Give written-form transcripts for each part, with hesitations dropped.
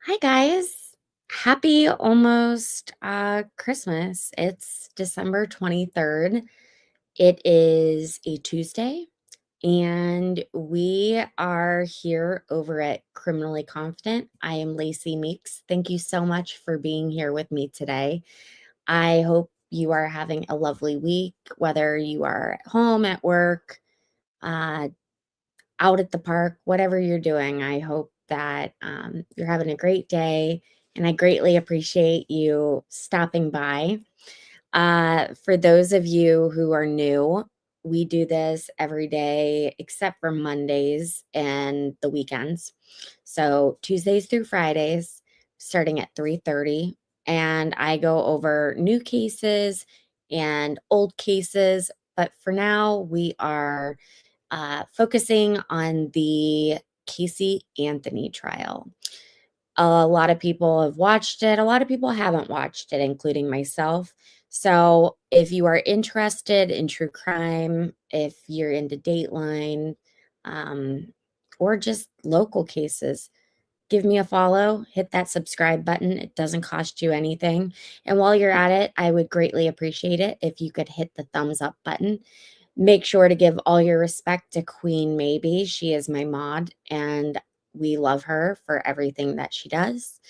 Hi guys. Happy almost Christmas. It's December 23rd. It is a Tuesday and we are here over at Criminally Confident. I am Lacey Meeks. Thank you so much for being here with me today. I hope you are having a lovely week, whether you are at home, at work, uh, out at the park, whatever you're doing. I hope that you're having a great day, and I greatly appreciate you stopping by. For those of you who are new, we do this every day except for Mondays and the weekends. So Tuesdays through Fridays, starting at 3:30, and I go over new cases and old cases. But for now, we are focusing on the Casey Anthony trial. A lot of people have watched it. A lot of people haven't watched it, including myself. So if you are interested in true crime, if you're into Dateline, um, or just local cases, give me a follow, hit that subscribe button. It doesn't cost you anything. And while you're at it, I would greatly appreciate it if you could hit the thumbs up button. Make sure to give all your respect to Queen Maybe. She is my mod, and we love her for everything that she does.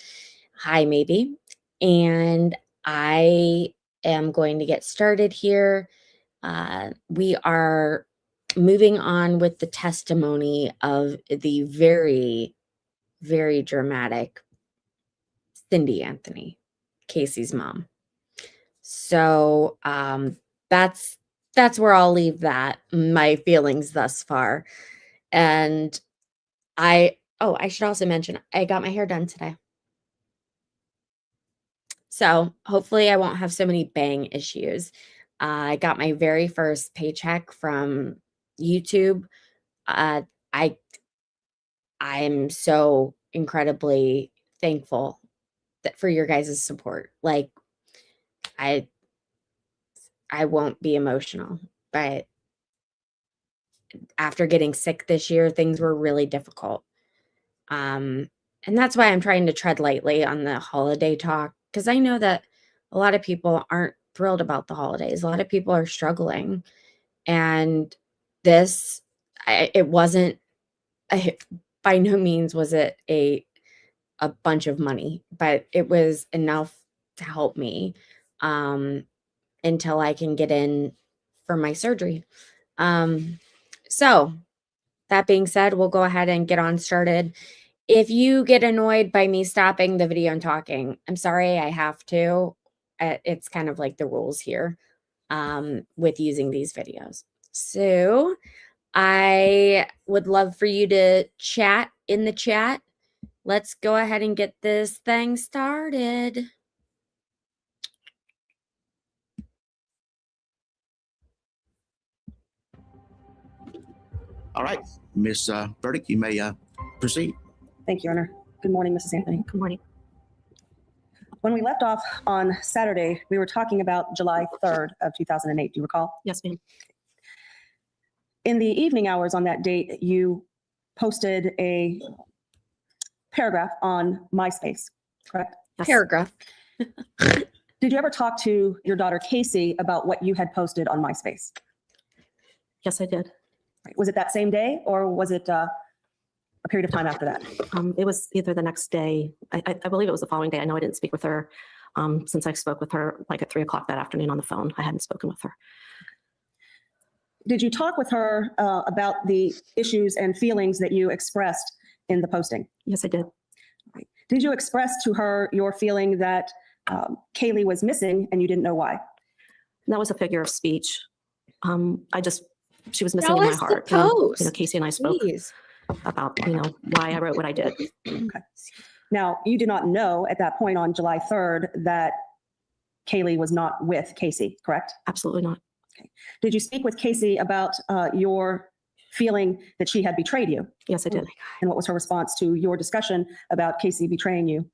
Hi, Maybe. And I am going to get started here. We are moving on with the testimony of the very dramatic Cindy Anthony, Casey's mom. So that's where I'll leave that, my feelings thus far. And I should also mention I got my hair done today. So hopefully I won't have so many bang issues. I got my very first paycheck from YouTube. Uh, I I'm so incredibly thankful that for your guys' support. Like I I won't be emotional, but after getting sick this year, things were really difficult. Um, and that's why I'm trying to tread lightly on the holiday talk, because I know that a lot of people aren't thrilled about the holidays. A lot of people are struggling. And this, it wasn't, a, by no means was it a bunch of money, but it was enough to help me um, until I can get in for my surgery. So that being said, we'll go ahead and get on started. If you get annoyed by me stopping the video and talking, I'm sorry, I have to. It's kind of like the rules here with using these videos. So I would love for you to chat in the chat. Let's go ahead and get this thing started. All right, Ms. Burdick, you may proceed. Thank you, Your Honor. Good morning, Mrs. Anthony. Good morning. When we left off on Saturday, we were talking about July 3rd of 2008. Do you recall? Yes, ma'am. In the evening hours on that date, you posted a paragraph on MySpace, correct? Yes. Paragraph. Did you ever talk to your daughter, Casey, about what you had posted on MySpace? Yes, I did. Was it that same day, or was it a period of time after that? It was either the next day. I believe it was the following day. I know I didn't speak with her since I spoke with her like at 3:00 that afternoon on the phone. I hadn't spoken with her. Did you talk with her about the issues and feelings that you expressed in the posting? Yes, I did. Did you express to her your feeling that Kaylee was missing and you didn't know why? And that was a figure of speech. She was missing Tell in my us the heart. post, Casey and I spoke please. about, why I wrote what I did. Okay. Now, you did not know at that point on July 3rd that Kaylee was not with Casey, correct? Absolutely not. Okay. Did you speak with Casey about your feeling that she had betrayed you? Yes, I did. And what was her response to your discussion about Casey betraying you?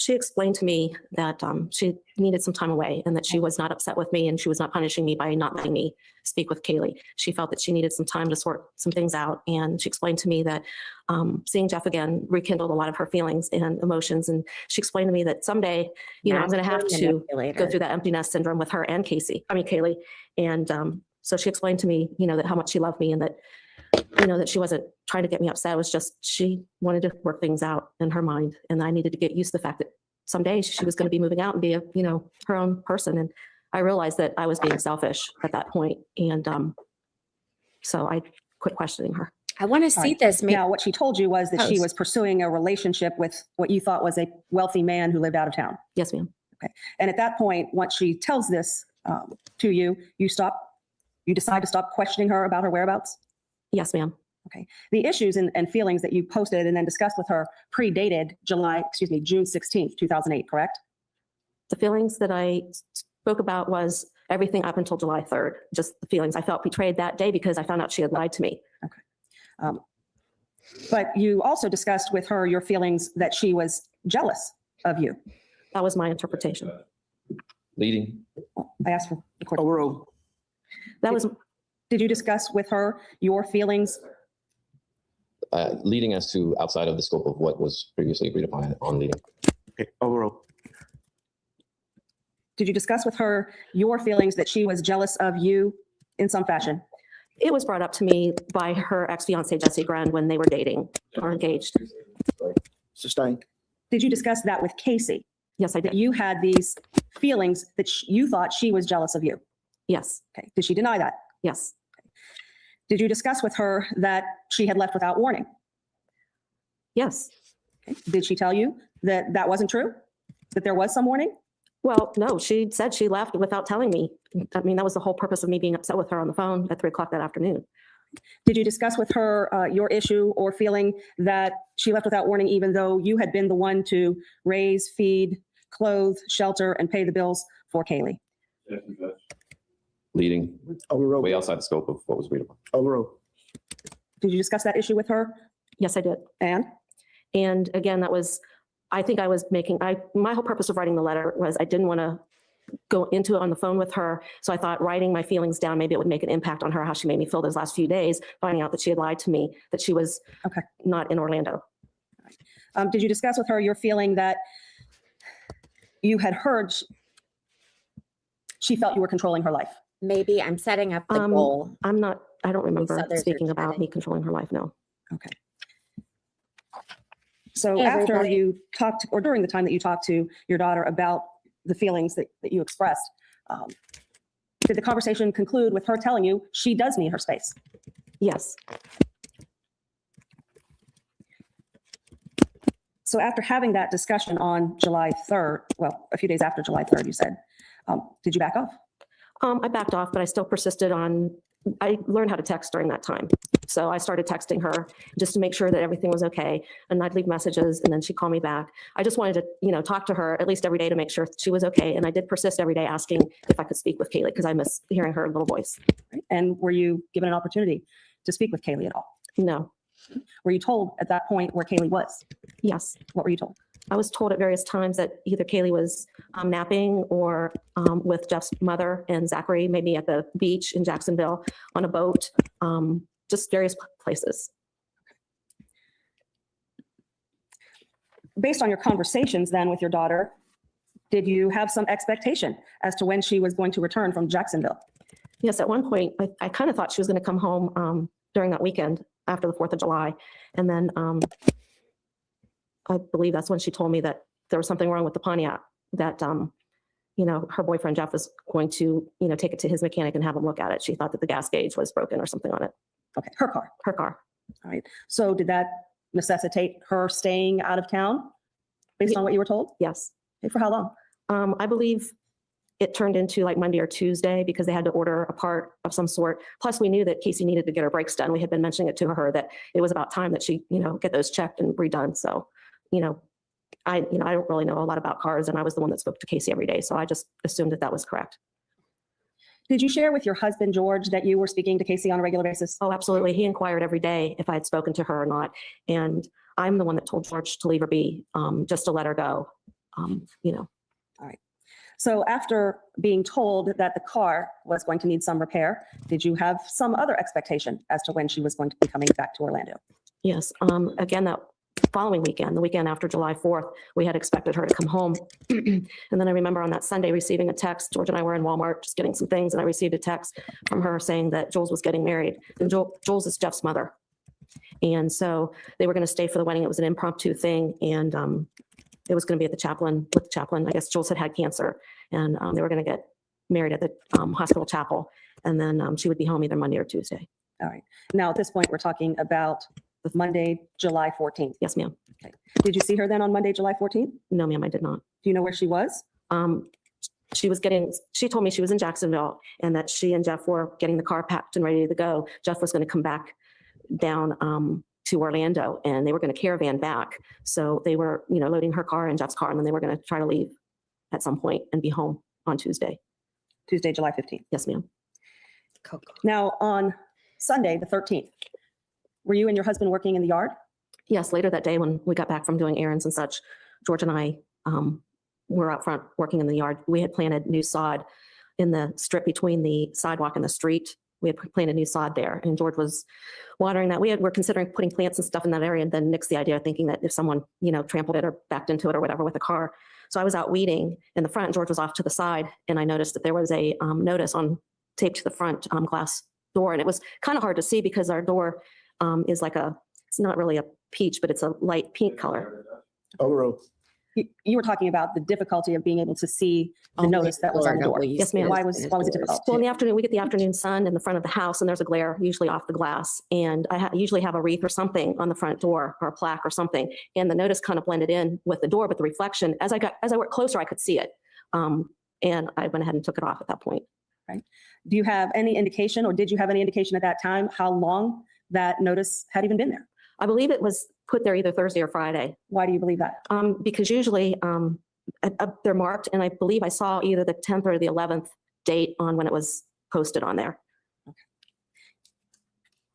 She explained to me that she needed some time away and that she was not upset with me and she was not punishing me by not letting me speak with Kaylee. She felt that she needed some time to sort some things out. And she explained to me that seeing Jeff again rekindled a lot of her feelings and emotions. And she explained to me that someday, I'm going to have to go through that empty nest syndrome with her and Kaylee. And so she explained to me, that how much she loved me and that, that she wasn't trying to get me upset. It was just, she wanted to work things out in her mind. And I needed to get used to the fact that someday she was going to be moving out and be her own person. And I realized that I was being selfish at that point. And so I quit questioning her. I want to see this. Now, what she told you was that she was pursuing a relationship with what you thought was a wealthy man who lived out of town. Yes, ma'am. Okay. And at that point, once she tells this to you, you decide to stop questioning her about her whereabouts? Yes, ma'am. Okay. The issues and feelings that you posted and then discussed with her predated June 16th, 2008, correct? The feelings that I spoke about was everything up until July 3rd, just the feelings. I felt betrayed that day because I found out she had lied to me. Okay. But you also discussed with her your feelings that she was jealous of you. That was my interpretation. Leading. I asked for the court. Overruled. That was, Did you discuss with her your feelings? Leading as to outside of the scope of what was previously agreed upon on leading. Okay. Overruled. Did you discuss with her your feelings that she was jealous of you in some fashion? it was brought up to me by her ex-fiance, Jesse Grand, when they were dating or engaged. Sustained. Did you discuss that with Casey? Yes, I That did. you had these feelings that you thought she was jealous of you? Yes, Okay. Did she deny that? yes, Did you discuss with her that she had left without warning? yes. Okay. Did she tell you that that wasn't true? That there was some warning? Well, no, she said she left without telling me. I mean, that was the whole purpose of me being upset with her on the phone at 3:00 that afternoon. Did you discuss with her your issue or feeling that she left without warning, even though you had been the one to raise, feed, clothe, shelter, and pay the bills for Kaylee? Leading Overruled. way outside the scope of what was agreed upon. Overruled. Did you discuss that issue with her? Yes, I did. And And again, that was, I think I was making, my whole purpose of writing the letter was I didn't want to go into it on the phone with her. So I thought writing my feelings down, maybe it would make an impact on her, how she made me feel those last few days, finding out that she had lied to me, that she was Okay. not in Orlando. did you discuss with her your feeling that you had heard she felt you were controlling her life? Maybe I'm setting up the Um, goal. I don't remember others are speaking about chatting. me controlling her life, no. Okay. So Hey, after everybody. you talked, or during the time that you talked to your daughter about the feelings that you expressed, did the conversation conclude with her telling you she does need her space? Yes, So after having that discussion on July 3rd, well, a few days after July 3rd, you said, did you back off? I backed off, but I still persisted on, I learned how to text during that time. So I started texting her just to make sure that everything was okay. And I'd leave messages and then she'd call me back. I just wanted to, talk to her at least every day to make sure she was okay. And I did persist every day asking if I could speak with Kaylee because I miss hearing her little voice. Right? And were you given an opportunity to speak with Kaylee at all? No, Were you told at that point where Kaylee was? yes. What were you told? I was told at various times that either Kaylee was napping or with Jeff's mother and Zachary, maybe at the beach in Jacksonville on a boat, just various places. Based on your conversations then with your daughter, did you have some expectation as to when she was going to return from Jacksonville? Yes, at one point, I kind of thought she was going to come home during that weekend after the 4th of July. And then I believe that's when she told me that there was something wrong with the Pontiac, that, her boyfriend Jeff was going to, take it to his mechanic and have him look at it. She thought that the gas gauge was broken or something on it, Okay, her car. her car. All right. So did that necessitate her staying out of town based on what you were told? Yes. Okay, for how long? I believe it turned into like Monday or Tuesday because they had to order a part of some sort. Plus, we knew that Casey needed to get her brakes done. We had been mentioning it to her that it was about time that she, get those checked and redone. So, I don't really know a lot about cars, and I was the one that spoke to Casey every day. So I just assumed that that was correct. Did you share with your husband, George, that you were speaking to Casey on a regular basis? Oh, absolutely. He inquired every day if I had spoken to her or not. And I'm the one that told George to leave her be, just to let her go. you know. So after being told that the car was going to need some repair, did you have some other expectation as to when she was going to be coming back to Orlando? Yes, again, that following weekend, the weekend after July 4th, we had expected her to come home. And then I remember on that Sunday receiving a text. George and I were in Walmart just getting some things, and I received a text from her saying that Jules was getting married. And Jules is Jeff's mother. And so they were going to stay for the wedding. It was an impromptu thing, and it was going to be at the chaplain, with the chaplain. I guess Jules had cancer, and they were going to get married at the hospital chapel. And then she would be home either Monday or Tuesday. All right. Now, at this point, we're talking about Monday, July 14th. Yes, ma'am. Did you see her then on Monday, July 14th? No, ma'am, I did not. Do you know where she was? She told me she was in Jacksonville and that she and Jeff were getting the car packed and ready to go. Jeff was going to come back down to Orlando, and they were going to caravan back. So they were, loading her car and Jeff's car, and then they were going to try to leave at some point and be home on Tuesday. Tuesday, July 15th. Yes, ma'am. Now, on Sunday, the 13th, were you and your husband working in the yard? Yes, later that day when we got back from doing errands and such, George and I were out front working in the yard. We had planted new sod in the strip between the sidewalk and the street. We had planted new sod there, and George was watering that. We're considering putting plants and stuff in that area, and then nixed the idea, thinking that if someone, trampled it or backed into it or whatever with a car. So I was out weeding in the front, and George was off to the side, and I noticed that there was a notice taped to the front glass door, and it was kind of hard to see because our door is it's not really a peach, but it's a light pink color. Overruled. You were talking about the difficulty of being able to see the notice that was on the door. Yes, ma'am. Why was it difficult? Well, in the afternoon, we get the afternoon sun in the front of the house, and there's a glare usually off the glass. And I usually have a wreath or something on the front door, or a plaque or something. And the notice kind of blended in with the door, but the reflection, as I worked closer, I could see it. And I went ahead and took it off at that point. Right. Do you have any indication, or did you have any indication at that time how long that notice had even been there? I believe it was put there either Thursday or Friday. Why do you believe that? Because usually they're marked, and I believe I saw either the 10th or the 11th date on when it was posted on there. Okay.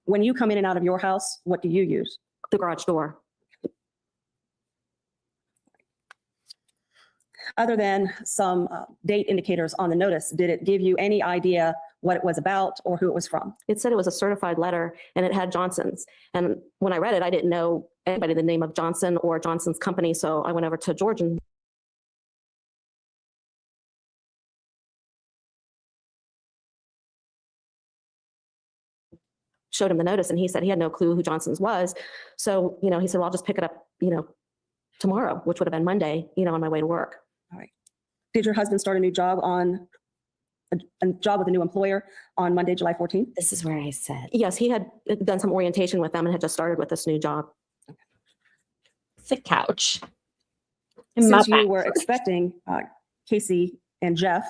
When you come in and out of your house, what do you use? The garage door. Other than some date indicators on the notice, did it give you any idea what it was about or who it was from? It said it was a certified letter, and it had Johnson's. And when I read it, I didn't know anybody the name of Johnson or Johnson's company. So I went over to George and showed him the notice, and he said he had no clue who Johnson's was. So, he said, well, I'll just pick it up, tomorrow, which would have been Monday, on my way to work. All right. Did your husband start a new job a job with a new employer on Monday, July 14th? This is where I said, Yes, he had done some orientation with them and had just started with this new job. it's a couch. Since you were expecting Casey and Jeff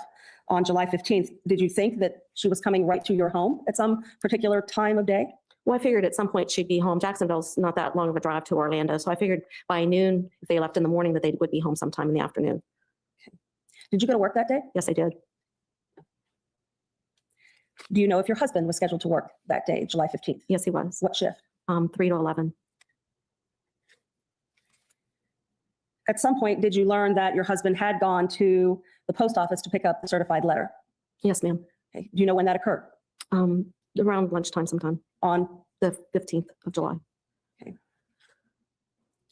on July 15th, did you think that she was coming right to your home at some particular time of day? Well, I figured at some point she'd be home. Jacksonville's not that long of a drive to Orlando. So I figured by noon, if they left in the morning, that they would be home sometime in the afternoon. Okay. Did you go to work that day? Yes, I did. Do you know if your husband was scheduled to work that day, July 15th? Yes, he was. What shift? 3 to 11. At some point, did you learn that your husband had gone to the post office to pick up the certified letter? Yes, ma'am. Okay. Do you know when that occurred? Around lunchtime sometime, On, the 15th of July.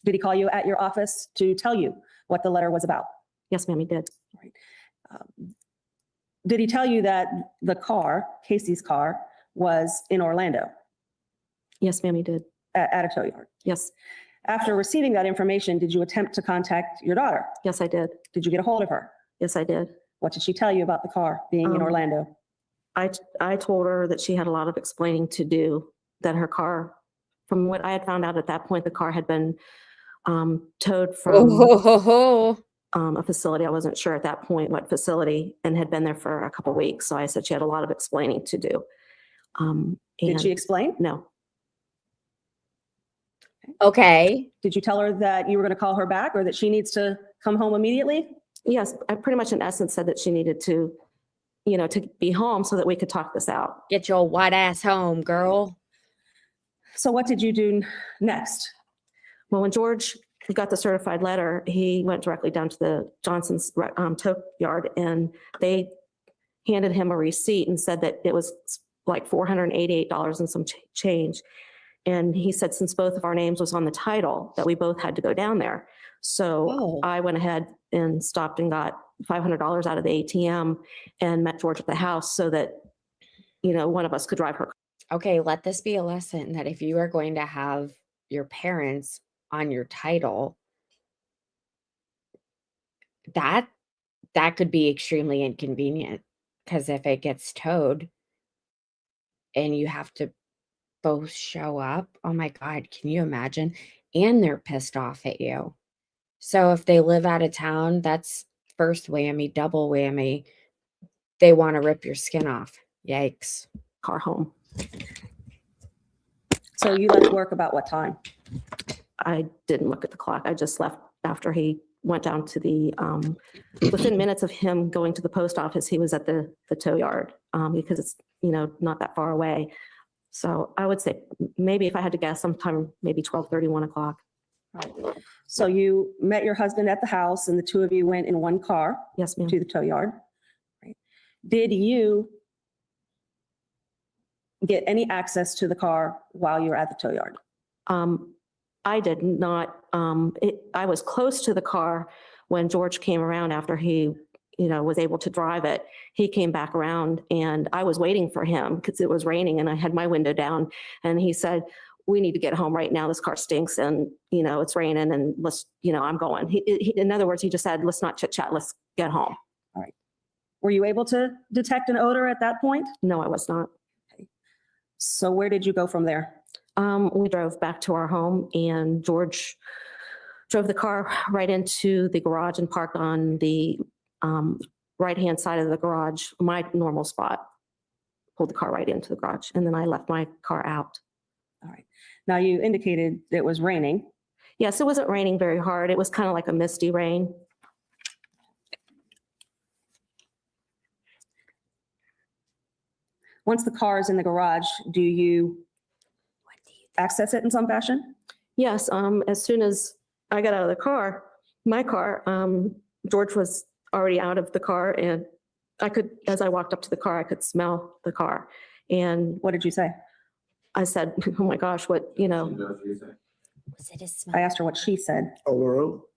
did he call you at your office to tell you what the letter was about? Yes, ma'am, he did. Did he tell you that the car, Casey's car, was in Orlando Yes, ma'am, he did. at a tow yard? Yes. After receiving that information, did you attempt to contact your daughter? Yes, I did. Did you get a hold of her? Yes, I did. What did she tell you about the car being in Orlando? I told her that she had a lot of explaining to do, that her car, from what I had found out at that point, the car had been towed from a facility. I wasn't sure at that point what facility, and had been there for a couple of weeks. So I said she had a lot of explaining to do. Did she explain? No. Okay. Did you tell her that you were going to call her back or that she needs to come home immediately? Yes, I pretty much in essence said that she needed to, to be home so that we could talk this out. Get your white ass home, girl. So what did you do next? Well, when George he got the certified letter, he went directly down to the Johnson's tow yard, and they handed him a receipt and said that it was like $488 and some change. And he said, since both of our names was on the title, that we both had to go down there. So Oh. I went ahead and stopped and got $500 out of the ATM and met George at the house so that, one of us could drive her. Okay, let this be a lesson that if you are going to have your parents on your title, that could be extremely inconvenient, because if it gets towed and you have to both show up, oh my God, can you imagine? And they're pissed off at you. So if they live out of town, that's first whammy, double whammy. They want to rip your skin off. Yikes. Car home. So you left work about what time? I didn't look at the clock. I just left after he went down to the, within minutes of him going to the post office, he was at the tow yard because it's, not that far away. So I would say maybe if I had to guess, sometime maybe 12:30, 1 o'clock. So you met your husband at the house and the two of you went in one car Yes, ma'am. to the tow yard. Right. Did you get any access to the car while you were at the tow yard? I did not. I was close to the car when George came around after he, was able to drive it. He came back around and I was waiting for him because it was raining and I had my window down. And he said, we need to get home right now. This car stinks and, it's raining and let's, I'm going. In other words, he just said, let's not chit chat. Let's get home. All right. Were you able to detect an odor at that point? No, I was not. So where did you go from there? We drove back to our home and George drove the car right into the garage and parked on the right-hand side of the garage, my normal spot, pulled the car right into the garage. And then I left my car out. All right. Now you indicated it was raining. Yes, it wasn't raining very hard. It was kind of like a misty rain. Once the car is in the garage, do you access it in some fashion? Yes, as soon as I got out of the car, my car, George was already out of the car and I could, as I walked up to the car, I could smell the car. And What did you say? I said, oh my gosh, what, Was it a smell? I asked her what she said. Overall,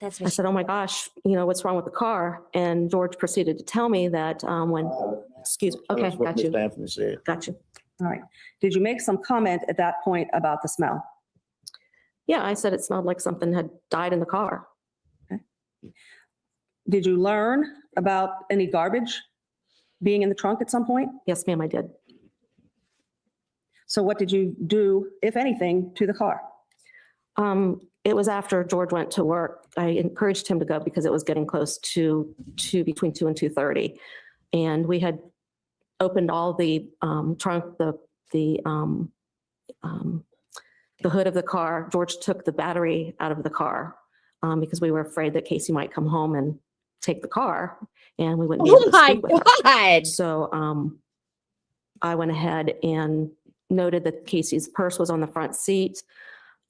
That's I what said, oh my gosh, what's wrong with the car? And George proceeded to tell me that excuse me, okay, that's what got you, Mr. Anthony said. got you. All right. Did you make some comment at that point about the smell? Yeah, I said it smelled like something had died in the car. Did you learn about any garbage being in the trunk at some point? Yes, ma'am, I did. So what did you do, if anything, to the car? It was after George went to work. I encouraged him to go because it was getting close to between 2 and 2:30. And we had opened all the trunk, the hood of the car. George took the battery out of the car because we were afraid that Casey might come home and take the car and we wouldn't be able Oh to my speak with her. God. So I went ahead and noted that Casey's purse was on the front seat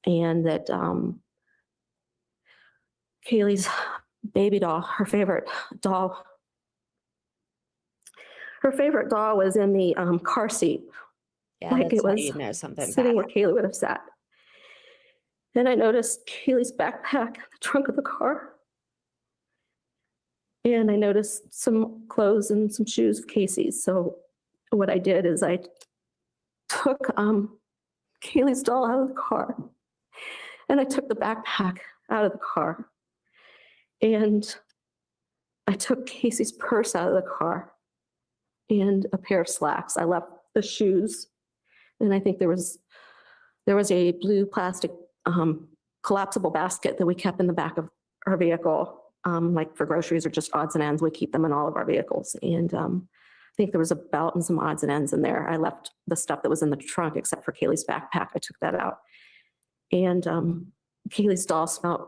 and that Kaylee's baby doll, her favorite doll was in the car seat, Yeah, like that's it how was you know something sitting bad. where Kaylee would have sat. Then I noticed Kaylee's backpack in the trunk of the car. And I noticed some clothes and some shoes of Casey's. So what I did is I took Kaylee's doll out of the car and I took the backpack out of the car and I took Casey's purse out of the car and a pair of slacks. I left the shoes and I think there was a blue plastic collapsible basket that we kept in the back of our vehicle, like for groceries or just odds and ends. We keep them in all of our vehicles. And I think there was a belt and some odds and ends in there. I left the stuff that was in the trunk except for Kaylee's backpack. I took that out. And Kaylee's doll smelled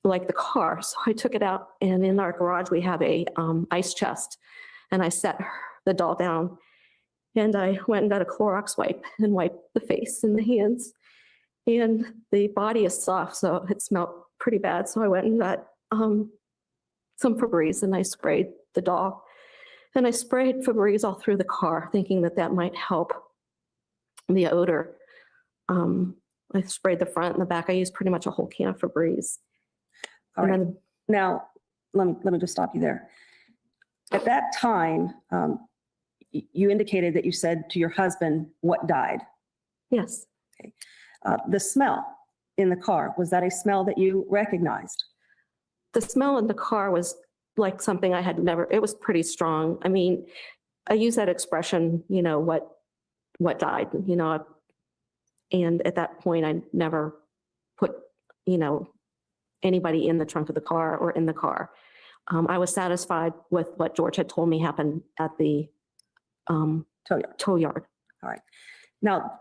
like the car. So I took it out and in our garage, we have a ice chest and I set the doll down and I went and got a Clorox wipe and wiped the face and the hands. And the body is soft, so it smelled pretty bad. So I went and got some Febreze and I sprayed the dog. And I sprayed Febreze all through the car, thinking that that might help the odor. I sprayed the front and the back. I used pretty much a whole can of Febreze. All And right. then, Now, let me just stop you there. At that time, you indicated that you said to your husband what died. yes, The smell in the car, was that a smell that you recognized? the smell in the car was like something I had never, it was pretty strong. I mean, I use that expression, you know, what died, you know, and at that point, I never put, you know, anybody in the trunk of the car or in the car. I was satisfied with what George had told me happened at the Tow yard. tow yard. Now,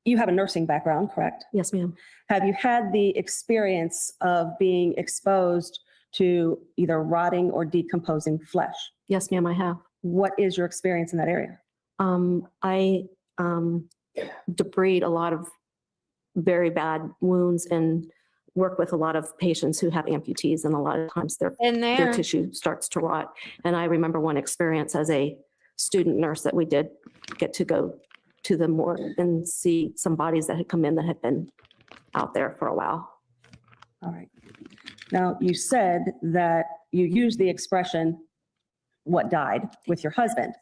you have a nursing background, correct? Yes, ma'am. Have you had the experience of being exposed to either rotting or decomposing flesh? Yes, ma'am, I have. What is your experience in that area? I debride a lot of very bad wounds and work with a lot of patients who have amputees, and a lot of times their There. tissue starts to rot. And I remember one experience as a student nurse that we did get to go to the morgue and see some bodies that had come in that had been out there for a while. All right. Now, you said that you used the expression, what died, with your husband.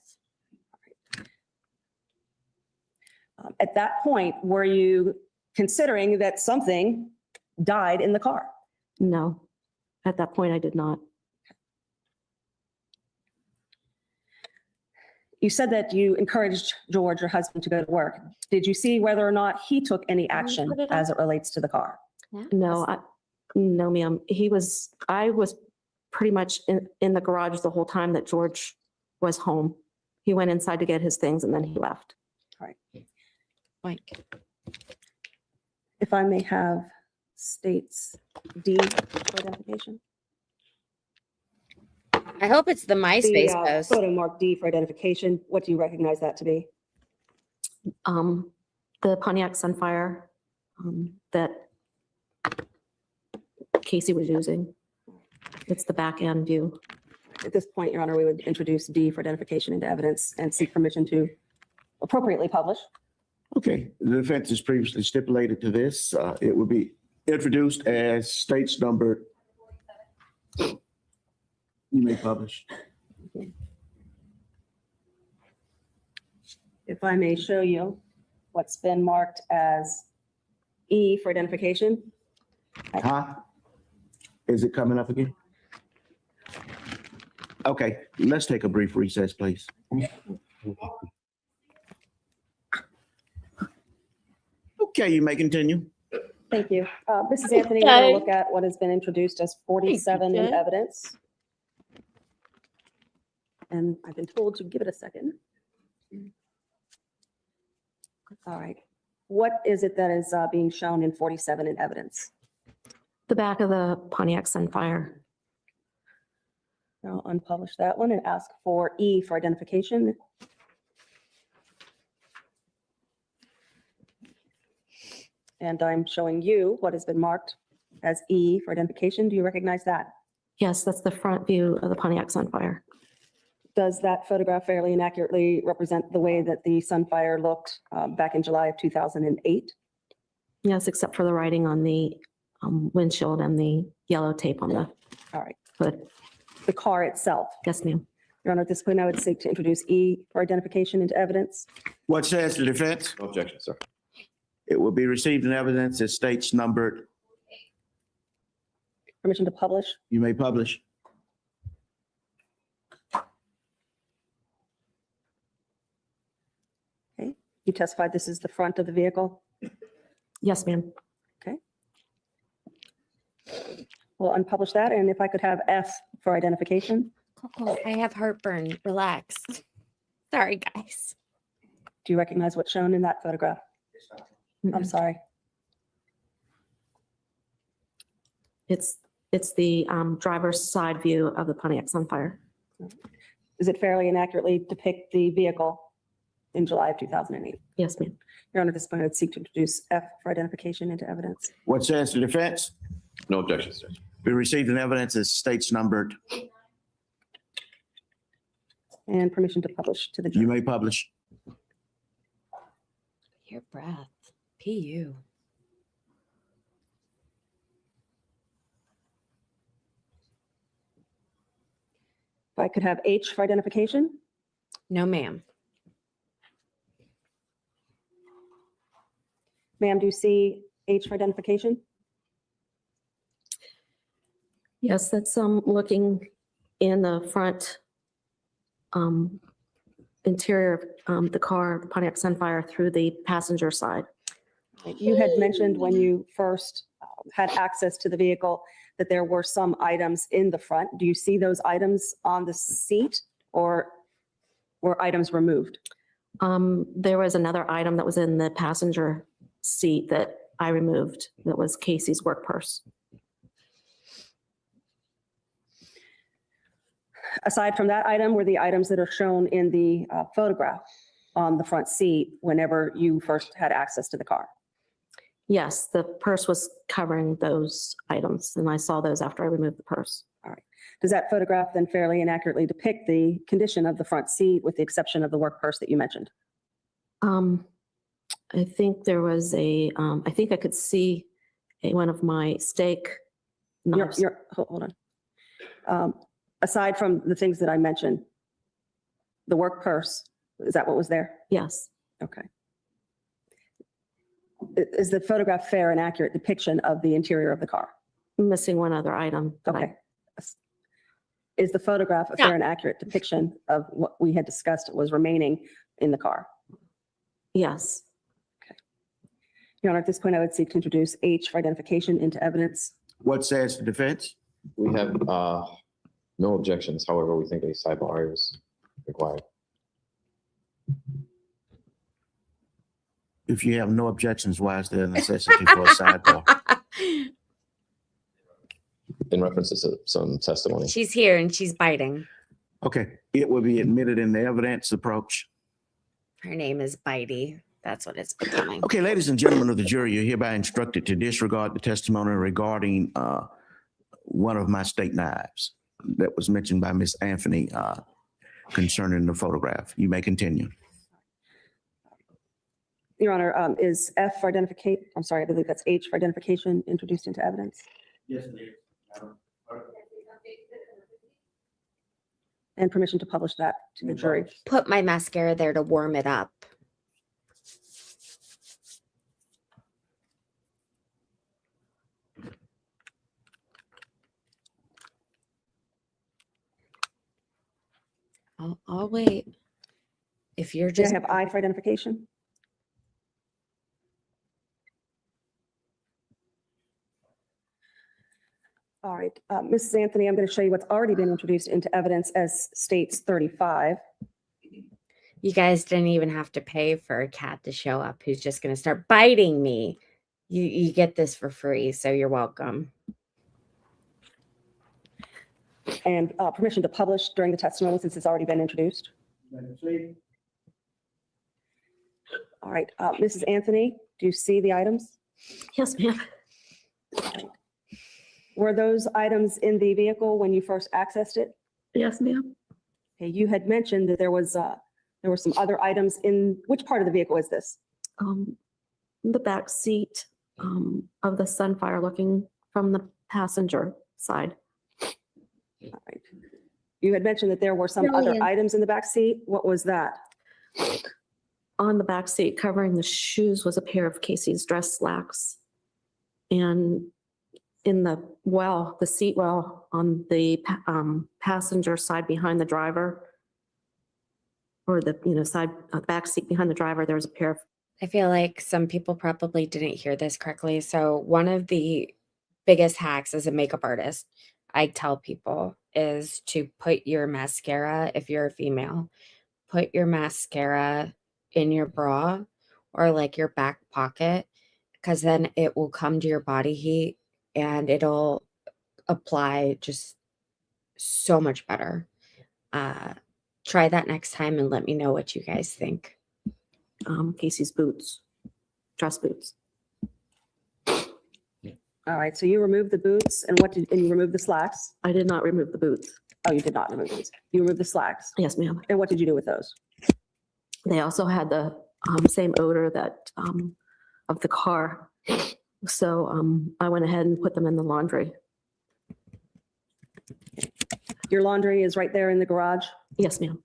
At that point, were you considering that something died in the car? No, at that point I did not. You said that you encouraged George, your husband, to go to work. Did you see whether or not he took any action put it as it relates to the car? No, no, ma'am. I was pretty much in the garage the whole time that George was home. He went inside to get his things and then he left. Mike. If I may have states D for identification. I hope it's the MySpace The post. photo marked D for identification, what do you recognize that to be? The Pontiac Sunfire that Casey was using. It's the back end view. At this point, Your Honor, we would introduce D for identification into evidence and seek permission to appropriately publish. Okay, the defense is previously stipulated to this. It will be introduced as states numbered. You may publish. If I may show you what's been marked as E for identification. Huh? Is it coming up again? Okay, let's take a brief recess, please. Okay, you may continue. Thank you. Mrs. Anthony, we're going to look at what has been introduced as 47 in Jen. evidence. And I've been told to give it a second. All right. What is it that is being shown in 47 in evidence? The back of the Pontiac Sunfire. I'll unpublish that one and ask for E for identification. And I'm showing you what has been marked as E for identification. Do you recognize that? Yes, that's the front view of the Pontiac Sunfire. Does that photograph fairly and accurately represent the way that the Sunfire looked back in July of 2008? Yes, except for the writing on the windshield and the yellow tape on the All right. hood. The car itself. Yes, ma'am. Your Honor, at this point, I would seek to introduce E for identification into evidence. What says the defense? No objection, sir. It will be received in evidence as states numbered. Permission to publish. You may publish. Okay. You testified this is the front of the vehicle. Yes, ma'am. We'll unpublish that. And if I could have F for identification. Coco, I have heartburn. Relax. Sorry, guys. Do you recognize what's shown in that photograph? I'm sorry. It's the driver's side view of the Pontiac Sunfire. Does it fairly and accurately depict the vehicle in July of 2008? Yes, ma'am. Your Honor, at this point, I would seek to introduce F for identification into evidence. What says the defense? No objections, Judge. We received an evidence as states numbered. And permission to publish to the You jury. may publish. Your breath. PU. If I could have H for identification. No, ma'am. Ma'am, do you see H for identification? Yes, that's looking in the front interior of the car, the Pontiac Sunfire, through the passenger side. You had mentioned when you first had access to the vehicle that there were some items in the front. Do you see those items on the seat, or were items removed? There was another item that was in the passenger seat that I removed. That was Casey's work purse. Aside from that item, were the items that are shown in the photograph on the front seat whenever you first had access to the car? Yes, the purse was covering those items, and I saw those after I removed the purse. Does that photograph then fairly and accurately depict the condition of the front seat with the exception of the work purse that you mentioned? I think there was I think I could see one of my steak knives. Hold on. Aside from the things that I mentioned, the work purse, is that what was there? Yes, Okay. Is the photograph fair and accurate depiction of the interior of the car? missing one other item. that I- Okay. Is the photograph a fair and accurate depiction of what we had discussed was remaining in the car? Yes, Your Honor, at this point, I would seek to introduce H for identification into evidence. What says the defense? We have no objections. However, we think a sidebar is required. If you have no objections, why is there a necessity for a sidebar? In reference to some testimony. She's here and she's biting. Okay, it will be admitted in the evidence approach. Her name is Bitey. That's what it's becoming. Okay, ladies and gentlemen of the jury, you're hereby instructed to disregard the testimony regarding one of my steak knives that was mentioned by Ms. Anthony concerning the photograph. You may continue. Your Honor, is F for identification, I'm sorry, I believe that's H for identification introduced into evidence? Yes, And permission to publish that to the jury. Put my mascara there to warm it up. I'll wait. If you're Do I just have I for identification? All right, Mrs. Anthony, I'm going to show you what's already been introduced into evidence as states 35. you guys didn't even have to pay for a cat to show up who's just going to start biting me. You get this for free, so you're welcome. And permission to publish during the testimony since it's already been introduced. All right, Mrs. Anthony, do you see the items? yes, ma'am. Were those items in the vehicle when you first accessed it? Yes, ma'am. Okay, you had mentioned that there were some other items in, which part of the vehicle is this? The back seat of the Sunfire looking from the passenger side. All right. You had mentioned that there were some other items in the back seat. What was that? On the back seat, covering the shoes, was a pair of Casey's dress slacks. And in the seat well on the passenger side behind the driver, or the back seat behind the driver, there was a pair of. I feel like some people probably didn't hear this correctly. So one of the biggest hacks as a makeup artist, I tell people, is to put your mascara, if you're a female, put your mascara in your bra or like your back pocket, because then it will come to your body heat and it'll apply just so much better. Try that next time and let me know what you guys think. Casey's boots, dress boots. All right, so you removed the boots and and you removed the slacks? I did not remove the boots. Oh, you did not remove the boots. You removed the slacks. Yes, ma'am. And what did you do with those? They also had the same odor that of the car. So I went ahead and put them in the laundry. Your laundry is right there in the garage? Yes, ma'am.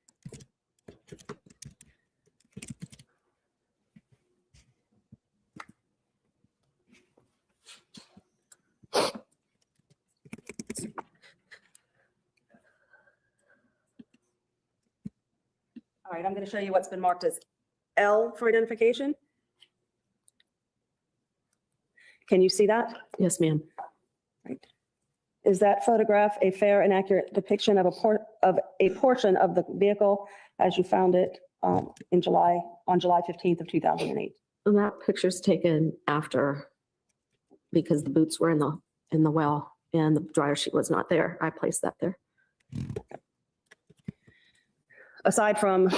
All right, I'm going to show you what's been marked as L for identification. Can you see that? Yes, ma'am. Is that photograph a fair and accurate depiction of a portion of the vehicle as you found it on July 15th of 2008? And that picture's taken after, because the boots were in the well and the dryer sheet was not there. I placed that there. Aside from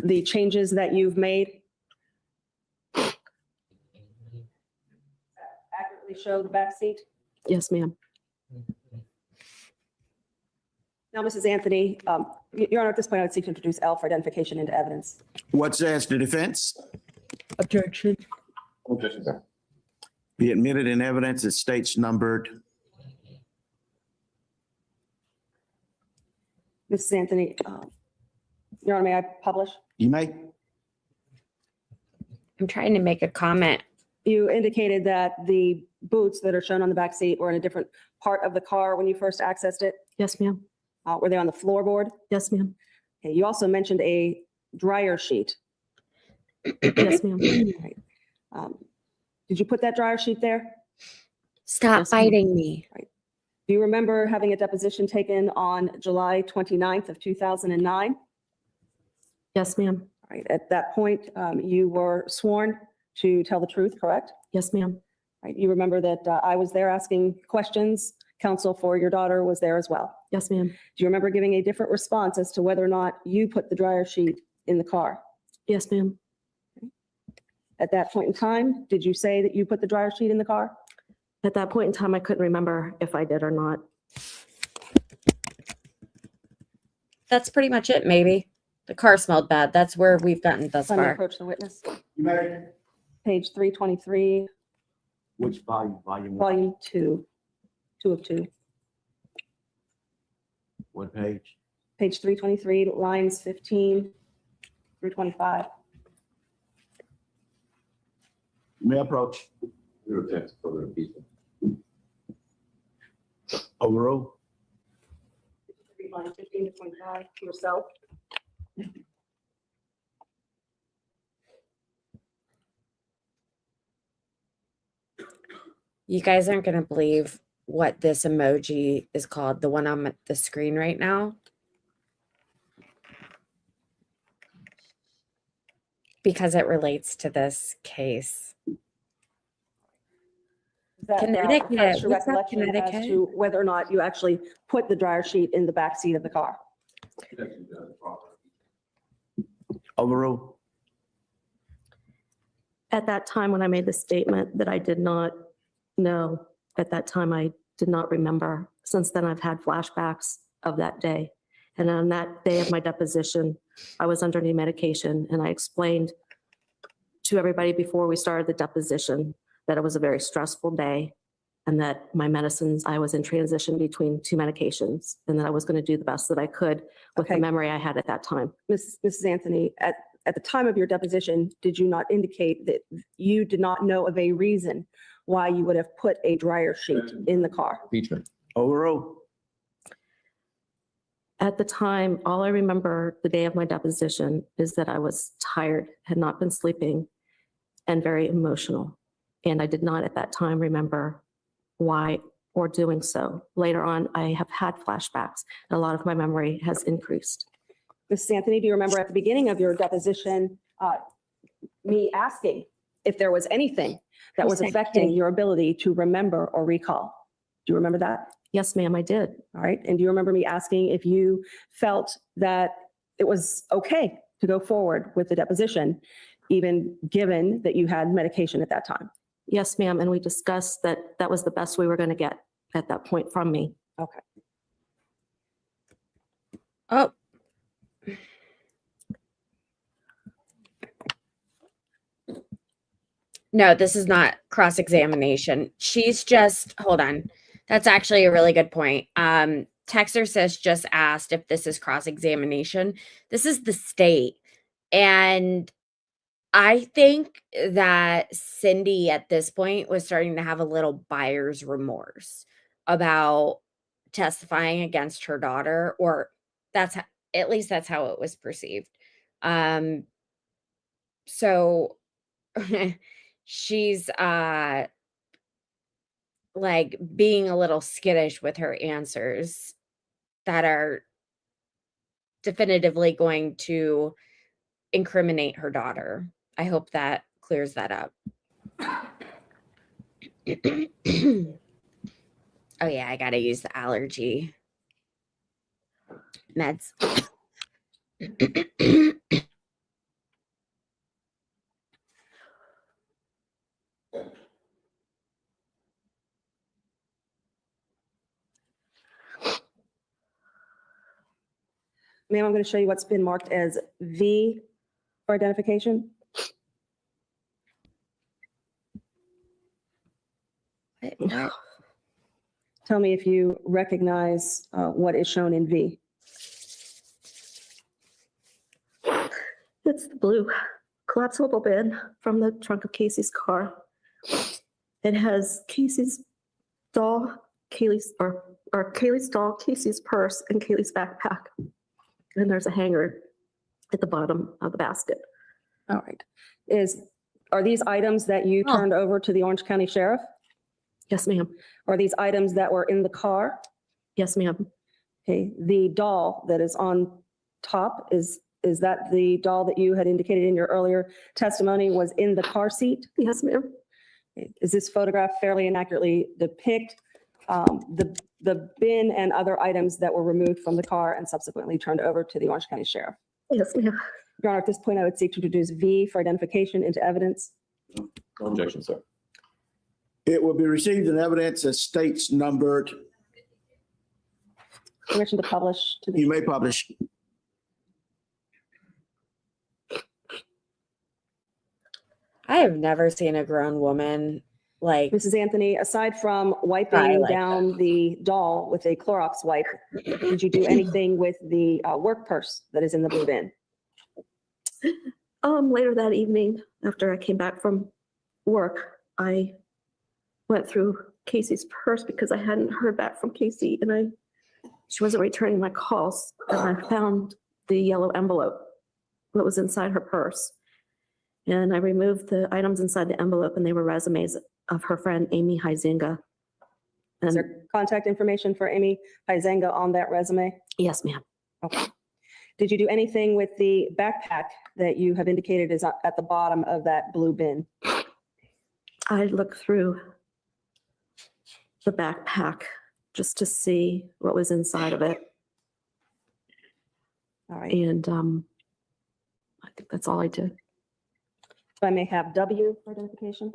the changes that you've made, accurately show the back seat? Yes, ma'am. Now, Mrs. Anthony, Your Honor, at this point, I would seek to introduce L for identification into evidence. What says the defense? Objection. Objection, sir. Be admitted in evidence. It states numbered. Mrs. Anthony, Your Honor, may I publish? You may. I'm trying to make a comment. You indicated that the boots that are shown on the back seat were in a different part of the car when you first accessed it. Yes, ma'am. Were they on the floorboard? Yes, ma'am. Okay, you also mentioned a dryer sheet. Yes, ma'am. Did you put that dryer sheet there? Stop Yes, ma'am. biting me. Do you remember having a deposition taken on July 29th of 2009? Yes, ma'am. All right, at that point, you were sworn to tell the truth, correct? Yes, ma'am. Right, you remember that I was there asking questions. Counsel for your daughter was there as well. Yes, ma'am. Do you remember giving a different response as to whether or not you put the dryer sheet in the car? Yes, ma'am. At that point in time, did you say that you put the dryer sheet in the car? At that point in time, I couldn't remember if I did or not. That's pretty much it, maybe. The car smelled bad. That's where we've gotten thus Let me far. approach the witness. You may. Page 323, Which volume? Volume volume 2, 2 of 2. What page? Page 323, lines 15 through 25. You may approach. We object to further impeachment. Overruled. Read line 15 to 25 to yourself. You guys aren't going to believe what this emoji is called, the one on the screen right now. Because it relates to this case. Is that, Connecticut. refresh your What's up, recollection as Connecticut? to whether or not you actually put the dryer sheet in the back seat of the car? Overruled. At that time, when I made the statement that I did not know, at that time, I did not remember. Since then, I've had flashbacks of that day. And on that day of my deposition, I was under new medication, and I explained to everybody before we started the deposition that it was a very stressful day and that my medicines, I was in transition between two medications, and that I was going to do the best that I could with Okay. the memory I had at that time. Mrs. Anthony, at the time of your deposition, did you not indicate that you did not know of a reason why you would have put a dryer sheet in the car? Impeachment. Overruled. At the time, all I remember the day of my deposition is that I was tired, had not been sleeping, and very emotional. And I did not at that time remember why or doing so. Later on, I have had flashbacks, and a lot of my memory has increased. Mrs. Anthony, do you remember at the beginning of your deposition, me asking if there was anything that was affecting your ability to remember or recall? Do you remember that? Yes, ma'am, I did. All right. And do you remember me asking if you felt that it was okay to go forward with the deposition, even given that you had medication at that time? Yes, ma'am. And we discussed that that was the best we were going to get at that point from me. Okay. Oh. No, this is not cross-examination. She's just, hold on. That's actually a really good point. Texter Sis just asked if this is cross-examination. This is the state. And I think that Cindy at this point was starting to have a little buyer's remorse about testifying against her daughter, or at least that's how it was perceived. So she's like being a little skittish with her answers that are definitively going to incriminate her daughter. I hope that clears that up. Oh yeah, I gotta use the allergy meds. Ma'am, I'm going to show you what's been marked as V for identification. What? Tell me if you recognize what is shown in V. It's the blue collapsible bin from the trunk of Casey's car. It has Casey's doll, Kaylee's doll, Casey's purse, and Kaylee's backpack. And there's a hanger at the bottom of the basket. All right. Are these items that you turned over to the Orange County Sheriff? Yes, ma'am. Are these items that were in the car? Yes, ma'am. Okay, the doll that is on top, is that the doll that you had indicated in your earlier testimony was in the car seat? Yes, ma'am. Okay, is this photograph fairly and accurately depict the bin and other items that were removed from the car and subsequently turned over to the Orange County Sheriff? Yes, ma'am. Your Honor, at this point, I would seek to introduce V for identification into evidence. No objection, sir. It will be received in evidence as states numbered. Permission to publish to the. You may publish. I have never seen a grown woman like Mrs. Anthony, aside from Cry wiping like down the doll with a Clorox wipe, did you do anything with the work purse that is in the blue bin? Later that evening, after I came back from work, I went through Casey's purse because I hadn't heard back from Casey and she wasn't returning my calls. And I found the yellow envelope that was inside her purse. And I removed the items inside the envelope and they were resumes of her friend, Amy Huizenga. Is And there contact information for Amy Huizenga on that resume? yes, ma'am. Okay. Did you do anything with the backpack that you have indicated is at the bottom of that blue bin? I looked through the backpack just to see what was inside of it. All right. And I think that's all I did. If I may have W for identification?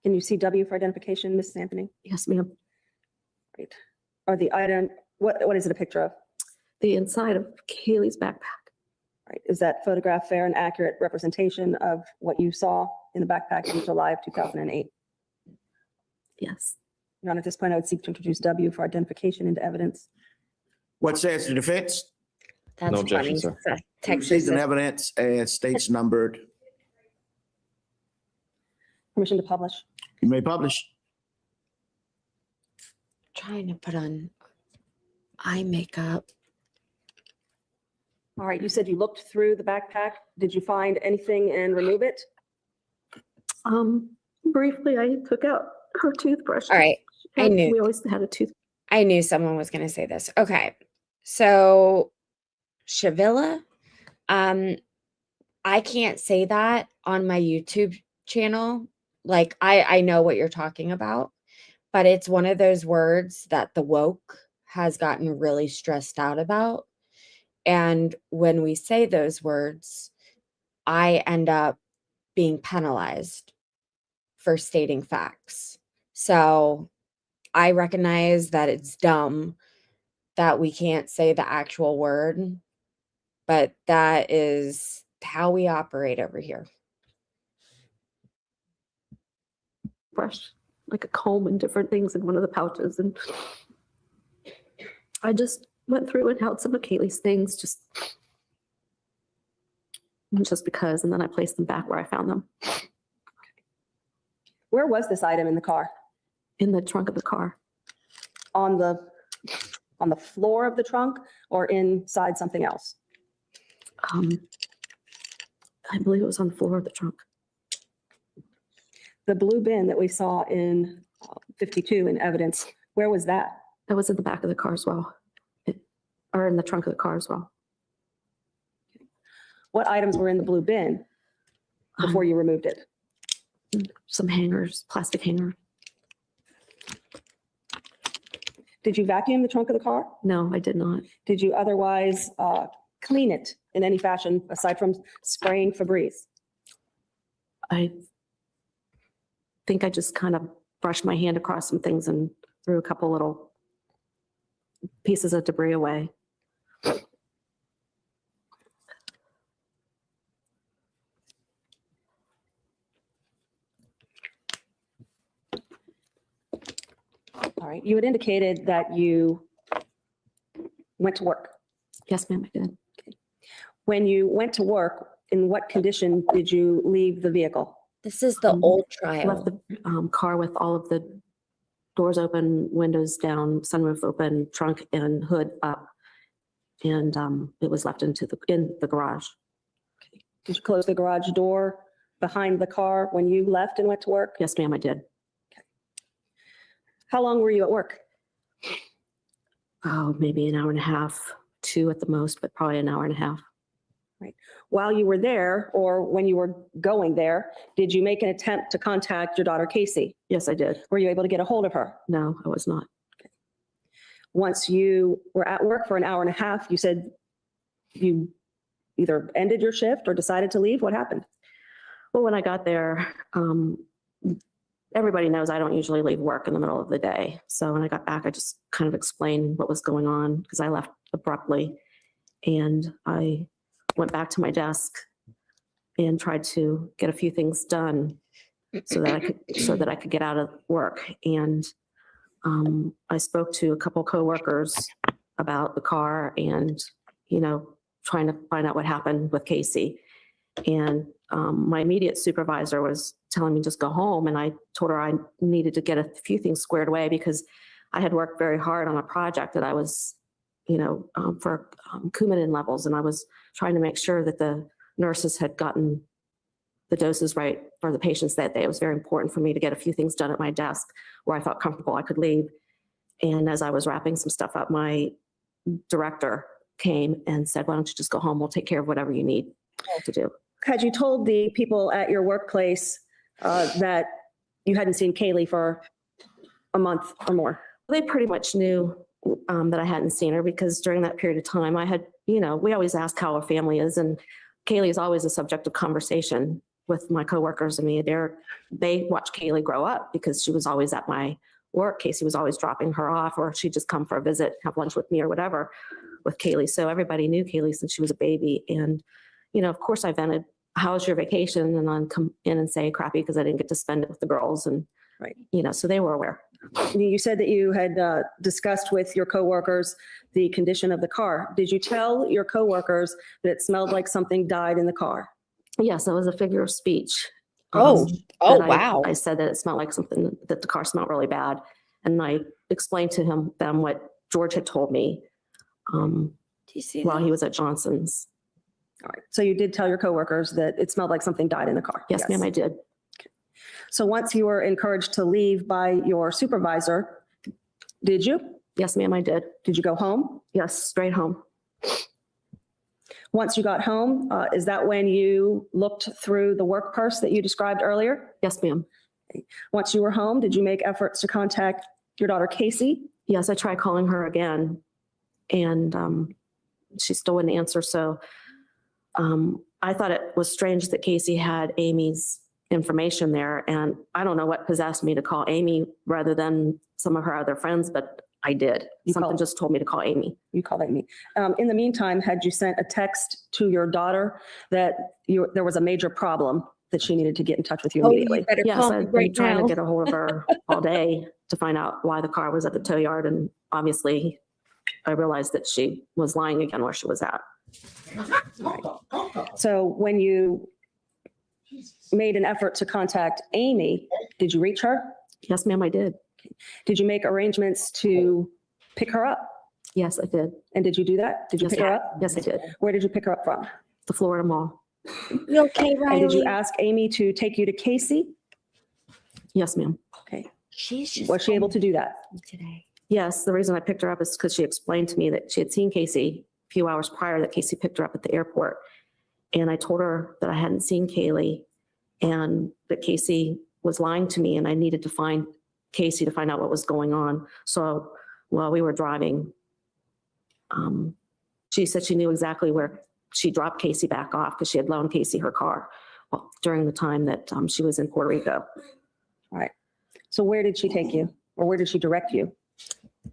Can you see W for identification, Mrs. Anthony? Yes, ma'am. Great. Are the item, what is it a picture of? The inside of Kaylee's backpack. Right. Is that photograph fair and accurate representation of what you saw in the backpack in July of 2008? Yes. Your Honor, at this point, I would seek to introduce W for identification into evidence. What says the defense? that's No objection, funny. sir. Texas Received in says- evidence as states numbered. Permission to publish. You may publish. trying to put on eye makeup. All right, you said you looked through the backpack. Did you find anything and remove it? Briefly, I took out her toothbrush. All right. I knew. We always had a tooth. I knew someone was going to say this. Okay. So Shavilla, I can't say that on my YouTube channel. Like I know what you're talking about, but it's one of those words that the woke has gotten really stressed out about. And when we say those words, I end up being penalized for stating facts. So I recognize that it's dumb that we can't say the actual word, but that is how we operate over here. Brush, like a comb and different things in one of the pouches. And I just went through and held some of Kaylee's things just because, and then I placed them back where I found them, Where was this item in the car? in the trunk of the car. On the floor of the trunk or inside something else? I believe it was on the floor of the trunk. The blue bin that we saw in 52 in evidence, where was that? That was in the back of the car as well, or in the trunk of the car as well. What items were in the blue bin before you removed it? Some hangers, plastic hanger. Did you vacuum the trunk of the car? No, I did not. Did you otherwise clean it in any fashion aside from spraying Febreze? I think I just kind of brushed my hand across some things and threw a couple little pieces of debris away. All right, you had indicated that you went to work. Yes, ma'am, I did. When you went to work, in what condition did you leave the vehicle? This is the Mhm. old I left trial. the car with all of the doors open, windows down, sunroof open, trunk and hood up. And it was left in the garage. Did you close the garage door behind the car when you left and went to work? Yes, ma'am, I did. How long were you at work? Oh, maybe an hour and a half, 2 at the most, but probably an hour and a half. While you were there or when you were going there, did you make an attempt to contact your daughter Casey? Yes, I did. Were you able to get a hold of her? No, I was not. Once you were at work for an hour and a half, you said you either ended your shift or decided to leave. What happened? Well, when I got there, everybody knows I don't usually leave work in the middle of the day. So when I got back, I just kind of explained what was going on because I left abruptly. And I went back to my desk and tried to get a few things done so that I could get out of work. And I spoke to a couple coworkers about the car and, trying to find out what happened with Casey. And my immediate supervisor was telling me just go home. And I told her I needed to get a few things squared away because I had worked very hard on a project that I was, for Coumadin levels. And I was trying to make sure that the nurses had gotten the doses right for the patients that day. It was very important for me to get a few things done at my desk where I felt comfortable I could leave. And as I was wrapping some stuff up, my director came and said, why don't you just go home? We'll take care of whatever you need to do. Had you told the people at your workplace that you hadn't seen Kaylee for a month or more? They pretty much knew that I hadn't seen her because during that period of time I had, we always ask how our family is. And Kaylee is always a subject of conversation with my coworkers. I mean, they watched Kaylee grow up because she was always at my work. Casey was always dropping her off, or she'd just come for a visit, have lunch with me or whatever with Kaylee. So everybody knew Kaylee since she was a baby. And, of course I vented, how was your vacation? And then come in and say crappy because I didn't get to spend it with the girls. And, Right. So they were aware. You said that you had discussed with your coworkers the condition of the car. Did you tell your coworkers that it smelled like something died in the car? Yes, it was a figure of speech. Oh, that wow. I said that it smelled like something, that the car smelled really bad. And I explained to them what George had told me Do you see while that? he was at Johnson's. All right. So you did tell your coworkers that it smelled like something died in the car? Yes, ma'am, I did. So once you were encouraged to leave by your supervisor, did you? Yes, ma'am, I did. Did you go home? Yes, straight home. Once you got home, is that when you looked through the work purse that you described earlier? Yes, ma'am. Once you were home, did you make efforts to contact your daughter Casey? Yes, I tried calling her again. And she still wouldn't answer. So I thought it was strange that Casey had Amy's information there. And I don't know what possessed me to call Amy rather than some of her other friends, but I did. You Something called- just told me to call Amy. You called Amy. In the meantime, had you sent a text to your daughter that there was a major problem that she needed to get in touch with you immediately? better Yes, call me I've been right trying now. to get a hold of her all day to find out why the car was at the tow yard. And obviously I realized that she was lying again where she was at. So when you made an effort to contact Amy, did you reach her? Yes, ma'am, I did. Did you make arrangements to pick her up? Yes, I did. And did you do that? Did you Yes, pick her ma'am. up? Yes, I did. Where did you pick her up from? The Florida Mall. You okay, And did you Riley? ask Amy to take you to Casey? Yes, ma'am. Okay. She's just Was she able to do that? today. Yes, the reason I picked her up is because she explained to me that she had seen Casey a few hours prior, that Casey picked her up at the airport. And I told her that I hadn't seen Kaylee and that Casey was lying to me and I needed to find Casey to find out what was going on. So while we were driving, she said she knew exactly where she dropped Casey back off because she had loaned Casey her car during the time that she was in Puerto Rico. All right. So where did she take you? Or where did she direct you?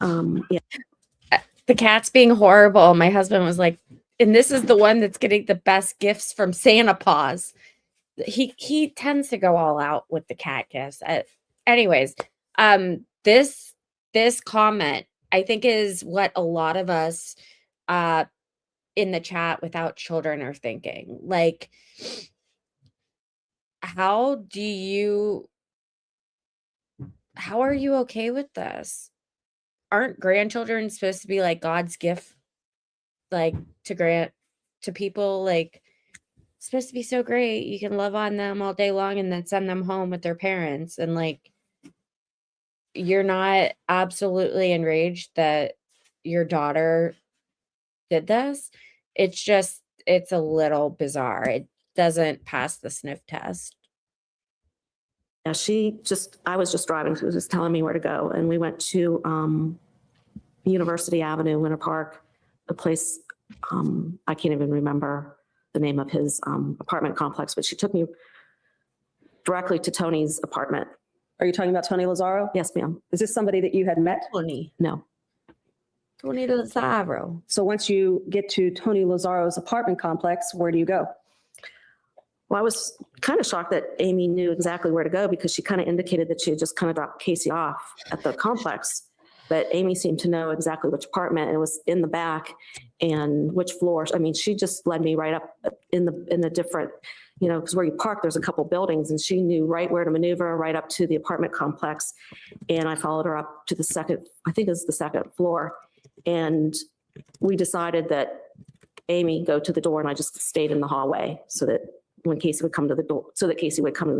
Yeah, The cat's being horrible. My husband was like, and this is the one that's getting the best gifts from Santa Paws. He tends to go all out with the cat gifts. Anyways, this comment I think is what a lot of us in the chat without children are thinking. Like, how are you okay with this? Aren't grandchildren supposed to be like God's gift, like to grant to people? Like, it's supposed to be so great. You can love on them all day long and then send them home with their parents. And like, you're not absolutely enraged that your daughter did this. It's a little bizarre. It doesn't pass the sniff test. yeah, I was just driving. She was just telling me where to go. And we went to University Avenue, Winter Park, a place, I can't even remember the name of his apartment complex, but she took me directly to Tony's apartment. Are you talking about Tony Lazaro? Yes, ma'am. Is this somebody that you had met? Tony Lazaro. So once you get to Tony Lazaro's apartment complex, where do you go? Well, I was kind of shocked that Amy knew exactly where to go because she kind of indicated that she had just kind of dropped Casey off at the complex. But Amy seemed to know exactly which apartment, and it was in the back and which floors. I mean, she just led me right up in the different, because where you park, there's a couple buildings, and she knew right where to maneuver right up to the apartment complex. And I followed her up to the second, I think it was the second floor. And we decided that Amy go to the door, and I just stayed in the hallway so that when Casey would come to the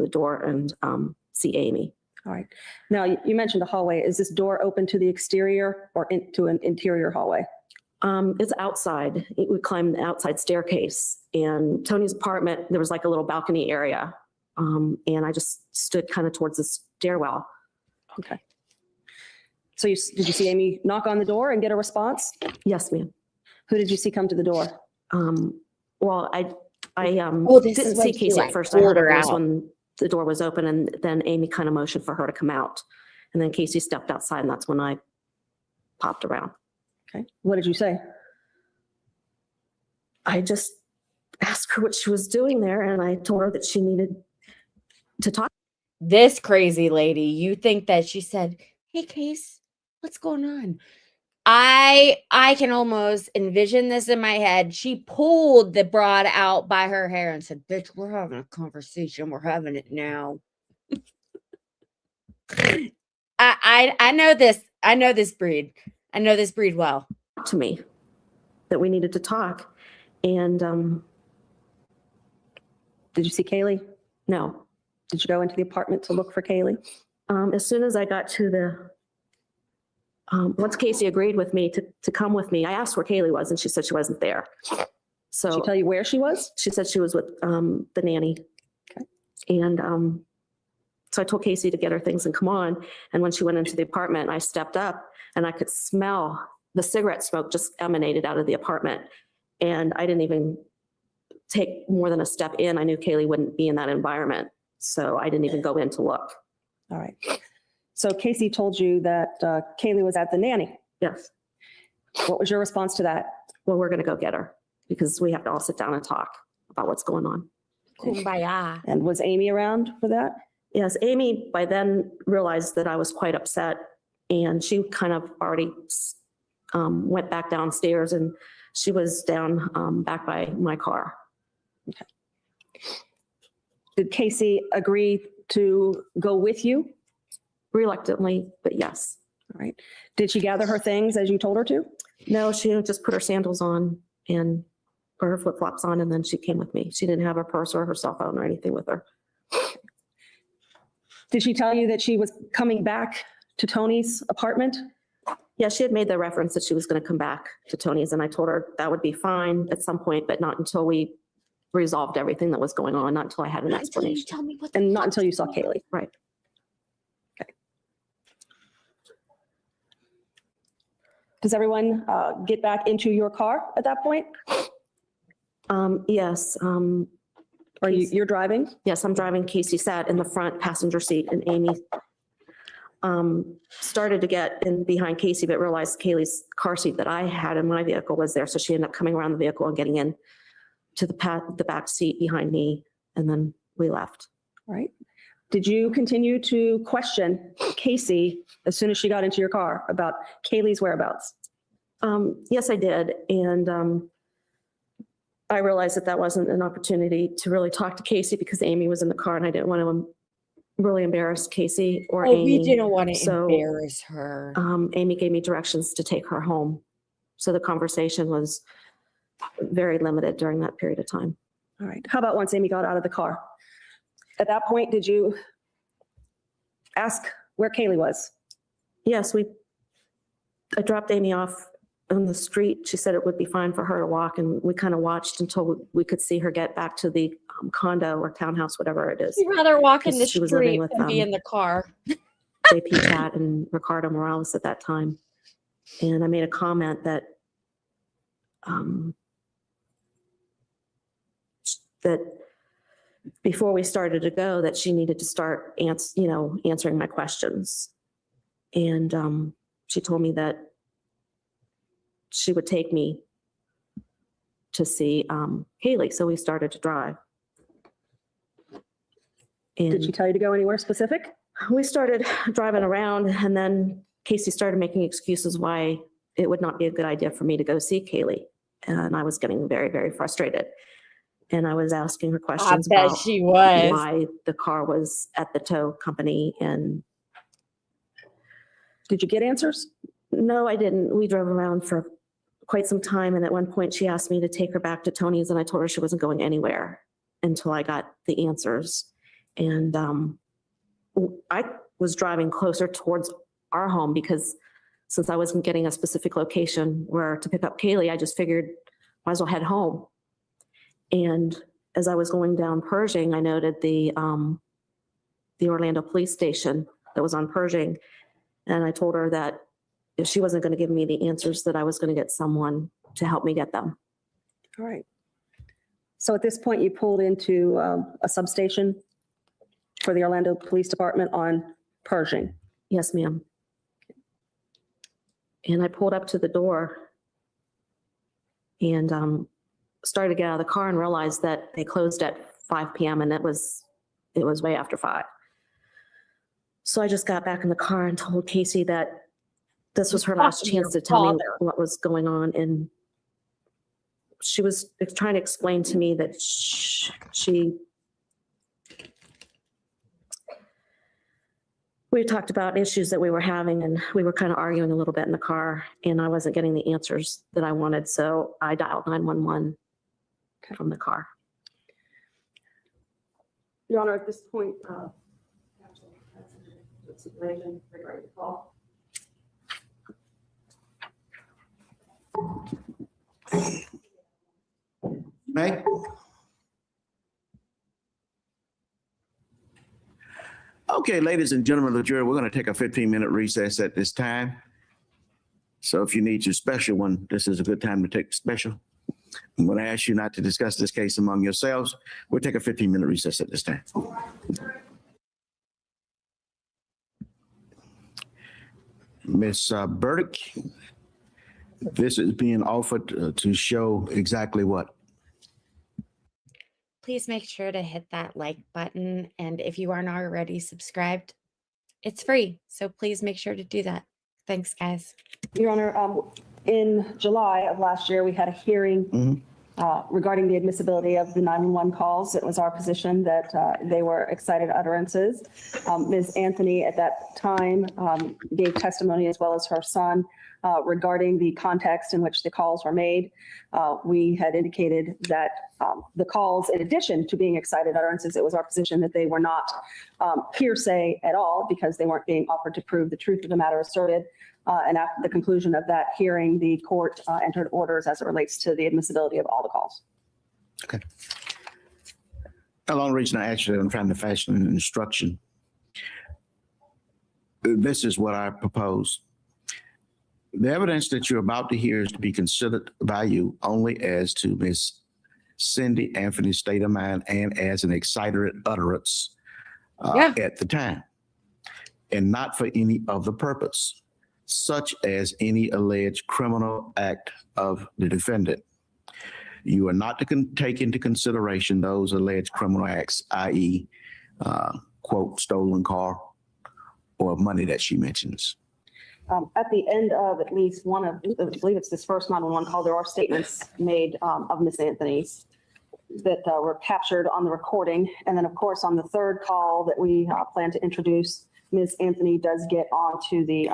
door, and see Amy. All right. Now, you mentioned a hallway. Is this door open to the exterior or into an interior hallway? It's outside. It would climb the outside staircase. And Tony's apartment, there was like a little balcony area. And I just stood kind of towards the stairwell. Okay. So did you see Amy knock on the door and get a response? Yes, ma'am. Who did you see come to the door? Well, I This is didn't when see she, Casey like, at first. I pulled heard her her voice out. when the door was open, and then Amy kind of motioned for her to come out. And then Casey stepped outside, and that's when I popped around. Okay. What did you say? I just asked her what she was doing there, and I told her that she needed to talk. This crazy lady, you think that she said, "Hey, Case, what's going on?" I can almost envision this in my head. She pulled the broad out by her hair and said, "Bitch, we're having a conversation. We're having it now." I know this. I know this breed. I know this breed well. to me that we needed to talk. And Did you see Kaylee? no, Did you go into the apartment to look for Kaylee? as soon as I got to the, once Casey agreed with me to come with me, I asked where Kaylee was, and she said she wasn't there. Did So she tell you where she was? she said she was with the nanny. Okay. And so I told Casey to get her things and come on. And when she went into the apartment, I stepped up and I could smell the cigarette smoke just emanated out of the apartment. And I didn't even take more than a step in. I knew Kaylee wouldn't be in that environment. So I didn't even go in to look. All right. So Casey told you that Kaylee was at the nanny. Yes. What was your response to that? Well, we're going to go get her because we have to all sit down and talk about what's going on. Kumbaya. And was Amy around for that? Yes, Amy by then realized that I was quite upset, and she kind of already went back downstairs, and she was down back by my car. Okay. Did Casey agree to go with you? Reluctantly, but yes. All right. Did she gather her things as you told her to? No, she just put her sandals on and or her flip-flops on, and then she came with me. She didn't have her purse or her cell phone or anything with her. Did she tell you that she was coming back to Tony's apartment? Yeah, she had made the reference that she was going to come back to Tony's, and I told her that would be fine at some point, but not until we resolved everything that was going on, not until I had an explanation. Tell me what the And not fuck's until you saw going on. Kaylee. Right. Does everyone get back into your car at that point? Yes. Or you're driving? Yes, I'm driving. Casey sat in the front passenger seat, and Amy started to get in behind Casey, but realized Kaylee's car seat that I had in my vehicle was there. So she ended up coming around the vehicle and getting in to the back seat behind me. And then we left. All right. Did you continue to question Casey as soon as she got into your car about Kaylee's whereabouts? Yes, I did. And I realized that that wasn't an opportunity to really talk to Casey because Amy was in the car and I didn't want to really embarrass Casey or Oh, Amy. we didn't want to So, embarrass her. Amy gave me directions to take her home. So the conversation was very limited during that period of time. All right. How about once Amy got out of the car? At that point, did you ask where Kaylee was? Yes, I dropped Amy off on the street. She said it would be fine for her to walk, and we kind of watched until we could see her get back to the condo or townhouse, whatever it is. She'd rather walk in the She was living street with, than be in the car. JP Chat and Ricardo Morales at that time. And I made a comment that that before we started to go, that she needed to start answering my questions. And she told me that she would take me to see Kaylee. So we started to drive. Did she And tell you to go anywhere specific? we started driving around, and then Casey started making excuses why it would not be a good idea for me to go see Kaylee. And I was getting very, very frustrated. And I was asking her I questions bet about she was. why the car was at the tow company. And Did you get answers? no, I didn't. We drove around for quite some time. And at one point she asked me to take her back to Tony's, and I told her she wasn't going anywhere until I got the answers. And I was driving closer towards our home because since I wasn't getting a specific location where to pick up Kaylee, I just figured might as well head home. And as I was going down Pershing, I noted the Orlando police station that was on Pershing. And I told her that if she wasn't going to give me the answers, that I was going to get someone to help me get them. All right. So at this point, you pulled into a substation for the Orlando Police Department on Pershing. Yes, ma'am. And I pulled up to the door and started to get out of the car and realized that they closed at 5 p.m. and it was way after 5. So I just got back in the car and told Casey that this was her last Talk to your chance to tell me father. what was going on. And she was trying to explain to me that we talked about issues that we were having, and we were kind of arguing a little bit in the car, and I wasn't getting the answers that I wanted. So I dialed 911 from the car. Your Honor, at this point, May? Okay, ladies and gentlemen of the jury, we're going to take a 15-minute recess at this time. So if you need your special one, this is a good time to take the special. I'm going to ask you not to discuss this case among yourselves. We'll take a 15-minute recess at this time. Ms. Burdick, this is being offered to show exactly what? Please make sure to hit that like button. And if you aren't already subscribed, it's free. So please make sure to do that. Thanks, guys. Your Honor, in July of last year, we had a hearing regarding the admissibility of the 911 calls. It was our position that they were excited utterances. Ms. Anthony at that time gave testimony, as well as her son, regarding the context in which the calls were made. We had indicated that the calls, in addition to being excited utterances, it was our position that they were not hearsay at all, because they weren't being offered to prove the truth of the matter asserted. And after the conclusion of that hearing, the court entered orders as it relates to the admissibility of all the calls. Okay. The long reason I actually am trying to fashion an instruction. This is what I propose. The evidence that you're about to hear is to be considered by you only as to Ms. Cindy Anthony's state of mind and as an excited utterance at the time, and not for any other purpose, such as any alleged criminal act of the defendant. You are not to take into consideration those alleged criminal acts, i.e., quote, stolen car or money that she mentions. At the end of at least one of, I believe it's this first 911 call, there are statements made of Ms. Anthony's that were captured on the recording. And then, of course, on the third call that we plan to introduce, Ms. Anthony does get onto the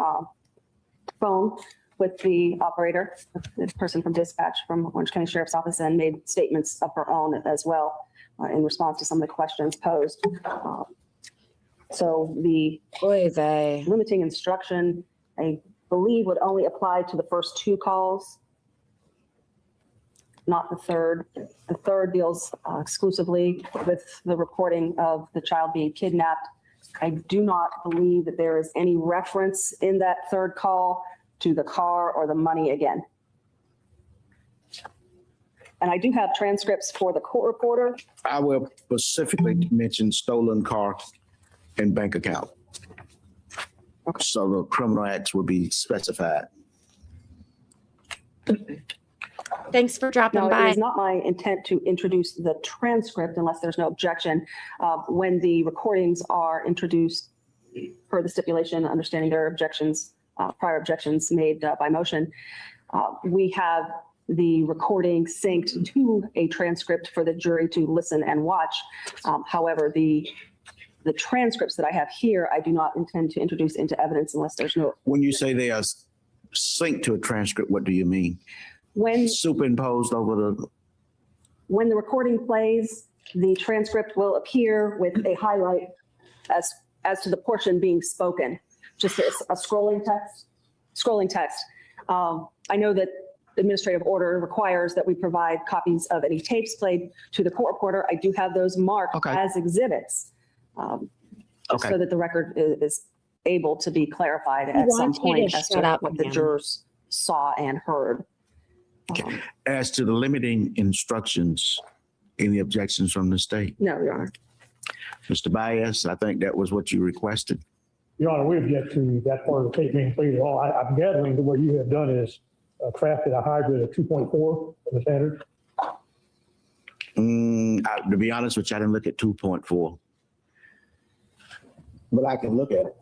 phone with the operator, the person from dispatch from Orange County Sheriff's Office, and made statements of her own as well in response to some of the questions posed. So the limiting instruction, I believe, would only apply to the first two calls, not the third. The third deals exclusively with the reporting of the child being kidnapped. I do not believe that there is any reference in that third call to the car or the money again. And I do have transcripts for the court reporter. I will specifically mention stolen car and bank account. Okay. So the criminal acts will be specified. Thanks for dropping No, it by. is not my intent to introduce the transcript unless there's no objection. When the recordings are introduced per the stipulation, understanding there are objections, prior objections made by motion, we have the recording synced to a transcript for the jury to listen and watch. However, the transcripts that I have here, I do not intend to introduce into evidence unless there's no. When you say they are synced to a transcript, what do you mean? When Superimposed over the. When the recording plays, the transcript will appear with a highlight as to the portion being spoken, just a scrolling text. I know that administrative order requires that we provide copies of any tapes played to the court reporter. I do have those marked as exhibits, so that the record is able to be clarified at some point as to what the jurors saw and heard. As to the limiting instructions, any objections from the state? No, Your Honor. Mr. Baez, I think that was what you requested. Your Honor, we object to that part of the tape being played at all. I'm gathering that what you have done is crafted a hybrid of 2.4 of the standard. To be honest with you, I didn't look at 2.4. But I can look at it.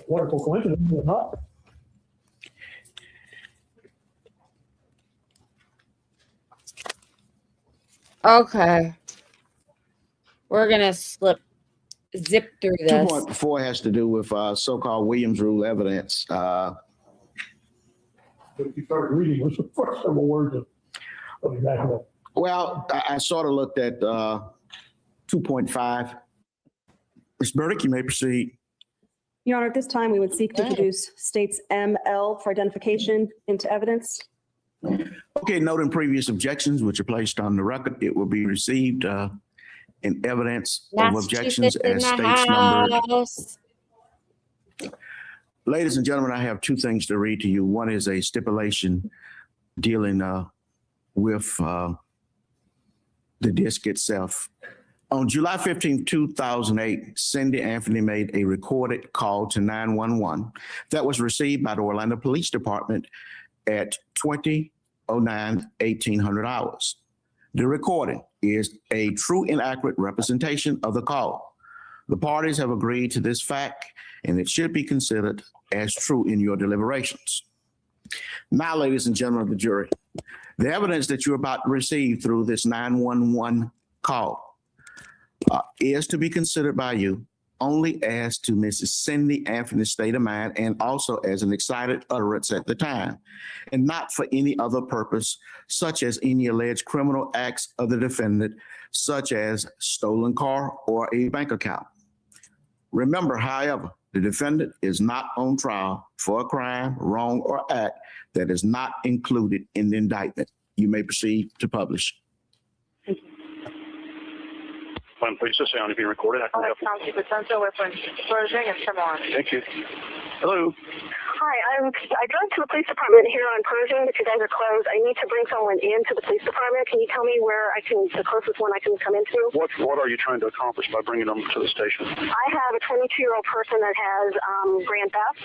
Wonderful coincidence, is it not? Okay. We're going to zip through this. 2.4 has to do with so-called Williams Rule evidence. But if you started reading, what's the first several words of exactly that? Well, I sort of looked at 2.5. Ms. Burdick, you may proceed. Your Honor, at this time, we would seek to introduce states ML for identification into evidence. Okay, noting previous objections which are placed on the record, it will be received in evidence of objections as states numbered. Ladies and gentlemen, I have two things to read to you. One is a stipulation dealing with the disc itself. On July 15, 2008, Cindy Anthony made a recorded call to 911 that was received by the Orlando Police Department at 20:09, 1800 hours. The recording is a true and accurate representation of the call. The parties have agreed to this fact, and it should be considered as true in your deliberations. Now, ladies and gentlemen of the jury, the evidence that you're about to receive through this 911 call is to be considered by you only as to Mrs. Cindy Anthony's state of mind and also as an excited utterance at the time, and not for any other purpose, such as any alleged criminal acts of the defendant, such as stolen car or a bank account. Remember, however, the defendant is not on trial for a crime, wrong, or act that is not included in the indictment. You may proceed to publish. Please, this sound is being recorded. I can help you. Thank you. Hello. Hi, I drove to the police department here on Pershing, but you guys are closed. I need to bring someone into the police department. Can you tell me where the closest one I can come into? What are you trying to accomplish by bringing them to the station? I have a 22-year-old person that has grand theft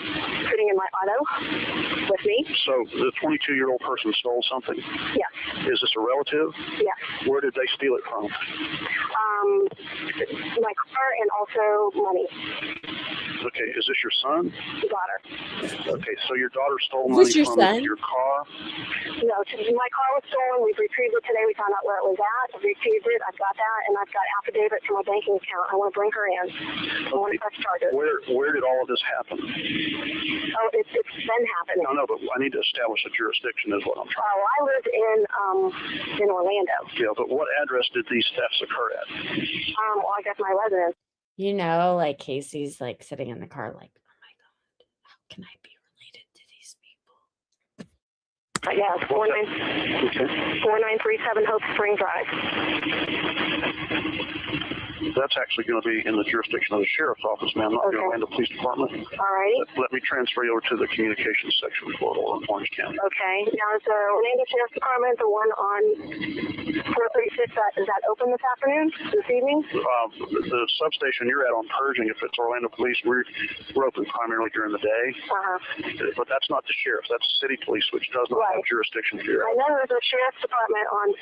sitting in my auto with me. So the 22-year-old person stole something? Yes. Is this a relative? Yes. Where did they steal it from? My car and also money. Okay, is this your son? Daughter. Okay, so your daughter stole Is money this your from son? your car? No, my car was stolen. We've retrieved it today. We found out where it was at. I've retrieved it. I've got that, and I've got affidavit from my banking account. I want to bring her in. I want to press charges. Where did all of this happen? Oh, it's been happening. No, but I need to establish a jurisdiction is what I'm trying. Oh, I lived in Orlando. Yeah, but what address did these thefts occur at? Well, I guess my residence. You know, like Casey's like sitting in the car, like, oh my God, how can I be related to these people? Yeah, 4937 Hope Spring Drive. That's actually going to be in the jurisdiction of the sheriff's office, ma'am, not the Orlando Police Department. All right. Let me transfer you over to the communications section for Orange County. Okay. Now, is the Orlando Sheriff's Department the one on 436? Is that open this afternoon, this evening? The substation you're at on Pershing, if it's Orlando Police, we're open primarily during the day. But that's not the sheriff's. That's the city police, which does not have jurisdiction here. I know there's a Sheriff's Department on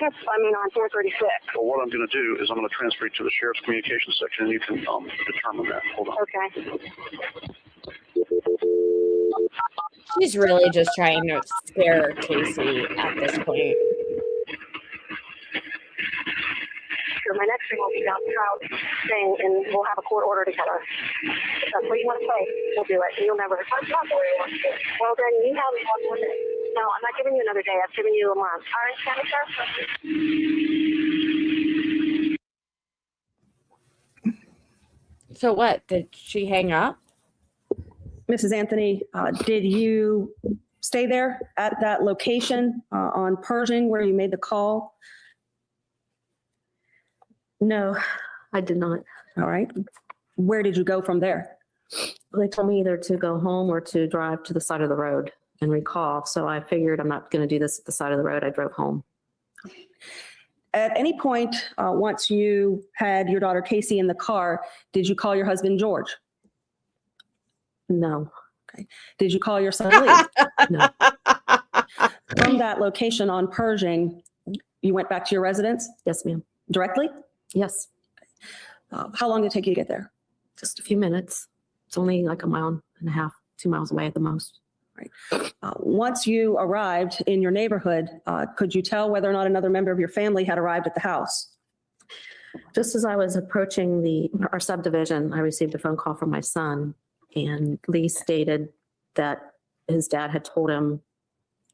436. Well, what I'm going to do is I'm going to transfer you to the sheriff's communications section, and you can determine that. Hold on. Okay. She's really just trying to scare Casey at this point. Sure, my next thing will be down south thing, and we'll have a court order together. If that's what you want to say, we'll do it. You'll never. Well, then you have 1 more day. No, I'm not giving you another day. I've given you a month. Orange County Sheriff? So what? Did she hang up? Mrs. Anthony, did you stay there at that location on Pershing where you made the call? No, I did not. All right. Where did you go from there? They told me either to go home or to drive to the side of the road and recall. So I figured I'm not going to do this at the side of the road. I drove home. At any point, once you had your daughter Casey in the car, did you call your husband George? No. Okay. Did you call your son Lee? No. From that location on Pershing, you went back to your residence Yes, ma'am. directly? Yes. How long did it take you to get there? Just a few minutes. It's only like 1.5 miles, 2 miles away at the most. Once you arrived in your neighborhood, could you tell whether or not another member of your family had arrived at the house? Just as I was approaching our subdivision, I received a phone call from my son, and Lee stated that his dad had told him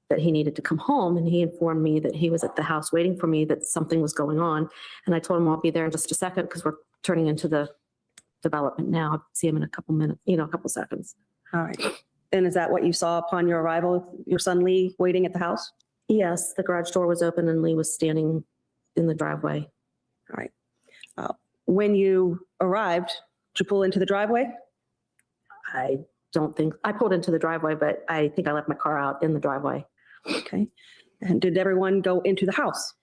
that he needed to come home, and he informed me that he was at the house waiting for me, that something was going on. And I told him I'll be there in just a second because we're turning into the development now. I'll see him in a couple minutes, a couple seconds. All right. And is that what you saw upon your arrival, your son Lee waiting at the house? Yes, the garage door was open and Lee was standing in the driveway. All right. When you arrived, did you pull into the driveway? I pulled into the driveway, but I think I left my car out in the driveway. Okay. And did everyone go into the house?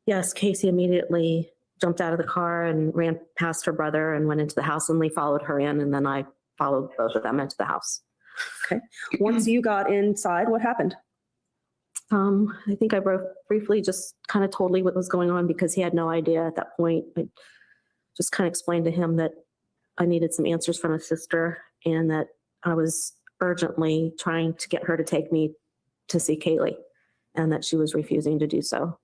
Yes, Casey immediately jumped out of the car and ran past her brother and went into the house, and Lee followed her in, and then I followed both of them into the house. Once you got inside, what happened? I think I briefly just kind of told Lee what was going on because he had no idea at that point. I just kind of explained to him that I needed some answers from his sister and that I was urgently trying to get her to take me to see Kaylee and that she was refusing to do so.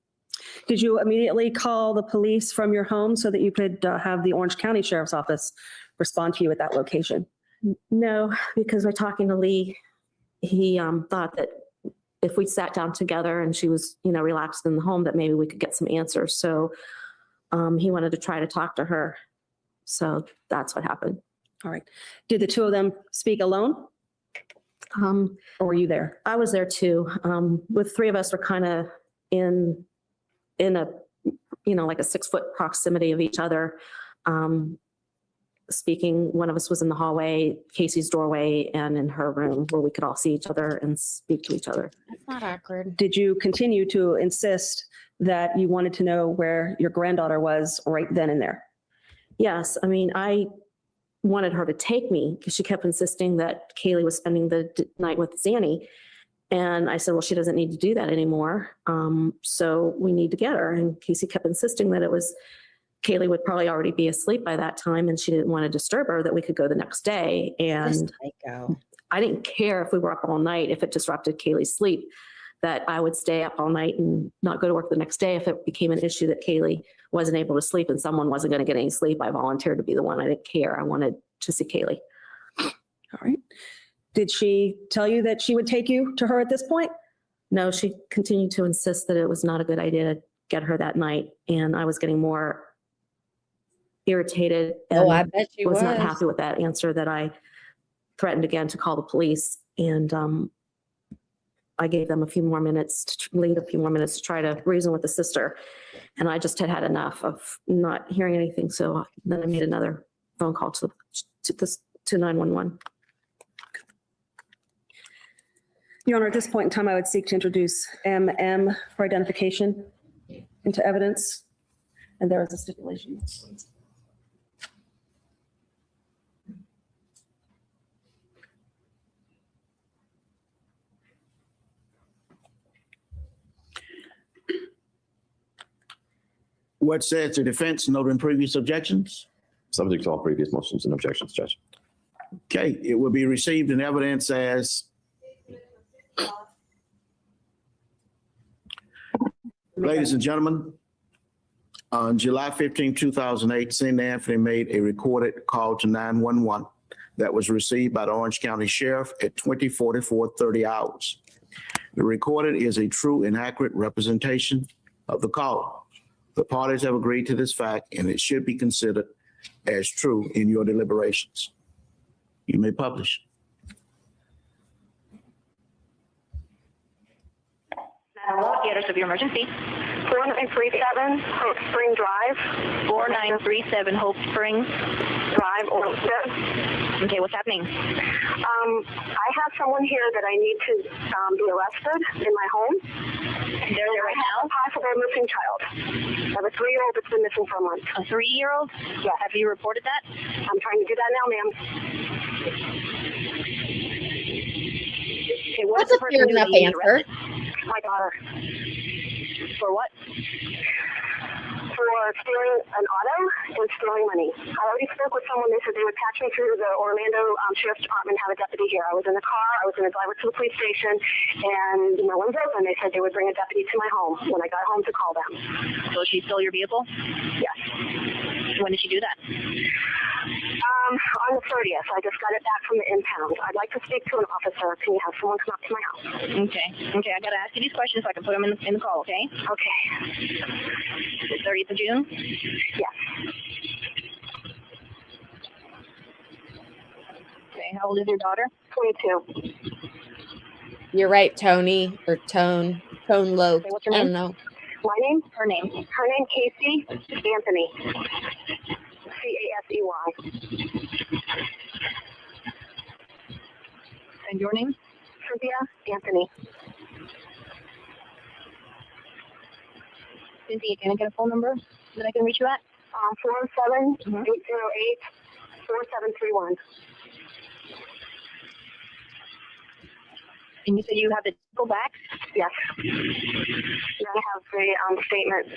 Did you immediately call the police from your home so that you could have the Orange County Sheriff's Office respond to you at that location? No, because by talking to Lee, he thought that if we sat down together and she was, relaxed in the home, that maybe we could get some answers. So he wanted to try to talk to her. So that's what happened. All right. Did the two of them speak alone? Or were you there? I was there too. With three of us were kind of in a, like a 6-foot proximity of each other. Speaking, one of us was in the hallway, Casey's doorway, and in her room where we could all see each other and speak to each other. That's not awkward. Did you continue to insist that you wanted to know where your granddaughter was right then and there? Yes. I mean, I wanted her to take me because she kept insisting that Kaylee was spending the night with Zanny. And I said, well, she doesn't need to do that anymore. So we need to get her. And Casey kept insisting that Kaylee would probably already be asleep by that time and she didn't want to disturb her, that we could go the next day. And I didn't care if we were up all night, if it disrupted Kaylee's sleep, that I would stay up all night and not go to work the next day. If it became an issue that Kaylee wasn't able to sleep and someone wasn't going to get any sleep, I volunteered to be the one. I didn't care. I wanted to see Kaylee. All right. Did she tell you that she would take you to her at this point? No, she continued to insist that it was not a good idea to get her that night. And I was getting more irritated. And I bet she was. Not happy with that answer, that I threatened again to call the police. And I gave them a few more minutes to try to reason with the sister. And I just had enough of not hearing anything. So then I made another phone call to 911. Your Honor, at this point in time, I would seek to introduce MM for identification into evidence. And there is a stipulation. What says the defense noting previous objections? Subject to all previous motions and objections, Judge. Okay, it will be received in evidence as ladies and gentlemen, on July 15, 2008, Cindy Anthony made a recorded call to 911 that was received by the Orange County Sheriff at 20:44:30 hours. The recorded is a true and accurate representation of the call. The parties have agreed to this fact, and it should be considered as true in your deliberations. You may publish. 911, the address of your emergency. 4937 Hope Spring Drive. 4937 Hope Spring Drive, Orangeburg. Okay, what's happening? I have someone here that I need to be arrested in my home. They're there right now? A possible missing child. I have a 3-year-old that's been missing for a month. A 3-year-old? Yeah. Have you reported that? I'm trying to do that now, ma'am. Okay, That's a fair enough answer. My daughter. For what? For stealing an auto and stealing money. I already spoke with someone. They said they would patch me through the Orlando Sheriff's Department, have a deputy here. I was in the car. I was going to drive her to the police station, and no one's open. They said they would bring a deputy to my home when I got home to call them. So she stole your vehicle? Yes. When did she do that? On the 30th. I just got it back from the impound. I'd like to speak to an officer. Can you have someone come up to my house? Okay. Okay, I got to ask you these questions so I can put them in the call, okay? Okay. The 30th of June? Yes. Okay, how old is your daughter? 22. You're right, Tony, or Tone Low. Okay, what's her I name? don't know. My name? Her name. Her name, Casey Anthony. Casey. And your name? Cynthia Anthony. Cynthia, can I get a phone number that I can reach you at? 407-808-4731. And you said you have the go back? Yes. I have the statement.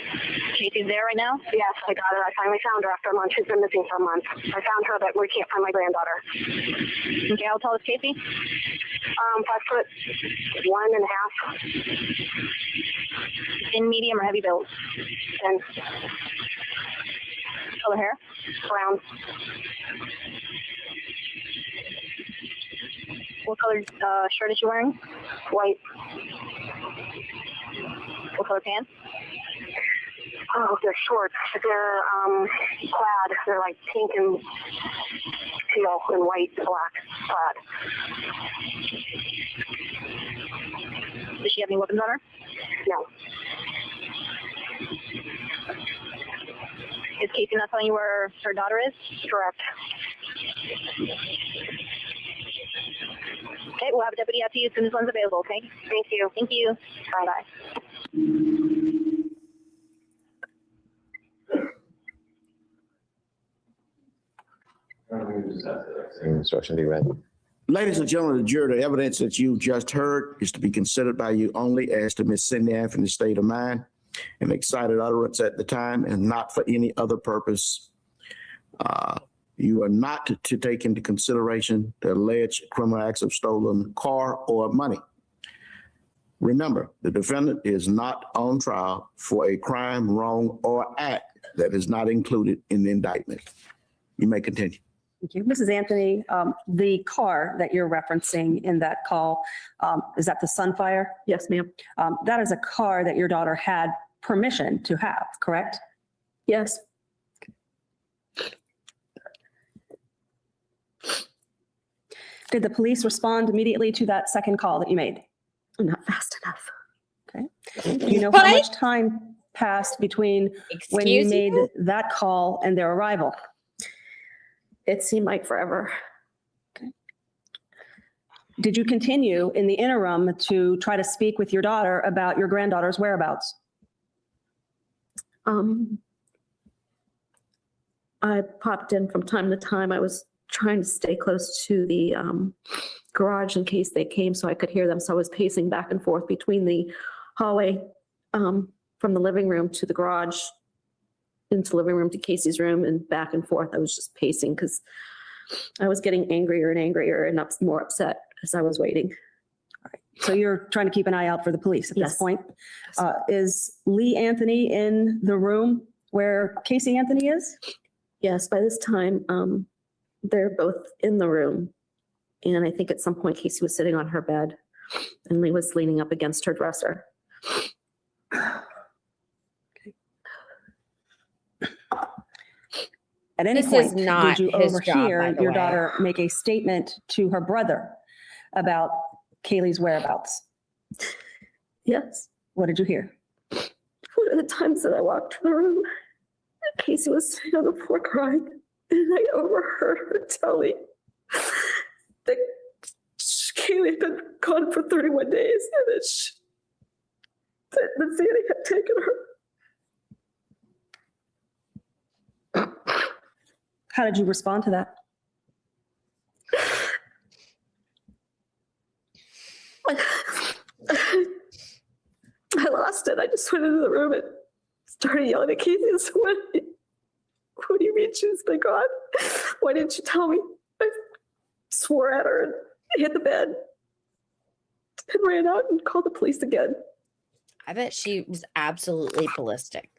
Casey's there right now? Yes, I got her. I finally found her after a month. She's been missing for a month. I found her, but we can't find my granddaughter. Okay, how tall is Casey? 5'1.5". In medium or heavy build? And color hair? Brown. What color shirt is she wearing? White. What color pants? Oh, they're short. They're plaid. They're like pink and teal and white, black plaid. Does she have any weapons on her? No. Is Casey not telling you where her daughter is? Correct. Okay, we'll have a deputy out to you as soon as one's available, okay? Thank you. Thank you. Bye-bye. Instruction be read. Ladies and gentlemen of the jury, the evidence that you just heard is to be considered by you only as to Miss Cindy Anthony's state of mind and excited utterance at the time and not for any other purpose. You are not to take into consideration the alleged criminal acts of stolen car or money. Remember, the defendant is not on trial for a crime, wrong, or act that is not included in the indictment. You may continue. Thank you. Mrs. Anthony, the car that you're referencing in that call, is that the Sunfire? Yes, ma'am. That is a car that your daughter had permission to have, correct? Yes. Did the police respond immediately to that second call that you made? Not fast enough. Do you know how much time passed between when you made that call and their arrival? It seemed like forever. Did you continue in the interim to try to speak with your daughter about your granddaughter's whereabouts? I popped in from time to time. I was trying to stay close to the garage in case they came so I could hear them. So I was pacing back and forth between the hallway from the living room to the garage, into the living room to Casey's room, and back and forth. I was just pacing because I was getting angrier and angrier and more upset as I was waiting. All right. So you're trying to keep an eye out for the police at this Yes. point. Is Lee Anthony in the room where Casey Anthony is? Yes, by this time, they're both in the room. And I think at some point Casey was sitting on her bed and Lee was leaning up against her dresser. At any This point, is not did you his job, overhear by the your way. daughter make a statement to her brother about Kaylee's whereabouts? Yes. What did you hear? One of the times that I walked to the room, Casey was sitting on the floor crying, and I overheard her tell me that Kaylee had been gone for 31 days and that Zanny had taken her. How did you respond to that? I lost it. I just went into the room and started yelling at Casey. And so what do you mean she's been gone? Why didn't you tell me? I swore at her and hit the bed and ran out and called the police again. I bet she was absolutely ballistic.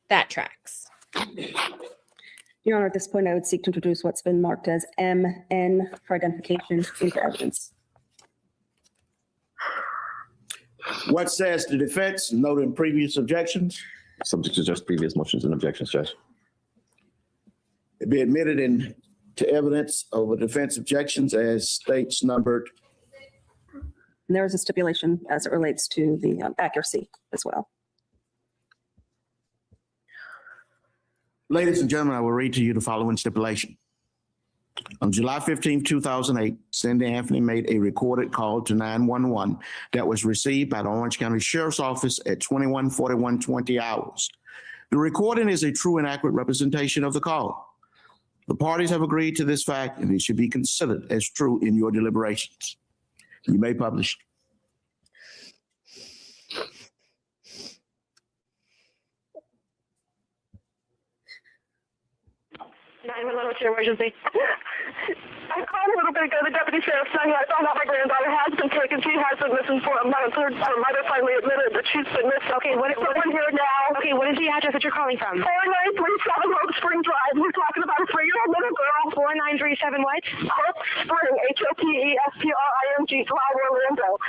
That tracks. Your Honor, at this point, I would seek to introduce what's been marked as MN for identification into evidence. What says the defense, noted in previous objections? Subject to just previous motions and objections, Judge. It be admitted into evidence over defense objections as states numbered. And there is a stipulation as it relates to the accuracy as well. Ladies and gentlemen, I will read to you the following stipulation. On July 15, 2008, Cindy Anthony made a recorded call to 911 that was received by the Orange County Sheriff's Office at 21:41:20 hours. The recording is a true and accurate representation of the call. The parties have agreed to this fact, and it should be considered as true in your deliberations. You may publish. 911, what's your emergency? I called a little bit ago. The deputy sheriff said I found out my granddaughter has been taken. She has been missing for a month. Her mother finally admitted that she's been missing. Okay, what is here now? Okay, what is the address that you're calling from? 4937 Hope Spring Drive. We're talking about a 3-year-old little girl. 4937 what? Hope Spring, HOPESPRING Drive, Orlando.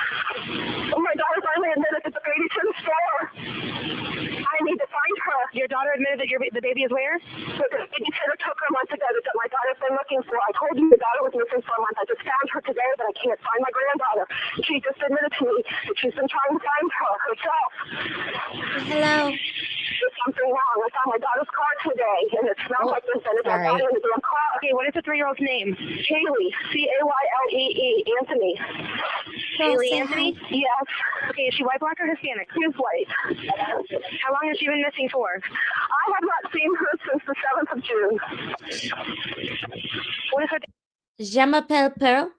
My daughter finally admitted that the baby's in the store. I need to find her. Your daughter admitted that the baby is where? The babysitter took her a month ago that my daughter's been looking for. I told you the daughter was missing for a month. I just found her today, but I can't find my granddaughter. She just admitted to me that she's been trying to find her herself. Hello. There's something wrong. I found my daughter's car today, and it smells like there's been a dead body in the damn car. Okay, what is the 3-year-old's name? Kaylee, Caylee, Anthony. Kaylee Anthony? Yes. Okay, is she white, black, or Hispanic? She's white. How long has she been missing for? I have not seen her since the 7th of June. What is her Je m'appelle Pearl.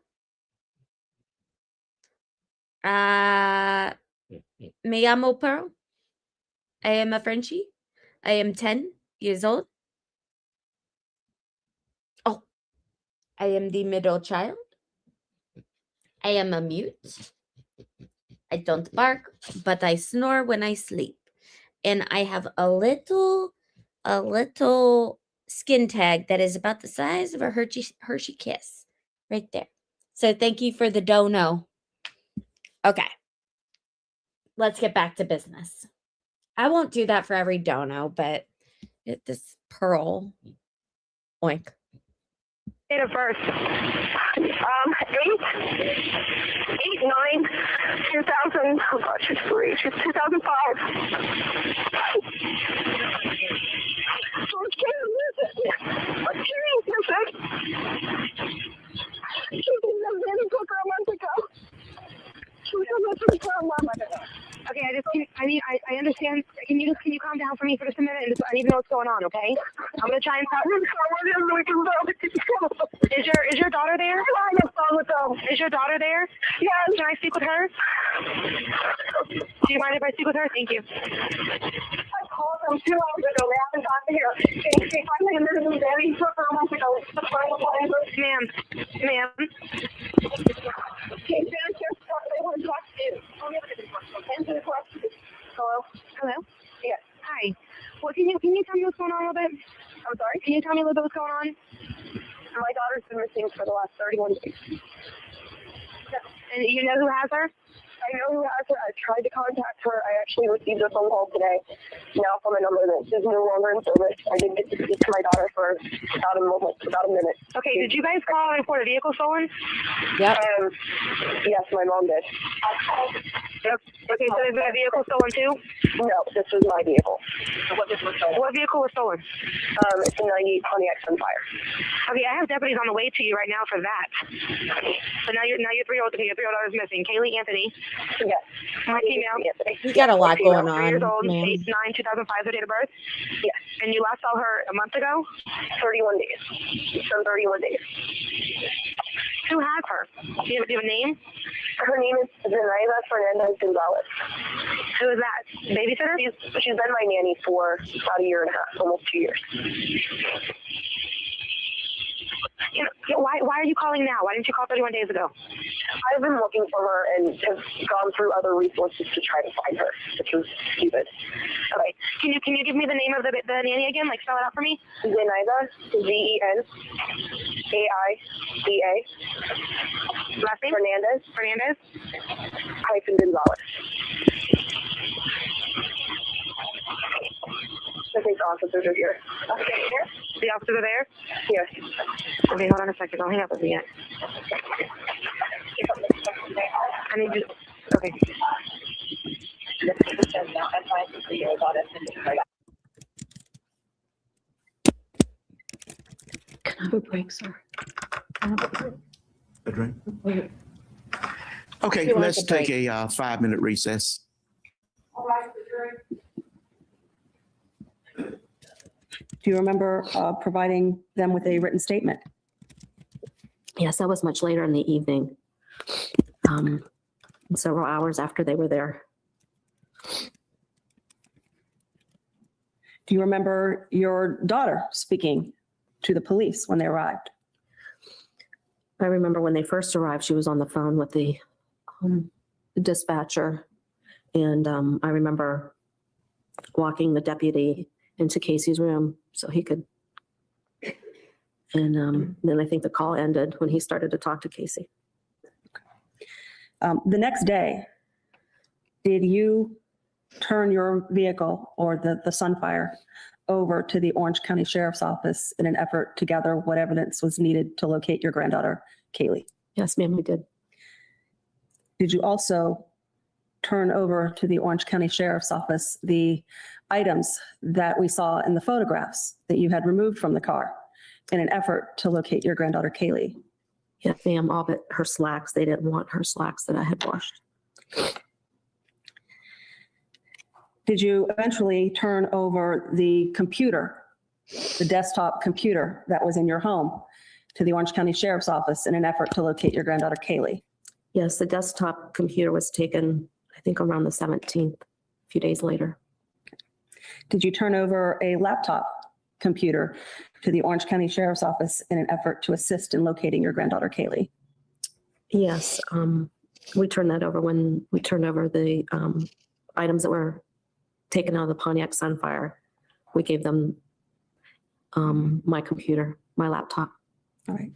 Me llamo Pearl. I am a Frenchie. I am 10 years old. Oh, I am the middle child. I am a mute. I don't bark, but I snore when I sleep. And I have a little skin tag that is about the size of a Hershey Kiss right there. So thank you for the dono. Okay. Let's get back to business. I won't do that for every dono, but this Pearl. Oink. date of birth? 8/9/2000. Oh God, she's 3. She's 2005. Okay, I understand. Can you calm down for me for just a minute? I need to know what's going on, okay? I'm gonna try and talk. Is your daughter there? Is your daughter there? Yes. Can I speak with her? Do you mind if I speak with her? Thank you. I called them 2 hours ago. They haven't gotten here. They finally admitted me there. He took her a month ago. Ma'am. Hello? Yes. Hi. Well, can you tell me what's going on a little bit? I'm sorry? Can you tell me a little bit what's going on? My daughter's been missing for the last 31 days. And you know who has her? I know who has her. I tried to contact her. I actually received a phone call today, now from a number that is no longer in service. I did get to speak to my daughter for about a minute. Okay, did you guys call and report a vehicle stolen? Yep. Yes, my mom did. Yep. Okay, so there's been a vehicle stolen too? No, this was my vehicle. What vehicle was stolen? It's a 98 Pontiac Sunfire. Okay, I have deputies on the way to you right now for that. So now your 3-year-old daughter is missing. Kaylee Anthony. Yes. My female. You got a lot going 3 years old, on, man. 8/9/2005, her date of birth? Yes. And you last saw her a month ago? 31 days. It's been 31 days. Who has her? Do you have a name? Her name is Zenaida Fernandez Gonzalez. Who is that? Babysitter? She's been my nanny for about 1.5 years, almost 2 years. Why are you calling now? Why didn't you call 31 days ago? I've been looking for her and have gone through other resources to try to find her, which was stupid. Okay. Can you give me the name of the nanny again? Like spell it out for me? Zenaida, Zenaida. Last name? Fernandez. -Gonzalez. I think the officers are here. Okay, here? The officers are there? Yes. Okay, hold on a second. Don't hang up with me yet. I need you. Okay. Can I have a break, sir? Adjourn? Okay, You want let's a take break? a 5-minute recess. Do you remember providing them with a written statement? Yes, that was much later in the evening. Several hours after they were there. Do you remember your daughter speaking to the police when they arrived? I remember when they first arrived, she was on the phone with the dispatcher. And I remember walking the deputy into Casey's room so he could. And then I think the call ended when he started to talk to Casey. The next day, did you turn your vehicle or the Sunfire over to the Orange County Sheriff's Office in an effort to gather what evidence was needed to locate your granddaughter, Kaylee? Yes, ma'am, we did. Did you also turn over to the Orange County Sheriff's Office the items that we saw in the photographs that you had removed from the car in an effort to locate your granddaughter, Kaylee? Yes, ma'am, all but her slacks. They didn't want her slacks that I had washed. Did you eventually turn over the computer, the desktop computer that was in your home, to the Orange County Sheriff's Office in an effort to locate your granddaughter, Kaylee? Yes, the desktop computer was taken, I think, around the 17th, a few days later. Did you turn over a laptop computer to the Orange County Sheriff's Office in an effort to assist in locating your granddaughter, Kaylee? Yes, we turned that over when we turned over the items that were taken out of the Pontiac Sunfire. We gave them my computer, my laptop. All right.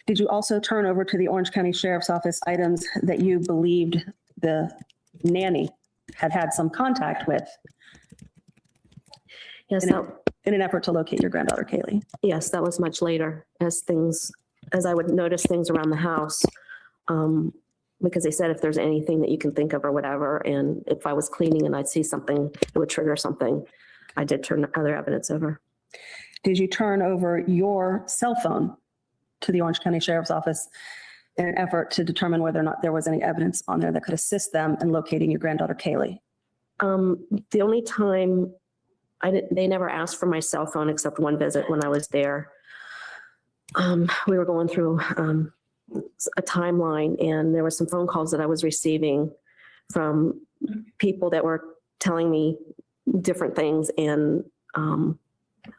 Did you also turn over to the Orange County Sheriff's Office items that you believed the nanny had had some contact with Yes, in an effort to locate your granddaughter, Kaylee? yes, that was much later as I would notice things around the house. Because they said if there's anything that you can think of or whatever, and if I was cleaning and I'd see something, it would trigger something. I did turn other evidence over. Did you turn over your cell phone to the Orange County Sheriff's Office in an effort to determine whether or not there was any evidence on there that could assist them in locating your granddaughter, Kaylee? The only time they never asked for my cell phone except one visit when I was there. We were going through a timeline, and there were some phone calls that I was receiving from people that were telling me different things, and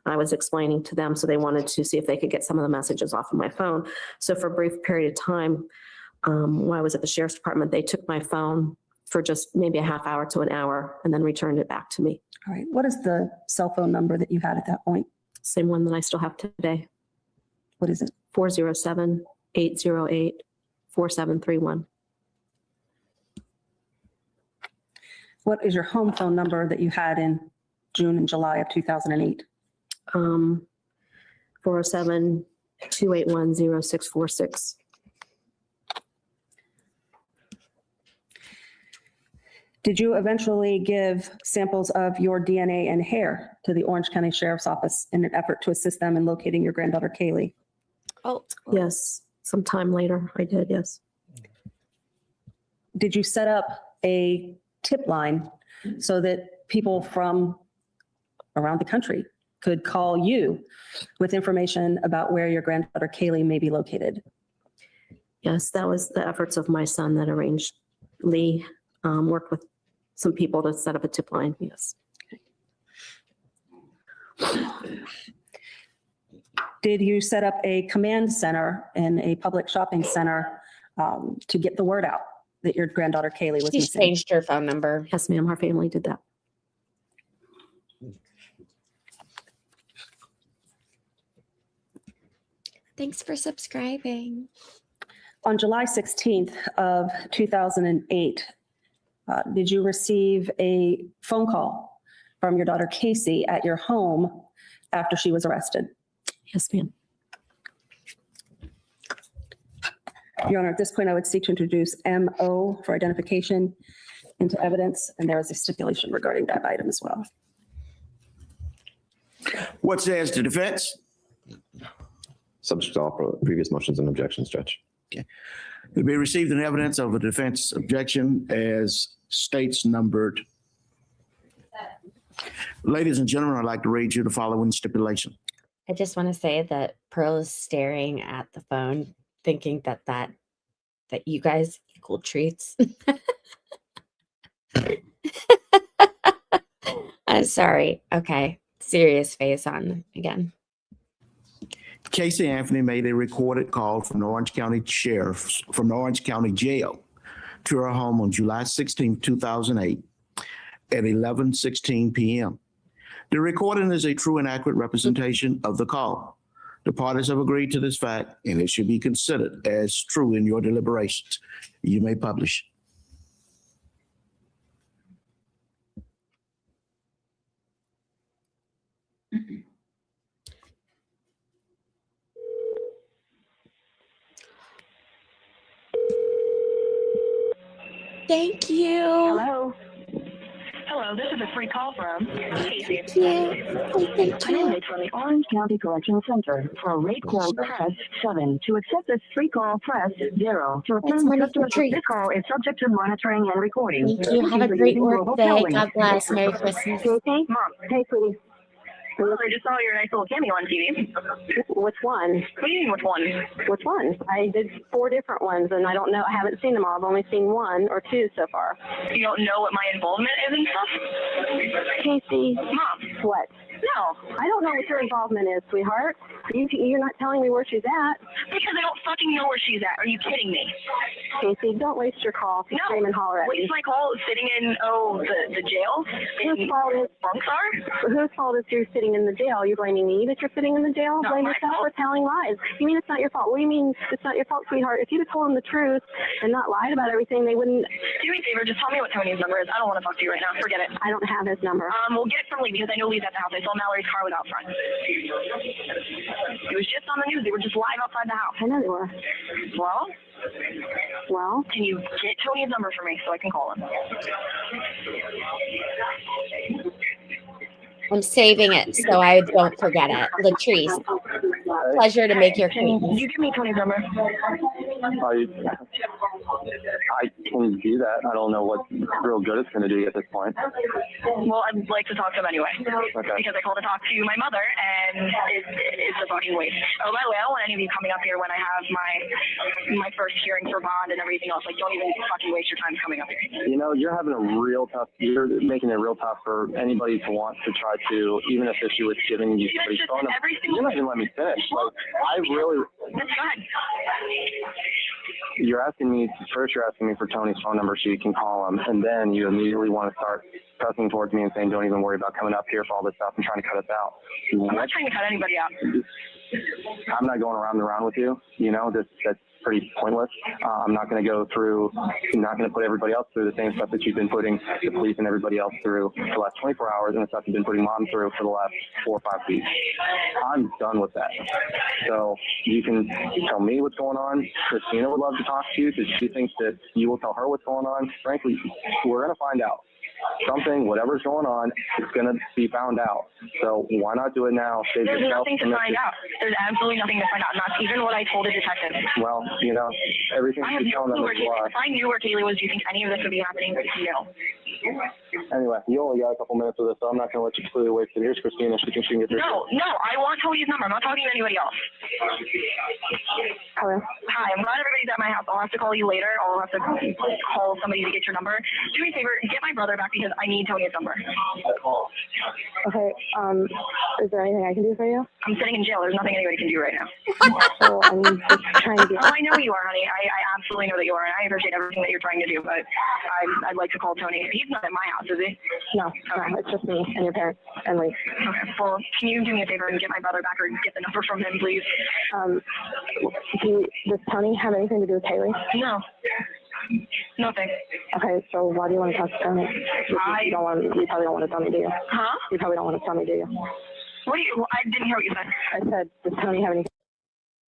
I was explaining to them, so they wanted to see if they could get some of the messages off of my phone. So for a brief period of time, while I was at the Sheriff's Department, they took my phone for just maybe a half hour to an hour and then returned it back to me. All right. What is the cell phone number that you had at that point? Same one that I still have today, What is it? 407-808-4731. What is your home phone number that you had in June and July of 2008? 407-281-0646. Did you eventually give samples of your DNA and hair to the Orange County Sheriff's Office in an effort to assist them in locating your granddaughter, Kaylee? Oh, Yes, sometime later I did, yes. Did you set up a tip line so that people from around the country could call you with information about where your granddaughter, Kaylee, may be located? Yes, that was the efforts of my son that arranged. Lee worked with some people to set up a tip line, yes. Did you set up a command center in a public shopping center to get the word out that your granddaughter, Kaylee, was she's missing? changed her phone number. Yes, ma'am, our family did that. Thanks for subscribing. On July 16th of 2008, did you receive a phone call from your daughter, Casey, at your home after she was arrested? Yes, ma'am. Your Honor, at this point, I would seek to introduce MO for identification into evidence, and there is a stipulation regarding that item as well. What says the defense? Subject to all previous motions and objections, Judge. To be received in evidence of a defense objection as states numbered. Ladies and gentlemen, I'd like to read you the following stipulation. I just want to say that Pearl is staring at the phone, thinking that you guys equal treats. I'm sorry. Okay. Serious face on again. Casey Anthony made a recorded call from the Orange County Sheriff's from the Orange County Jail to her home on July 16, 2008 at 11:16 p.m. The recording is a true and accurate representation of the call. The parties have agreed to this fact, and it should be considered as true in your deliberations. You may publish. Thank you. Hello? Hello, this is a free call from Casey. Thank you. Thank Candidate from the Orange County Correctional Center. For a rate quote, press 7. To accept this free call, press 0. To That's return the wonderful customer's treat. this call is subject to monitoring and recording. Thank you. Have a great work day. God bless. Merry Christmas. Casey? Mom. Hey, sweetie. Well, I just saw your nice little cameo on TV. Which one? What do you mean, which one? Which one? I did 4 different ones, and I don't know. I haven't seen them all. I've only seen 1 or 2 so far. You don't know what my involvement is and stuff? Casey, Mom. what? No. I don't know what your involvement is, sweetheart. You're not telling me where she's at. Because I don't fucking know where she's at. Are you kidding me? Casey, don't waste your call to No. scream and holler at Waste me. my call sitting in, the jail? Whose fault is Bunks are? Whose fault is you sitting in the jail? You're blaming me that you're sitting in the jail? Not Blame my yourself fault. for telling lies. You mean it's not your fault? What do you mean it's not your fault, sweetheart? If you'd have told them the truth and not lied about everything, they wouldn't. Do me a favor, just tell me what Tony's number is. I don't want to talk to you right now. Forget it. I don't have his number. We'll get it from Lee because I know Lee's at the house. I saw Mallory's car was out front. It was just on the news. They were just live outside the house. I know they were. Well, Well, can you get Tony's number for me so I can call him? I'm saving it so I don't forget it. Latrice, pleasure to make your Can acquaintance. you give me Tony's number? I can do that. I don't know what real good it's going to do at this point. Well, I'd like to talk to him anyway. Okay. Because I called to talk to my mother, and it's a fucking waste. Oh, by the way, I don't want any of you coming up here when I have my first hearing for bond and everything else. Like, don't even fucking waste your time coming up here. You know, you're you're making it real tough for anybody to want to try to, even if it's you with giving you See, that's somebody's just phone number. every single. You're not even letting me finish. Well, Like, I really, That's good. you're asking me for Tony's phone number so you can call him, and then you immediately want to start pressing towards me and saying, don't even worry about coming up here for all this stuff and trying to cut us out. I'm not trying to cut anybody out. I'm not going around and around with you. You know, that's pretty pointless. I'm not going to go through, I'm not going to put everybody else through the same stuff that you've been putting the police and everybody else through for the last 24 hours and the stuff you've been putting mom through for the last 4 or 5 weeks. I'm done with that. So you can tell me what's going on. Christina would love to talk to you because she thinks that you will tell her what's going on. Frankly, we're going to find out. Something, whatever's going on, it's going to be found out. So why not do it now? Save There's yourself nothing to find out. There's absolutely nothing to find out. Not even what I told the detective. Well, you know, everything I have she's no telling them clue where is a lie. If I knew where Kaylee was, do you think any of this would be happening? No. Anyway, you only got a couple minutes of this, so I'm not going to let you completely waste it. Here's Christina. She thinks she can get through. No, I want Tony's number. I'm not talking to anybody else. hello. Hi, I'm glad everybody's at my house. I'll have to call you later. I'll have to call somebody to get your number. Do me a favor, get my brother back because I need Tony's number. Okay, is there anything I can do for you? I'm sitting in jail. There's nothing anybody can do right now. So I'm just trying to be. Oh, I know you are, honey. I absolutely know that you are, and I appreciate everything that you're trying to do, but I'd like to call Tony. He's not at my house, is he? No, it's just me and your parents and Lee. Okay, well, can you do me a favor and get my brother back or get the number from him, please? Does Tony have anything to do with Kaylee? No. Nothing. Okay, so why do you want to talk to Tony? You probably don't want to tell me, do you? Huh? You probably don't want to tell me, do you? What do you, I didn't hear what you said. I said, does Tony have anything?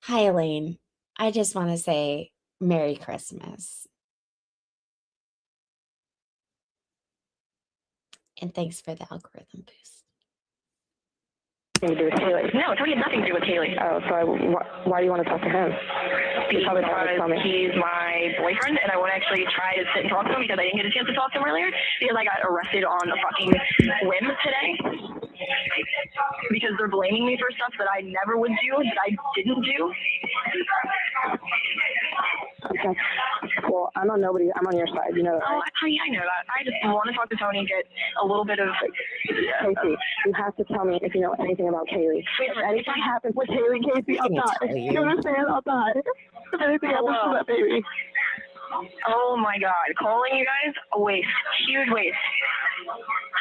Hi, Elaine. I just want to say Merry Christmas. And thanks for the algorithm boost. anything to do with Kaylee. No, Tony had nothing to do with Kaylee. Oh, so why do you want to talk to him? You probably don't want to tell me. He's my boyfriend, and I want to actually try to sit and talk to him because I didn't get a chance to talk to him earlier because I got arrested on a fucking whim today. Because they're blaming me for stuff that I never would do, that I didn't do. Okay. Well, I'm on your side. You know that. Oh, I know that. I just want to talk to Tony and get a little bit of... Casey, you have to tell me if you know anything about Kaylee. If anything happens with Kaylee, Casey, I'll die. You understand? I'll die. If anything happens to that baby. Oh my God. Calling you guys, a waste. Huge waste.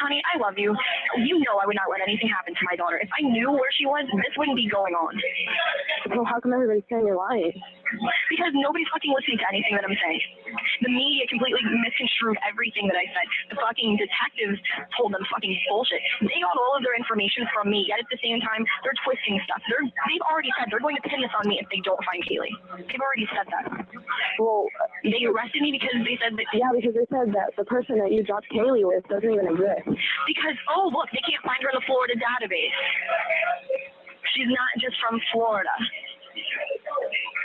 Honey, I love you. You know I would not let anything happen to my daughter. If I knew where she was, this wouldn't be going on. So how come everybody's saying you're lying? Because nobody's fucking listening to anything that I'm saying. The media completely misconstrued everything that I said. The fucking detectives told them fucking bullshit. They got all of their information from me, yet at the same time, they're twisting stuff. They've already said they're going to pin this on me if they don't find Kaylee. They've already said that. Well, they arrested me because they said that... Yeah, because they said that the person that you dropped Kaylee with doesn't even exist. Because, oh, look, they can't find her in the Florida database. She's not just from Florida.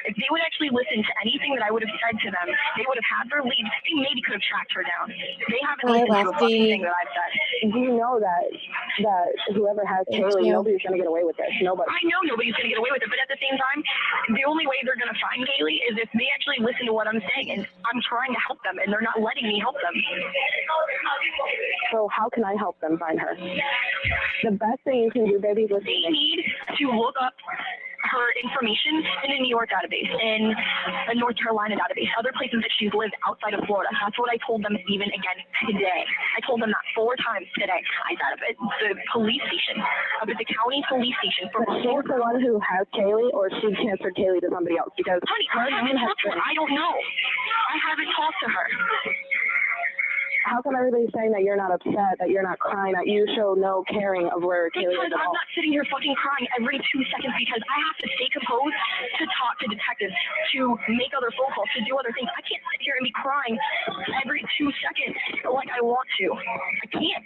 If they would actually listen to anything that I would have said to them, they would have had their lead. They maybe could have tracked her down. They haven't listened to a fucking thing that I've said. Do you know that whoever has Kaylee, nobody's going to get away with this? Nobody. I know nobody's going to get away with it, but at the same time, the only way they're going to find Kaylee is if they actually listen to what I'm saying, and I'm trying to help them, and they're not letting me help them. So how can I help them find her? The best thing you can do, baby, is listen. They need to look up her information in a New York database, in a North Carolina database, other places that she's lived outside of Florida. That's what I told them even again today. I told them that 4 times today. I sat up at the police station, up at the county police station for... But she's the one who has Kaylee, or she transferred Kaylee to somebody else? Because honey, I haven't talked to her. I don't know. I haven't talked to her. How come everybody's saying that you're not upset, that you're not crying, that you show no caring of where Kaylee is at all? Because I'm not sitting here fucking crying every 2 seconds because I have to stay composed to talk to detectives, to make other phone calls, to do other things. I can't sit here and be crying every 2 seconds like I want to. I can't.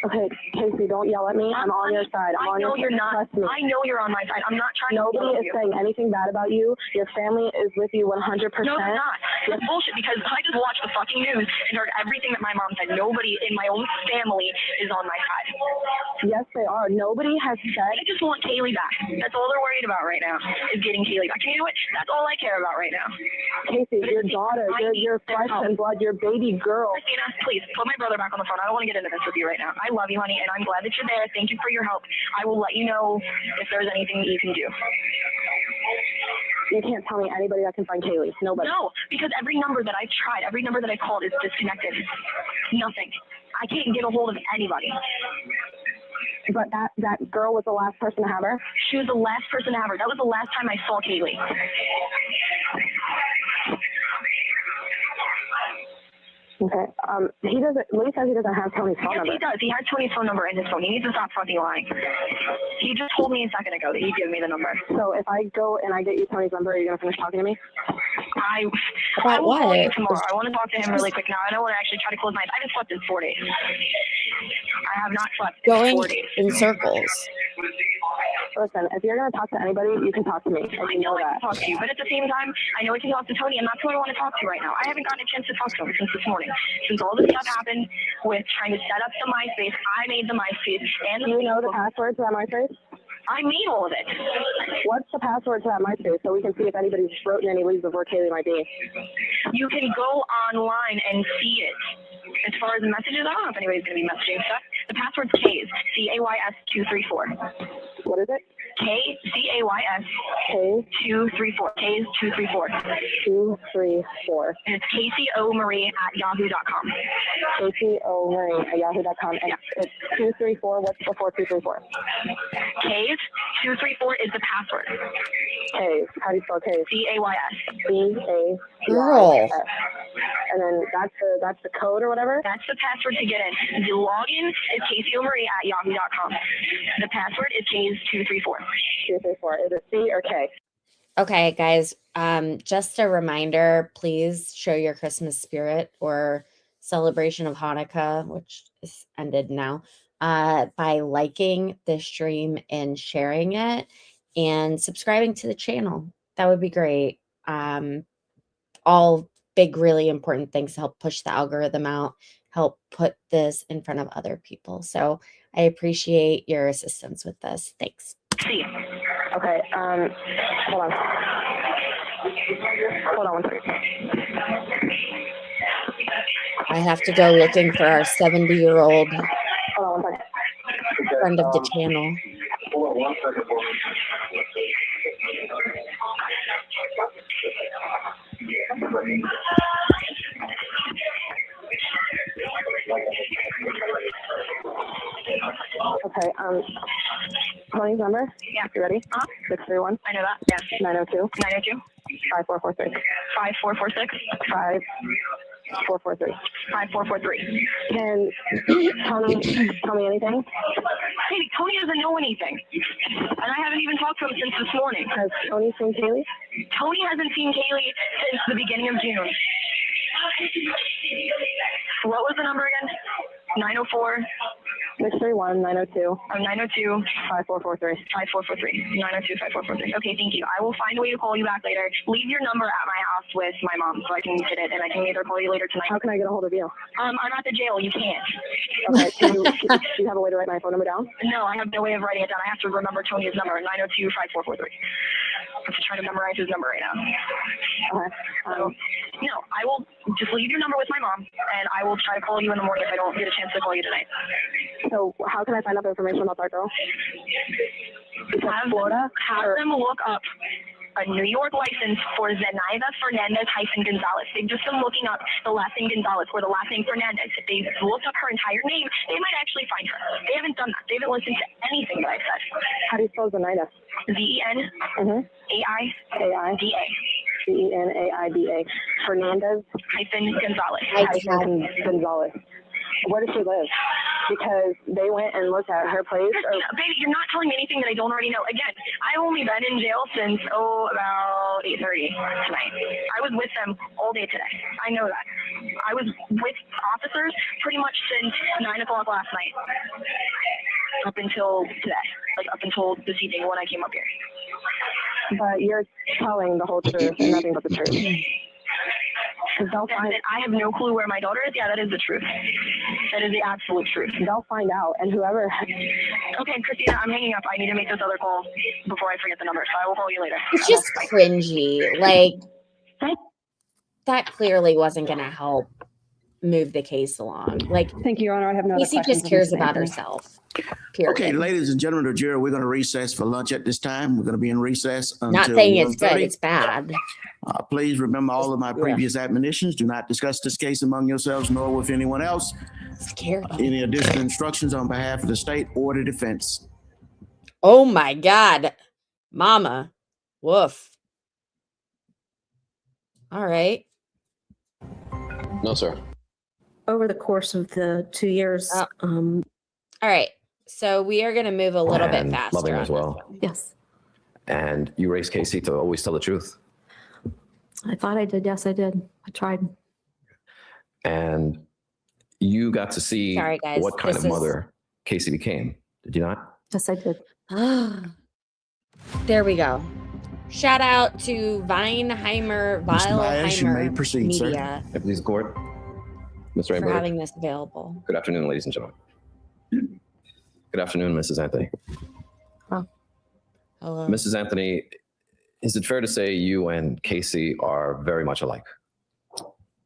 Okay, Casey, don't yell at me. I'm on your side. I'm on your side. I know you're not. Trust me. I know you're on my side. I'm not trying to yell Nobody at is you. saying anything bad about you. Your family is with you 100%. No, they're not. That's bullshit because I just watched the fucking news and heard everything that my mom said. Nobody in my own family is on my side. Yes, they are. Nobody has said... I just want Kaylee back. That's all they're worried about right now, is getting Kaylee back. And you know what? That's all I care about right now. Casey, your daughter, your flesh and blood, your baby girl. Christina, please, put my brother back on the phone. I don't want to get into this with you right now. I love you, honey, and I'm glad that you're there. Thank you for your help. I will let you know if there's anything that you can do. You can't tell me anybody that can find Kaylee. Nobody. No, because every number that I've tried, every number that I called is disconnected. Nothing. I can't get a hold of anybody. But that girl was the last person to have her? She was the last person to have her. That was the last time I saw Kaylee. Okay. Lee says he doesn't have Tony's phone number. Yes, he does. He has Tony's phone number in his phone. He needs to stop fucking lying. He just told me a second ago that he'd give me the number. So if I go and I get you Tony's number, are you going to finish talking to me? I About will call what? you tomorrow. I want to talk to him really quick now. I don't want to actually try to close my eyes. I haven't slept in 4 days. I have not slept Going in 4 days. in circles. Listen, if you're going to talk to anybody, you can talk to me. I know I can talk to you, but at the same time, I know I can talk to Tony, and that's who I want to talk to right now. I haven't gotten a chance to talk to him since this morning. Since all this stuff happened with trying to set up the MySpace, I made the MySpace. And Do you know the password to that MySpace? I made all of it. What's the password to that MySpace so we can see if anybody's written any leads of where Kaylee might be? You can go online and see it. As far as messages, I don't know if anybody's going to be messaging stuff. The password's Kays, CAYS234. What is it? KCAYS K 234. Kays 234. 234. And it's CaseyOMarie@yahoo.com. CaseyOMarie@yahoo.com. And it's 234. What's before 234? Kays 234 is the password. K. How do you spell K? CAYS. CAYS. Girl. And then that's the code or whatever? That's the password to get in. The login is CaseyOMarie@yahoo.com. The password is Kays 234. 234. Is it C or K? Okay, guys, just a reminder, please show your Christmas spirit or celebration of Hanukkah, which is ended now. by liking this stream and sharing it and subscribing to the channel. That would be great. All big, really important things to help push the algorithm out, help put this in front of other people. So I appreciate your assistance with this. Thanks. See. Okay, hold on. Hold on one second. I have to go looking for our 70-year-old Hold on one second. friend of the channel. Hold on one second. Okay, Tony's number? Yeah. You ready? 631 I know that. Yes. 902 902 5443 5446 5443. 5443. Can Tony tell me anything? Hey, Tony doesn't know anything. And I haven't even talked to him since this morning. Has Tony seen Kaylee? Tony hasn't seen Kaylee since the beginning of June. What was the number again? 904 631 902 902 5443. 5443. 902 5443. Okay, thank you. I will find a way to call you back later. Leave your number at my house with my mom so I can get it and I can either call you later tonight. How can I get a hold of you? I'm at the jail. You can't. Okay, do you have a way to write my phone number down? No, I have no way of writing it down. I have to remember Tony's number, 902 5443. I'm just trying to memorize his number right now. Okay. So, no, I will just leave your number with my mom and I will try to call you in the morning if I don't get a chance to call you tonight. So how can I find out information about that girl? Have them look up a New York license for Zenaida Fernandez-Gonzalez. They've just been looking up the last name Gonzalez or the last name Fernandez. If they looked up her entire name, they might actually find her. They haven't done that. They haven't listened to anything that I've said. How do you spell Zenaida? Zenaida. Zenaida. Fernandez Gonzalez. Gonzalez. Where does she live? Because they went and looked at her place. Baby, you're not telling me anything that I don't already know. Again, I've only been in jail since, about 8:30 tonight. I was with them all day today. I know that. I was with officers pretty much since 9 o'clock last night. Up until today. Like, up until this evening when I came up here. But you're telling the whole truth and nothing but the truth. I have no clue where my daughter is. Yeah, that is the truth. That is the absolute truth. They'll find out, and whoever. Okay, Christina, I'm hanging up. I need to make this other call before I forget the number, so I will call you later. It's just cringy. Like, that clearly wasn't going to help move the case along. Like, Thank you, Your Honor. I have no other Casey questions. just cares of Mr. about Anthony. herself. Period. Okay, ladies and gentlemen of the jury, we're going to recess for lunch at this time. We're going to be in recess until Not saying it's good, 1:30. it's bad. Please remember all of my previous admonitions. Do not discuss this case among yourselves nor with anyone else. Scared. Any additional instructions on behalf of the state or the defense? Oh my God. Mama. Woof. All right. No, sir. Over the course of the 2 years, Oh. All right. So we are going to move a little bit And faster. loving on as this well. one. yes, And you raised Casey to always tell the truth. I thought I did. Yes, I did. I tried. And you got to see Sorry, guys. what kind This of is- mother Casey became. Did you not? Yes, I did. There we go. Shout out to Weinheimer, Mr. Myers, you may Weilheimer proceed, sir. Media If please, court. Mr. for Rainbow. having this available. Good afternoon, ladies and gentlemen. Good afternoon, Mrs. Anthony. Hello. Mrs. Anthony, is it fair to say you and Casey are very much alike?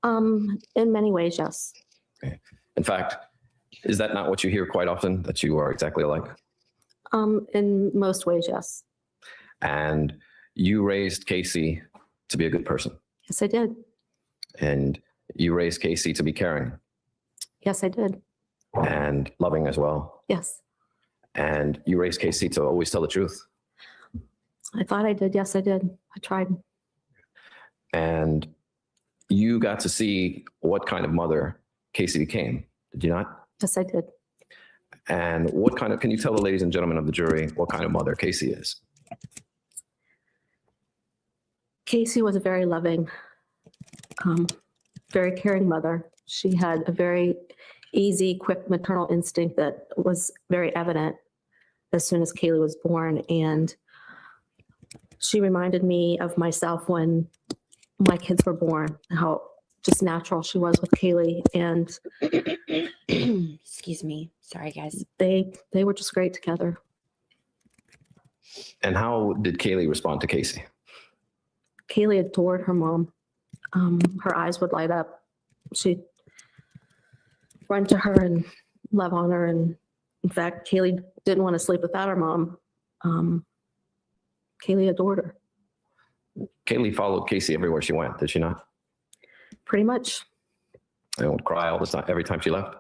In many ways, yes. In fact, is that not what you hear quite often, that you are exactly alike? In most ways, yes. And you raised Casey to be a good person. Yes, I did. And you raised Casey to be caring Yes, I did. and loving as well. Yes, And you raised Casey to always tell the truth. I thought I did. Yes, I did. I tried. And you got to see what kind of mother Casey became. Did you not? Yes, I did. And what kind of, can you tell the ladies and gentlemen of the jury what kind of mother Casey is? Casey was a very loving, very caring mother. She had a very easy, quick maternal instinct that was very evident as soon as Kaylee was born. And she reminded me of myself when my kids were born, how just natural she was with Kaylee. And excuse me. Sorry, guys. they were just great together. And how did Kaylee respond to Casey? Kaylee adored her mom. Her eyes would light up. She'd run to her and love on her. And in fact, Kaylee didn't want to sleep without her mom. Kaylee adored her. Kaylee followed Casey everywhere she went, did she not? Pretty much. And would cry all the time, every time she left?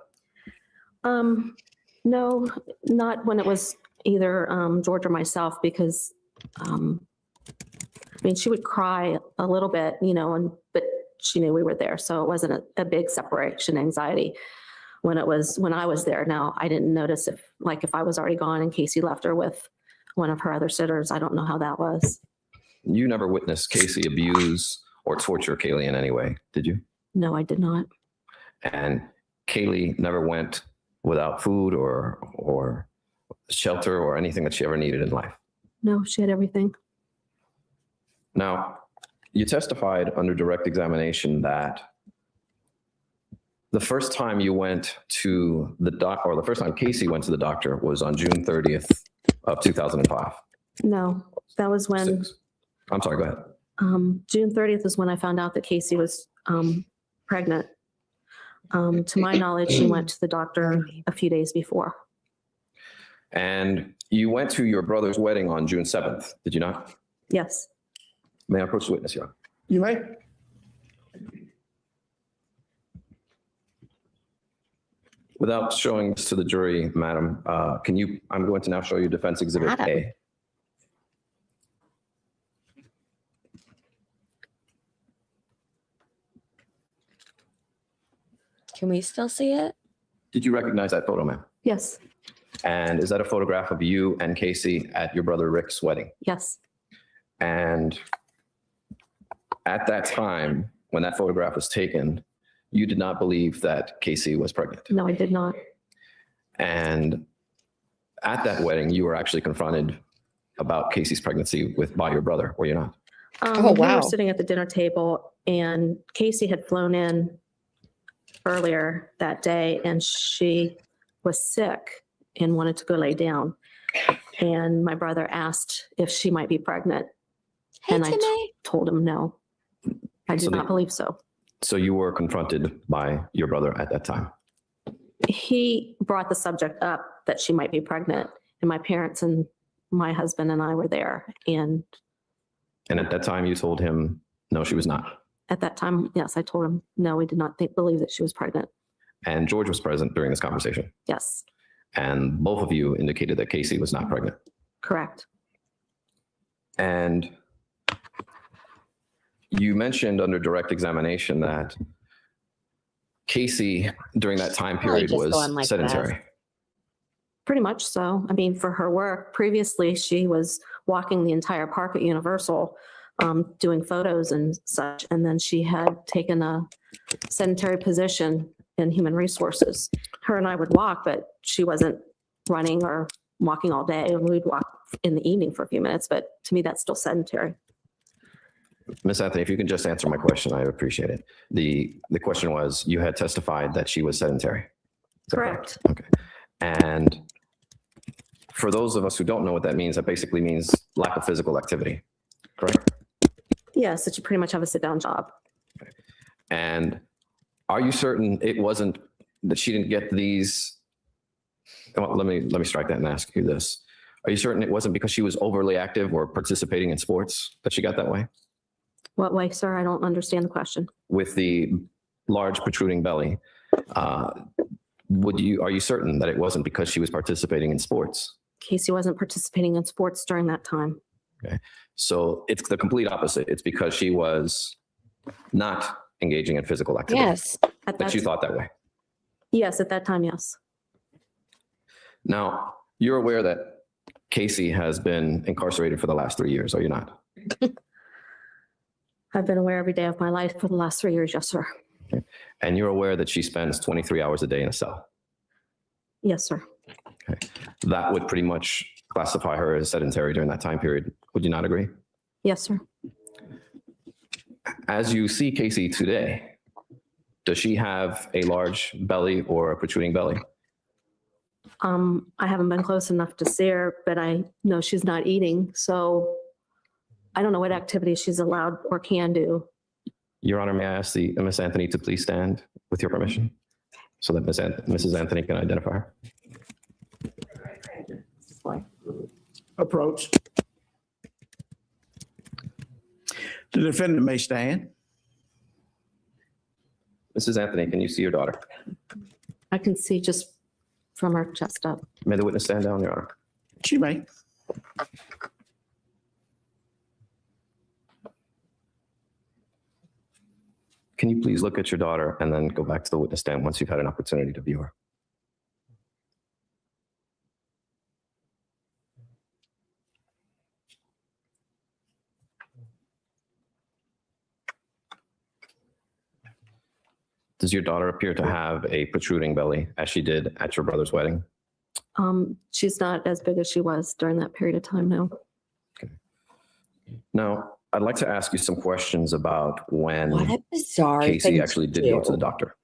No, not when it was either George or myself, because I mean, she would cry a little bit, but she knew we were there. So it wasn't a big separation anxiety when I was there. Now, I didn't notice if I was already gone and Casey left her with one of her other sitters. I don't know how that was. You never witnessed Casey abuse or torture Kaylee in any way, did you? No, I did not. And Kaylee never went without food or shelter or anything that she ever needed in life? No, she had everything. Now, you testified under direct examination that the first time you went to the doc, or the first time Casey went to the doctor, was on June 30th of 2005. No, that was when I'm sorry, go ahead. June 30th is when I found out that Casey was pregnant. To my knowledge, she went to the doctor a few days before. And you went to your brother's wedding on June 7th, did you not? Yes. May I approach the witness, Your Honor? You may. Without showing this to the jury, madam, I'm going to now show you Defense Exhibit Adam. A. Can we still see it? Did you recognize that photo, ma'am? Yes. And is that a photograph of you and Casey at your brother Rick's wedding? Yes. And at that time, when that photograph was taken, you did not believe that Casey was pregnant. No, I did not. And at that wedding, you were actually confronted about Casey's pregnancy by your brother, were you not? Oh, We wow. were sitting at the dinner table, and Casey had flown in earlier that day, and she was sick and wanted to go lay down. And my brother asked if she might be pregnant. Hey, And Timmy. I told him no. I So did not believe so. So you were confronted by your brother at that time. He brought the subject up that she might be pregnant, and my parents and my husband and I were there. And And at that time, you told him, no, she was not. at that time, yes, I told him, no, we did not believe that she was pregnant. And George was present during this conversation. Yes, And both of you indicated that Casey was not pregnant. correct. And you mentioned under direct examination that Casey, during that time period, just was going like sedentary. Pretty much so. I mean, for her work, previously she was walking the entire park at Universal, doing photos and such. And then she had taken a sedentary position in human resources. Her and I would walk, but she wasn't running or walking all day. And we'd walk in the evening for a few minutes, but to me, that's still sedentary. Ms. Anthony, if you can just answer my question, I would appreciate it. The question was, you had testified that she was sedentary. Is that Correct. Okay. And for those of us who don't know what that means, that basically means lack of physical activity, correct? Yes, that you pretty much have a sit-down job. And are you certain it wasn't that she didn't get these? Well, let me strike that and ask you this. Are you certain it wasn't because she was overly active or participating in sports that she got that way? What way, sir? I don't understand the question. With the large protruding belly, are you certain that it wasn't because she was participating in sports? Casey wasn't participating in sports during that time. Okay. So it's the complete opposite. It's because she was not engaging in physical activity. Yes. That you thought that way. Yes, at that time, yes. Now, you're aware that Casey has been incarcerated for the last 3 years, are you not? I've been aware every day of my life for the last 3 years, yes, sir. And you're aware that she spends 23 hours a day in a cell. Yes, sir. That would pretty much classify her as sedentary during that time period. Would you not agree? Yes, sir. As you see Casey today, does she have a large belly or a protruding belly? I haven't been close enough to see her, but I know she's not eating. So I don't know what activities she's allowed or can do. Your Honor, may I ask Ms. Anthony to please stand with your permission so that Mrs. Anthony can identify her? Approach. The defendant may stand. Mrs. Anthony, can you see your daughter? I can see just from her chest up. May the witness stand down, Your Honor? She may. Can you please look at your daughter and then go back to the witness stand once you've had an opportunity to view her? Does your daughter appear to have a protruding belly as she did at your brother's wedding? She's not as big as she was during that period of time now. Now, I'd like to ask you some questions about when What a bizarre Casey thing actually to did go to do. the doctor.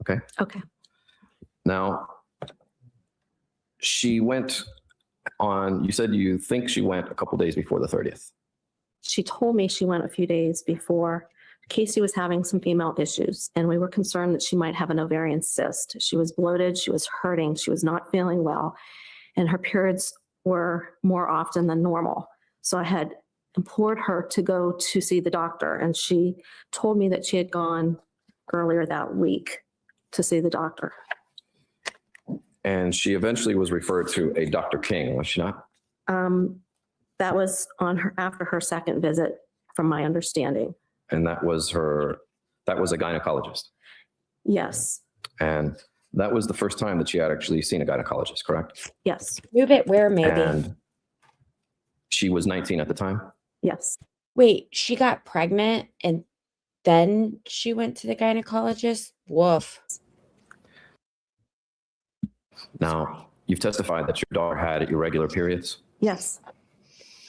Okay. Okay. Now, she went on, you said you think she went a couple days before the 30th. She told me she went a few days before. Casey was having some female issues, and we were concerned that she might have an ovarian cyst. She was bloated, she was hurting, she was not feeling well, and her periods were more often than normal. So I had implored her to go to see the doctor, and she told me that she had gone earlier that week to see the doctor. And she eventually was referred to a Dr. King, was she not? That was on her after her second visit, from my understanding. And that was a gynecologist. Yes, And that was the first time that she had actually seen a gynecologist, correct? yes, Move it where maybe. And she was 19 at the time. yes. Wait, she got pregnant and then she went to the gynecologist? Woof. Now, you've testified that your daughter had irregular periods Yes,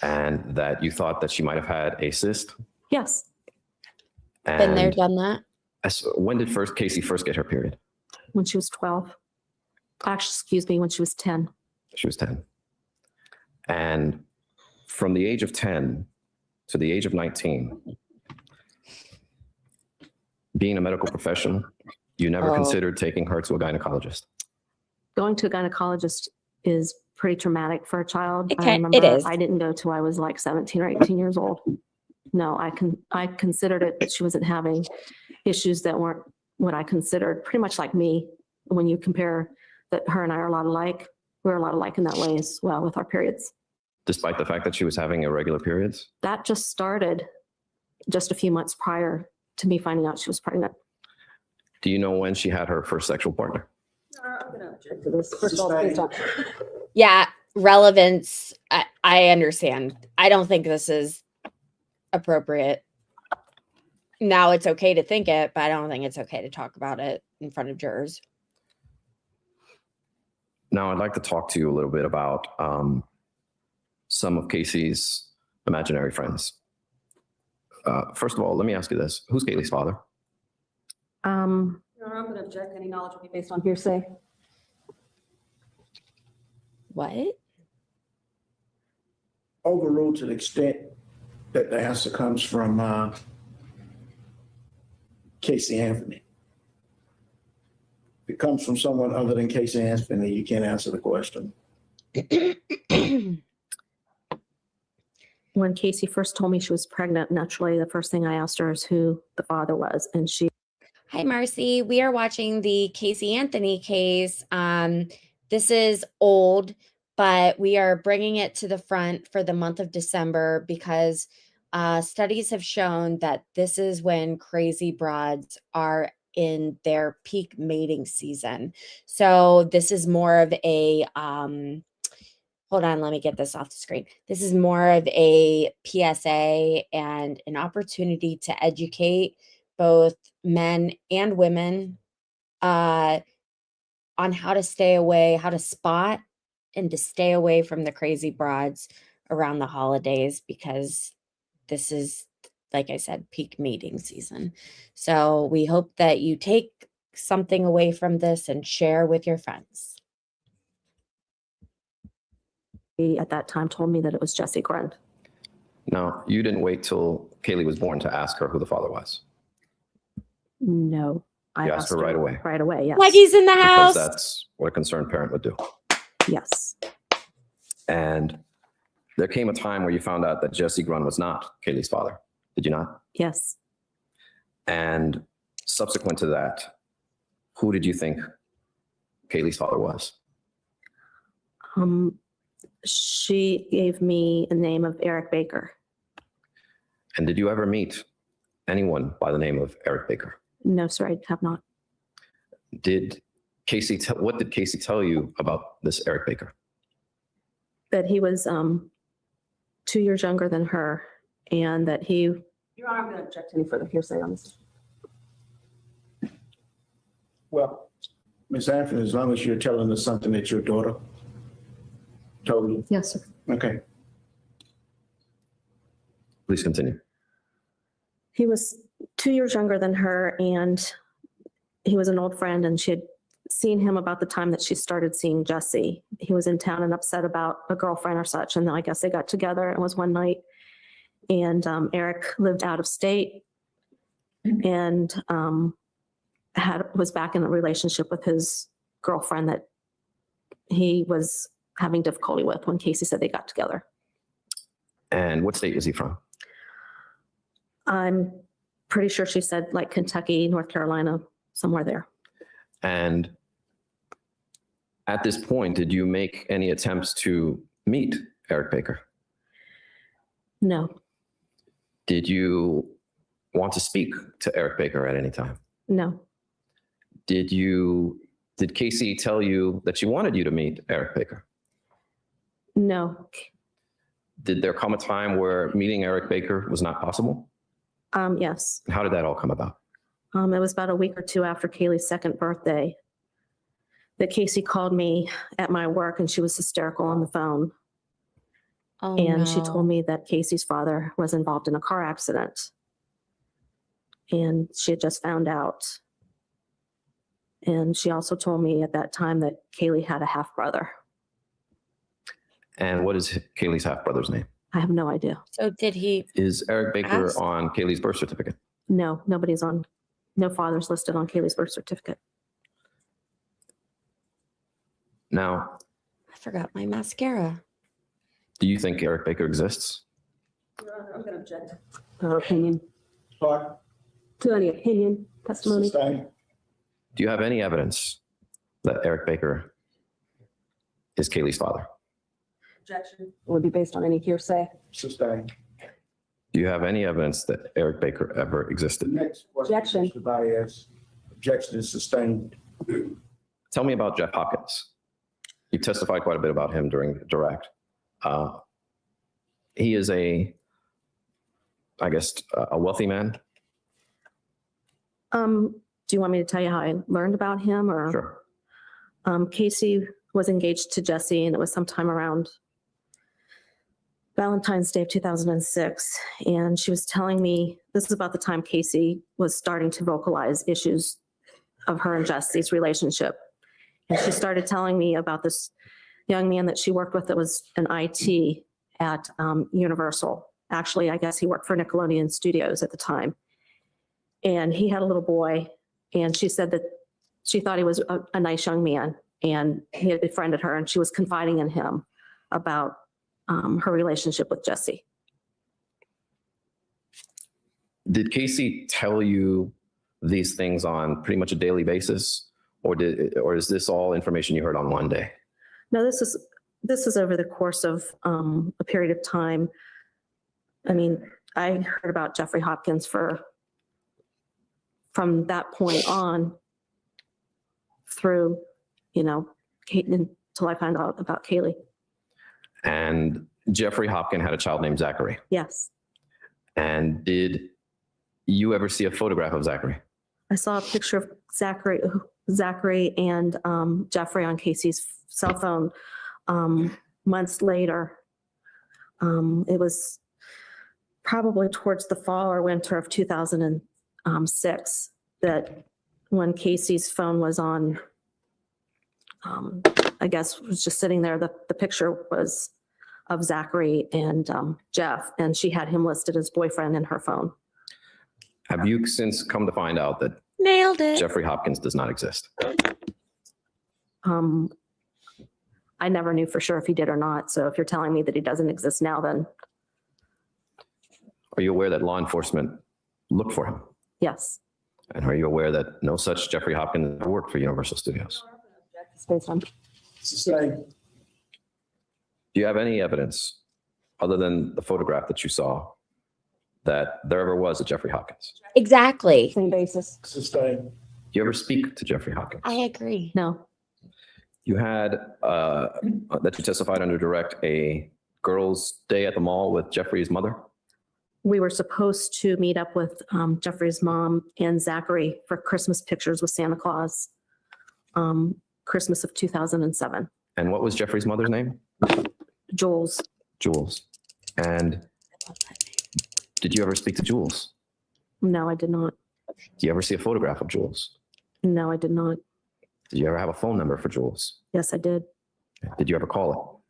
and that you thought that she might have had a cyst. yes. Been there, And done that. when did Casey first get her period? When she was 12. Actually, excuse me, when she was 10. She was 10. And from the age of 10 to the age of 19, being a medical professional, you never Oh. considered taking her to a gynecologist. Going to a gynecologist is pretty traumatic for a child. It I can- remember it is. I didn't go till I was like 17 or 18 years old. No, I considered it, but she wasn't having issues that weren't what I considered, pretty much like me. When you compare that her and I are a lot alike, we're a lot alike in that way as well with our periods. Despite the fact that she was having irregular periods? That just started just a few months prior to me finding out she was pregnant. Do you know when she had her first sexual partner? I'm going to object to this. First of all, please don't. Yeah, relevance. I understand. I don't think this is appropriate. Now it's okay to think it, but I don't think it's okay to talk about it in front of jurors. Now, I'd like to talk to you a little bit about some of Casey's imaginary friends. First of all, let me ask you this. Who's Kaylee's father? Your Honor, I'm going to object. Any knowledge will be based on hearsay. What? Overruled to the extent that the answer comes from Casey Anthony. If it comes from someone other than Casey Anthony, you can't answer the question. When Casey first told me she was pregnant, naturally, the first thing I asked her is who the father was. And she Hi, Marcy. We are watching the Casey Anthony case. This is old, but we are bringing it to the front for the month of December because studies have shown that this is when crazy broads are in their peak mating season. So this is more of a, hold on, let me get this off the screen. This is more of a PSA and an opportunity to educate both men and women on how to stay away, how to spot and to stay away from the crazy broads around the holidays, because this is, like I said, peak mating season. So we hope that you take something away from this and share with your friends. He at that time told me that it was Jesse Grund. Now, you didn't wait till Kaylee was born to ask her who the father was. No. I You asked her right away. Right away, yes. Like he's in the house. Because that's what a concerned parent would do. Yes. And there came a time where you found out that Jesse Grund was not Kaylee's father. Did you not? Yes. And subsequent to that, who did you think Kaylee's father was? She gave me the name of Eric Baker. And did you ever meet anyone by the name of Eric Baker? No, sir, I have not. Did Casey what did Casey tell you about this Eric Baker? That he was 2 years younger than her, and that he... Your Honor, I'm going to object to any further hearsay on this. Well, Ms. Anthony, as long as you're telling us something that your daughter told you. Yes, sir. Okay. Please continue. He was 2 years younger than her, and he was an old friend, and she had seen him about the time that she started seeing Jesse. He was in town and upset about a girlfriend or such, and I guess they got together. It was one night, and Eric lived out of state and was back in a relationship with his girlfriend that he was having difficulty with when Casey said they got together. And what state is he from? I'm pretty sure she said like Kentucky, North Carolina, somewhere there. And at this point, did you make any attempts to meet Eric Baker? No, Did you want to speak to Eric Baker at any time? no, Did Casey tell you that she wanted you to meet Eric Baker? no. Did there come a time where meeting Eric Baker was not possible? Yes. How did that all come about? It was about a week or two after Kaylee's second birthday that Casey called me at my work, and she was hysterical on the phone. Oh, And she no. told me that Casey's father was involved in a car accident. And she had just found out. And she also told me at that time that Kaylee had a half brother. And what is Kaylee's half-brother's name? I have no idea. So did he? Is Eric Baker Ask. on Kaylee's birth certificate? No, no father's listed on Kaylee's birth certificate. Now, I forgot my mascara. do you think Eric Baker exists? I'm going to object to her opinion. To any opinion, testimony. Do you have any evidence that Eric Baker is Kaylee's father? Objection would be based on any hearsay. Sustained. Do you have any evidence that Eric Baker ever existed? Next Objection. Mr. Baez. Objection is sustained. Tell me about Jeff Hopkins. You testified quite a bit about him during direct. He is a wealthy man. Do you want me to tell you how I learned about him, or? Sure. Casey was engaged to Jesse, and it was sometime around Valentine's Day of 2006. And she was telling me, this is about the time Casey was starting to vocalize issues of her and Jesse's relationship. And she started telling me about this young man that she worked with that was an IT at Universal. Actually, I guess he worked for Nickelodeon Studios at the time. And he had a little boy, and she said that she thought he was a nice young man, and he had befriended her, and she was confiding in him about her relationship with Jesse. Did Casey tell you these things on pretty much a daily basis, or is this all information you heard on one day? No, this is over the course of a period of time. I mean, I heard about Jeffrey Hopkins from that point on through, Kate, until I found out about Kaylee. And Jeffrey Hopkins had a child named Zachary. Yes. And did you ever see a photograph of Zachary? I saw a picture of Zachary and Jeffrey on Casey's cell phone months later. It was probably towards the fall or winter of 2006 that when Casey's phone was on, I guess was just sitting there, the picture was of Zachary and Jeff, and she had him listed as boyfriend in her phone. Have you since come to find out that Nailed it. Jeffrey Hopkins does not exist? I never knew for sure if he did or not. So if you're telling me that he doesn't exist now, then Are you aware that law enforcement looked for him? yes. And are you aware that no such Jeffrey Hopkins worked for Universal Studios? Based on Do you have any evidence other than the photograph that you saw that there ever was a Jeffrey Hopkins? Exactly. same basis. Do you ever speak to Jeffrey Hopkins? I agree. No. You had, that you testified under direct, a girls' day at the mall with Jeffrey's mother? We were supposed to meet up with Jeffrey's mom and Zachary for Christmas pictures with Santa Claus, Christmas of 2007. And what was Jeffrey's mother's name? Jules. Jules. And did you ever speak to Jules? No, I did not. Do you ever see a photograph of Jules? No, I did not. Did you ever have a phone number for Jules? Yes, I did. Did you ever call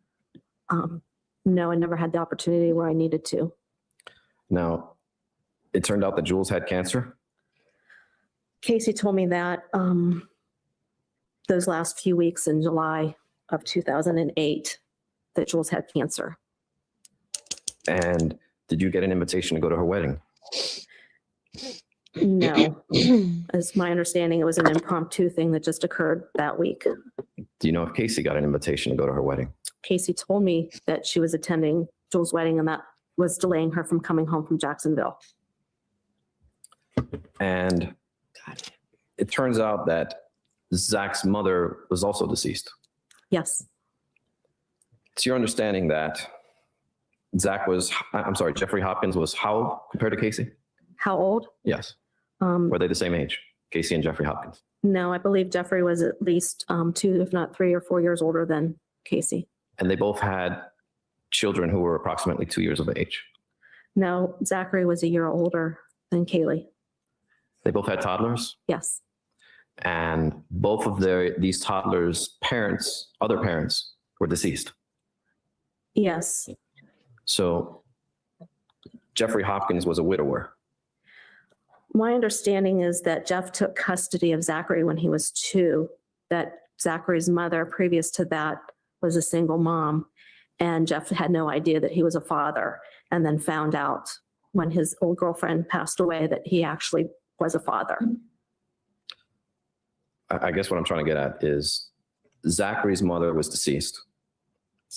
No, I never had the opportunity where I needed to. it? Now, it turned out that Jules had cancer. Casey told me that those last few weeks in July of 2008 that Jules had cancer. And did you get an invitation to go to her wedding? No. As my understanding, it was an impromptu thing that just occurred that week. Do you know if Casey got an invitation to go to her wedding? Casey told me that she was attending Jules' wedding and that was delaying her from coming home from Jacksonville. And it turns out that Zach's mother was also deceased. Yes, It's your understanding that Jeffrey Hopkins was how old compared to Casey? how old? Yes. Were they the same age, Casey and Jeffrey Hopkins? No, I believe Jeffrey was at least 2, if not 3 or 4 years older than Casey. And they both had children who were approximately 2 years of age. No, Zachary was a year older than Kaylee. They both had toddlers, Yes, and both of these toddlers' parents, other parents, were deceased. yes. So Jeffrey Hopkins was a widower. My understanding is that Jeff took custody of Zachary when he was 2, that Zachary's mother, previous to that, was a single mom, and Jeff had no idea that he was a father, and then found out when his old girlfriend passed away that he actually was a father. I guess what I'm trying to get at is Zachary's mother was deceased.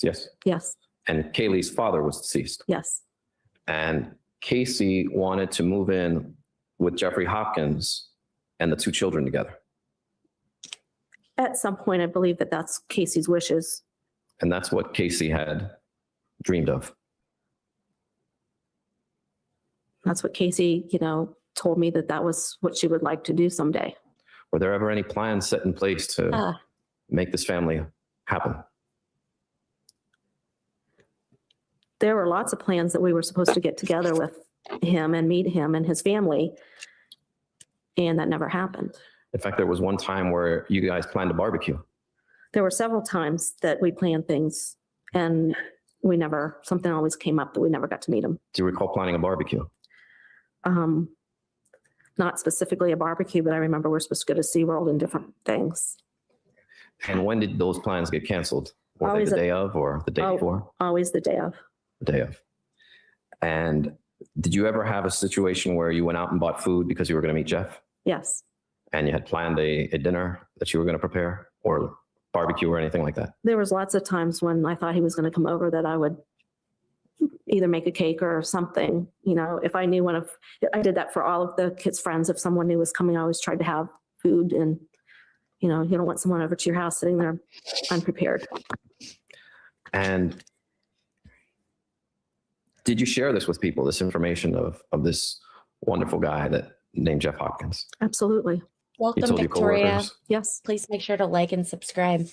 Yes. Yes, And Kaylee's father was deceased. yes, And Casey wanted to move in with Jeffrey Hopkins and the 2 children together. at some point, I believe that that's Casey's wishes. And that's what Casey had dreamed of. That's what Casey, told me that was what she would like to do someday. Were there ever any plans set in place to make this family happen? There were lots of plans that we were supposed to get together with him and meet him and his family, and that never happened. In fact, there was one time where you guys planned a barbecue. There were several times that we planned things and something always came up that we never got to meet him. Do you recall planning a barbecue? Not specifically a barbecue, but I remember we're supposed to go to SeaWorld and different things. And when did those plans get canceled? Were they Always the day of or the day before? Always the day of. The day of. And did you ever have a situation where you went out and bought food because you were going to meet Jeff Yes. and you had planned a dinner that you were going to prepare or barbecue or anything like that? There was lots of times when I thought he was going to come over that I would either make a cake or something. If I knew I did that for all of the kids' friends. If someone new was coming, I always tried to have food, and you don't want someone over to your house sitting there unprepared. And did you share this with people, this information of this wonderful guy that named Jeff Hopkins? Absolutely. He Welcome, told your Victoria. coworkers. Yes. Please make sure to like and subscribe.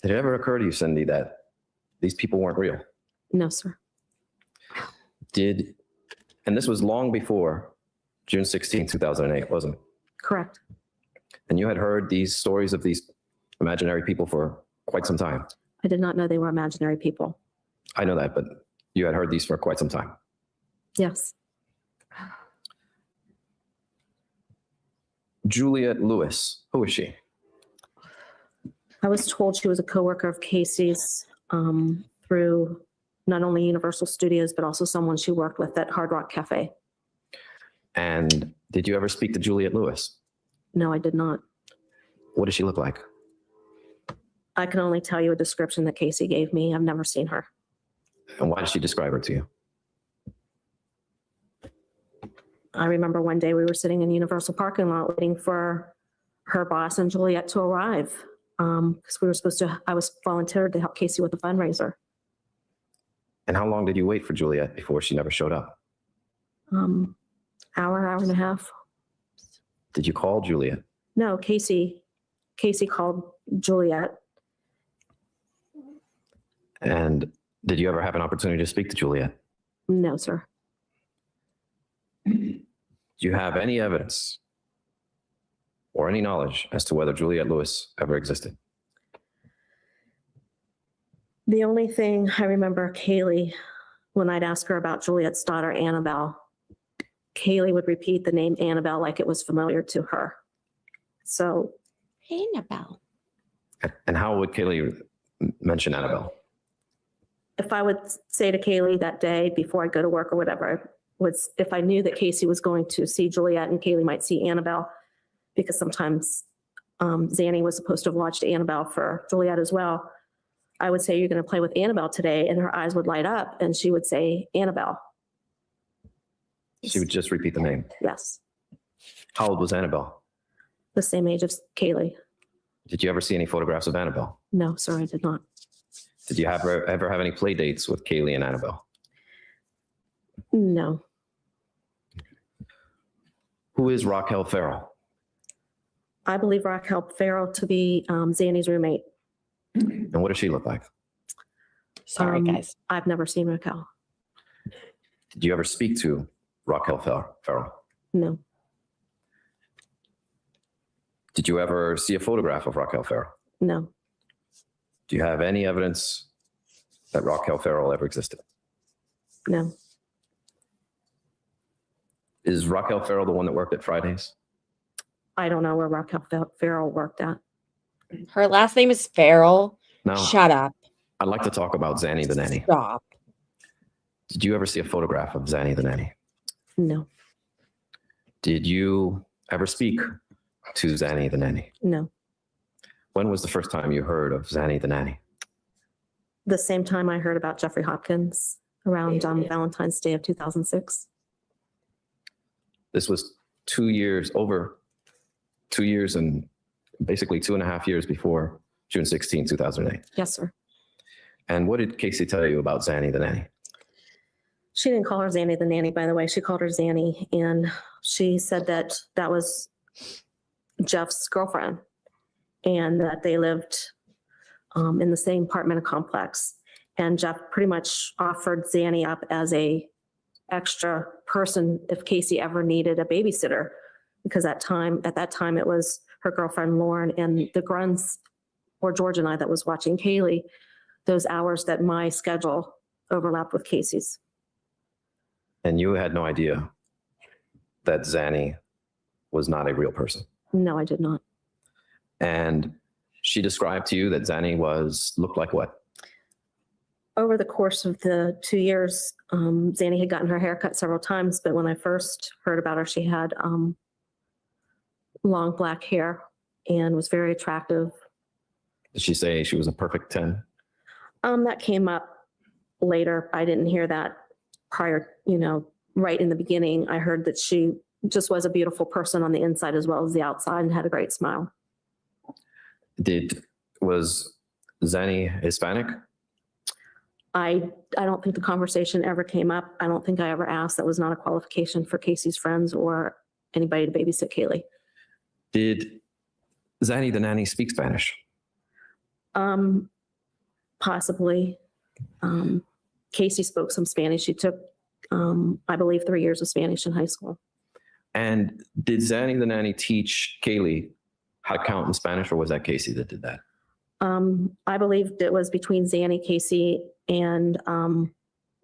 Did it ever occur to you, Cindy, that these people weren't real? No, sir. And this was long before June 16, 2008, wasn't it? Correct. And you had heard these stories of these imaginary people for quite some time. I did not know they were imaginary people. I know that, but you had heard these for quite some time. Yes. Juliet Lewis, who is she? I was told she was a coworker of Casey's through not only Universal Studios, but also someone she worked with at Hard Rock Cafe. And did you ever speak to Juliet Lewis? No, I did not. What does she look like? I can only tell you a description that Casey gave me. I've never seen her. And why did she describe her to you? I remember one day we were sitting in Universal parking lot waiting for her boss and Juliet to arrive because I was volunteered to help Casey with the fundraiser. And how long did you wait for Juliet before she never showed up? Hour and a half. Did you call Juliet? No, Casey called Juliet. And did you ever have an opportunity to speak to Juliet? No, sir. Do you have any evidence or any knowledge as to whether Juliet Lewis ever existed? The only thing I remember, Kaylee, when I'd ask her about Juliet's daughter, Annabelle, Kaylee would repeat the name Annabelle like it was familiar to her. So, Annabelle. And how would Kaylee mention Annabelle? if I would say to Kaylee that day before I go to work or whatever, was if I knew that Casey was going to see Juliet and Kaylee might see Annabelle, because sometimes Zanny was supposed to have watched Annabelle for Juliet as well. I would say, you're going to play with Annabelle today, and her eyes would light up and she would say, Annabelle. She would just repeat the name. Yes. How old was Annabelle? The same age as Kaylee. Did you ever see any photographs of Annabelle? No, sir, I did not. Did you ever have any play dates with Kaylee and Annabelle? No. Who is Raquel Farrell? I believe Raquel Farrell to be Zanny's roommate. And what does she look like? Sorry, guys. I've never seen Raquel. Did you ever speak to Raquel Farrell? No. Did you ever see a photograph of Raquel Farrell? No. Do you have any evidence that Raquel Farrell ever existed? No. Is Raquel Farrell the one that worked at Fridays? I don't know where Raquel Farrell worked at. Her last name is Farrell. No. Shut up. I'd like to talk about Zanny the nanny. Stop. Did you ever see a photograph of Zanny the nanny? No. Did you ever speak to Zanny the nanny? No. When was the first time you heard of Zanny the nanny? The same time I heard about Jeffrey Hopkins, around Valentine's Day of 2006. This was over 2 years and basically 2.5 years before June 16, 2008. Yes, sir. And what did Casey tell you about Zanny the nanny? She didn't call her Zanny the nanny, by the way. She called her Zanny. And she said that that was Jeff's girlfriend and that they lived in the same apartment complex. And Jeff pretty much offered Zanny up as a extra person if Casey ever needed a babysitter, because at that time it was her girlfriend Lauren and the Gruns, or George and I, that was watching Kaylee, those hours that my schedule overlapped with Casey's. And you had no idea that Zanny was not a real person? No, I did not. And she described to you that Zanny looked like what? Over the course of the 2 years, Zanny had gotten her hair cut several times, but when I first heard about her, she had long black hair and was very attractive. Did she say she was a perfect 10? That came up later. I didn't hear that prior, right in the beginning. I heard that she just was a beautiful person on the inside as well as the outside and had a great smile. Was Zanny Hispanic? I don't think the conversation ever came up. I don't think I ever asked. That was not a qualification for Casey's friends or anybody to babysit Kaylee. Did Zanny the nanny speak Spanish? Possibly. Casey spoke some Spanish. She took, I believe, 3 years of Spanish in high school. And did Zanny the nanny teach Kaylee how to count in Spanish, or was that Casey that did that? I believed it was between Zanny, Casey, and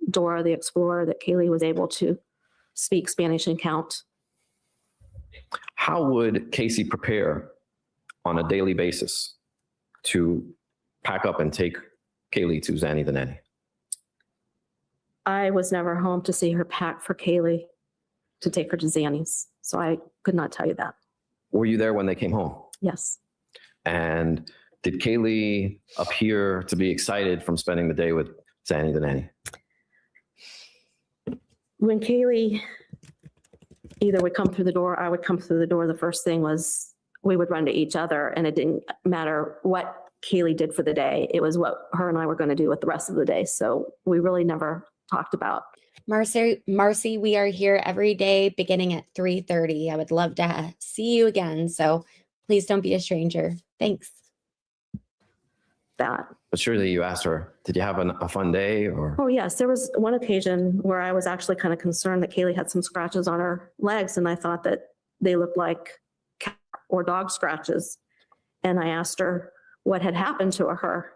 Dora the Explorer that Kaylee was able to speak Spanish and count. How would Casey prepare on a daily basis to pack up and take Kaylee to Zanny the nanny? I was never home to see her pack for Kaylee to take her to Zanny's, so I could not tell you that. Were you there when they came home? Yes. And did Kaylee appear to be excited from spending the day with Zanny the nanny? When Kaylee either would come through the door, I would come through the door, the first thing was we would run to each other, and it didn't matter what Kaylee did for the day. It was what her and I were going to do with the rest of the day. So we really never talked about. Marcy, we are here every day beginning at 3:30. I would love to see you again. So please don't be a stranger. Thanks. That. But surely you asked her, did you have a fun day? Or Oh, yes. There was one occasion where I was actually kind of concerned that Kaylee had some scratches on her legs, and I thought that they looked like cat or dog scratches. And I asked her what had happened to her.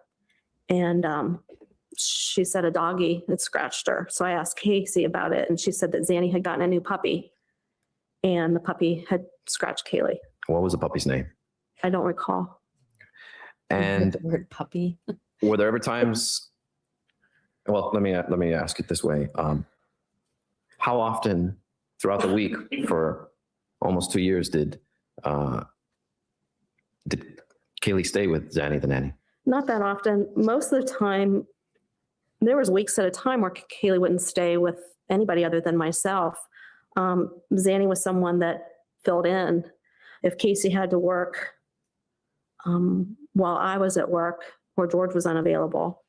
And she said a doggy had scratched her. So I asked Casey about it, and she said that Zanny had gotten a new puppy, and the puppy had scratched Kaylee. what was the puppy's name? I don't recall. And The word puppy. were there ever times, well, let me ask it this way. How often throughout the week for almost 2 years did Kaylee stay with Zanny the nanny? Not that often. Most of the time, there was weeks at a time where Kaylee wouldn't stay with anybody other than myself. Zanny was someone that filled in. If Casey had to work while I was at work or George was unavailable.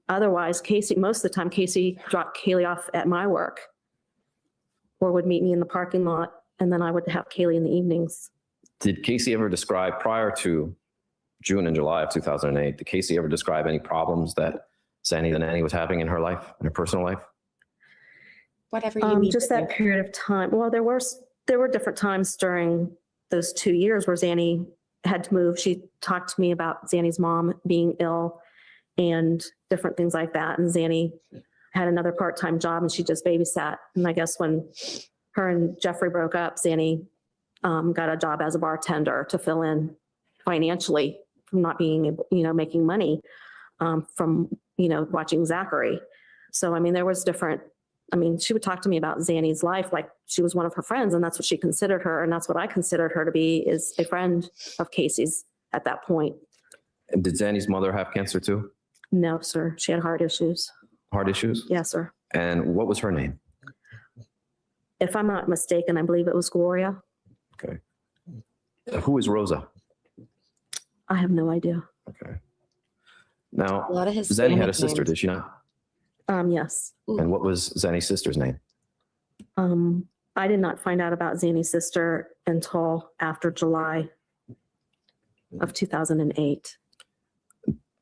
Otherwise, Casey, most of the time, Casey dropped Kaylee off at my work or would meet me in the parking lot, and then I would have Kaylee in the evenings. Did Casey ever describe, prior to June and July of 2008, did Casey ever describe any problems that Zanny the nanny was having in her life, in her personal life? Whatever you need. Just that period of time. Well, there were different times during those 2 years where Zanny had to move. She talked to me about Zanny's mom being ill and different things like that. And Zanny had another part-time job and she just babysat. And I guess when her and Jeffrey broke up, Zanny got a job as a bartender to fill in financially from not being able, making money from, watching Zachary. So, there was different, she would talk to me about Zanny's life like she was one of her friends, and that's what she considered her. And that's what I considered her to be, is a friend of Casey's at that point. And did Zanny's mother have cancer too? No, sir. She had heart issues. Heart issues? Yes, sir. And what was her name? If I'm not mistaken, I believe it was Gloria. Okay. Who is Rosa? I have no idea. Okay. Now, A lot of his Zanny had a Hispanic sister, names. did she not? Yes. And what was Zanny's sister's name? I did not find out about Zanny's sister until after July of 2008.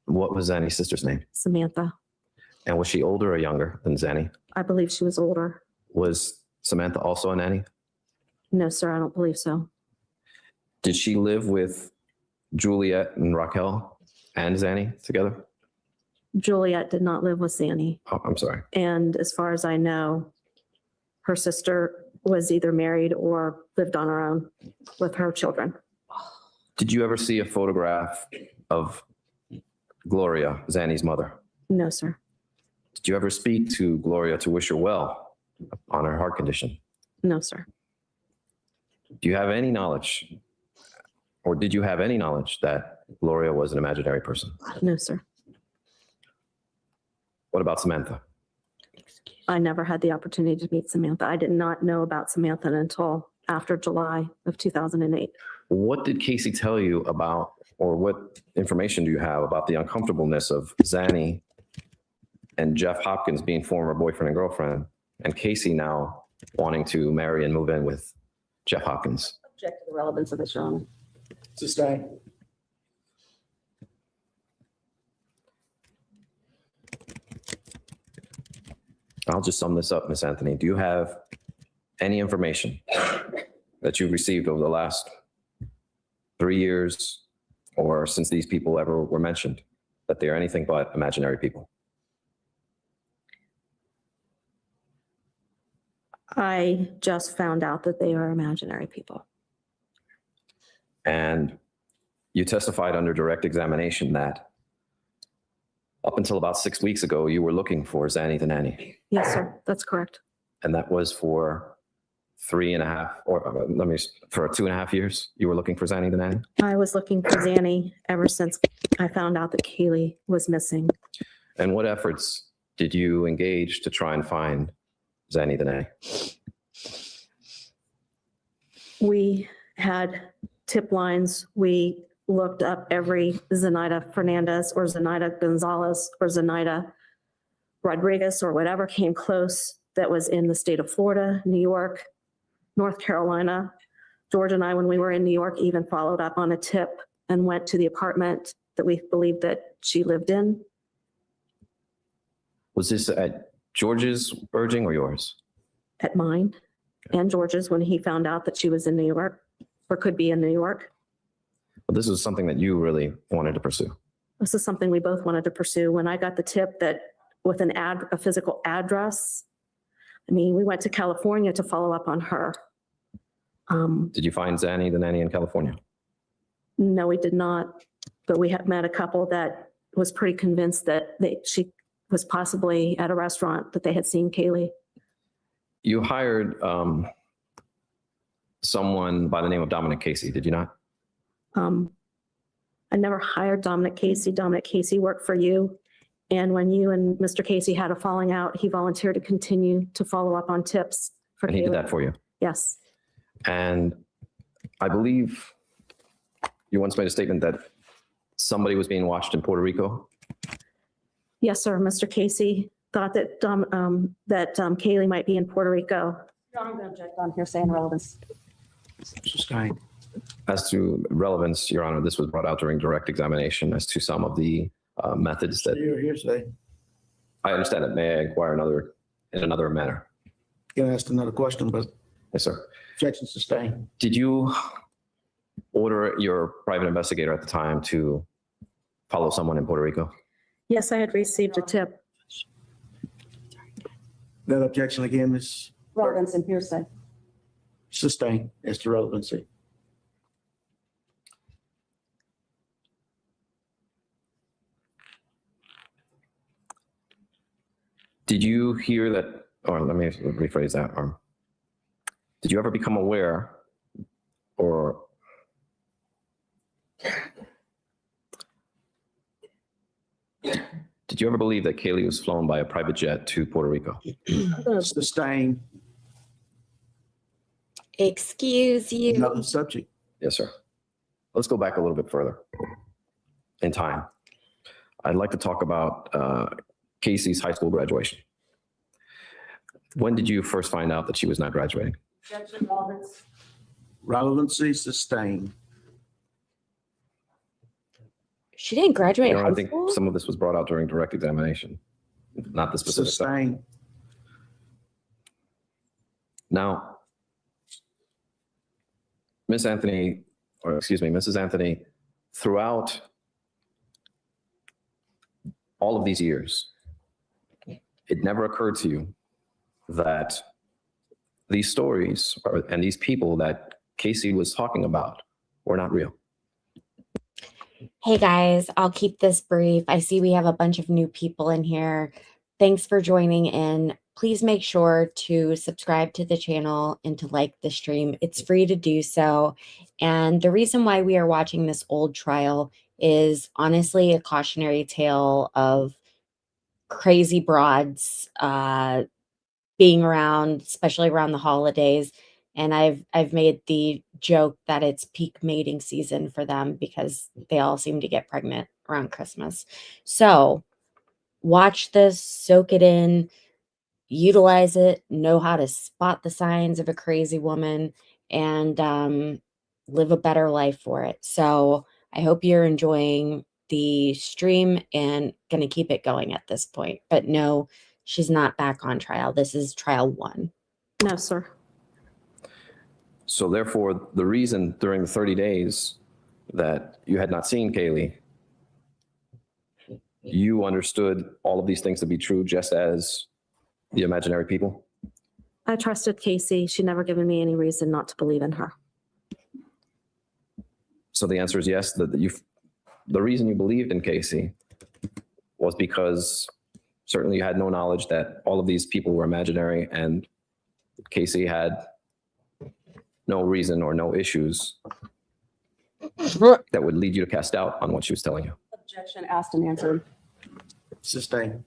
What was Zanny's sister's name? Samantha. And was she older or younger than Zanny? I believe she was older. Was Samantha also a nanny? No, sir, I don't believe so. Did she live with Juliet and Raquel and Zanny together? Juliet did not live with Zanny. Oh, I'm sorry. And as far as I know, her sister was either married or lived on her own with her children. Did you ever see a photograph of Gloria, Zanny's mother? No, sir. Did you ever speak to Gloria to wish her well on her heart condition? No, sir. Do you have any knowledge, or did you have any knowledge that Gloria was an imaginary person? No, sir. What about Samantha? I never had the opportunity to meet Samantha. I did not know about Samantha until after July of 2008. What did Casey tell you about, or what information do you have about the uncomfortableness of Zanny and Jeff Hopkins being former boyfriend and girlfriend, and Casey now wanting to marry and move in with Jeff Hopkins. Object to the relevance of this, Your Honor. Sustain. I'll just sum this up, Ms. Anthony. Do you have any information that you've received over the last 3 years or since these people ever were mentioned that they are anything but imaginary people? I just found out that they are imaginary people. And you testified under direct examination that up until about 6 weeks ago, you were looking for Zanny the nanny. Yes, sir. That's correct. And that was for 3.5, or for 2.5 years, you were looking for Zanny the nanny? I was looking for Zanny ever since I found out that Kaylee was missing. And what efforts did you engage to try and find Zanny the nanny? We had tip lines. We looked up every Zenaida Fernandez or Zenaida Gonzalez or Zenaida Rodriguez or whatever came close that was in the state of Florida, New York, North Carolina. George and I, when we were in New York, even followed up on a tip and went to the apartment that we believed that she lived in. Was this at George's urging or yours? At mine and George's when he found out that she was in New York or could be in New York. Well, this was something that you really wanted to pursue. This is something we both wanted to pursue. When I got the tip that with a physical address, I mean, we went to California to follow up on her. Did you find Zanny the nanny in California? No, we did not. But we had met a couple that was pretty convinced that she was possibly at a restaurant that they had seen Kaylee. You hired someone by the name of Dominic Casey, did you not? I never hired Dominic Casey. Dominic Casey worked for you. And when you and Mr. Casey had a falling out, he volunteered to continue to follow up on tips for And he did Kaylee. that for you. Yes. And I believe you once made a statement that somebody was being watched in Puerto Rico. Yes, sir. Mr. Casey thought that Kaylee might be in Puerto Rico. Your Honor, I'm going to object on hearsay and relevance. Sustain. As to relevance, Your Honor, this was brought out during direct examination as to some of the methods that Your hearsay. I understand it. May I inquire in another manner? You can ask another question, but Yes, sir. objection sustained. Did you order your private investigator at the time to follow someone in Puerto Rico? Yes, I had received a tip. That objection again is Relevance and hearsay. sustained as to relevancy. Did you hear that, or let me rephrase that, did you ever become aware or did you ever believe that Kaylee was flown by a private jet to Puerto Rico? Sustained. Excuse you. Another subject. Yes, sir. Let's go back a little bit further in time. I'd like to talk about Casey's high school graduation. When did you first find out that she was not graduating? Objection, relevance. Relevancy sustained. She didn't graduate You know, high I think school? some of this was brought out during direct examination, not the specific stuff. Sustained. Now, Mrs. Anthony, throughout all of these years, it never occurred to you that these stories and these people that Casey was talking about were not real. Hey guys, I'll keep this brief. I see we have a bunch of new people in here. Thanks for joining in. Please make sure to subscribe to the channel and to like the stream. It's free to do so. And the reason why we are watching this old trial is honestly a cautionary tale of crazy broads being around, especially around the holidays. And I've made the joke that it's peak mating season for them because they all seem to get pregnant around Christmas. So watch this, soak it in, utilize it, know how to spot the signs of a crazy woman, and live a better life for it. So I hope you're enjoying the stream and going to keep it going at this point. But no, she's not back on trial. This is trial 1. No, sir. So therefore, the reason during the 30 days that you had not seen Kaylee, you understood all of these things to be true just as the imaginary people? I trusted Casey. She never given me any reason not to believe in her. So the answer is yes, that the reason you believed in Casey was because certainly you had no knowledge that all of these people were imaginary, and Casey had no reason or no issues that would lead you to cast doubt on what she was telling you. Objection asked and answered. Sustained.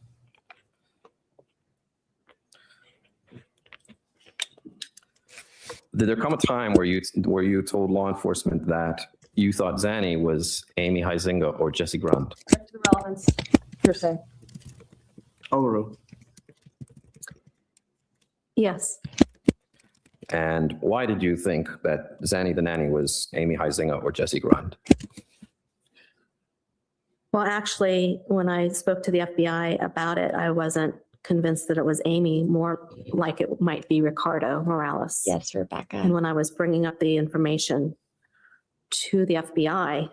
Did there come a time where you told law enforcement that you thought Zanny was Amy Huizinga or Jesse Grund? Object to the relevance. Hearsay. Overruled. Yes. And why did you think that Zanny the nanny was Amy Huizinga or Jesse Grund? Well, actually, when I spoke to the FBI about it, I wasn't convinced that it was Amy, more like it might be Ricardo Morales. Yes, Rebecca. And when I was bringing up the information to the FBI,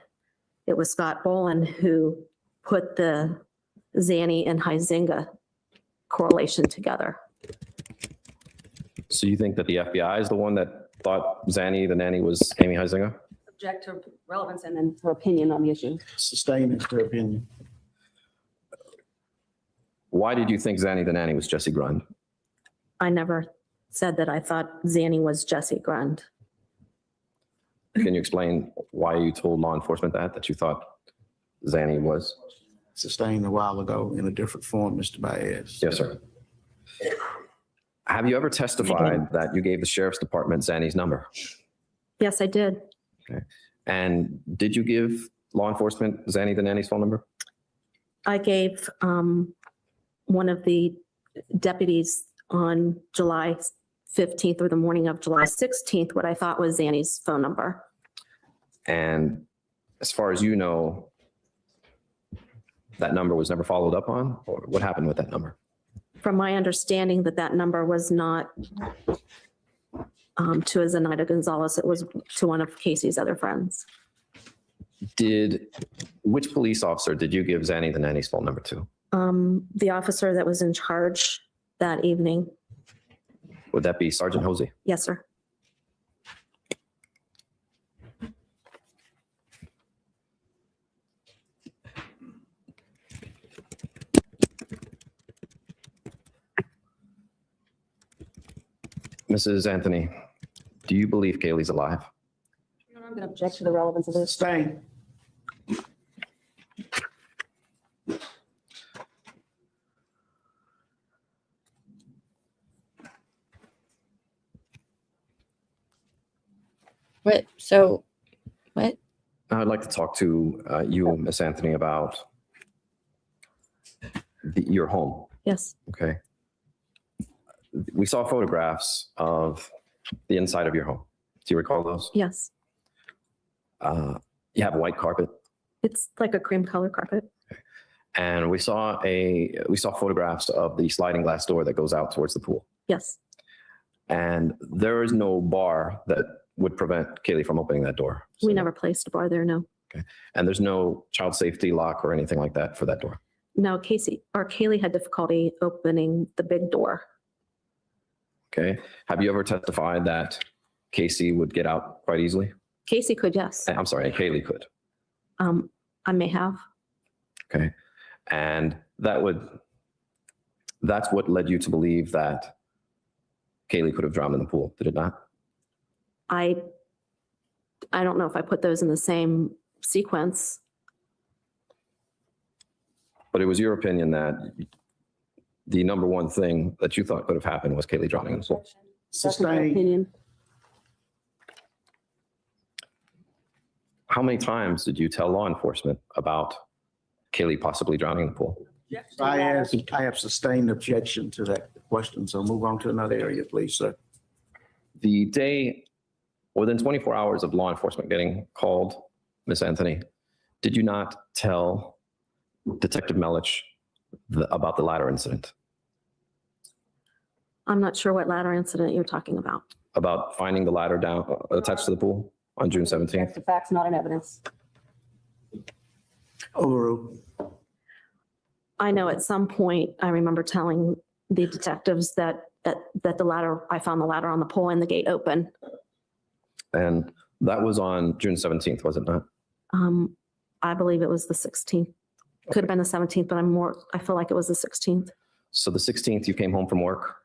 it was Scott Boland who put the Zanny and Huizinga correlation together. So you think that the FBI is the one that thought Zanny the nanny was Amy Huizinga? Object to relevance and then her opinion on the issue. Sustained is their opinion. Why did you think Zanny the nanny was Jesse Grund? I never said that I thought Zanny was Jesse Grund. Can you explain why you told law enforcement that you thought Zanny was? Sustained a while ago in a different form, Mr. Baez. Yes, sir. Have you ever testified that you gave the sheriff's department Zanny's number? Yes, I did. Okay. And did you give law enforcement Zanny the nanny's phone number? I gave one of the deputies on July 15th or the morning of July 16th what I thought was Zanny's phone number. And as far as you know, that number was never followed up on? Or what happened with that number? From my understanding that number was not to a Zenaida Gonzalez, it was to one of Casey's other friends. Which police officer did you give Zanny the nanny's phone number to? The officer that was in charge that evening. Would that be Sergeant Hosey? Yes, sir. Mrs. Anthony, do you believe Kaylee's alive? I'm going to object to the relevance of this. Sustained. What? So, what? I'd like to talk to you, Miss Anthony, about your home. Yes. Okay. We saw photographs of the inside of your home. Do you recall those? Yes. You have a white carpet. It's like a cream color carpet. And we saw photographs of the sliding glass door that goes out towards the pool. Yes. And there is no bar that would prevent Kaylee from opening that door. We never placed a bar there, no. Okay. And there's no child safety lock or anything like that for that door. No, Kaylee had difficulty opening the big door. Okay. Have you ever testified that Casey would get out quite easily? Casey could, yes. I'm sorry, Kaylee could. I may have. Okay. And that's what led you to believe that Kaylee could have drowned in the pool, did it not? I don't know if I put those in the same sequence. But it was your opinion that the number one thing that you thought could have happened was Kaylee drowning in the pool. That's my Sustained. opinion. How many times did you tell law enforcement about Kaylee possibly drowning in the pool? I have sustained objection to that question, so move on to another area, please, sir. The day Within 24 hours of law enforcement getting called, Ms. Anthony, did you not tell Detective Melich about the ladder incident? I'm not sure what ladder incident you're talking about. About finding the ladder down attached to the pool on June 17th? That's a fact, not an evidence. Overruled. I know at some point, I remember telling the detectives that the ladder, I found the ladder on the pole and the gate open. And that was on June 17th, was it not? I believe it was the 16th. Could have been the 17th, but I feel like it was the 16th. So the 16th, you came home from work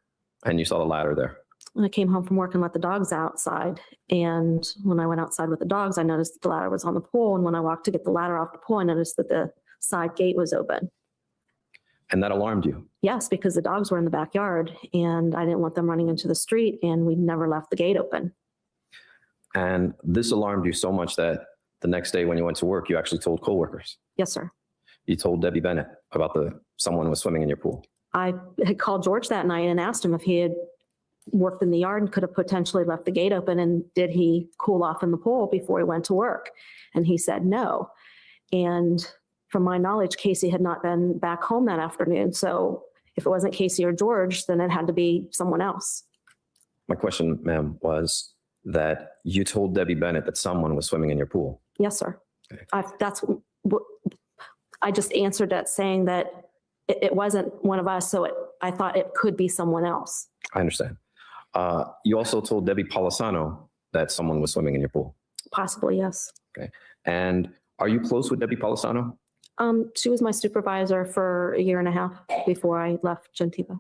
and you saw the ladder there. And I came home from work and let the dogs outside. And when I went outside with the dogs, I noticed that the ladder was on the pole. And when I walked to get the ladder off the pole, I noticed that the side gate was open. And that alarmed you? Yes, because the dogs were in the backyard and I didn't want them running into the street, and we never left the gate open. And this alarmed you so much that the next day when you went to work, you actually told coworkers. Yes, sir. You told Debbie Bennett about someone was swimming in your pool. I had called George that night and asked him if he had worked in the yard and could have potentially left the gate open, and did he cool off in the pool before he went to work? And he said no. And from my knowledge, Casey had not been back home that afternoon. So if it wasn't Casey or George, then it had to be someone else. My question, ma'am, was that you told Debbie Bennett that someone was swimming in your pool. Yes, sir. Okay. That's what I just answered that, saying that it wasn't one of us. So I thought it could be someone else. I understand. You also told Debbie Polisano that someone was swimming in your pool. Possibly, yes. Okay. And are you close with Debbie Polisano? She was my supervisor for a year and a half before I left Gentiva.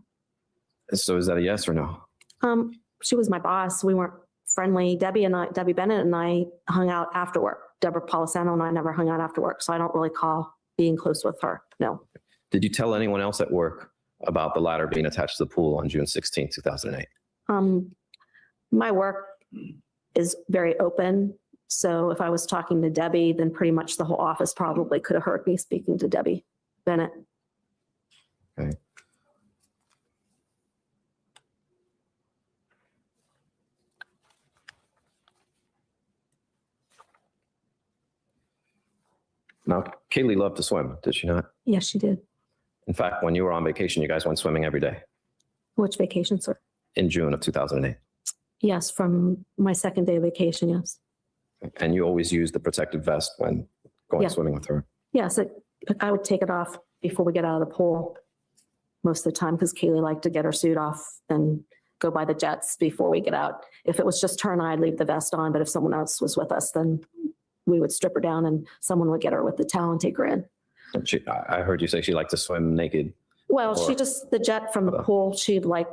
So is that a yes or no? She was my boss. We weren't friendly. Debbie Bennett and I hung out after work. Deborah Polisano and I never hung out after work. So I don't really call being close with her. No. Did you tell anyone else at work about the ladder being attached to the pool on June 16, 2008? My work is very open. So if I was talking to Debbie, then pretty much the whole office probably could have heard me speaking to Debbie Bennett. Okay. Now, Kaylee loved to swim, did she not? Yes, she did. In fact, when you were on vacation, you guys went swimming every day Which vacation, sir? in June of 2008. Yes, from my second day of vacation, yes. And you always used the protective vest when going Yeah. swimming with her. Yes, I would take it off before we get out of the pool most of the time, because Kaylee liked to get her suit off and go by the jets before we get out. If it was just her and I'd leave the vest on, but if someone else was with us, then we would strip her down and someone would get her with the towel and take her in. I heard you say she liked to swim naked. Well, she Or- just, the jet from the pool,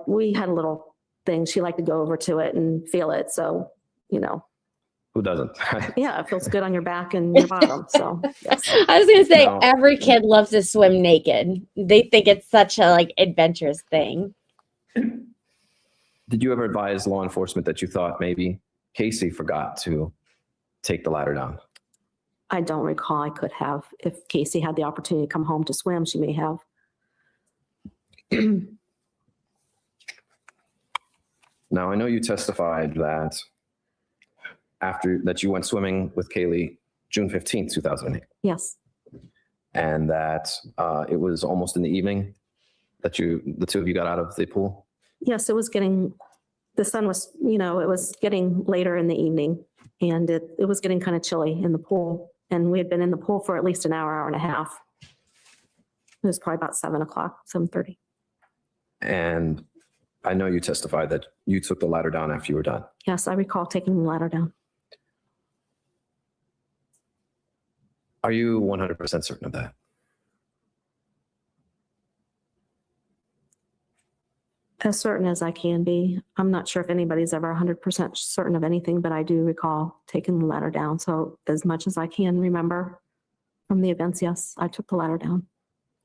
we had a little thing. She liked to go over to it and feel it. So, Who doesn't? yeah, it feels good on your back and your bottom. So, yes. I was going to say, No. every kid loves to swim naked. They think it's such a adventurous thing. Did you ever advise law enforcement that you thought maybe Casey forgot to take the ladder down? I don't recall. I could have. If Casey had the opportunity to come home to swim, she may have. Now, I know you testified that after that you went swimming with Kaylee June 15th, 2008, Yes. and that it was almost in the evening that the two of you got out of the pool. Yes, the sun was, it was getting later in the evening, and it was getting kind of chilly in the pool. And we had been in the pool for at least an hour and a half. It was probably about 7:30. And I know you testified that you took the ladder down after you were done. Yes, I recall taking the ladder down. Are you 100% certain of that? As certain as I can be. I'm not sure if anybody's ever 100% certain of anything, but I do recall taking the ladder down. So as much as I can remember from the events, yes, I took the ladder down.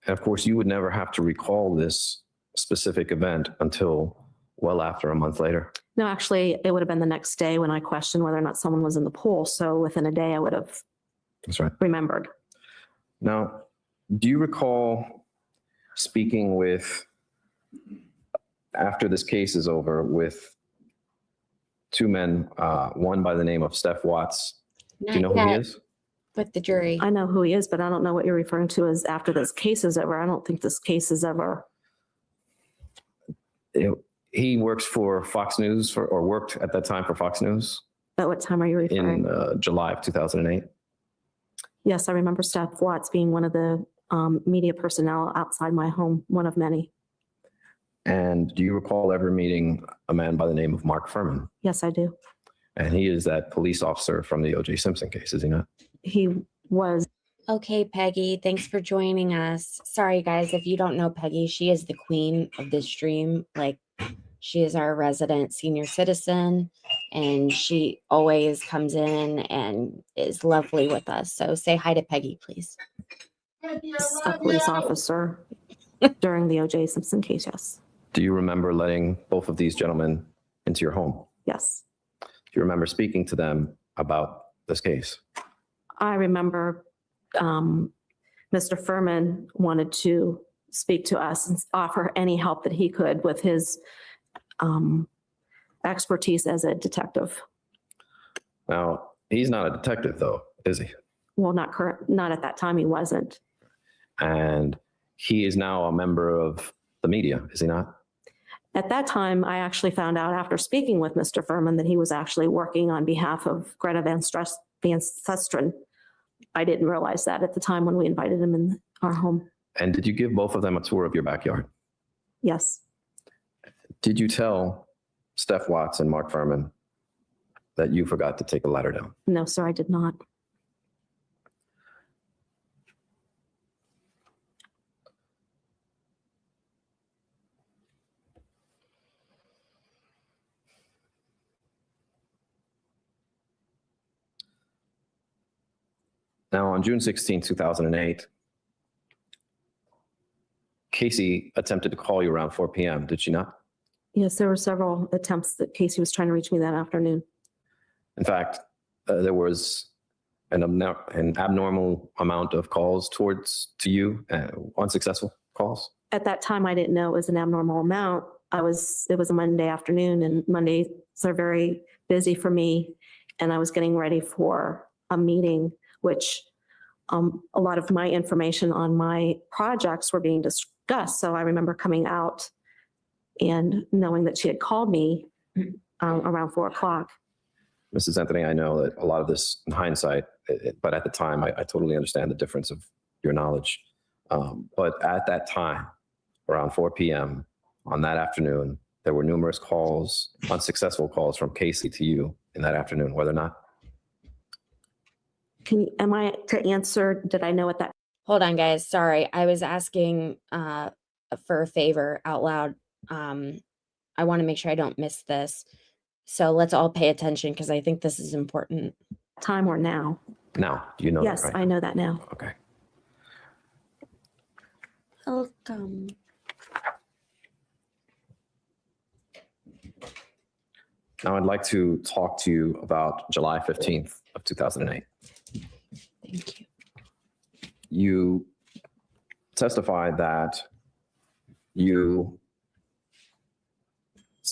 And of course, you would never have to recall this specific event until well after a month later. No, actually, it would have been the next day when I questioned whether or not someone was in the pool. So within a day, I would have That's right. remembered. Now, do you recall speaking with, after this case is over, with two men, one by the name of Steph Watts. Do you know Not who he yet is? with the jury. I know who he is, but I don't know what you're referring to as after this case is over. I don't think this case is ever. He works for Fox News or worked at that time for Fox News At what time are you referring? in July of 2008. Yes, I remember Steph Watts being one of the media personnel outside my home, one of many. And do you recall ever meeting a man by the name of Mark Furman? Yes, I do. And he is that police officer from the O.J. Simpson case, is he not? He was. Okay, Peggy, thanks for joining us. Sorry, guys, if you don't know Peggy, she is the queen of this stream. Like, she is our resident senior citizen, and she always comes in and is lovely with us. So say hi to Peggy, please. A police officer during the O.J. Simpson case, yes. Do you remember letting both of these gentlemen into your home? Yes. Do you remember speaking to them about this case? I remember Mr. Furman wanted to speak to us and offer any help that he could with his expertise as a detective. Now, he's not a detective, though, is he? Well, not at that time, he wasn't. And he is now a member of the media, is he not? At that time, I actually found out after speaking with Mr. Furman that he was actually working on behalf of Greta Van Susteren. I didn't realize that at the time when we invited him in our home. And did you give both of them a tour of your backyard? Yes. Did you tell Steph Watts and Mark Furman that you forgot to take a ladder down? No, sir, I did not. Now, on June 16, 2008, Casey attempted to call you around 4 p.m., did she not? Yes, there were several attempts that Casey was trying to reach me that afternoon. In fact, there was an abnormal amount of calls to you, unsuccessful calls. At that time, I didn't know it was an abnormal amount. It was a Monday afternoon, and Mondays are very busy for me. And I was getting ready for a meeting, which a lot of my information on my projects were being discussed. So I remember coming out and knowing that she had called me around 4 o'clock. Mrs. Anthony, I know that a lot of this in hindsight, but at the time, I totally understand the difference of your knowledge. But at that time, around 4 p.m. on that afternoon, there were numerous calls, unsuccessful calls from Casey to you in that afternoon, whether or not. Am I to answer, did I know at that? Hold on, guys. Sorry. I was asking for a favor out loud. I want to make sure I don't miss this. So let's all pay attention because I think this is important. Time or now? Now, do you know Yes, that, right? I know that now. Okay. Welcome. Now I'd like to talk to you about July 15th of 2008. Thank you. You testified that you,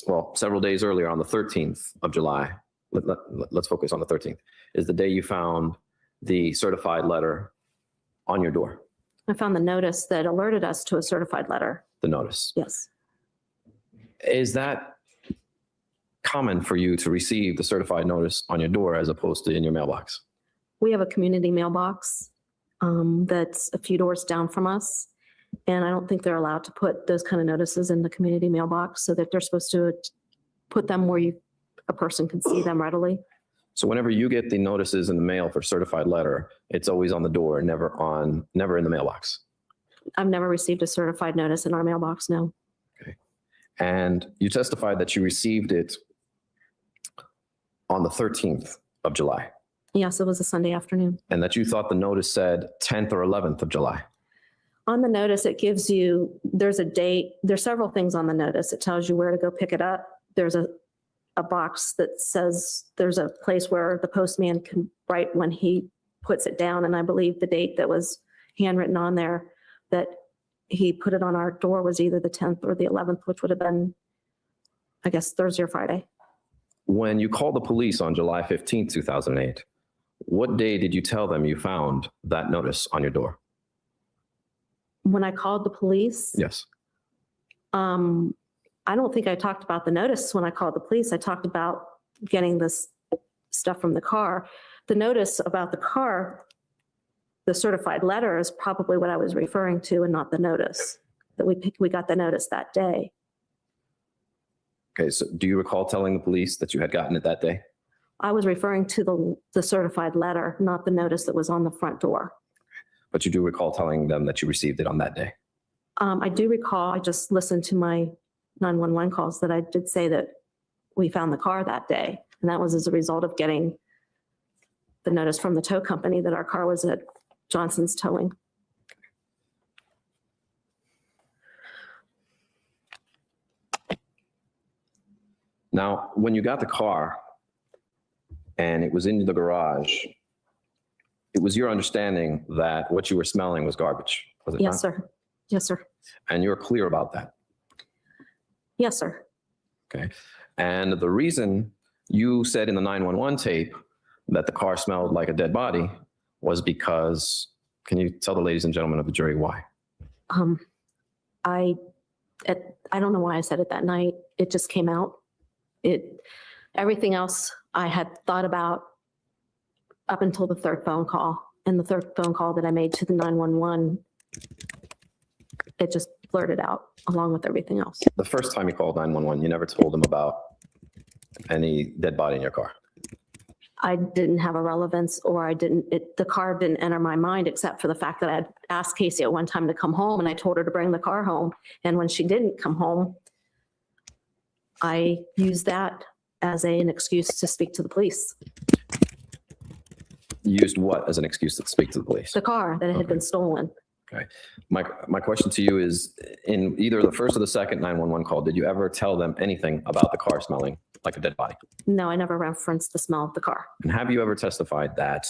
well, several days earlier on the 13th of July, let's focus on the 13th, is the day you found the certified letter on your door, I found the notice that alerted us to a certified letter. the notice. Yes. Is that common for you to receive the certified notice on your door as opposed to in your mailbox? We have a community mailbox that's a few doors down from us. And I don't think they're allowed to put those kind of notices in the community mailbox, so that they're supposed to put them where a person can see them readily. So whenever you get the notices in the mail for certified letter, it's always on the door, never in the mailbox. I've never received a certified notice in our mailbox, no. Okay. And you testified that you received it on the 13th of July, Yes, it was a Sunday afternoon. and that you thought the notice said 10th or 11th of July. On the notice, it gives you, there's a date, there's several things on the notice. It tells you where to go pick it up. There's a box that says there's a place where the postman can write when he puts it down. And I believe the date that was handwritten on there that he put it on our door was either the 10th or the 11th, which would have been, I guess, Thursday or Friday. When you called the police on July 15th, 2008, what day did you tell them you found that notice on your door? When I called the police, Yes. I don't think I talked about the notice when I called the police. I talked about getting this stuff from the car. The notice about the car, the certified letter, is probably what I was referring to and not the notice. That we got the notice that day. Okay, so do you recall telling the police that you had gotten it that day? I was referring to the certified letter, not the notice that was on the front door. But you do recall telling them that you received it on that day? I do recall, I just listened to my 911 calls, that I did say that we found the car that day. And that was as a result of getting the notice from the tow company that our car was at Johnson's Towing. Now, when you got the car and it was in the garage, it was your understanding that what you were smelling was garbage, was it not? Yes, sir. Yes, sir. And you're clear about that? Yes, sir. Okay. And the reason you said in the 911 tape that the car smelled like a dead body was because, can you tell the ladies and gentlemen of the jury why? I don't know why I said it that night. It just came out. Everything else I had thought about up until the third phone call. And the third phone call that I made to the 911, it just blurted out along with everything else. The first time you called 911, you never told them about any dead body in your car. I didn't have a relevance, or the car didn't enter my mind, except for the fact that I had asked Casey at one time to come home, and I told her to bring the car home. And when she didn't come home, I used that as an excuse to speak to the police. You used what as an excuse to speak to the police? The car, that it had been stolen. Okay. My question to you is, in either the first or the second 911 call, did you ever tell them anything about the car smelling like a dead body? No, I never referenced the smell of the car. And have you ever testified that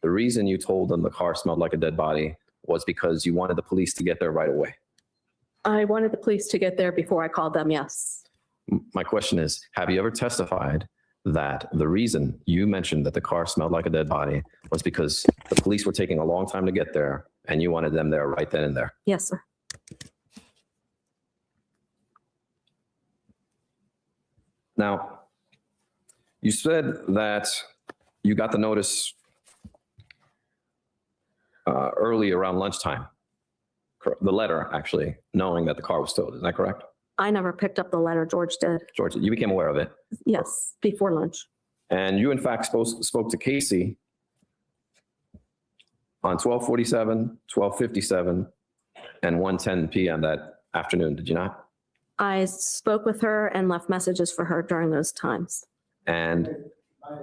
the reason you told them the car smelled like a dead body was because you wanted the police to get there right away? I wanted the police to get there before I called them, yes. My question is, have you ever testified that the reason you mentioned that the car smelled like a dead body was because the police were taking a long time to get there and you wanted them there right then and there? Yes, sir. Now, you said that you got the notice early around lunchtime. The letter, actually, knowing that the car was stolen. Is that correct? I never picked up the letter. George did. George, you became aware of it. Yes, before lunch. And you, in fact, spoke to Casey on 12:47, 12:57, and 1:10 p.m. that afternoon, did you not? I spoke with her and left messages for her during those times. And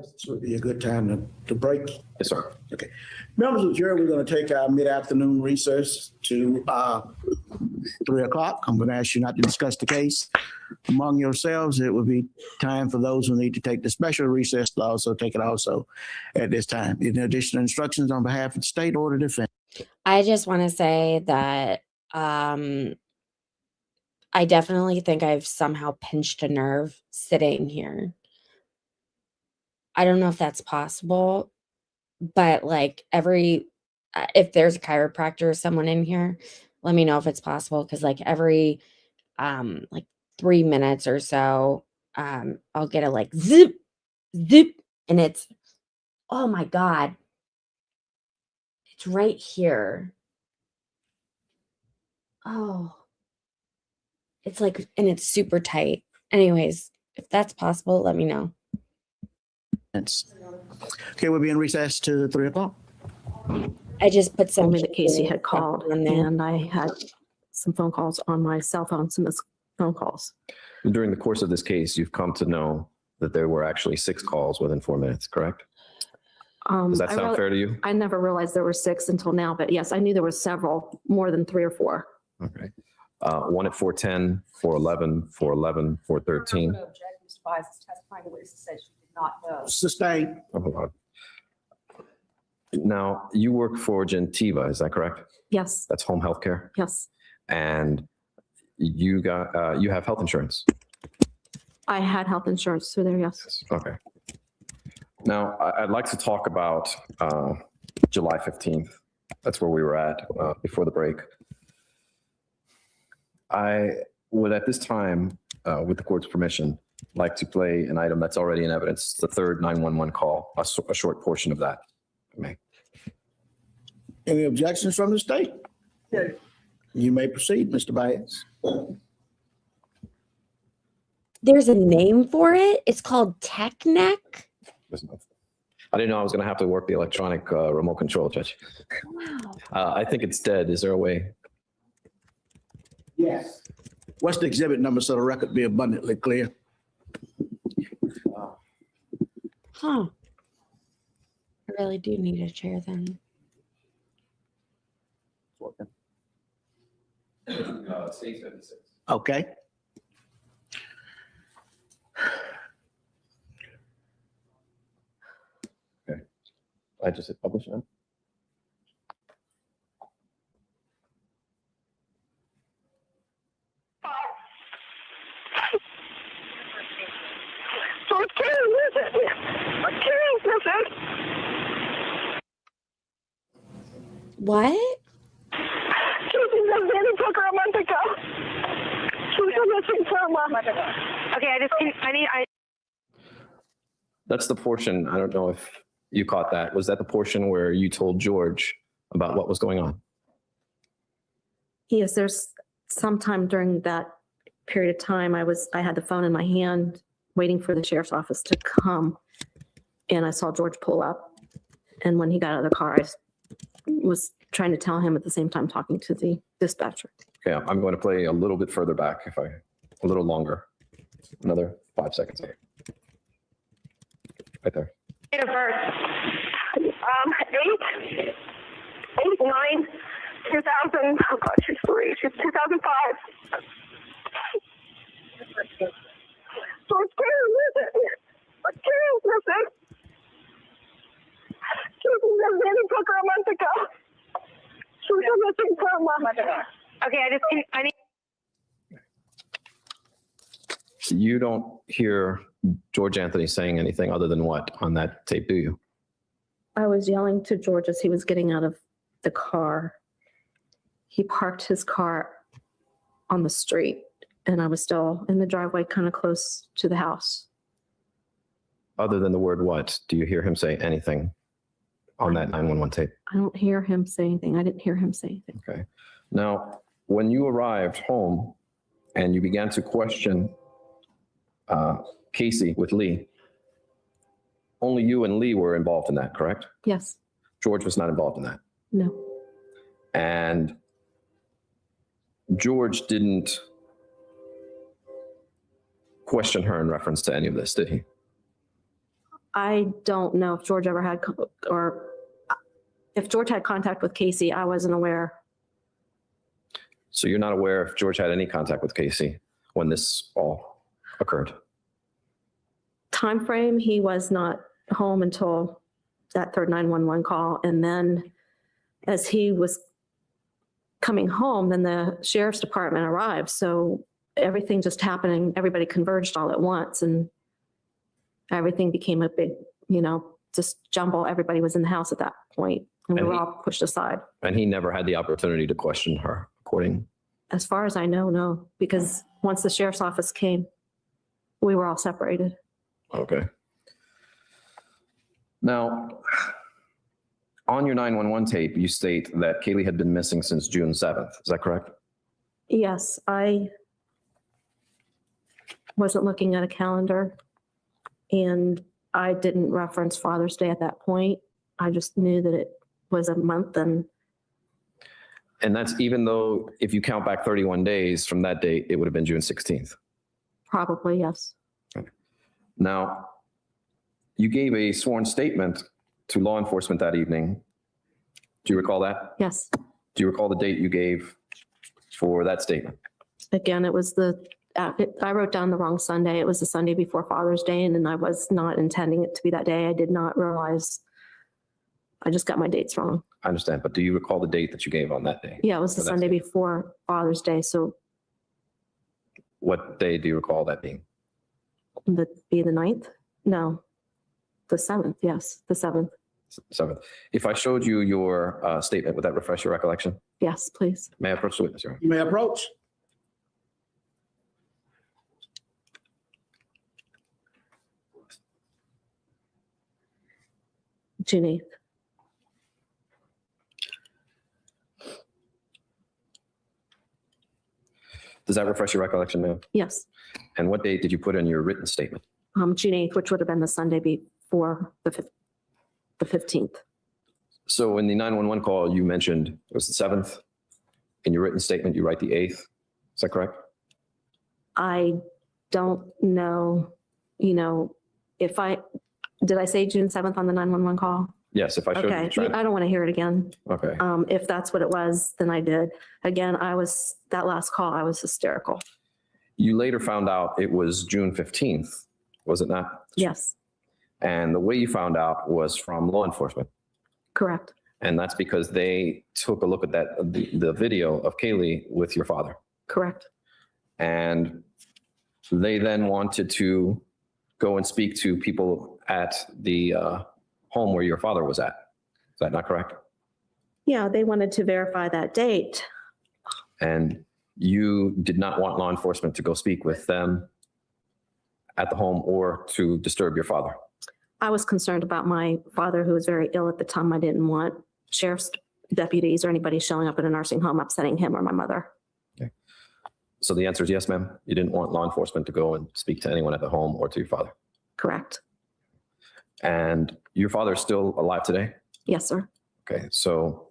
This would be a good time to break. yes, sir. Okay. Members of the jury, we're going to take our mid-afternoon recess to 3 o'clock. I'm going to ask you not to discuss the case among yourselves. It will be time for those who need to take the special recess to also take it also at this time. Any additional instructions on behalf of the state or the defense? I just want to say that I definitely think I've somehow pinched a nerve sitting here. I don't know if that's possible, but like if there's a chiropractor or someone in here, let me know if it's possible. Cause like every, 3 minutes or so, I'll get a like zip, zip. And it's, oh my God, it's right here. Oh, it's like, and it's super tight. Anyways, if that's possible, let me know. Okay, we'll be in recess to 3 o'clock. I just put some Told me that Casey had called, on there. and I had some phone calls on my cell phone, some missed phone calls. During the course of this case, you've come to know that there were actually 6 calls within 4 minutes, correct? Does that sound fair to you? I never realized there were 6 until now, but yes, I knew there were several, more than 3 or 4. Okay. One at 4:10, 4:11, 4:11, 4:13. Sustained. Oh, God. Now, you work for Gentiva, is that correct? Yes, That's home health care? yes. And you have health insurance. I had health insurance through there, yes. Okay. Now, I'd like to talk about July 15th. That's where we were at before the break. I would, at this time, with the court's permission, like to play an item that's already in evidence, the third 911 call, a short portion of that. May. Any objections from the state? You may proceed, Mr. Baez. There's a name for it. It's called Tech Neck. I didn't know I was going to have to work the electronic remote control, Judge. Wow. I think it's dead. Is there a way? Yes. What's the exhibit number so the record be abundantly clear? Huh. I really do need a chair then. Okay. Okay. I just hit publish now. So it's Karen, listen. Karen, listen. What? Casey Zanny took her a month ago. She was missing for a month ago. Okay, That's the portion. I don't know if you caught that. Was that the portion where you told George about what was going on? Yes, there's sometime during that period of time, I had the phone in my hand waiting for the sheriff's office to come. And I saw George pull up. And when he got out of the car, I was trying to tell him at the same time talking to the dispatcher. Okay, I'm going to play a little bit further back, a little longer. Another 5 seconds. Right there. Date of birth. 8/9/2000. Oh God, she's 3. She's 2005. So it's Karen, listen. Karen, listen. Casey Zanny took her a month ago. She was missing for a month ago. Okay, I need. You don't hear George Anthony saying anything other than what on that tape, do you? I was yelling to George as he was getting out of the car. He parked his car on the street and I was still in the driveway kind of close to the house. Other than the word what, do you hear him say anything on that 911 tape? I don't hear him say anything. I didn't hear him say anything. Okay. Now, when you arrived home and you began to question Casey with Lee, only you and Lee were involved in that, correct? Yes. George was not involved in that. No. And George didn't question her in reference to any of this, did he? I don't know if George ever had, or if George had contact with Casey, I wasn't aware. So you're not aware if George had any contact with Casey when this all occurred? Time frame, he was not home until that third 911 call. And then as he was coming home, then the sheriff's department arrived. So everything just happening, everybody converged all at once and everything became a big, just jumble. Everybody was in the house at that point and we were all pushed aside. And he never had the opportunity to question her, according? As far as I know, no, because once the sheriff's office came, we were all separated. Okay. Now, on your 911 tape, you state that Kaylee had been missing since June 7th. Is that correct? Yes, I wasn't looking at a calendar and I didn't reference Father's Day at that point. I just knew that it was a month and that's even though if you count back 31 days from that date, it would have been June 16th. probably, yes. Okay. Now, you gave a sworn statement to law enforcement that evening. Do you recall that? Yes. Do you recall the date you gave for that statement? Again, it was I wrote down the wrong Sunday. It was the Sunday before Father's Day, and I was not intending it to be that day. I did not realize. I just got my dates wrong. I understand, but do you recall the date that you gave on that day? Yeah, it was the For that Sunday statement? before Father's Day. So What day do you recall that being? Be the 9th? No, the 7th, yes, the 7th. 7th. If I showed you your statement, would that refresh your recollection? Yes, please. May I approach the witness, Your Honor? You may approach. June 8th. Does that refresh your recollection, ma'am? Yes, And what date did you put in your written statement? June 8th, which would have been the Sunday before the 15th. So in the 911 call, you mentioned it was the 7th. In your written statement, you write the 8th. Is that correct? I don't know, did I say June 7th on the 911 call? Yes, if I showed you Okay, the transcript. I don't want to hear it again. Okay. If that's what it was, then I did. Again, that last call, I was hysterical. You later found out it was June 15th, was it not? Yes, And the way you found out was from law enforcement. correct. And that's because they took a look at the video of Kaylee with your father. Correct. And they then wanted to go and speak to people at the home where your father was at. Is that not correct? Yeah, they wanted to verify that date. And you did not want law enforcement to go speak with them at the home or to disturb your father. I was concerned about my father, who was very ill at the time. I didn't want sheriff's deputies or anybody showing up at a nursing home upsetting him or my mother. Okay. So the answer is yes, ma'am. You didn't want law enforcement to go and speak to anyone at the home or to your father. Correct. And your father is still alive today? Yes, sir. Okay, so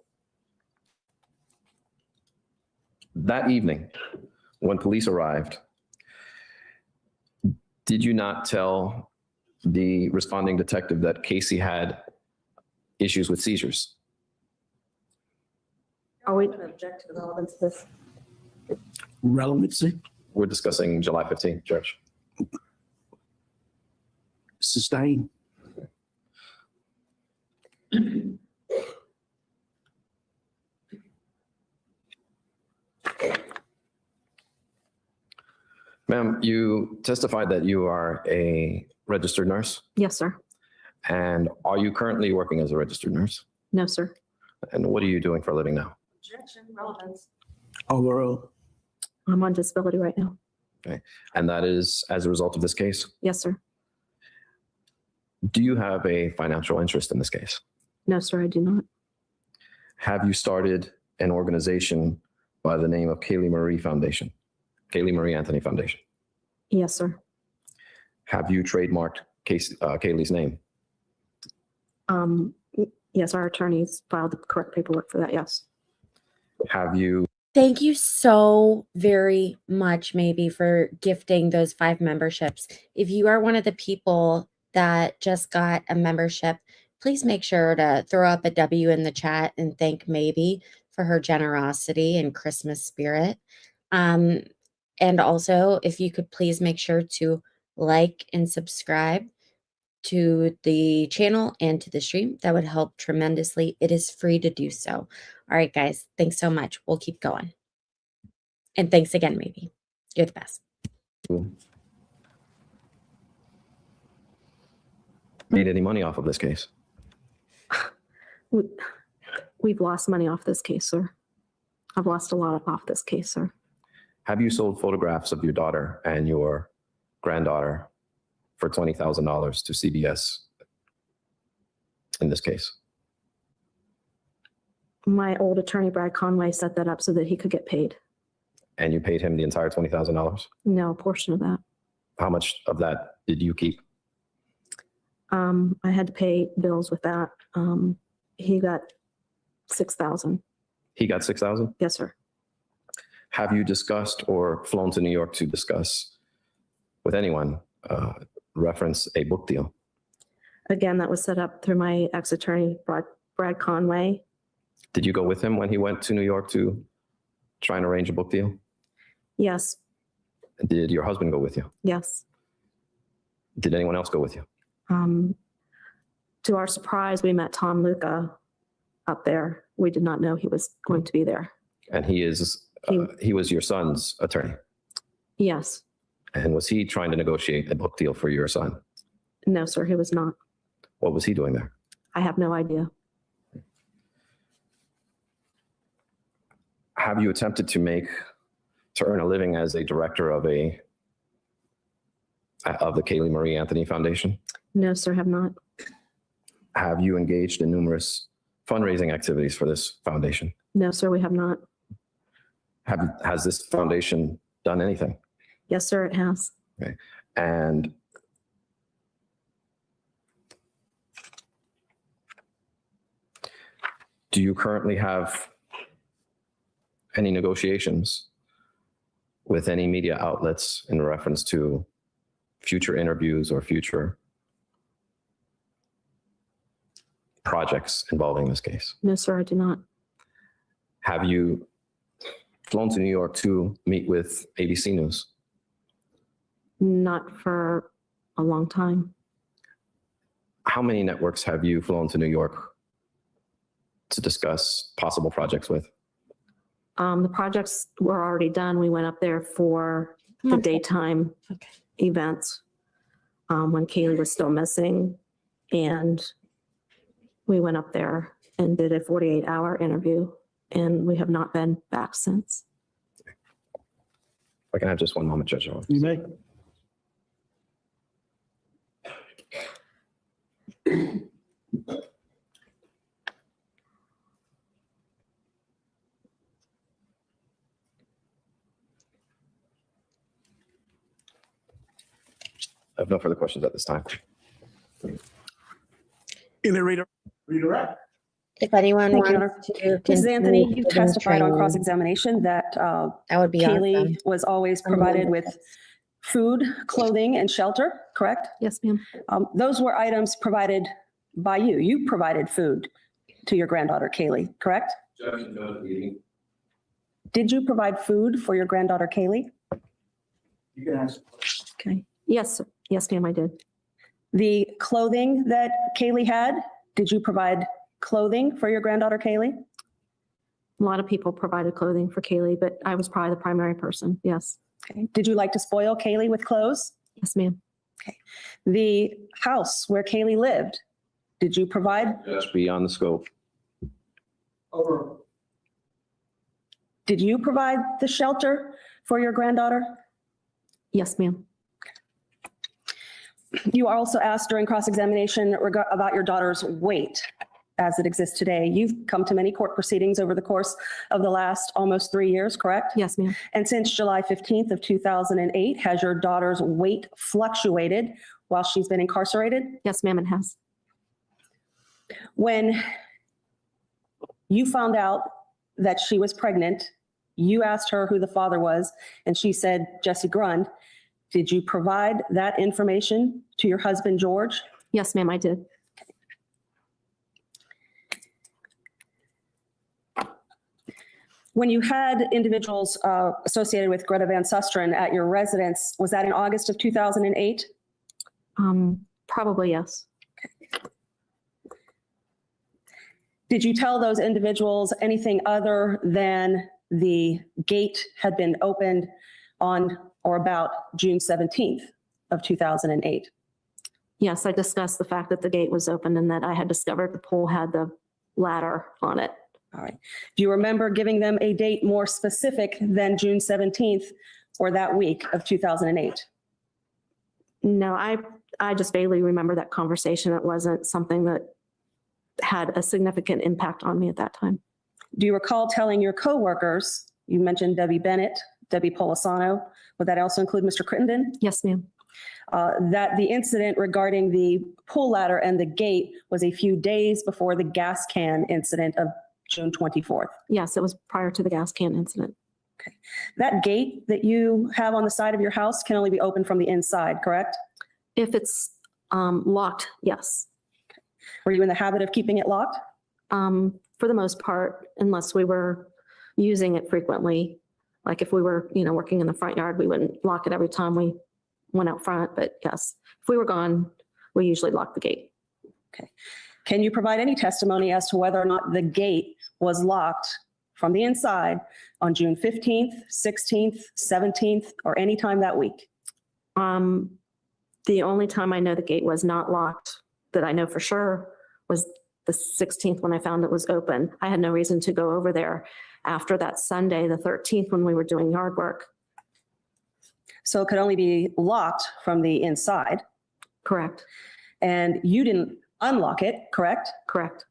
that evening, when police arrived, did you not tell the responding detective that Casey had issues with seizures? Are we going to object to the relevance of this? Relevancy, We're discussing July 15th, Judge. sustain. Ma'am, you testified that you are a registered nurse. Yes, sir. And are you currently working as a registered nurse? No, sir. And what are you doing for a living now? Objection, relevance. Overall, I'm on disability right now. And that is as a result of this case? Yes, sir. Do you have a financial interest in this case? No, sir, I do not. Have you started an organization by the name of Kaylee Marie Foundation? Kaylee Marie Anthony Foundation. Yes, sir. Have you trademarked Kaylee's name? Yes, our attorneys filed the correct paperwork for that. Yes. Have you Thank you so very much, maybe, for gifting those 5 memberships. If you are one of the people that just got a membership, please make sure to throw up a W in the chat and thank Maybe for her generosity and Christmas spirit. And also, if you could please make sure to like and subscribe to the channel and to the stream, that would help tremendously. It is free to do so. All right, guys, thanks so much. We'll keep going. And thanks again, Maybe. You're the best. made any money off of this case? We've lost money off this case, sir. I've lost a lot off this case, sir. Have you sold photographs of your daughter and your granddaughter for $20,000 to CBS in this case? My old attorney, Brad Conway, set that up so that he could get paid. And you paid him the entire $20,000? No, a portion of that. How much of that did you keep? I had to pay bills with that. He got $6,000. He got $6,000? Yes, sir. Have you discussed or flown to New York to discuss with anyone reference a book deal? Again, that was set up through my ex-attorney, Brad Conway. Did you go with him when he went to New York to try and arrange a book deal? Yes, Did your husband go with you? yes. Did anyone else go with you? To our surprise, we met Tom Luca up there. We did not know he was going to be there. And he was your son's attorney. Yes. And was he trying to negotiate a book deal for your son? No, sir, he was not. What was he doing there? I have no idea. Have you attempted to earn a living as a director of the Kaylee Marie Anthony Foundation? No, sir, have not. Have you engaged in numerous fundraising activities for this foundation? No, sir, we have not. Has this foundation done anything? Yes, sir, it has. Okay. And do you currently have any negotiations with any media outlets in reference to future interviews or future projects involving this case? No, sir, I do not. Have you flown to New York to meet with ABC News? Not for a long time. How many networks have you flown to New York to discuss possible projects with? The projects were already done. We went up there for the daytime events when Kaylee was still missing. And we went up there and did a 48-hour interview, and we have not been back since. If I can have just one moment, Judge Owens. You may. I have no further questions at this time. Any redirect? If anyone Thank you, wants Honor. to. Mrs. Anthony, continue you with testified on training, cross-examination that that would be Kaylee awesome. was always provided with food, clothing, and shelter, correct? Yes, ma'am. Those were items provided by you. You provided food to your granddaughter, Kaylee, correct? Did you provide food for your granddaughter, Kaylee? You can ask. Okay. Yes, sir. Yes, ma'am, I did. The clothing that Kaylee had, did you provide clothing for your granddaughter, Kaylee? A lot of people provided clothing for Kaylee, but I was probably the primary person. Yes. Okay. Did you like to spoil Kaylee with clothes? Yes, ma'am. The house where Kaylee lived, did you provide? Just beyond the scope. Did you provide the shelter for your granddaughter? Yes, ma'am. You are also asked during cross-examination about your daughter's weight as it exists today. You've come to many court proceedings over the course of the last almost 3 years, correct? Yes, ma'am. And since July 15th of 2008, has your daughter's weight fluctuated while she's been incarcerated? Yes, ma'am, it has. When you found out that she was pregnant, you asked her who the father was, and she said Jesse Grund. Did you provide that information to your husband, George? Yes, ma'am, I did. When you had individuals associated with Greta Van Susteren at your residence, was that in August of 2008? Probably yes. Did you tell those individuals anything other than the gate had been opened on or about June 17th of 2008? Yes, I discussed the fact that the gate was open and that I had discovered the pool had the ladder on it. All right. Do you remember giving them a date more specific than June 17th or that week of 2008? No, I just vaguely remember that conversation. It wasn't something that had a significant impact on me at that time. Do you recall telling your coworkers, you mentioned Debbie Bennett, Debbie Polisano, would that also include Mr. Crittenden? Yes, ma'am. That the incident regarding the pool ladder and the gate was a few days before the gas can incident of June 24th? Yes, it was prior to the gas can incident. Okay. That gate that you have on the side of your house can only be opened from the inside, correct? If it's locked, yes. Were you in the habit of keeping it locked? For the most part, unless we were using it frequently. Like if we were, working in the front yard, we wouldn't lock it every time we went out front. But yes, if we were gone, we usually lock the gate. Okay. Can you provide any testimony as to whether or not the gate was locked from the inside on June 15th, 16th, 17th, or any time that week? The only time I know the gate was not locked that I know for sure was the 16th when I found it was open. I had no reason to go over there after that Sunday, the 13th, when we were doing yard work. So it could only be locked from the inside, Correct, and you didn't unlock it, correct? correct.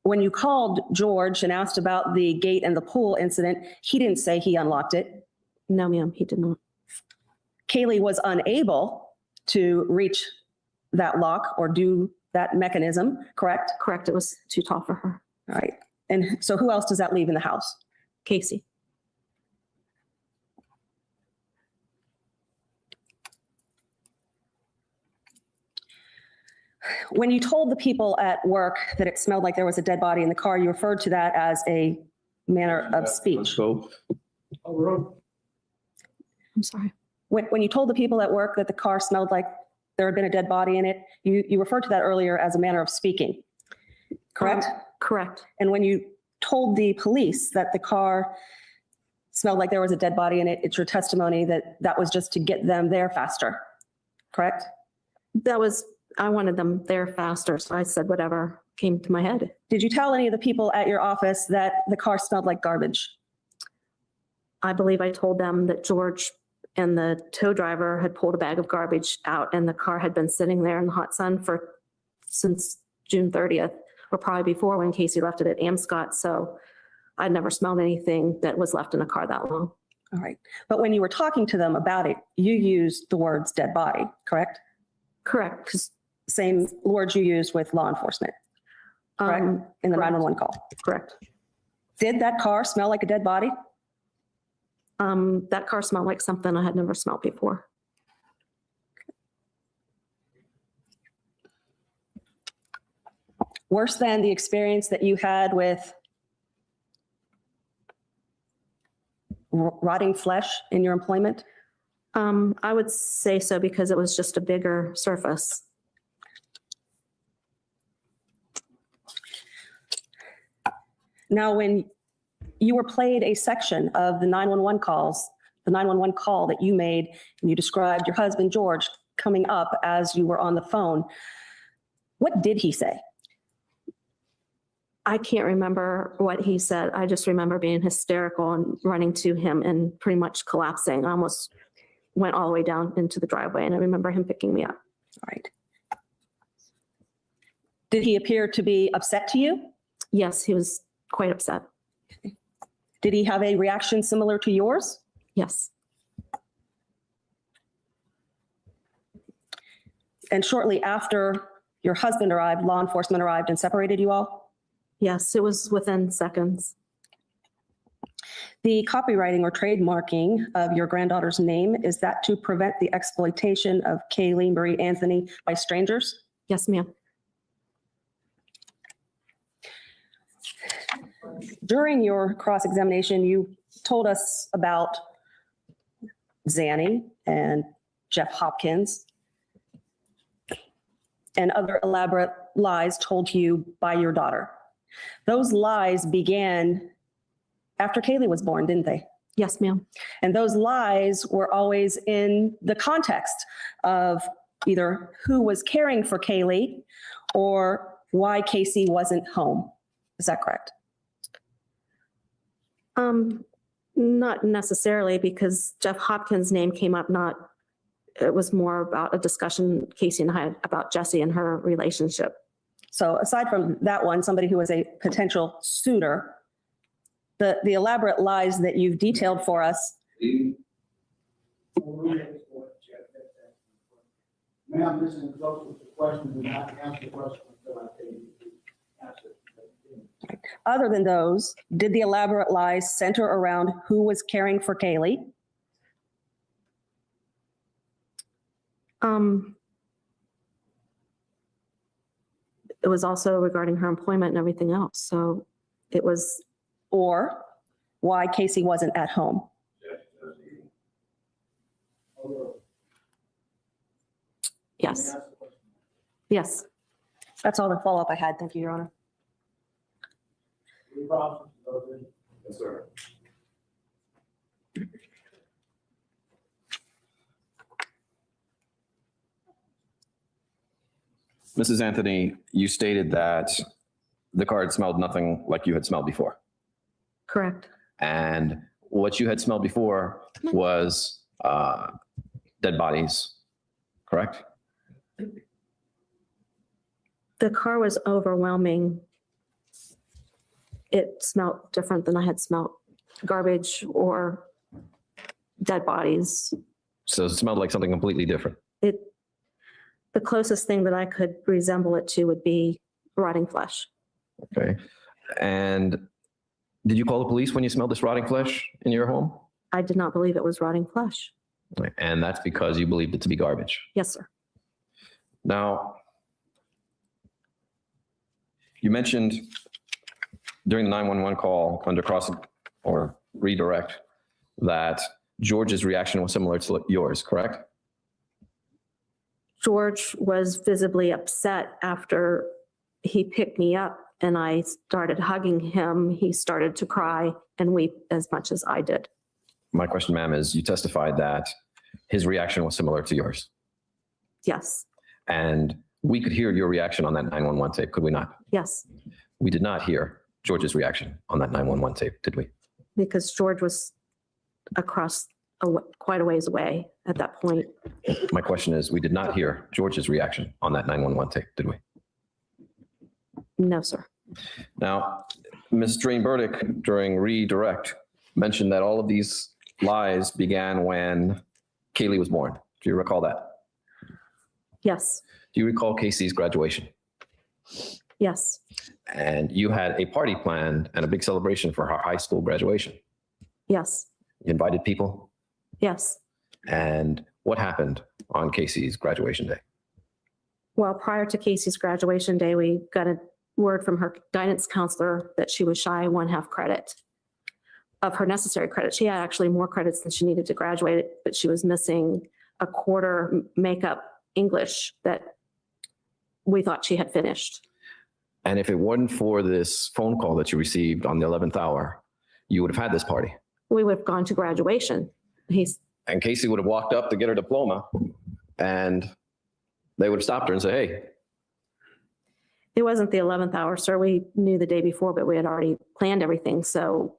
When you called George and asked about the gate and the pool incident, he didn't say he unlocked it. No, ma'am, he did not. Kaylee was unable to reach that lock or do that mechanism, correct? Correct, it was too tall for her. All right. And so who else does that leave in the house? Casey. When you told the people at work that it smelled like there was a dead body in the car, you referred to that as a manner of speech. So I'm sorry. When you told the people at work that the car smelled like there had been a dead body in it, you referred to that earlier as a manner of speaking, correct? Correct. And when you told the police that the car smelled like there was a dead body in it, it's your testimony that that was just to get them there faster, correct? I wanted them there faster, so I said whatever came to my head. Did you tell any of the people at your office that the car smelled like garbage? I believe I told them that George and the tow driver had pulled a bag of garbage out and the car had been sitting there in the hot sun since June 30th, or probably before when Casey left it at Amscott. So I'd never smelled anything that was left in a car that long. All right. But when you were talking to them about it, you used the words dead body, correct? Correct, because Same words you used with law enforcement, correct? In the correct. 911 call. Correct. Did that car smell like a dead body? That car smelled like something I had never smelled before. Worse than the experience that you had with rotting flesh in your employment? I would say so because it was just a bigger surface. Now, when you were played a section of the 911 calls, the 911 call that you made, and you described your husband, George, coming up as you were on the phone, what did he say? I can't remember what he said. I just remember being hysterical and running to him and pretty much collapsing. I almost went all the way down into the driveway, and I remember him picking me up. All right. Did he appear to be upset to you? Yes, he was quite upset. Did he have a reaction similar to yours? Yes. And shortly after your husband arrived, law enforcement arrived and separated you all? Yes, it was within seconds. The copywriting or trademarking of your granddaughter's name, is that to prevent the exploitation of Kaylee Marie Anthony by strangers? Yes, ma'am. During your cross-examination, you told us about Zanny and Jeff Hopkins and other elaborate lies told to you by your daughter. Those lies began after Kaylee was born, didn't they? Yes, ma'am. And those lies were always in the context of either who was caring for Kaylee or why Casey wasn't home. Is that correct? Not necessarily, because Jeff Hopkins' name came up, it was more about a discussion Casey and I had about Jessie and her relationship. So aside from that one, somebody who was a potential suitor, the elaborate lies that you've detailed for us. Ma'am, this is close with the question. Do not answer the question until I tell you the answer. Other than those, did the elaborate lies center around who was caring for Kaylee? It was also regarding her employment and everything else. So it was. Or why Casey wasn't at home? Yes. Yes. That's all the follow-up I had. Thank you, Your Honor. Yes, sir. Mrs. Anthony, you stated that the car had smelled nothing like you had smelled before. Correct. And what you had smelled before was dead bodies, correct? The car was overwhelming. It smelled different than I had smelled garbage or dead bodies. So it smelled like something completely different. The closest thing that I could resemble it to would be rotting flesh. Okay. And did you call the police when you smelled this rotting flesh in your home? I did not believe it was rotting flesh. And that's because you believed it to be garbage. Yes, sir. Now, you mentioned during the 911 call under cross or redirect that George's reaction was similar to yours, correct? George was visibly upset after he picked me up and I started hugging him. He started to cry and weep as much as I did. My question, ma'am, is you testified that his reaction was similar to yours. Yes, And we could hear your reaction on that 911 tape, could we not? yes, We did not hear George's reaction on that 911 tape, did we? because George was across quite a ways away at that point. My question is, we did not hear George's reaction on that 911 tape, did we? No, sir. Now, Ms. Drain Burdick during redirect mentioned that all of these lies began when Kaylee was born. Do you recall that? Yes, Do you recall Casey's graduation? yes, And you had a party planned and a big celebration for her high school graduation. yes, You invited people. yes. And what happened on Casey's graduation day? Well, prior to Casey's graduation day, we got a word from her guidance counselor that she was shy 1/2 credit of her necessary credit. She had actually more credits than she needed to graduate, but she was missing a quarter makeup English that we thought she had finished. And if it wasn't for this phone call that you received on the 11th hour, you would have had this party. We would have gone to graduation. And Casey would have walked up to get her diploma and they would have stopped her and said, hey, It wasn't the 11th hour, sir. We knew the day before, but we had already planned everything. So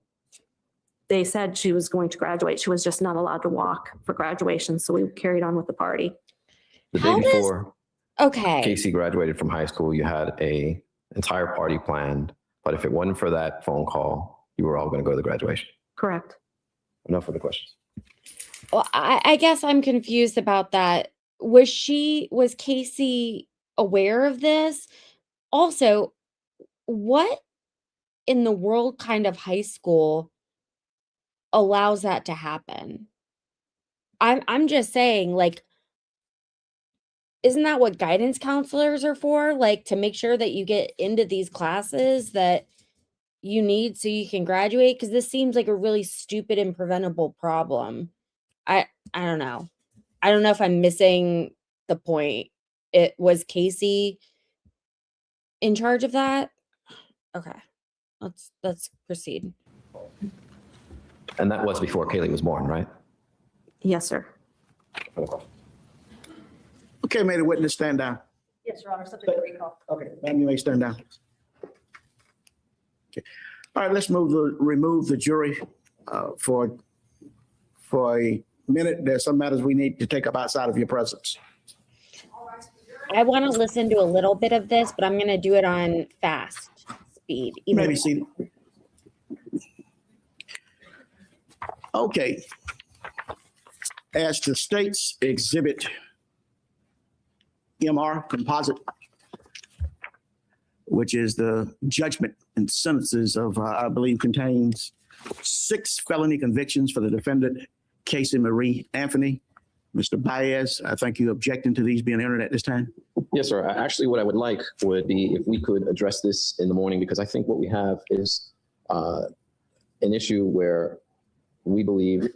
they said she was going to graduate. She was just not allowed to walk for graduation. So we carried on with the party. the How day does- before Okay. Casey graduated from high school, you had a entire party planned. But if it wasn't for that phone call, you were all going to go to the graduation. Correct. Enough for the questions. Well, I guess I'm confused about that. Was Casey aware of this? Also, what in the world kind of high school allows that to happen? I'm just saying, like, isn't that what guidance counselors are for? Like, to make sure that you get into these classes that you need so you can graduate? Because this seems like a really stupid and preventable problem. I don't know. I don't know if I'm missing the point. It was Casey in charge of that? Okay. Let's proceed. And that was before Kaylee was born, right? Yes, sir. Okay, may the witness stand down. Yes, Your Honor, subject to recall. Okay, ma'am, you may stand down. Okay. All right, let's remove the jury for a minute. There's some matters we need to take up outside of your presence. I want to listen to a little bit of this, but I'm going to do it on fast speed. You may be seated. Okay. As to state's exhibit MR composite, which is the judgment and sentences of, I believe, contains 6 felony convictions for the defendant, Casey Marie Anthony. Mr. Baez, I think you objecting to these being entered at this time? Yes, sir. Actually, what I would like would be if we could address this in the morning, because I think what we have is an issue where we believe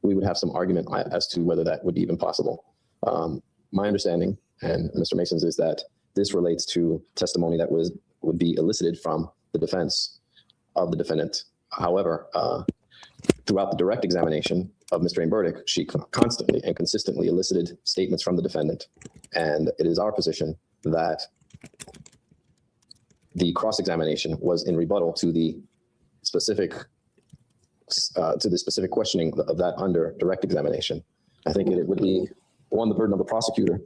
we would have some argument as to whether that would be even possible. My understanding, and Mr. Mason's, is that this relates to testimony that would be elicited from the defense of the defendant. However, throughout the direct examination of Ms. Drain Burdick, she constantly and consistently elicited statements from the defendant. And it is our position that the cross-examination was in rebuttal to the specific questioning of that under direct examination. I think it would be the burden of the prosecutor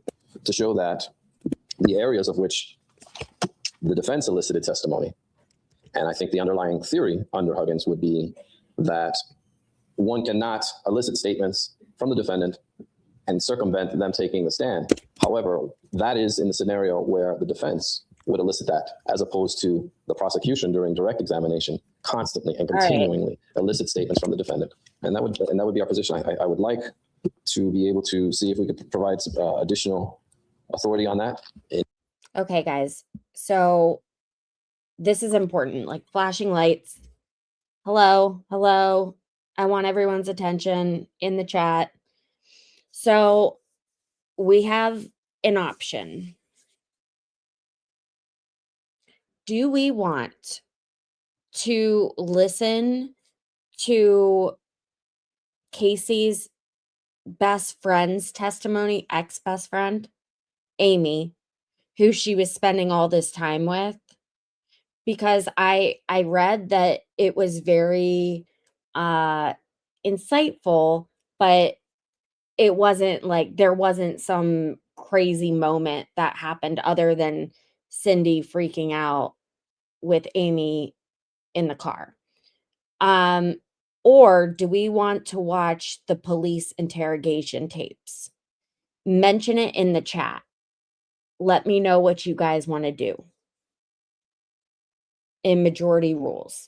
to show that the areas of which the defense elicited testimony, and I think the underlying theory under Huggins would be that one cannot elicit statements from the defendant and circumvent them taking the stand. However, that is in the scenario where the defense would elicit that, as opposed to the prosecution during direct examination constantly and continually elicit statements from the defendant. And that would be our position. I would like to be able to see if we could provide additional authority on that. Okay, guys. So this is important, like flashing lights. Hello, hello. I want everyone's attention in the chat. So we have an option. Do we want to listen to Casey's best friend's testimony, ex-best friend, Amy, who she was spending all this time with? Because I read that it was very insightful, but it wasn't like there wasn't some crazy moment that happened other than Cindy freaking out with Amy in the car. Or do we want to watch the police interrogation tapes? Mention it in the chat. Let me know what you guys want to do in majority rules.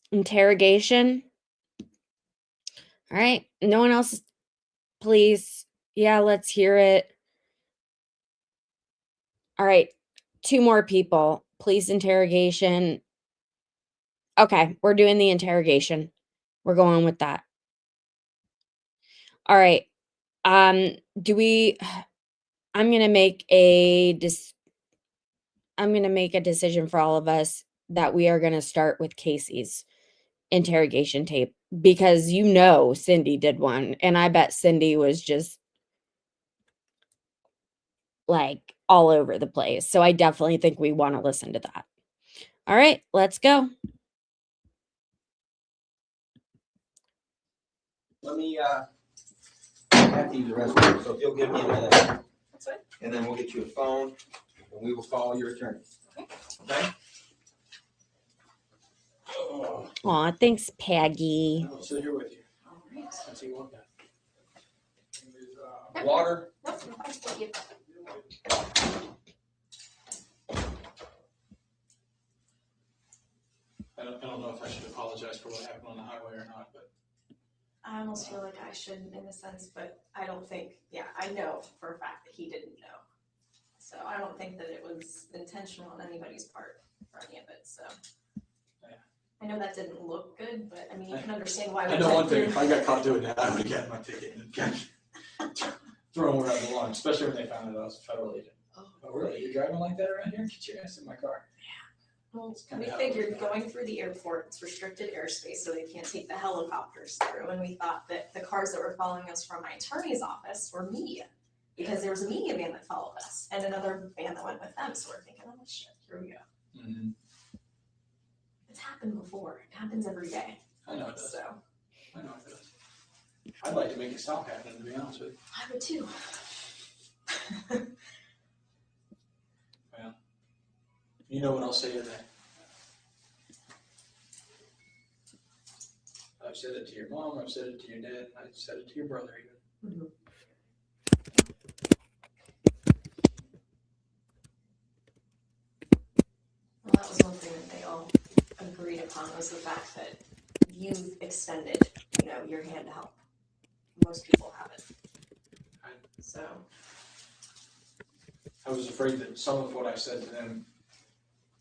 Interrogation. All right. No one else, please. Yeah, let's hear it. All right. 2 more people. Police interrogation. Okay, we're doing the interrogation. We're going with that. All right. I'm going to make a decision for all of us that we are going to start with Casey's interrogation tape, because Cindy did one, and I bet Cindy was just like all over the place. So I definitely think we want to listen to that. All right, let's go. Let me have to use the restroom, so if you'll give me a minute. That's right. And then we'll get you a phone, and we will call your attorney. Okay? Aw, thanks, Peggy. I'll sit here with you. All right. Let's see what that. Water. Thank you. I don't know if I should apologize for what happened on the highway or not, but I almost feel like I shouldn't in a sense, but I don't think, I know for a fact that he didn't know. So I don't think that it was intentional on anybody's part for any of it, so. Yeah. I know that didn't look good, but I mean, you can understand why. I know one thing, if I got caught doing that, I would have gotten my ticket and thrown where I belong, especially when they found out I was a federal agent. Oh, really? You're driving like that around here? Get your ass in my car. Well, we figured going through the airport, it's restricted airspace, so they can't take the helicopters through. And we thought that the cars that were following us from my attorney's office were media, because there was a media van that followed us and another van that went with them. So we're thinking, oh shit, here we go. Mm-hmm. It's happened before. It happens every day. I know it does. So I know it does. I'd like to make it stop happening, to be honest with you. I would too. Well, you know what I'll say today. I've said it to your mom, I've said it to your dad, I've said it to your brother even. Mm-hmm. Well, that was one thing that they all agreed upon, was the fact that you've extended, your hand to help. Most people haven't. So. I was afraid that some of what I said to them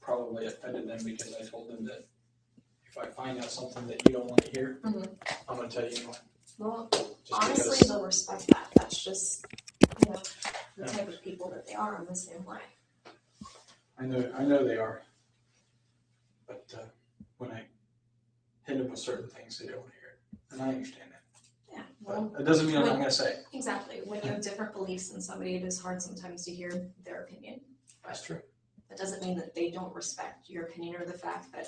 probably offended them, because I told them that if I find out something that you don't want to hear, I'm going to tell you anyway. Well, Just honestly, because- they'll respect that. That's just know the type of people that they are in the same way. I know they are. But when I hit them with certain things, they don't want to hear it. And I understand that. Yeah, well, But it doesn't mean I'm not going to say it. exactly. When you have different beliefs than somebody, it is hard sometimes to hear their opinion. That's true. That doesn't mean that they don't respect your opinion or the fact that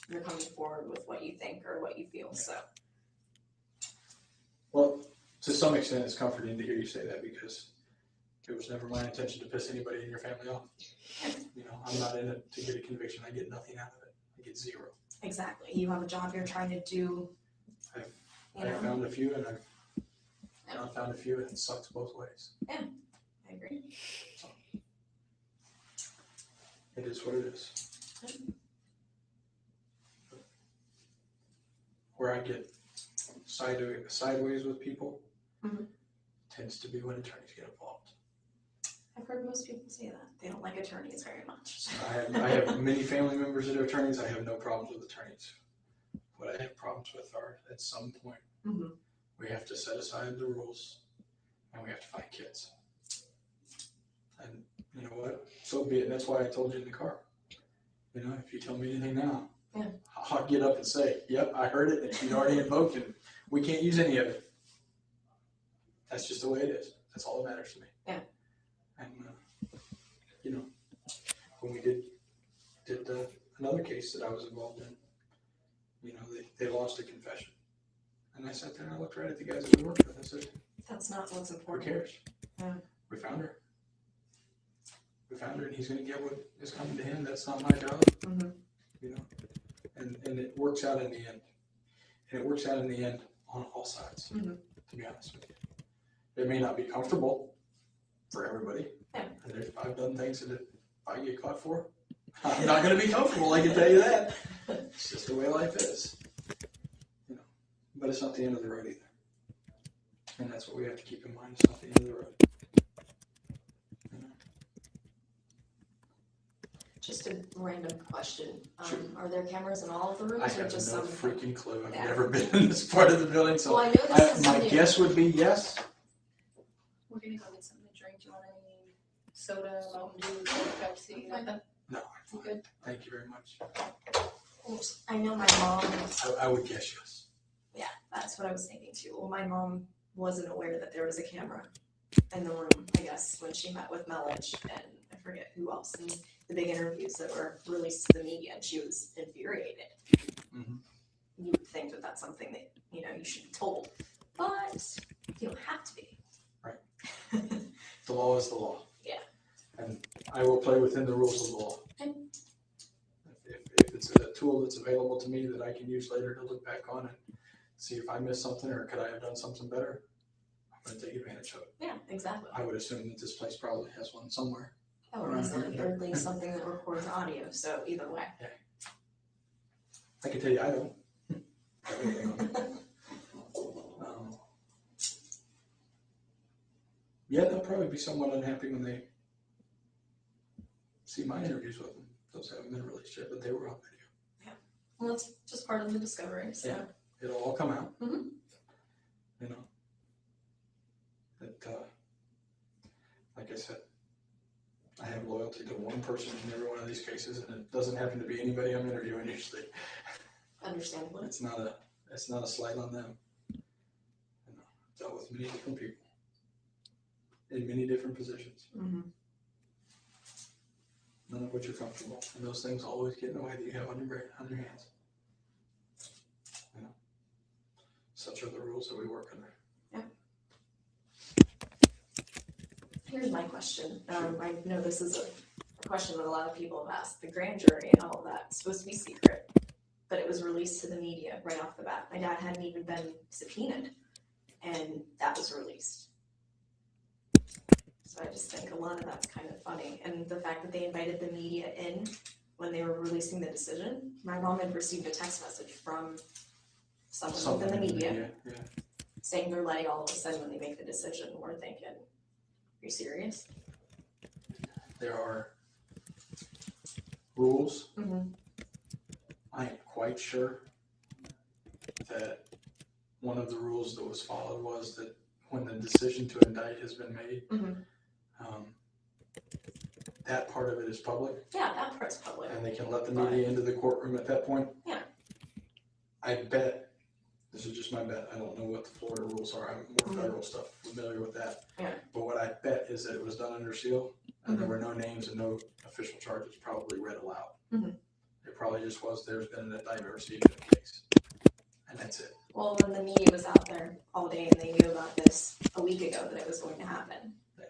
you're coming forward with what you think or what you feel. So, Well, to some extent, it's comforting to hear you say that because it was never my intention to piss anybody in your family off. You know, I'm not in it to get a conviction. I get nothing out of it. I get zero. exactly. You have a job you're trying to do. I've found a few and I've not found a few and it sucks both ways. Yeah, I agree. So, it is what it is. Where I get sideways with people tends to be when attorneys get involved. I've heard most people say that. They don't like attorneys very much. I have many family members that are attorneys. I have no problems with attorneys. What I have problems with are at some point we have to set aside the rules and we have to find kids. And you know what? So be it. That's why I told you in the car. You know, if you tell me anything now, I'll get up and say, yep, I heard it and she's already invoked and we can't use any of it. That's just the way it is. That's all that matters to me. Yeah. And, you know, when we did another case that I was involved in, you know, they lost a confession. And I sat there and I looked right at the guys that we worked with. I said, that's not what's who important. cares? Yeah. We found her. We found her and he's going to get what is coming to him. That's not my job. You know, and it works out in the end. And it works out in the end on all sides, to be honest with you. It may not be comfortable for everybody. Yeah. And I've done things that if I get caught for, I'm not going to be comfortable, I can tell you that. It's just the way life is. You know, but it's not the end of the road either. And that's what we have to keep in mind. It's not the end of the road. You know? Just a random question. Sure. Are there cameras in all of the rooms I or have just no some? freaking clue. I've Yeah. never been in this part of the building, so Well, I know this is my new. guess would be yes. We're gonna go get something to drink. Do you want any soda, Mountain Dew, Pepsi, nothing? No, You good? thank you very much. I know my mom. I would guess yes. Yeah, that's what I was thinking too. Well, my mom wasn't aware that there was a camera in the room, I guess, when she met with Melich and I forget who else in the big interviews that were released to the media, and she was infuriated. You would think that that's something that, you know, you should be told, but you don't have to be. Right. The law is the law. Yeah. And I will play within the rules of the law. Okay. If it's a tool that's available to me that I can use later to look back on and see if I missed something or could I have done something better, I'm going to take advantage of it. Yeah, exactly. I would assume that this place probably has one somewhere. Or at least something that records audio, so either way. Yeah. I can tell you I don't. Yeah, they'll probably be somewhat unhappy when they see my interviews with them. Those haven't been released yet, but they were on video. Yeah. Well, it's just part of the discovery, so. Yeah. It'll all come out. Mhm. You know, that, like I said, I have loyalty to one person in every one of these cases, and it doesn't happen to be anybody I'm interviewing usually. Understandable. It's not a slight on them. You know, I've dealt with many different people in many different positions, none of which are comfortable, and those things always get in the way that you have on your hands. You know, such are the rules that we work under. Here's my question. I know this is a question that a lot of people have asked. The grand jury and all of that is supposed to be secret, but it was released to the media right off the bat. My dad hadn't even been subpoenaed, and that was released. So I just think a lot of that's kind of funny. And the fact that they invited the media in when they were releasing the decision, my mom had received a text message from someone within the media saying they're letting all of us in when they make the decision. We're thinking, are you serious? There are rules. Mm-hmm. I am quite sure that one of the rules that was followed was that when the decision to indict has been made, That part of it is public, Yeah, that part's public. and they can let the media into the courtroom at that point. Yeah. I bet, this is just my bet, I don't know what the Florida rules are, I'm more federal stuff, familiar with that. Yeah. But what I bet is that it was done under seal, and there were no names and no official charges probably read aloud. It probably just was, there's been a diversity in the case, and that's it. Well, when the media was out there all day and they knew about this a week ago that it was going to happen. Yeah.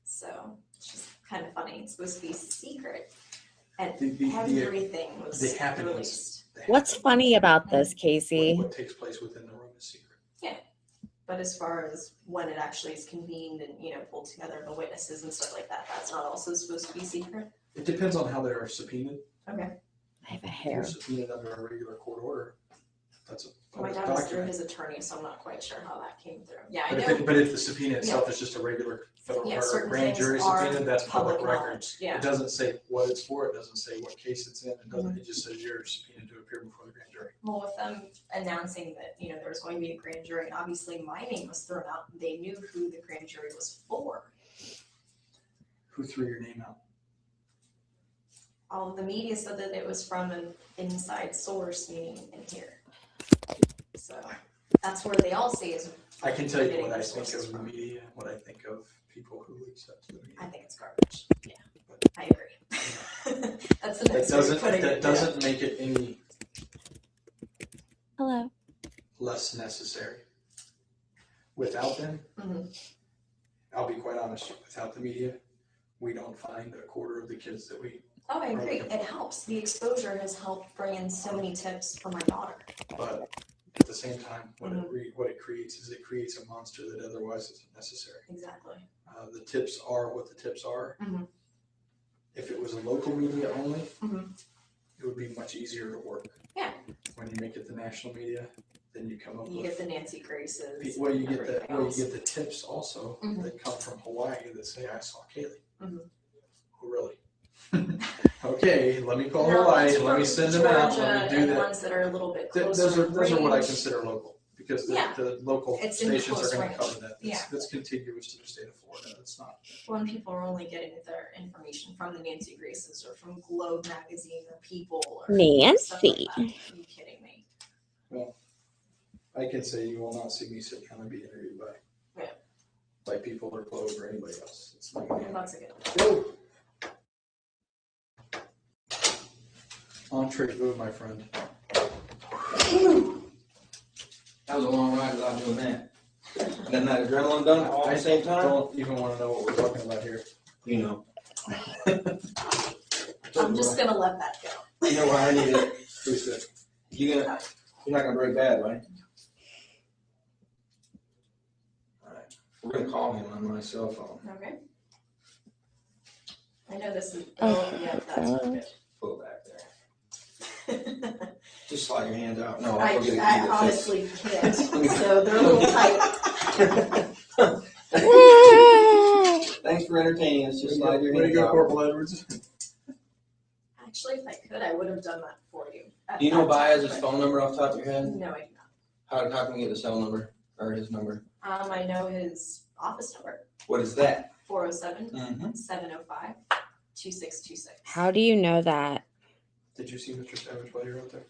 So it's just kind of funny. It's supposed to be secret, and The everything was happenings. released. What's funny about this, Casey? What takes place within the room is secret. Yeah. But as far as when it actually is convened and, pulled together the witnesses and stuff like that, that's not also supposed to be secret? It depends on how they are subpoenaed. Okay. I have a If hair. they're subpoenaed under a regular court order, that's a My public dad was through document. his attorney, so I'm not quite sure how that came through. Yeah, I But know. but if the subpoena itself is just a regular federal Yeah, or certain grand things jury are subpoena, that's public public record. knowledge, yeah. It doesn't say what it's for, it doesn't say what case it's in, it doesn't, it just says you're subpoenaed to appear before the grand jury. Well, with them announcing that, there was going to be a grand jury, and obviously my name was thrown out, they knew who the grand jury was for. Who threw your name out? All of the media said that it was from an inside source, meaning in here. So that's where they all say is. I can tell you getting what I their think sources of the from. media, what I think of people who leak stuff to the media. I think it's garbage. Yeah, I agree. That's the next way of putting That it. doesn't make it any Hello. less necessary. Without them, I'll be quite honest, without the media, we don't find a quarter of the kids that we. Oh, I agree. It helps. The exposure has helped bring in so many tips for my daughter. But at the same time, what it creates is it creates a monster that otherwise isn't necessary. Exactly. The tips are what the tips are. If it was a local media only, it would be much easier to work. Yeah. When you make it the national media, then you come up You with. get the Nancy Graces. Well, you get everything else. the tips also that come from Hawaii that say, I saw Kaylee. Oh, really? Okay, let me call Now, Hawaii, ones let me from send them out, Georgia let me do and that. ones that are a little bit Those closer. are what I range. consider local, because Yeah. the local It's in stations close are gonna range. cover that. Yeah. That's contiguous to the state of Florida, it's not. When people are only getting their information from the Nancy Graces or from Globe magazine or People or stuff like Nancy. that. Are you kidding me? Well, I can say you will not see me sit down and be interviewed by people or Globe or anybody else. It's not gonna happen. That's a good. Whoa. Entree vous, my friend. That was a long ride without doing that. And then that adrenaline done all at the same time? Don't even want to know what we're talking about here. You know. I'm just gonna let that go. You know what I needed? Who's that? You're not gonna break bad, right? All right. We're gonna call him on my cell phone. Okay. I know this is. Oh, Yeah, that's not good. Pull it back there. Just slide your hands out. No, I I'll forget I to honestly can't. So they're a little tight. Thanks for entertaining us. Just slide your Way to hands go, out. Corporal Edwards. Actually, if I could, I would have done that for you. at Do you know that time, Baez's but- phone number off the top of your head? No, I do How can we get the cell number or his number? not. I know his office number, What is that? 407-705-2626. How do you know that? Did you see Mr. Savage while you were out there?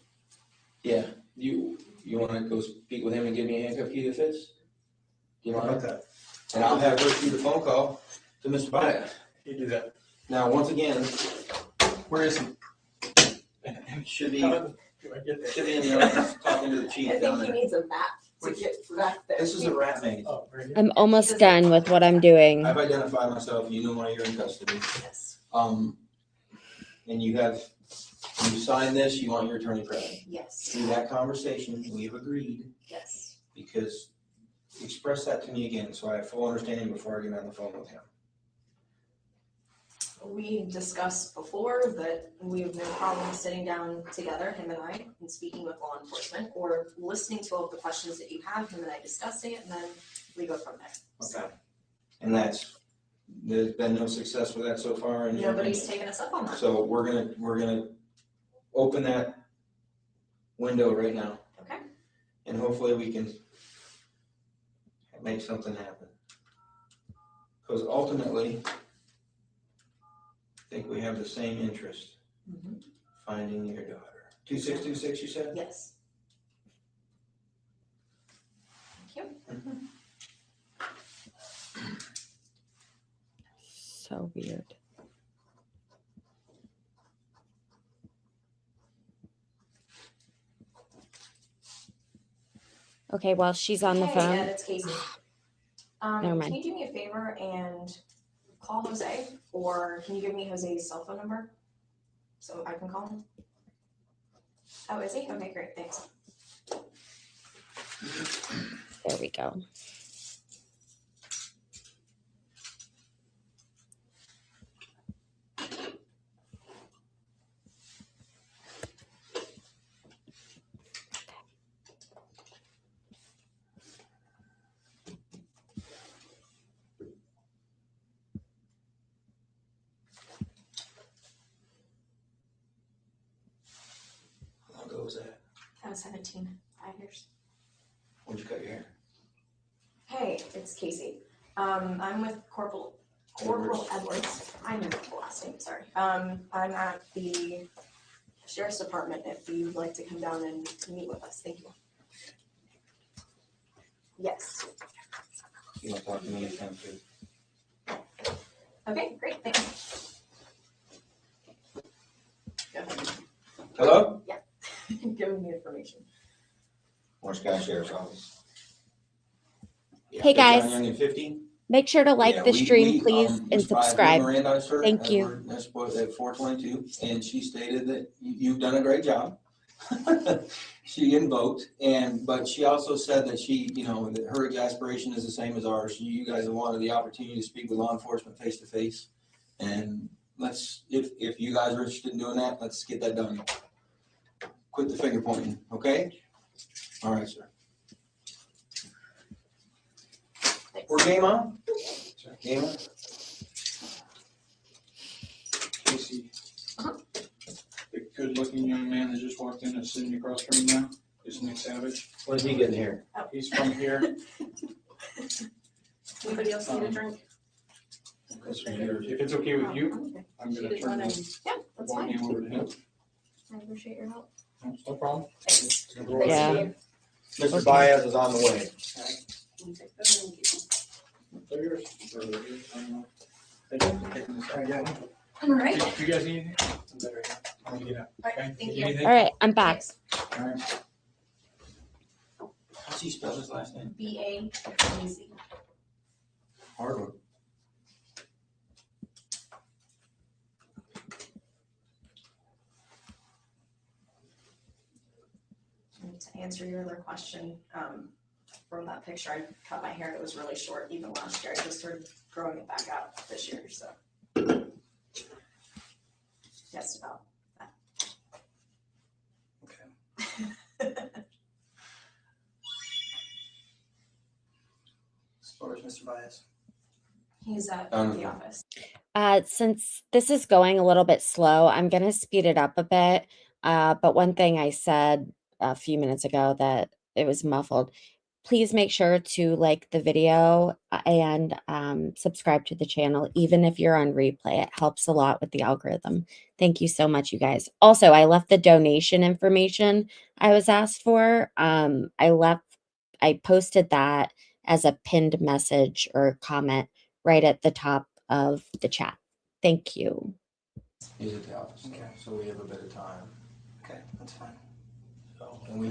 Yeah. You want to go speak with him and give me a handcuff key that fits? Do you How mind? about that? And I'll have her shoot a phone call to Mr. Baez. You do that. Now, once again, Where is he? should be Do I get that? in the office talking to the I chief think down he there. needs a map to get back there. This is a rat maze. Oh, very good. I'm almost done with what I'm doing. I've identified myself. You know why you're in custody. Yes. And you signed this. You want your attorney present. Yes. Through that conversation, we've agreed, Yes. because express that to me again so I have full understanding before I get on the phone with him. We discussed before that we have no problem sitting down together, him and I, and speaking with law enforcement or listening to all the questions that you have, him and I discussing it, and then we go from there. Okay. And there's been no success with that so far. And Nobody's taken us up on that. So we're gonna open that window right now. Okay. And hopefully we can make something happen. Because ultimately, I think we have the same interest, finding your daughter. 2626, you said? Yes. Thank you. So weird. Okay, well, she's on the Hey, phone. Ed, it's Casey. Never Can mind. you do me a favor and call Jose, or can you give me Jose's cell phone number so I can call him? Oh, is he? Okay, great, thanks. There we go. How long ago was that? I was 17, 5 years. When'd you cut your hair? Hey, it's Casey. I'm with Corporal Edwards. I know the last name, sorry. I'm at the Sheriff's Department if you'd like to come down and meet with us. Thank you. Yes. You want to talk to me anytime too? Okay, great, thanks. Go ahead. Hello? Yeah. Give me information. Orange County Sheriff's Office. Yeah, Hey, Big John guys. Young and 50. Make sure to like Yeah, the stream, we, please, and was by subscribe. Miranda, I served Thank you. Edward, that's what, at 422, and she stated that you've done a great job. She invoked, but she also said that she, that her exasperation is the same as ours. You guys have wanted the opportunity to speak with law enforcement face to face, and if you guys are interested in doing that, let's get that done. Quit the finger pointing, okay? All right, sir. We're game on? Game on? Casey, the good-looking young man that just walked in that's sitting across from you now is Nick Savage. When's he getting here? He's from here. Anybody else need a drink? That's from here. If it's okay with you, I'm She gonna didn't turn wanna- the Yeah, that's ball fine. game over to him. I appreciate your help. No problem. Yeah. Mr. Baez is on the way. They're yours. Or they're yours. I don't know. Thank you for taking this. All right. If you guys need anything, I'm better here. I'm gonna get out. All right, Okay? thank If you. anything- All right, I'm back. All right. How's he spell his last name? BAZ. Hard one. And to answer your other question, from that picture, I cut my hair. It was really short even last year. I just started growing it back out this year, so. Yes, about that. Okay. As far as Mr. Baez. He's at Done. the office. Since this is going a little bit slow, I'm going to speed it up a bit. But one thing I said a few minutes ago that it was muffled. Please make sure to like the video and subscribe to the channel, even if you're on replay. It helps a lot with the algorithm. Thank you so much, you guys. Also, I left the donation information I was asked for. I posted that as a pinned message or comment right at the top of the chat. Thank you. He's at the office. Okay, so we have a bit of time. Okay, that's fine. So, and we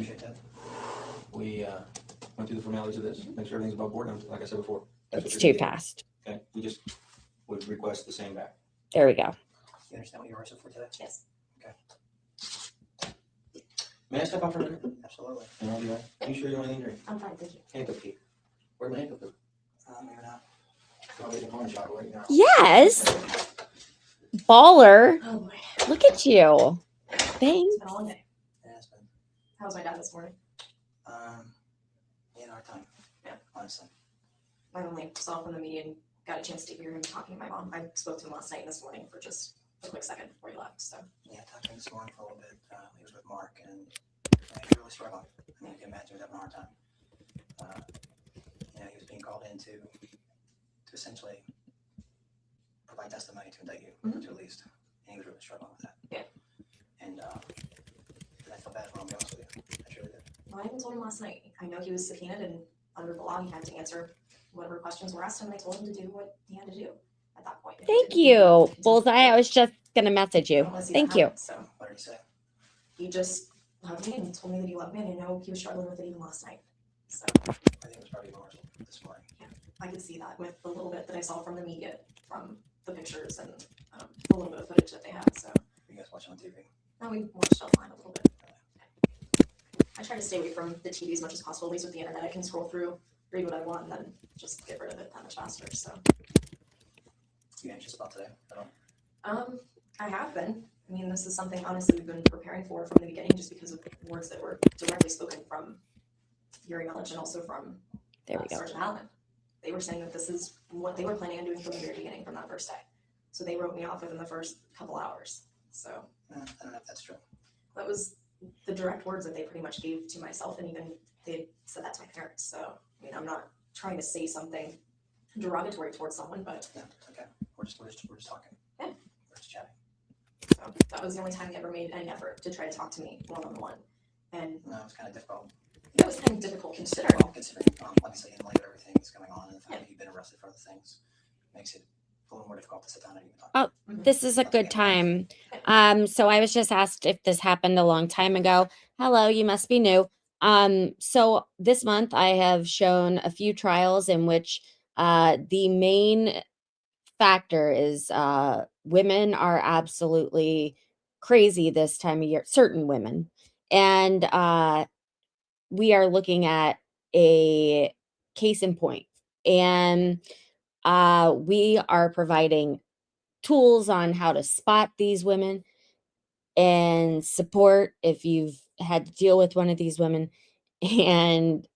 went through the formalities of this, make sure everything's above board, and like I said before. that's what It's you're too gonna do. fast. Okay, we just would request the same back. There we go. You understand what you're asking for today? Yes. Okay. May I step out for a minute? Absolutely. And I'll be right. Are you sure you don't need anything to drink? I'm fine, thank you. Handcuff key. Where'd my handcuff go? Maybe not. I'll get a pawn shop right now. Yes. Baller. Oh boy. Look at you. Thanks. It's been a long day. It has been. How was my dad this morning? In our time. Yeah. Honestly. I only saw him in the meeting and got a chance to hear him talking to my mom. I spoke to him last night and this morning for just a quick second before he left, so. Yeah, talking this morning for a little bit. He was with Mark and he was really struggling. I mean, you can imagine he was having a hard time. He was being called in to essentially my testimony to indict you, to at least. And he was really struggling with that. Yeah. And I felt bad for him, to be honest with you. I truly did. Well, I even told him last night. I know he was subpoenaed, and under the law, he had to answer whatever questions were asked him, and I told him to do what he had to do at that point. Thank you, Bullseye. I was just going to message you. Thank you. So What did he say? he just hugged me and told me that he loved me, and I know he was struggling with it even last night. So I think it was probably more this morning. yeah, I could see that with the little bit that I saw from the media, from the pictures and the little bit of footage that they had. So You guys watching on TV? now we watched Dateline a little bit. I try to stay away from the TV as much as possible. At least with the internet, I can scroll through, read what I want, and then just get rid of it that much faster. So You anxious about today at all? I have been. I mean, this is something honestly we've been preparing for from the beginning, just because of words that were directly spoken from your acknowledge and also from There we go. Sergeant Allen. They were saying that this is what they were planning on doing from the very beginning, from that first day. So they wrote me off within the first couple hours. So I don't know if that's true. that was the direct words that they pretty much gave to myself, and even they said that to my parents. So I mean, I'm not trying to say something derogatory towards someone, but Yeah, okay. We're just talking. Yeah. We're just chatting. so that was the only time they ever made any effort to try to talk to me one-on-one. And No, it's kind of difficult. it was kind of difficult considering. Well, considering, obviously, in light of everything that's going on and the fact that you've been arrested for other things, makes it a little more difficult to sit down and even talk. Oh, this is a good time. So I was just asked if this happened a long time ago. Hello, you must be new. So this month I have shown a few trials in which the main factor is women are absolutely crazy this time of year, certain women. And we are looking at a case in point. And we are providing tools on how to spot these women and support if you've had to deal with one of these women, and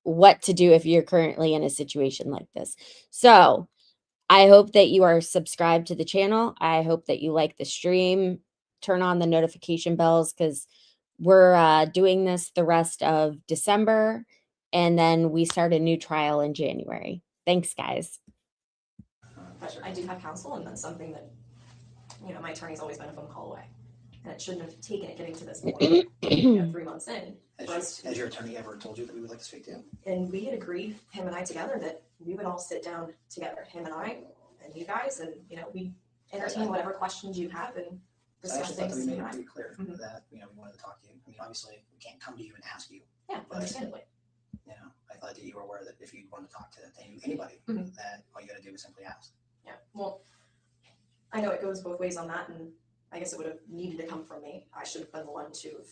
what to do if you're currently in a situation like this. So I hope that you are subscribed to the channel. I hope that you like the stream. Turn on the notification bells, because we're doing this the rest of December, and then we start a new trial in January. Thanks, guys. But I do have counsel, and that's something that, you know, my attorney's always been a phone call away. And it shouldn't have taken it getting to this point, 3 months in. Has your attorney ever told you that we would like to speak to you? And we had agreed, him and I together, that we would all sit down together, him and I, and you guys, and, you know, we entertain whatever questions you have and I discuss actually thought that we things. made you it and I. pretty clear Mhm. that, you know, we wanted to talk to you. I mean, obviously, we can't come to you and ask you. Yeah, But- understandably. You know, I thought that you were aware that if you wanted to talk to anybody, Mhm. that all you gotta do is simply ask. Yeah, well, I know it goes both ways on that, and I guess it would have needed to come from me. I should have been the one to,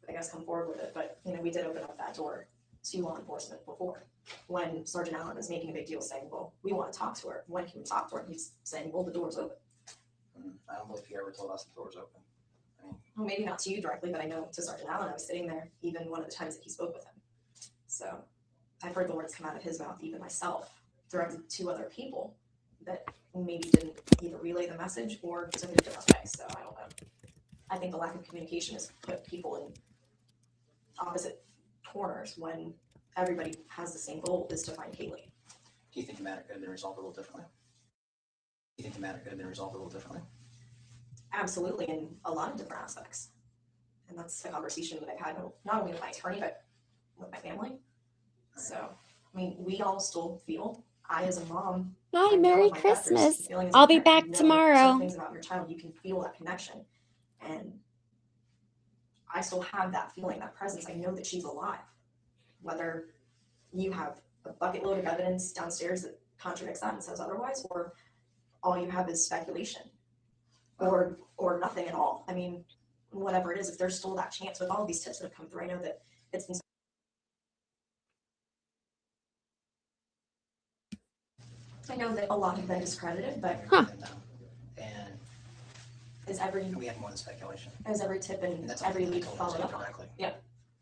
I guess, come forward with it, but, you know, we did open up that door to law enforcement before. When Sergeant Allen was making a big deal saying, well, we want to talk to her. When can we talk to her? He's saying, well, the door's open. I don't believe you ever told us the door was open. I mean, Well, maybe not to you directly, but I know to Sergeant Allen, I was sitting there even one of the times that he spoke with him. So I've heard the words come out of his mouth, even myself, directed to other people that maybe didn't either relay the message or took it a different way. So I don't know. I think the lack of communication has put people in opposite corners when everybody has the same goal, is to find Kaylee. do you think the matter could have been resolved a little differently? Do you think the matter could have been resolved a little differently? Absolutely, in a lot of different aspects. And that's a conversation that I've had not only with my attorney, but with my family. So, I mean, we all still feel, I as a mom. Hi, I know Merry in my gut there's Christmas. feelings I'll of be parent. back You know tomorrow. certain things about your child, you can feel that connection. And I still have that feeling, that presence. I know that she's alive. Whether you have a bucket load of evidence downstairs that contradicts that and says otherwise, or all you have is speculation, or nothing at all. I mean, whatever it is, if there's still that chance with all of these tips that have come through, I know that it's been. I know that a lot have been discredited, but And is every we have more than speculation. tip and And that's every something lead I told followed you up on? directly. Yeah.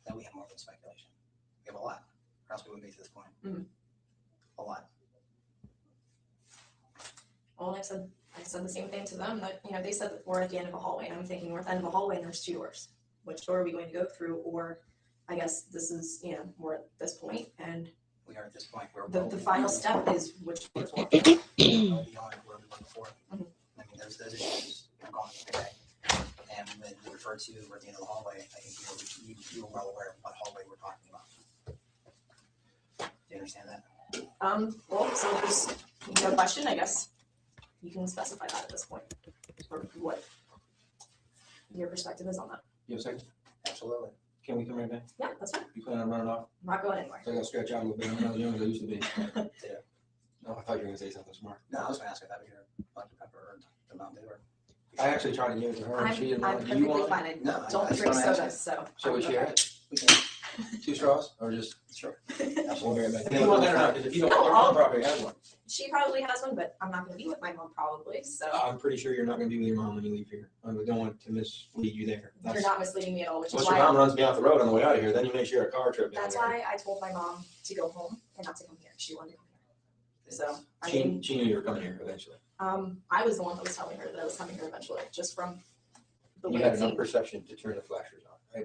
That we have more than speculation. We have a lot, or else we wouldn't be to this point. Mhm. A lot. Well, I said the same thing to them, that, you know, they said that we're at the end of a hallway, and I'm thinking we're at the end of a hallway and there's 2 doors. Which door are we going to go through? Or I guess this is, you know, we're at this point, and We are at this point where the final step is which doors will well beyond where Well, so there's no question, I guess. You can specify that at this point, or what your perspective is on that. You have a second? Absolutely. Can we come right back? Yeah, that's fine. You plan on running off? I'm not going anywhere. So I gotta stretch out a little bit. I'm not as young as I used to be. Yeah. No, I thought you were gonna say something smart. No, I was gonna ask if that was your Dr. Pepper or the Mountain Dew or. I actually tried to give it to her and she didn't I'm want it. Do you perfectly want fine. it? I No, I don't just drink wanna ask sodas, so. So we I'm share okay. it? We can, 2 straws or just? sure. We'll be right back. If you want that or not, because if you don't, your mom probably has one. She probably has one, but I'm not gonna be with my mom probably, so. I'm pretty sure you're not gonna be with your mom when you leave here. I don't want to mislead you there. You're not misleading me at all, which is Once your why, mom runs me off the road on the way out of here, then you may share a car trip down that's there. why I told my mom to go home and not to come here. She wanted to come here. So, I mean, She knew you were coming here eventually. I was the one that was telling her that I was coming here eventually, just from the You way had it enough seemed. perception to turn the flashers on. I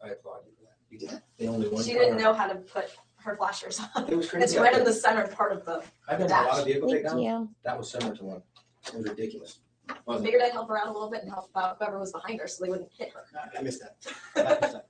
applaud you for that. You did. The only one. She didn't know how to put her flashers on. It was crazy. It's right in the center part of the I've done a lot of dash. vehicle Thank takedowns. you. That was similar to one. It was ridiculous. Wasn't it? Figured I'd help her out a little bit and help out whoever was behind her so they wouldn't hit her. I missed that. I missed that.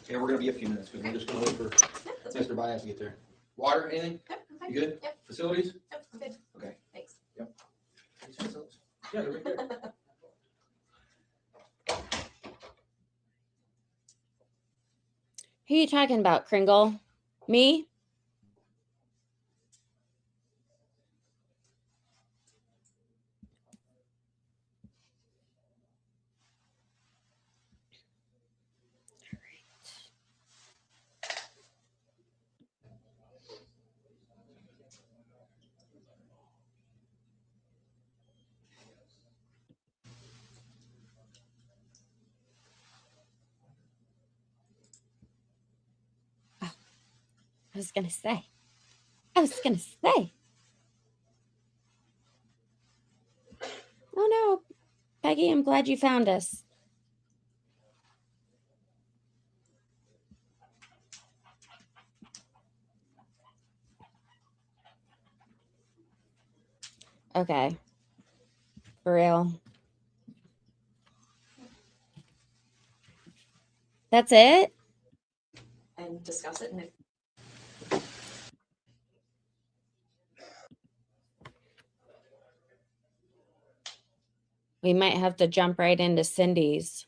Yeah, we're gonna be a few minutes, because we're just gonna wait for Mr. Bias to get there. Water, anything? Yep, okay. You good? Yep. Facilities? Yep, I'm good. Okay. Thanks. Yeah, they're right there. Who you talking about, Kringle? Me? I was gonna say. Oh no, Peggy, I'm glad you found us. Okay. For real. That's it? And discuss it, and if We might have to jump right into Cindy's.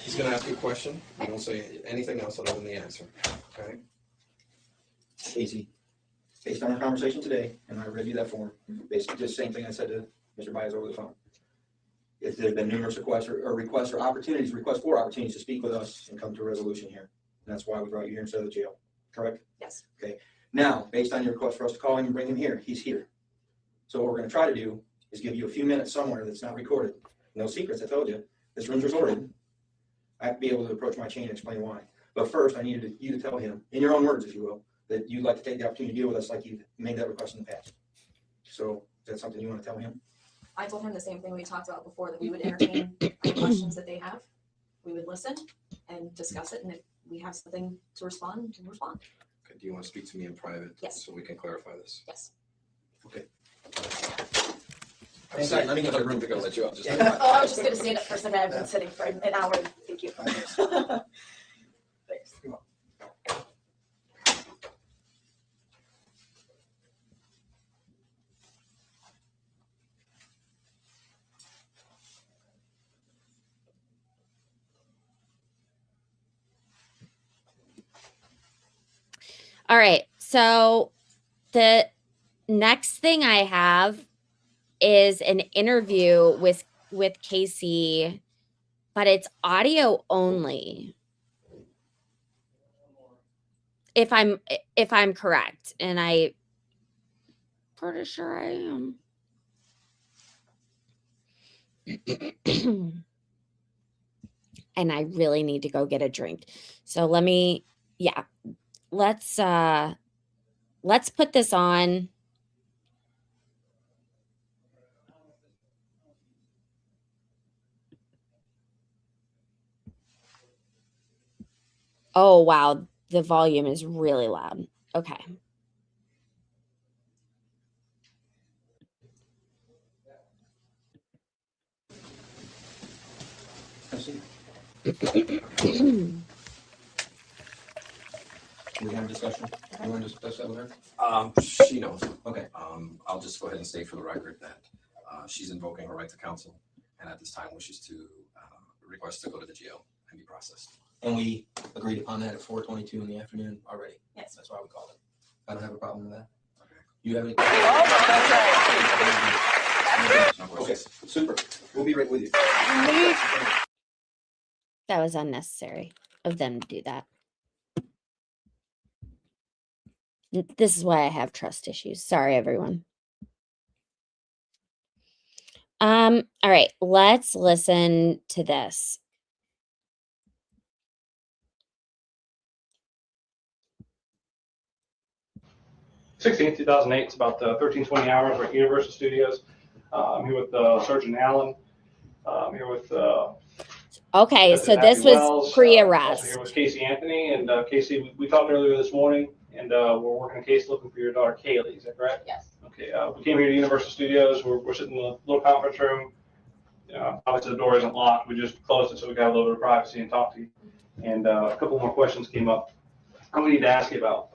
He's gonna ask you a question. You don't say anything else other than the answer, okay? Casey, based on our conversation today, and I read you that form, basically the same thing I said to Mr. Byers over the phone. If there's been numerous requests for opportunities to speak with us and come to a resolution here. And that's why we brought you here instead of the jail, correct? yes. Okay, now, based on your request for us to call him and bring him here, he's here. So what we're gonna try to do is give you a few minutes somewhere that's not recorded. No secrets, I told you. This room's recorded. I have to be able to approach my chain and explain why. But first, I needed you to tell him, in your own words, if you will, that you'd like to take the opportunity to deal with us like you've made that request in the past. So is that something you want to tell him? I told him the same thing we talked about before, that we would entertain any questions that they have. We would listen and discuss it, and if we have something to respond, we'll respond. Okay, do you want to speak to me in private? Yes. So we can clarify this? Yes. Okay. I'm sorry, let me get to the room to go let you out. Just Oh, I was just gonna stand up for a second. I've been sitting for an hour. Thank you. Thanks. All right. So the next thing I have is an interview with Casey, but it's audio only. If I'm correct, and I pretty sure I am. And I really need to go get a drink. So let's put this on. Oh, wow. The volume is really loud. Okay. We have a discussion. You want to discuss that with her? She knows. Okay. I'll just go ahead and state for the record that she's invoking her right to counsel, and at this time wishes to request to go to the jail and be processed. And we agreed upon that at 4:22 in the afternoon already. Yes. That's why we called it. I don't have a problem with that. Okay. You have any? Okay, super. We'll be right with you. That was unnecessary of them to do that. This is why I have trust issues. Sorry, everyone. All right, let's listen to this. 16th, 2008. It's about 1320 hours. We're at Universal Studios. I'm here with Sergeant Allen. I'm here with okay, so this was pre-arrest. Also here with Casey Anthony. And Casey, we talked earlier this morning, and we're working a case looking for your daughter, Kaylee. Is that correct? Yes. Okay, we came here to Universal Studios. We're sitting in a little conference room. Obviously, the door isn't locked. We just closed it so we got a little bit of privacy and talk to you. And a couple more questions came up I'm going to need to ask you about.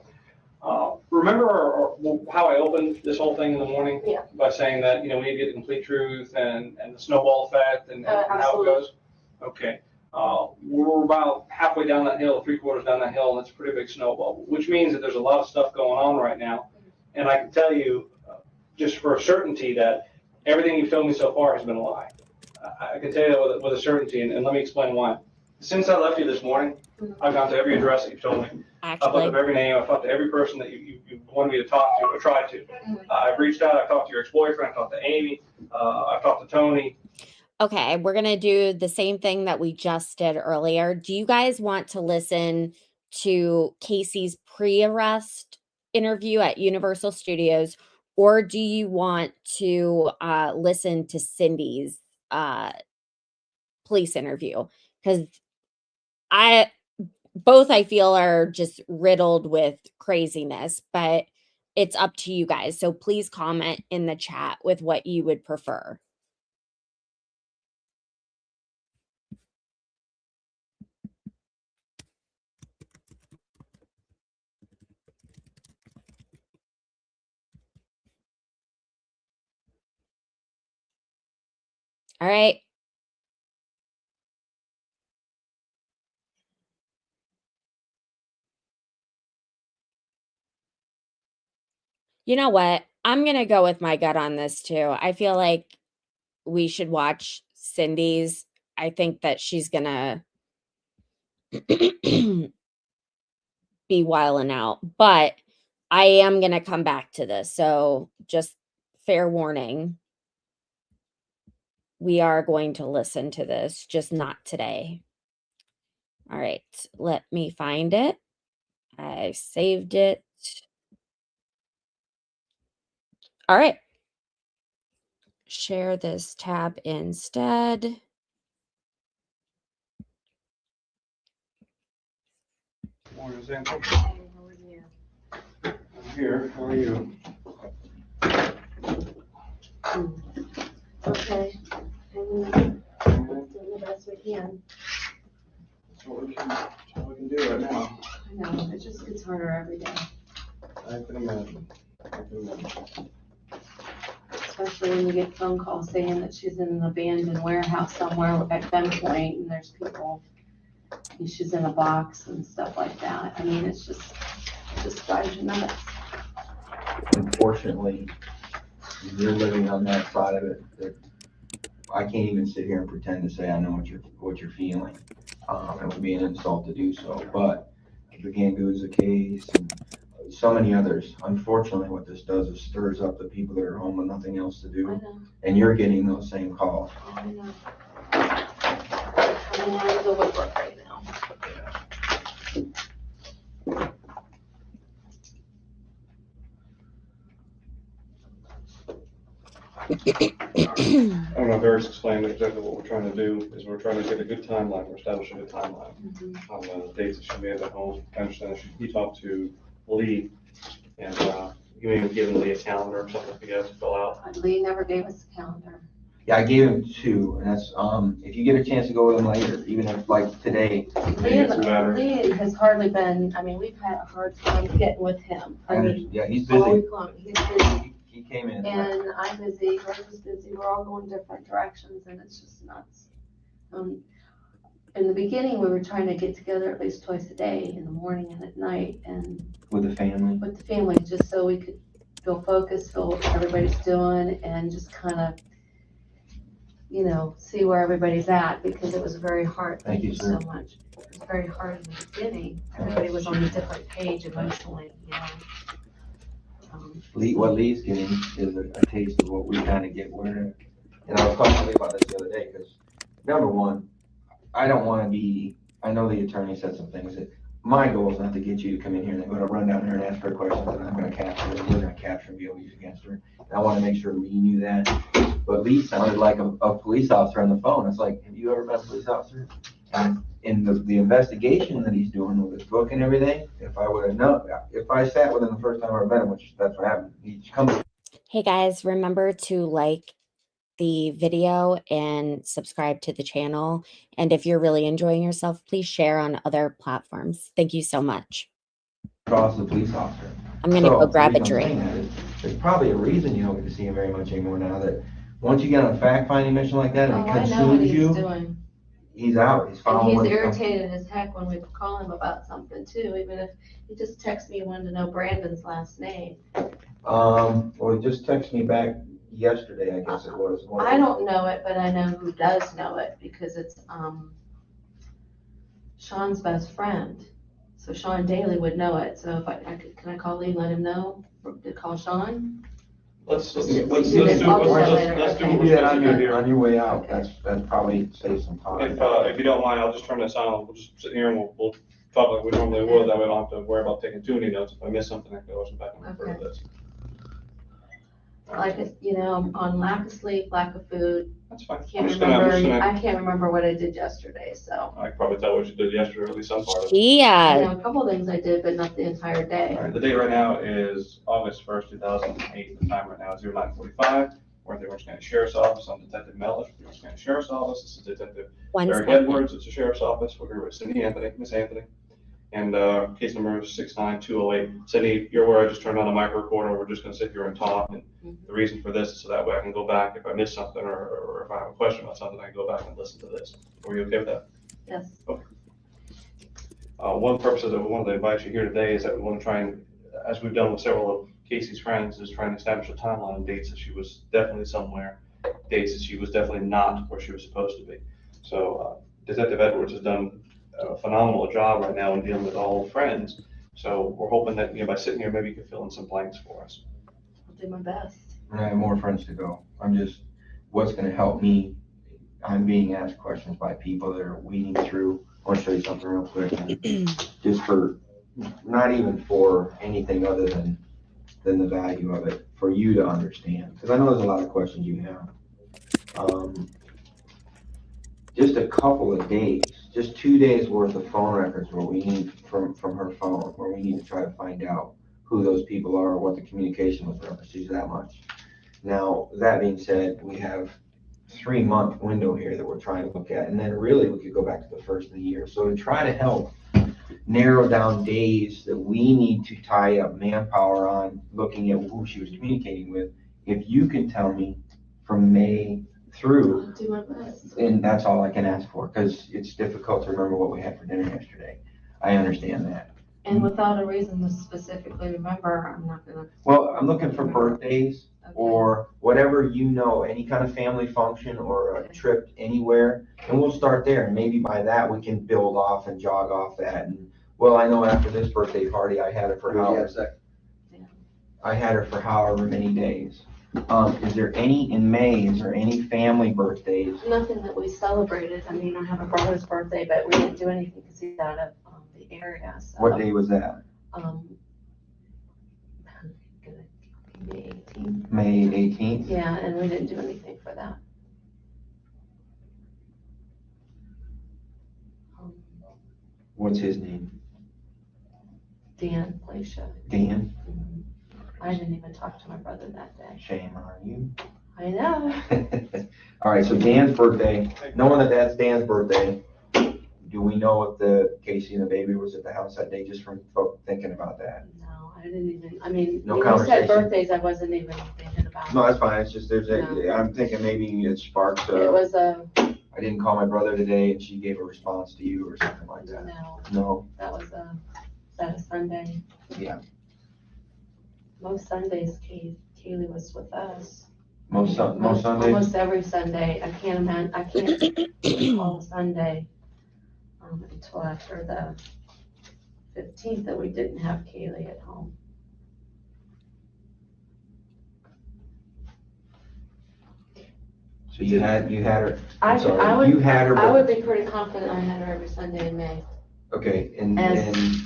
Remember how I opened this whole thing in the morning? Yeah. By saying that, we need to get the complete truth and the snowball effect and how it goes? Okay. We're about halfway down that hill, 3/4 down that hill, and it's a pretty big snowball, which means that there's a lot of stuff going on right now. And I can tell you just for a certainty that everything you've told me so far has been a lie. I can tell you with a certainty, and let me explain why. Since I left you this morning, I've gone to every address that you've told me. I've looked up every name. I've talked to every person that you wanted me to talk to or tried to. I've reached out. I've talked to your ex-boyfriend. I've talked to Amy. I've talked to Tony. Okay, we're going to do the same thing that we just did earlier. Do you guys want to listen to Casey's pre-arrest interview at Universal Studios, or do you want to listen to Cindy's police interview? Because both I feel are just riddled with craziness, but it's up to you guys. So please comment in the chat with what you would prefer. All right. You know what? I'm going to go with my gut on this too. I feel like we should watch Cindy's. I think that she's going to be wilding out, but I am going to come back to this. So just fair warning. We are going to listen to this, just not today. All right, let me find it. I saved it. All right. Share this tab instead. Morning, Sam. I'm here. How are you? Okay. Doing the best we can. That's what we can do right now. I know, it just gets harder every day. I can imagine. Especially when you get phone calls saying that she's in an abandoned warehouse somewhere at gunpoint and there's people, and she's in a box and stuff like that. I mean, it's just, just drives you nuts. Unfortunately, you're living on that side of it that I can't even sit here and pretend to say I know what you're feeling. It would be an insult to do so, but the Ganguza case and so many others. Unfortunately, what this does is stirs up the people that are home with nothing else to do, and you're getting those same calls. I know. I'm out of the woodwork right now. I don't know if Eric's explained exactly what we're trying to do, is we're trying to get a good timeline, we're establishing a timeline on the dates that she'll be at home. I understand that he talked to Lee, and you may have given Lee a calendar or something for you guys to fill out. Lee never gave us a calendar. Yeah, I gave him 2, and that's if you get a chance to go with him later, even if like today. Lee has hardly been, I mean, we've had a hard time getting with him. I mean, Yeah, he's all busy. week long, he's busy. He came in. And I'm busy, Rose is busy, we're all going different directions, and it's just nuts. In the beginning, we were trying to get together at least twice a day, in the morning and at night, and With the family. with the family, just so we could feel focused, feel what everybody's doing, and just kind of, you know, see where everybody's at, because it was very hard. Thank you, so sir. much. It was very hard in the beginning. Everybody was on a different page emotionally, you know. What Lee's getting is a taste of what we kind of get where, and I was talking to Lee about this the other day, because number one, I don't want to be, I know the attorney said some things that, my goal is not to get you to come in here and I'm going to run down there and ask her questions and I'm going to capture her, we're going to capture and be able to use against her. And I want to make sure Lee knew that. But Lee sounded like a police officer on the phone. It's like, have you ever met a police officer? And in the investigation that he's doing with his book and everything, if I would have known, if I sat with him the first time I met him, which that's what happened, he comes. Hey guys, remember to like the video and subscribe to the channel. And if you're really enjoying yourself, please share on other platforms. Thank you so much. Across the police officer. I'm going to go grab a drink. There's probably a reason you don't get to see him very much anymore now, that once you get on a fact-finding mission like that and it I know what consumes he's you, doing. he's out. He's And following. he's irritated as heck when we call him about something too, even if he just texts me, wanted to know Brandon's last name. Well, he just texted me back yesterday, I guess it was. I don't know it, but I know who does know it, because it's Sean's best friend. So Sean Daly would know it. So if can I call Lee and let him know to call Sean? Let's do that on your way out. That's probably saves some time. If you don't mind, I'll just turn this on, we'll just sit here and we'll talk like we normally would, that way I don't have to worry about taking too many notes. If I miss something, I can go back and refer to this. Like, you know, on lack of sleep, lack of food. That's fine. I can't remember what I did yesterday, so. I can probably tell what you did yesterday, or at least some part of it. Yeah. You know, a couple of things I did, but not the entire day. All right, the date right now is August 1st, 2008. The time right now is 09:45. We're at the Orange County Sheriff's Office. I'm Detective Mellish from the Orange County Sheriff's Office. This is Detective Eric Edwards. It's the Sheriff's Office. We're here with Cindy Anthony, Miss Anthony. And case number is 69208. Cindy, you're aware I just turned on a mic recorder. We're just going to sit here and talk. And the reason for this is so that way I can go back if I miss something or if I have a question about something, I can go back and listen to this. Are you okay with that? Yes. Okay. One purpose that we wanted to invite you here today is that we want to try and, as we've done with several of Casey's friends, is trying to establish a timeline of dates that she was definitely somewhere, dates that she was definitely not where she was supposed to be. So Detective Edwards has done a phenomenal job right now in dealing with all the friends. So we're hoping that, you know, by sitting here, maybe you can fill in some blanks for us. I'll do my best. I have more friends to go. I'm just, what's going to help me, I'm being asked questions by people that are weeding through. I want to show you something real quick. Just for, not even for anything other than the value of it, for you to understand. Because I know there's a lot of questions you have. Just a couple of days, just 2 days worth of phone records where we need from her phone, where we need to try to find out who those people are, what the communication was referenced to, that much. Now, that being said, we have 3-month window here that we're trying to look at, and then really we could go back to the first of the year. So to try to help narrow down days that we need to tie up manpower on, looking at who she was communicating with, if you can tell me from May through, I'll do my best. and that's all I can ask for, because it's difficult to remember what we had for dinner yesterday. I understand that. And without a reason to specifically remember, I'm not gonna. Well, I'm looking for birthdays or whatever, you know, any kind of family function or a trip anywhere. And we'll start there. And maybe by that we can build off and jog off that. And well, I know after this birthday party, I had it for however many days. Is there any in May? Is there any family birthdays? Nothing that we celebrated. I mean, I have a brother's birthday, but we didn't do anything because he's out of the area, so. What day was that? May 18th. May 18th? Yeah, and we didn't do anything for that. What's his name? Dan Placia. Dan? I didn't even talk to my brother that day. Shame on you. I know. All right, so Dan's birthday, knowing that that's Dan's birthday, do we know if the Casey and the baby was at the house that day, just from thinking about that? No, I didn't even, I mean, No when you conversation. said birthdays, I wasn't even thinking about. No, that's fine, it's just, No. I'm thinking maybe it sparked, It was I didn't call my brother today and she gave a response to you or something like that. no, No, that was that a Sunday. yeah, Most Sundays, Kaylee was with us. most Sundays, Almost every Sunday. I can't recall a Sunday until after the 15th that we didn't have Kaylee at home. so you had her, I I'm sorry, you had her. I would be pretty confident I had her every Sunday in May. Okay, and As-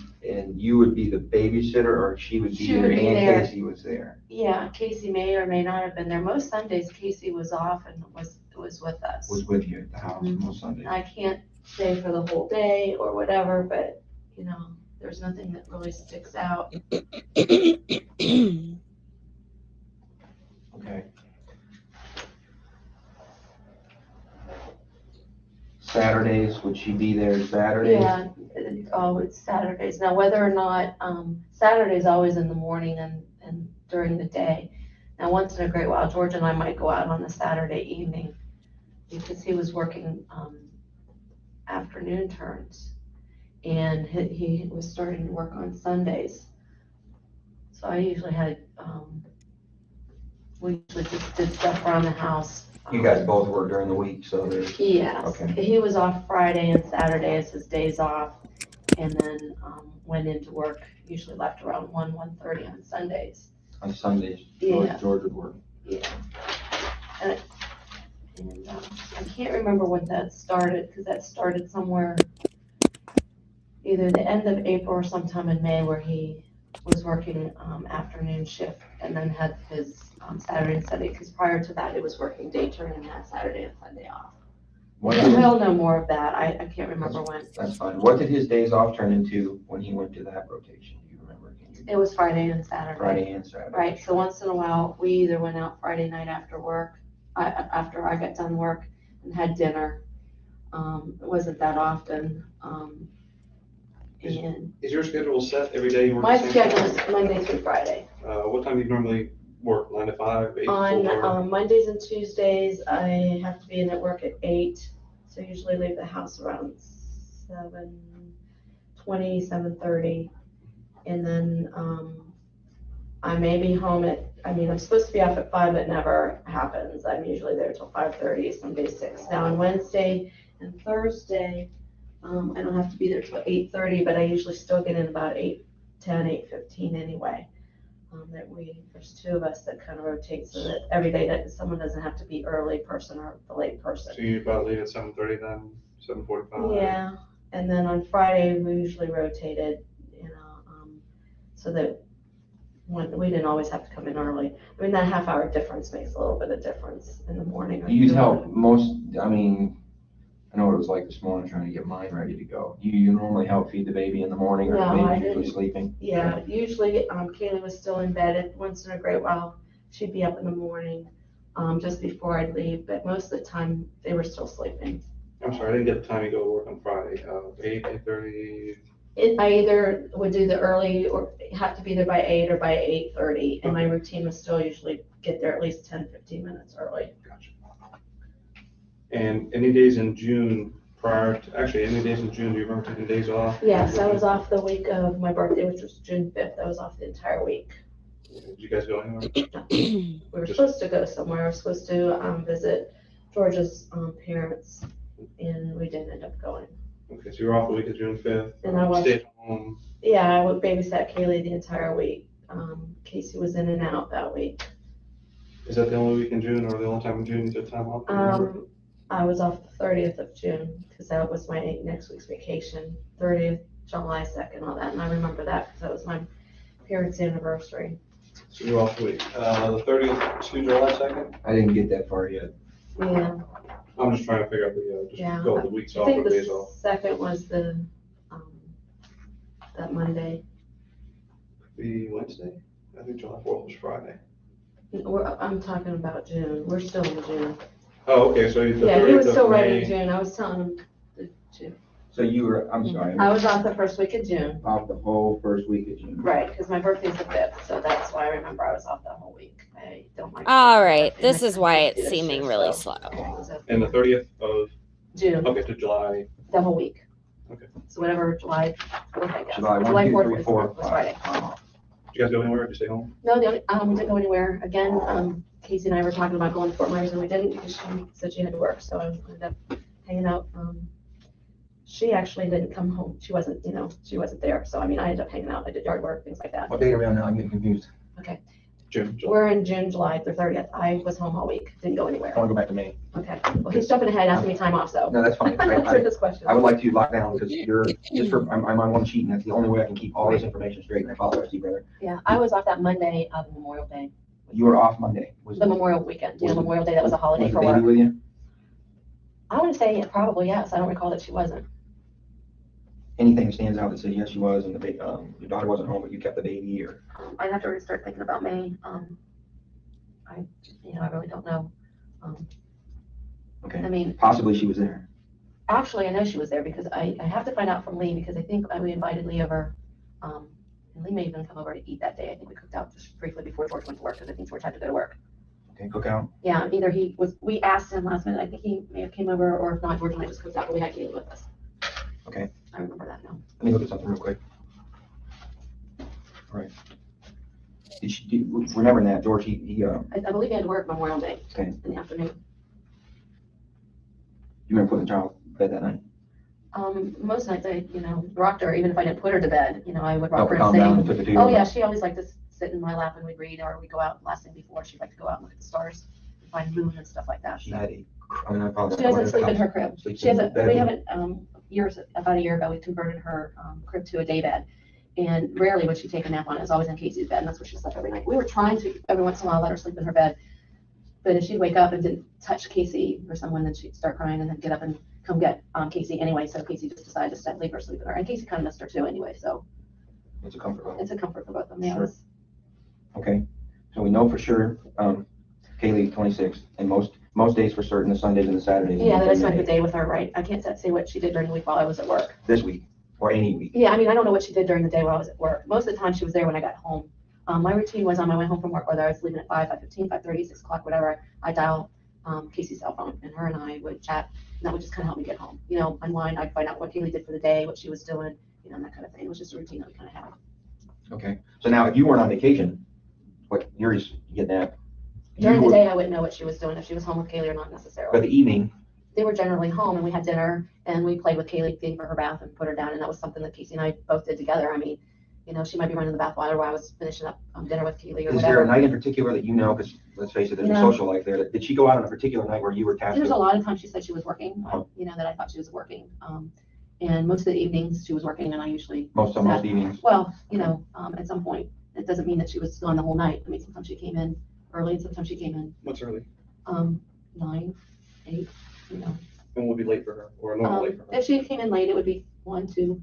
you would be the babysitter or she would be She there would be and there. Casey was there? Yeah, Casey may or may not have been there. Most Sundays Casey was off and was with us. Was with you at the house most Sundays? I can't say for the whole day or whatever, but you know, there's nothing that really sticks out. Okay. Saturdays, would she be there Saturdays? Yeah, it's Saturdays. Now, whether or not, Saturday's always in the morning and during the day. Now, once in a great while, George and I might go out on a Saturday evening because he was working, afternoon turns. And he was starting to work on Sundays. So I usually had, we usually just did stuff around the house. You guys both work during the week, so there's. Yes, Okay. he was off Friday and Saturday as his days off, and then went into work, usually left around 1:30 on Sundays. On Sundays, Yeah. George would work. Yeah. And I can't remember when that started, because that started somewhere either the end of April or sometime in May where he was working afternoon shift and then had his Saturday and Sunday, because prior to that, it was working day turn and had Saturday and Sunday off. We'll know more of that. I can't remember when. That's fine. What did his days off turn into when he went to that rotation? Do you remember? It was Friday and Saturday. Friday and Saturday. Right, so once in a while, we either went out Friday night after work, after I got done work and had dinner. It wasn't that often. And Is your schedule set every day? You work my the same schedule time? is Monday through Friday. What time do you normally work? 9 to 5, 8 to 4? On Mondays and Tuesdays, I have to be in at work at 8, so I usually leave the house around 7:20, 7:30. And then I may be home I'm supposed to be off at 5, but it never happens. I'm usually there till 5:30, some days 6. Now on Wednesday and Thursday, I don't have to be there till 8:30, but I usually still get in about 8:10, 8:15 anyway. There's 2 of us that kind of rotate so that every day that someone doesn't have to be early person or the late person. So you about leave at 7:30 then, 7:45? Yeah, and then on Friday, we usually rotated, so that we didn't always have to come in early. I mean, that half-hour difference makes a little bit of difference in the morning. Do you help most, I know what it was like this morning trying to get mine ready to go. You normally help feed the baby in the morning or No, the I baby's usually didn't. sleeping? Yeah, usually Kaylee was still in bed. Once in a great while, she'd be up in the morning, just before I'd leave, but most of the time, they were still sleeping. I'm sorry, I didn't get the time you go to work on Friday. 8, 8:30? I either would do the early or have to be there by 8 or by 8:30, and my routine was still usually get there at least 10, 15 minutes early. Gotcha. And any days in June prior to, actually, any days in June, do you remember taking days off? Yes, I was off the week of my birthday, which was June 5th. I was off the entire week. Did you guys go anywhere? We were supposed to go somewhere. We were supposed to visit George's parents, and we didn't end up going. Okay, so you were off the week of June 5th. And I watched, stayed home. yeah, I would babysat Kaylee the entire week. Casey was in and out that week. Is that the only week in June or the only time in June you took time off? I was off the 30th of June because that was my next week's vacation. 30th, July 2nd, all that. And I remember that because that was my parents' anniversary. So you're off the week. The 30th to July 2nd? I didn't get that far yet. Yeah. I'm just trying to figure out the, just go with the weeks I off think or the days off. second was the, that Monday. The Wednesday? I think July 4th was Friday. I'm talking about June. We're still in June. Oh, okay, so the Yeah, he was 30th still of writing May. June. I was telling him the June. So you were, I'm sorry. I was off the first week of June. Off the whole first week of June. Right, because my birthday's the 5th, so that's why I remember I was off that whole week. I don't mind. All right, this is why it's seeming really slow. And the 30th of June. Okay, to July. The whole week. Okay. So whatever July 4th, I guess. July 1, July 2, 4th 3, was 4, was Friday. 5. Did you guys go anywhere? Did you stay home? No, the only, we didn't go anywhere. Again, Casey and I were talking about going to Fort Myers and we didn't because she said she had to work. So I ended up hanging out. She actually didn't come home. She wasn't, she wasn't there. So, I mean, I ended up hanging out. I did yard work, things like that. What date are we on now? I'm getting confused. Okay. June. We're in June, July, the 30th. I was home all week. Didn't go anywhere. I want to go back to May. Okay. Well, he's jumping ahead, asking me time off, so. No, that's fine. I answered this question. I would like to lock down because you're, just for, I'm on one sheet and that's the only way I can keep all this information straight. And I apologize to you, brother. Yeah, I was off that Monday of Memorial Day, You were off Monday. the Memorial weekend. Yeah, Memorial Day, that was a holiday Was for the baby work. with you? I want to say probably yes. I don't recall that she wasn't. Anything that stands out that says yes, she was, and your daughter wasn't home, but you kept the baby, or? I'd have to start thinking about May. I really don't know. Okay. I mean, Possibly she was there. actually, I know she was there because I have to find out from Lee because I think we invited Lee over. And Lee may even come over to eat that day. I think we cooked out just briefly before George went to work because I think George had to go to work. Okay, cookout. Yeah, either we asked him last minute. I think he may have came over, or if not, George and I just cooked out, but we had Kaylee with us. Okay. I remember that now. Let me look at something real quick. All right. Remembering that, George, I believe he had to work Memorial Day okay. in the afternoon. You remember putting the child to bed that night? Most nights I, rocked her, even if I didn't put her to bed, I would rock Help her her and calm down and sing. took it to you? Oh yeah, she always liked to sit in my lap and we'd read, or we'd go out last thing before. She'd like to go out and look at the stars, and find the moon and stuff like that. She had I apologize. She doesn't sleep in her crib. Sleeps She has in bed. we haven't, about a year ago, we converted her crib to a day bed. And rarely would she take a nap on it. It was always in Casey's bed, and that's where she slept every night. We were trying to, every once in a while, let her sleep in her bed. But if she'd wake up and didn't touch Casey or someone, then she'd start crying and then get up and come get Casey anyway. So Casey just decided to leave her sleep with her. And Casey kind of missed her too anyway, so. It's a comfort level. It's a comfort for both of them, yeah. Sure. Okay, so we know for sure, Kaylee, 26, and most days for certain, the Sundays and the Saturdays. Yeah, that I spent the day with her, right? I can't say what she did during the week while I was at work. This week, or any week. Yeah, I mean, I don't know what she did during the day while I was at work. Most of the time she was there when I got home. My routine was on my way home from work, whether I was leaving at 5, 5:15, 5:30, 6 o'clock, whatever, I dial Casey's cell phone, and her and I would chat, and that would just kind of help me get home. Unwind, I'd find out what Kaylee did for the day, what she was doing, and that kind of thing. It was just a routine that we kind of had. Okay, so now if you weren't on vacation, what you're just getting at? During the day, I wouldn't know what she was doing, if she was home with Kaylee or not necessarily. But the evening, they were generally home, and we had dinner, and we played with Kaylee, gave her her bath, and put her down, and that was something that Casey and I both did together. I mean, she might be running the bath while I was finishing up dinner with Kaylee or is whatever. there a night in particular that because let's face it, there's a social life there. Did she go out on a particular night where you were tasked? There's a lot of times she said she was working, that I thought she was working. And most of the evenings she was working, and I usually. Most evenings. Well, at some point, it doesn't mean that she was gone the whole night. I mean, sometimes she came in early and sometimes she came in. What's early? 9, 8, And would be late for her, or normal late for her? If she came in late, it would be 1, 2.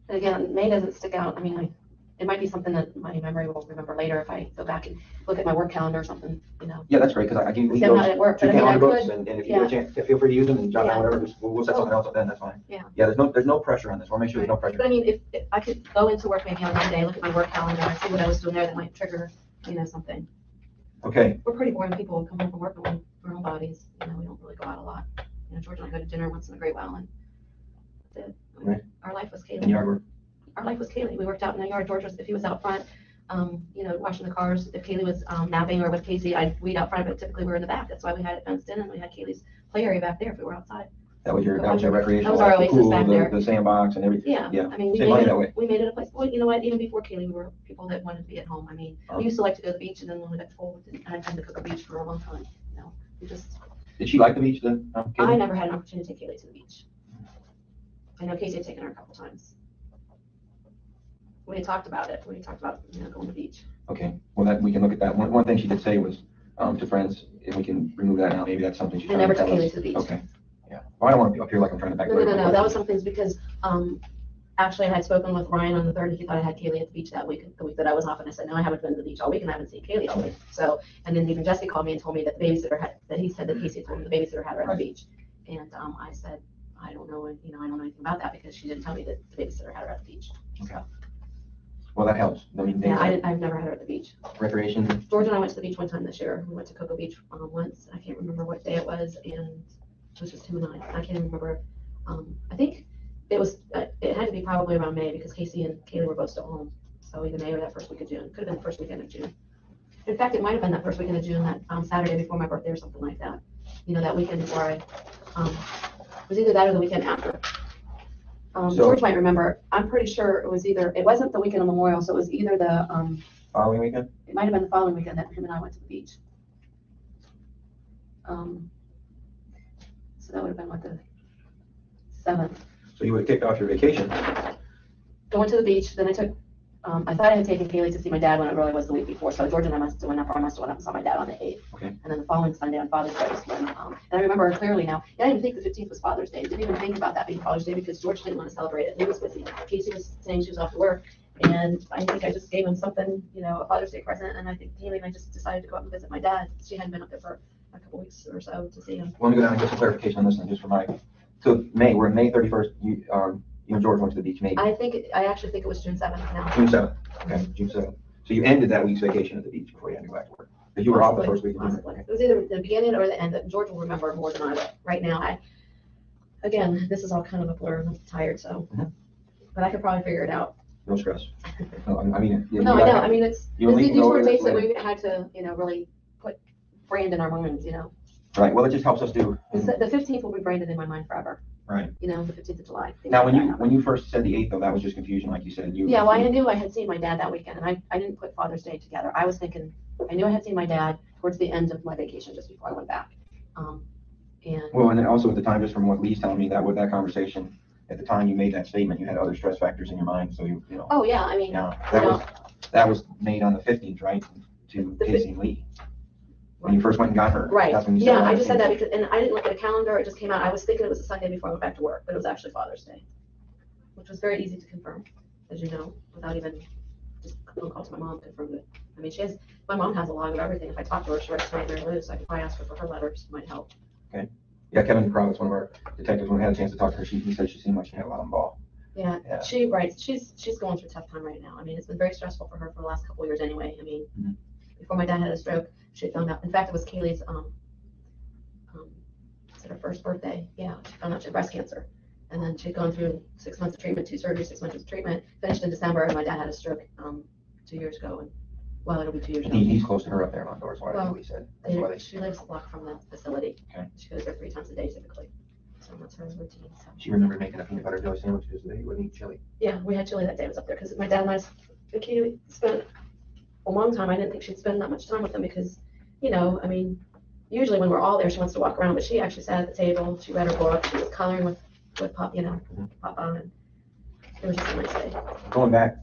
And again, May doesn't stick out. I mean, it might be something that my memory will remember later if I go back and look at my work calendar or something, Yeah, that's great, because I can read I'm not at work, two but I mean, calendar I books, could- and if you get a chance, feel free to use them and jot down whatever, we'll set something else up then, that's fine. Yeah. Yeah, there's no pressure on this, we'll make sure there's no pressure. But I mean, if I could go into work maybe on Monday, look at my work calendar, and see what I was doing there that might trigger, something. Okay, We're pretty boring people. We come home from work and we're our own bodies. We don't really go out a lot. You know, George and I go to dinner once in a great while, and that's it. Right. Our life was And Kaylee. yard work. Our life was Kaylee. We worked out in the yard. George was, if he was out front, you know, washing the cars. If Kaylee was napping or with Casey, we'd out front, but typically we were in the back. That's why we had it fenced in, and we had Kaylee's play area back there if we were outside. That was your That recreational, was our like, the oasis pool, back there. the sandbox and everything. Yeah, I mean, Save money that way. we made it a place. Well, you know what, even before Kaylee, we were people that wanted to be at home. I mean, we used to like to go to the beach, and then when we got full, I had time to go to the beach for a long time, you know, we just. Did she like the beach then? I never had an opportunity to take Kaylee to the beach. I know Casey had taken her a couple times. We had talked about it. We had talked about, you know, going to the beach. Okay, well, that, we can look at that. One thing she did say was, to friends, if we can remove that now, maybe that's something she. I never took Kaylee to the beach. Okay, yeah. Well, I don't want to be up here like I'm trying to back. No, that was something because, actually I had spoken with Ryan on the 3rd, and he thought I had Kaylee at the beach that week, the week that I was off, and I said, no, I haven't been to the beach all week, and I haven't seen Kaylee all week. So, and then even Jesse called me and told me that the babysitter had, that he said that Casey told him the babysitter had her at the beach. And, I said, I don't know, you know, I don't know anything about that because she didn't tell me that the babysitter had her at the beach. Okay. Well, that helps. I mean, Yeah, I've never had her at the beach. Recreation. George and I went to the beach one time this year. We went to Cocoa Beach once. I can't remember what day it was, and it was just him and I. I can't remember. I think it was. It had to be probably around May because Casey and Kaylee were both still home. So either May or that first week of June. Could have been the first weekend of June. In fact, it might have been that first weekend of June, that Saturday before my birthday or something like that. You know, that weekend before I. It was either that or the weekend after. George might remember. I'm pretty sure it was either. It wasn't the weekend of Memorial, so it was either the. Following weekend. It might have been the following weekend that him and I went to the beach. So that would have been what, the 7th. So you would have kicked off your vacation. Going to the beach, then I took, I thought I had taken Kaylee to see my dad when it really was the week before. So George and I must have went up, or I must have went up and saw my dad on the 8th. Okay. And then the following Sunday on Father's Day was when, and I remember clearly now, I didn't think the 15th was Father's Day. Didn't even think about that being Father's Day because George didn't want to celebrate it. He was busy. Casey was saying she was off to work. And I think I just gave him something, you know, a Father's Day present. And I think Kaylee and I just decided to go up and visit my dad. She hadn't been up there for a couple weeks or so to see him. Let me go down and get some clarification on this one, just for my. So May, we're May 31st. You and George went to the beach, maybe. I actually think it was June 7th now. June 7th. Okay, June 7th. So you ended that week's vacation at the beach before you had to go back to work. But you were off the first week of June. It was either the beginning or the end. George will remember more than I will. Right now, again, this is all kind of a blur. I'm tired, so. But I could probably figure it out. No stress. No, I mean. No, I know. I mean, it's these were dates that later. we had to, you know, really put brand in our minds, you know. Right. Well, it just helps us do. The 15th will be branded in my mind forever. Right. You know, the 15th of July. Now, when you first said the 8th, though, that was just confusion, like you said. Yeah, well, I knew I had seen my dad that weekend, and I didn't put Father's Day together. I was thinking, I knew I had seen my dad towards the end of my vacation, just before I went back. Well, and then also at the time, just from what Lee's telling me, that conversation, at the time you made that statement, you had other stress factors in your mind, so you know. Oh, yeah, I mean. Yeah, that was made on the 15th, right, to Casey and Lee. When you first went and got her. Right. That's when you Yeah, said I just said that because, and I didn't look at a calendar. It just came out. I was thinking it was a Sunday before I went back to work, but it was actually Father's Day, which was very easy to confirm, as you know, without even just a phone call to my mom confirmed it. I mean, my mom has a log of everything. If I talk to her, she writes right there loose. I could probably ask her for her letters. Might help. Okay. Yeah, Kevin Kravitz, one of our detectives, when we had a chance to talk to her, he said she seemed like she had a lot on ball. Yeah, she writes. She's going through a tough time right now. I mean, it's been very stressful for her for the last couple of years anyway. I mean, before my dad had a stroke, she found out. In fact, it was Kaylee's her first birthday. Yeah, she found out she had breast cancer, and then she'd gone through 6 months of treatment, 2 surgeries, 6 months of treatment. Finished in December, and my dad had a stroke 2 years ago, and well, it'll be 2 years now. He's close to her up there in Mondor, so I think he said. That's why She lives a block from the facility. Okay. She goes there 3 times a day typically. So that's her routine. So. She remembered making a peanut butter jelly sandwich because they wouldn't eat chili. Yeah, we had chili that day. I was up there because my dad and I spent a long time. I didn't think she'd spend that much time with them because, you know, I mean, usually when we're all there, she wants to walk around, but she actually sat at the table. She read her book. She was coloring with Pop, you know, Papa, and it was just a nice day. Going back,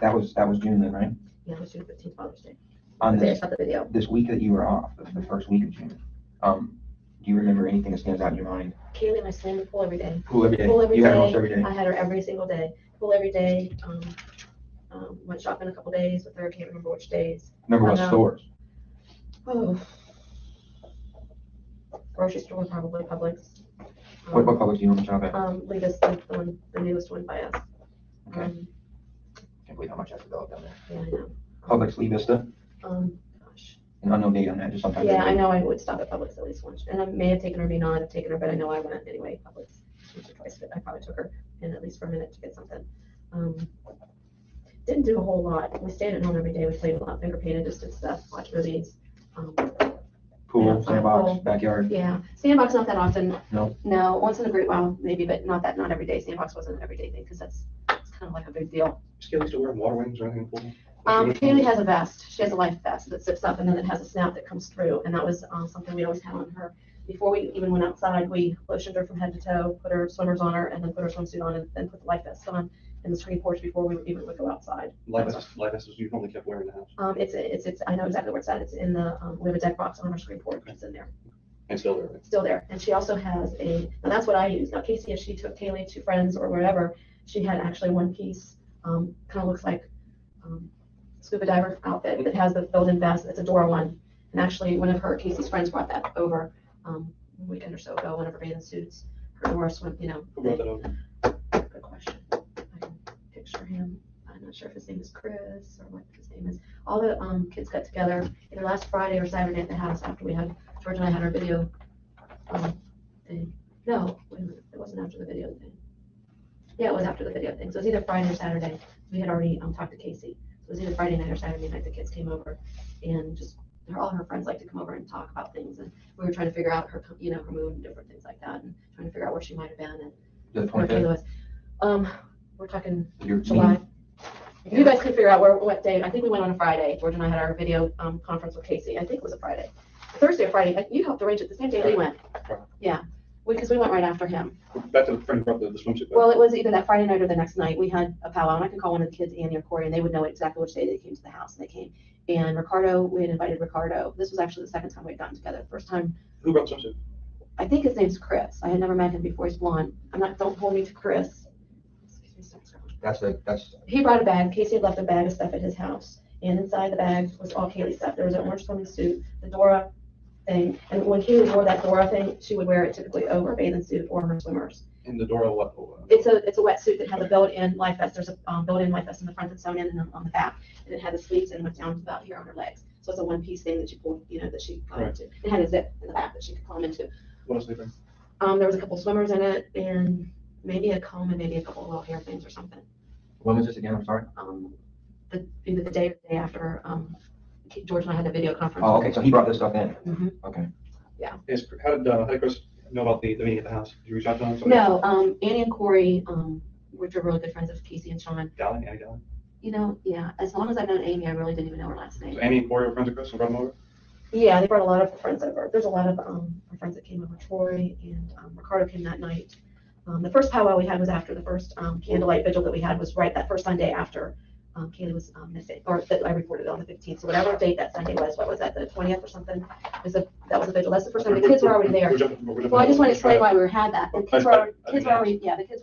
that was June then, right? Yeah, it was June 15th, Father's Day. On I shot the video. This week that you were off, the first week of June, do you remember anything that stands out in your mind? Kaylee and I swam in the pool every day. Pool every day. Pool every You had her day. almost every day. I had her every single day. Pool every day. Went shopping a couple days with her. I can't remember which days. Remember what stores? Oh, grocery store, probably Publix. What Publix do you want to shop at? Latest, the newest one by us. Okay. Can't believe how much I've developed down there. Yeah, I know. Publix, Lee Vista. Gosh, an unknown date on that, just sometimes. Yeah, I know I would stop at Publix at least once, and I may have taken her, may not have taken her, but I know I went anyway, Publix once or twice, but I probably took her in at least for a minute to get something. Didn't do a whole lot. We stayed at home every day. We played a lot, finger painted, just did stuff, watched movies. Pool, sandbox, backyard. Yeah, sandbox not that often. No. No, once in a great while maybe, but not every day. Sandbox wasn't an everyday thing because it's kind of like a big deal. Does Kaylee still wear water wings or anything in the pool? Kaylee has a vest. She has a life vest that zips up and then it has a snap that comes through. And that was something we always had on her. Before we even went outside, we lotioned her from head to toe, put her swimmers on her, and then put her swimsuit on and then put the life vest on in the screen porch before we even would go outside. Life vests you normally kept wearing in the house. It's I know exactly where it's at. It's in the, we have a deck box on our screen porch. It's in there. And still there. Right? Still there. And she also has now that's what I use. Now, Casey, if she took Kaylee to friends or wherever, she had actually one piece, kind of looks like scuba diver outfit that has the built-in vest. It's a Dora one. And actually, one of Casey's friends brought that over a weekend or so ago, one of her bathing suits, her Dora swim, Who brought that over? Good question. I can picture him. I'm not sure if his name is Chris or what his name is. All the kids got together either last Friday or Saturday at the house after George and I had our video thing. No, wait a minute, it wasn't after the video thing. Yeah, it was after the video thing. So it was either Friday or Saturday. We had already talked to Casey. So it was either Friday night or Saturday night the kids came over and just all her friends like to come over and talk about things. And we were trying to figure out her, her mood and different things like that and trying to figure out where she might have been and where Kayla was. We're talking July. If you guys can figure out what day, I think we went on a Friday. George and I had our video conference with Casey. I think it was a Friday. Thursday or Friday. You helped arrange it the same day we went. Yeah, because we went right after him. Back to the friend who brought the swimsuit. Well, it was either that Friday night or the next night. We had a powwow, and I can call one of the kids, Annie or Corey, and they would know exactly which day they came to the house, and they came. And Ricardo, we had invited Ricardo. This was actually the second time we'd gotten together. First time. Who brought the swimsuit? I think his name's Chris. I had never met him before. He's blonde. Don't hold me to Chris. He brought a bag. Casey had left a bag of stuff at his house, and inside the bag was all Kaylee's stuff. There was an orange swimming suit, the Dora thing, and when Kaylee wore that Dora thing, she would wear it typically over a bathing suit or her swimmers. In the Dora what? It's a wetsuit that has a built-in life vest. There's a built-in life vest in the front that's sewn in and on the back, and it had the sleeves and went down to about here on her legs. So it's a one-piece thing that you pull, that she climbed into. It had a zip in the back that she could climb into. What else did they bring? There was a couple swimmers in it, and maybe a comb and maybe a couple of little hair things or something. When was this again? I'm sorry. Either the day or the day after George and I had the video conference. Oh, okay. So he brought this stuff in. Mm-hmm. Okay. Yeah. How did Chris know about the meeting at the house? Did you reach out to him? No. Annie and Corey, which are really good friends of Casey and Sean. Dateline, Annie Dateline. Yeah. As long as I've known Amy, I really didn't even know her last name. So Annie and Corey were friends of Chris and brought him over? Yeah, they brought a lot of friends over. There's a lot of our friends that came over. Troy and Ricardo came that night. The first powwow we had was after the first candlelight vigil that we had was right that first Sunday after Kaylee was missing, or that I reported on the 15th. So whatever date that Sunday was, what was that, the 20th or something? That was a vigil. That's the first time. The kids were already there. Well, I just want to explain why we had that. The kids were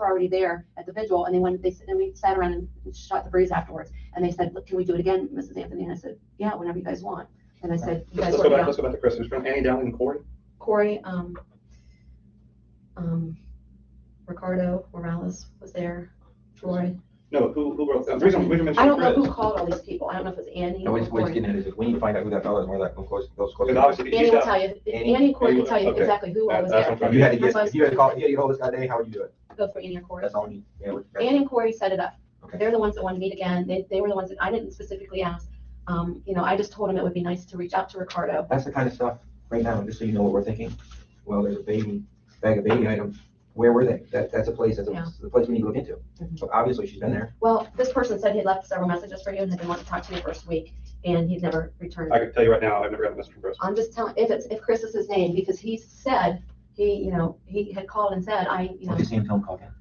already there at the vigil, and we sat around and shot the breeze afterwards. And they said, "Look, can we do it again, Mrs. Anthony?" And I said, "Yeah, whenever you guys want." And I said, "You guys let's go back to Chris. Who's Annie Dowling and Corey? Corey, Ricardo Morales was there. Troy. No, who wrote that? The reason we mentioned I don't know Chris. who called all these people. I don't know if it was Annie. No, or what Corey. he's getting at is we need to find out who that fellow is, where that close. Annie will tell you. Annie and Corey can tell you Okay. exactly who all was That's there. what I'm trying to get. If you had to call, you had to get hold of this guy today, how would you do it? Go for Annie or Corey. That's all you need. Yeah, Annie and Corey set it up. Okay. They're the ones that wanted to meet again. They were the ones that I didn't specifically ask. I just told them it would be nice to reach out to Ricardo. That's the kind of stuff right now, just so you know what we're thinking. Well, there's a bag of baby items. Where were they? That's a place, that's the place we need to look into. Mm-hmm. So obviously she's been there. Well, this person said he had left several messages for you and had been wanting to talk to you first week, and he's never returned. I can tell you right now, I've never got a message from Chris. I'm just telling, if Chris is his name, because he said, he had called and said, If you see him, tell him call again.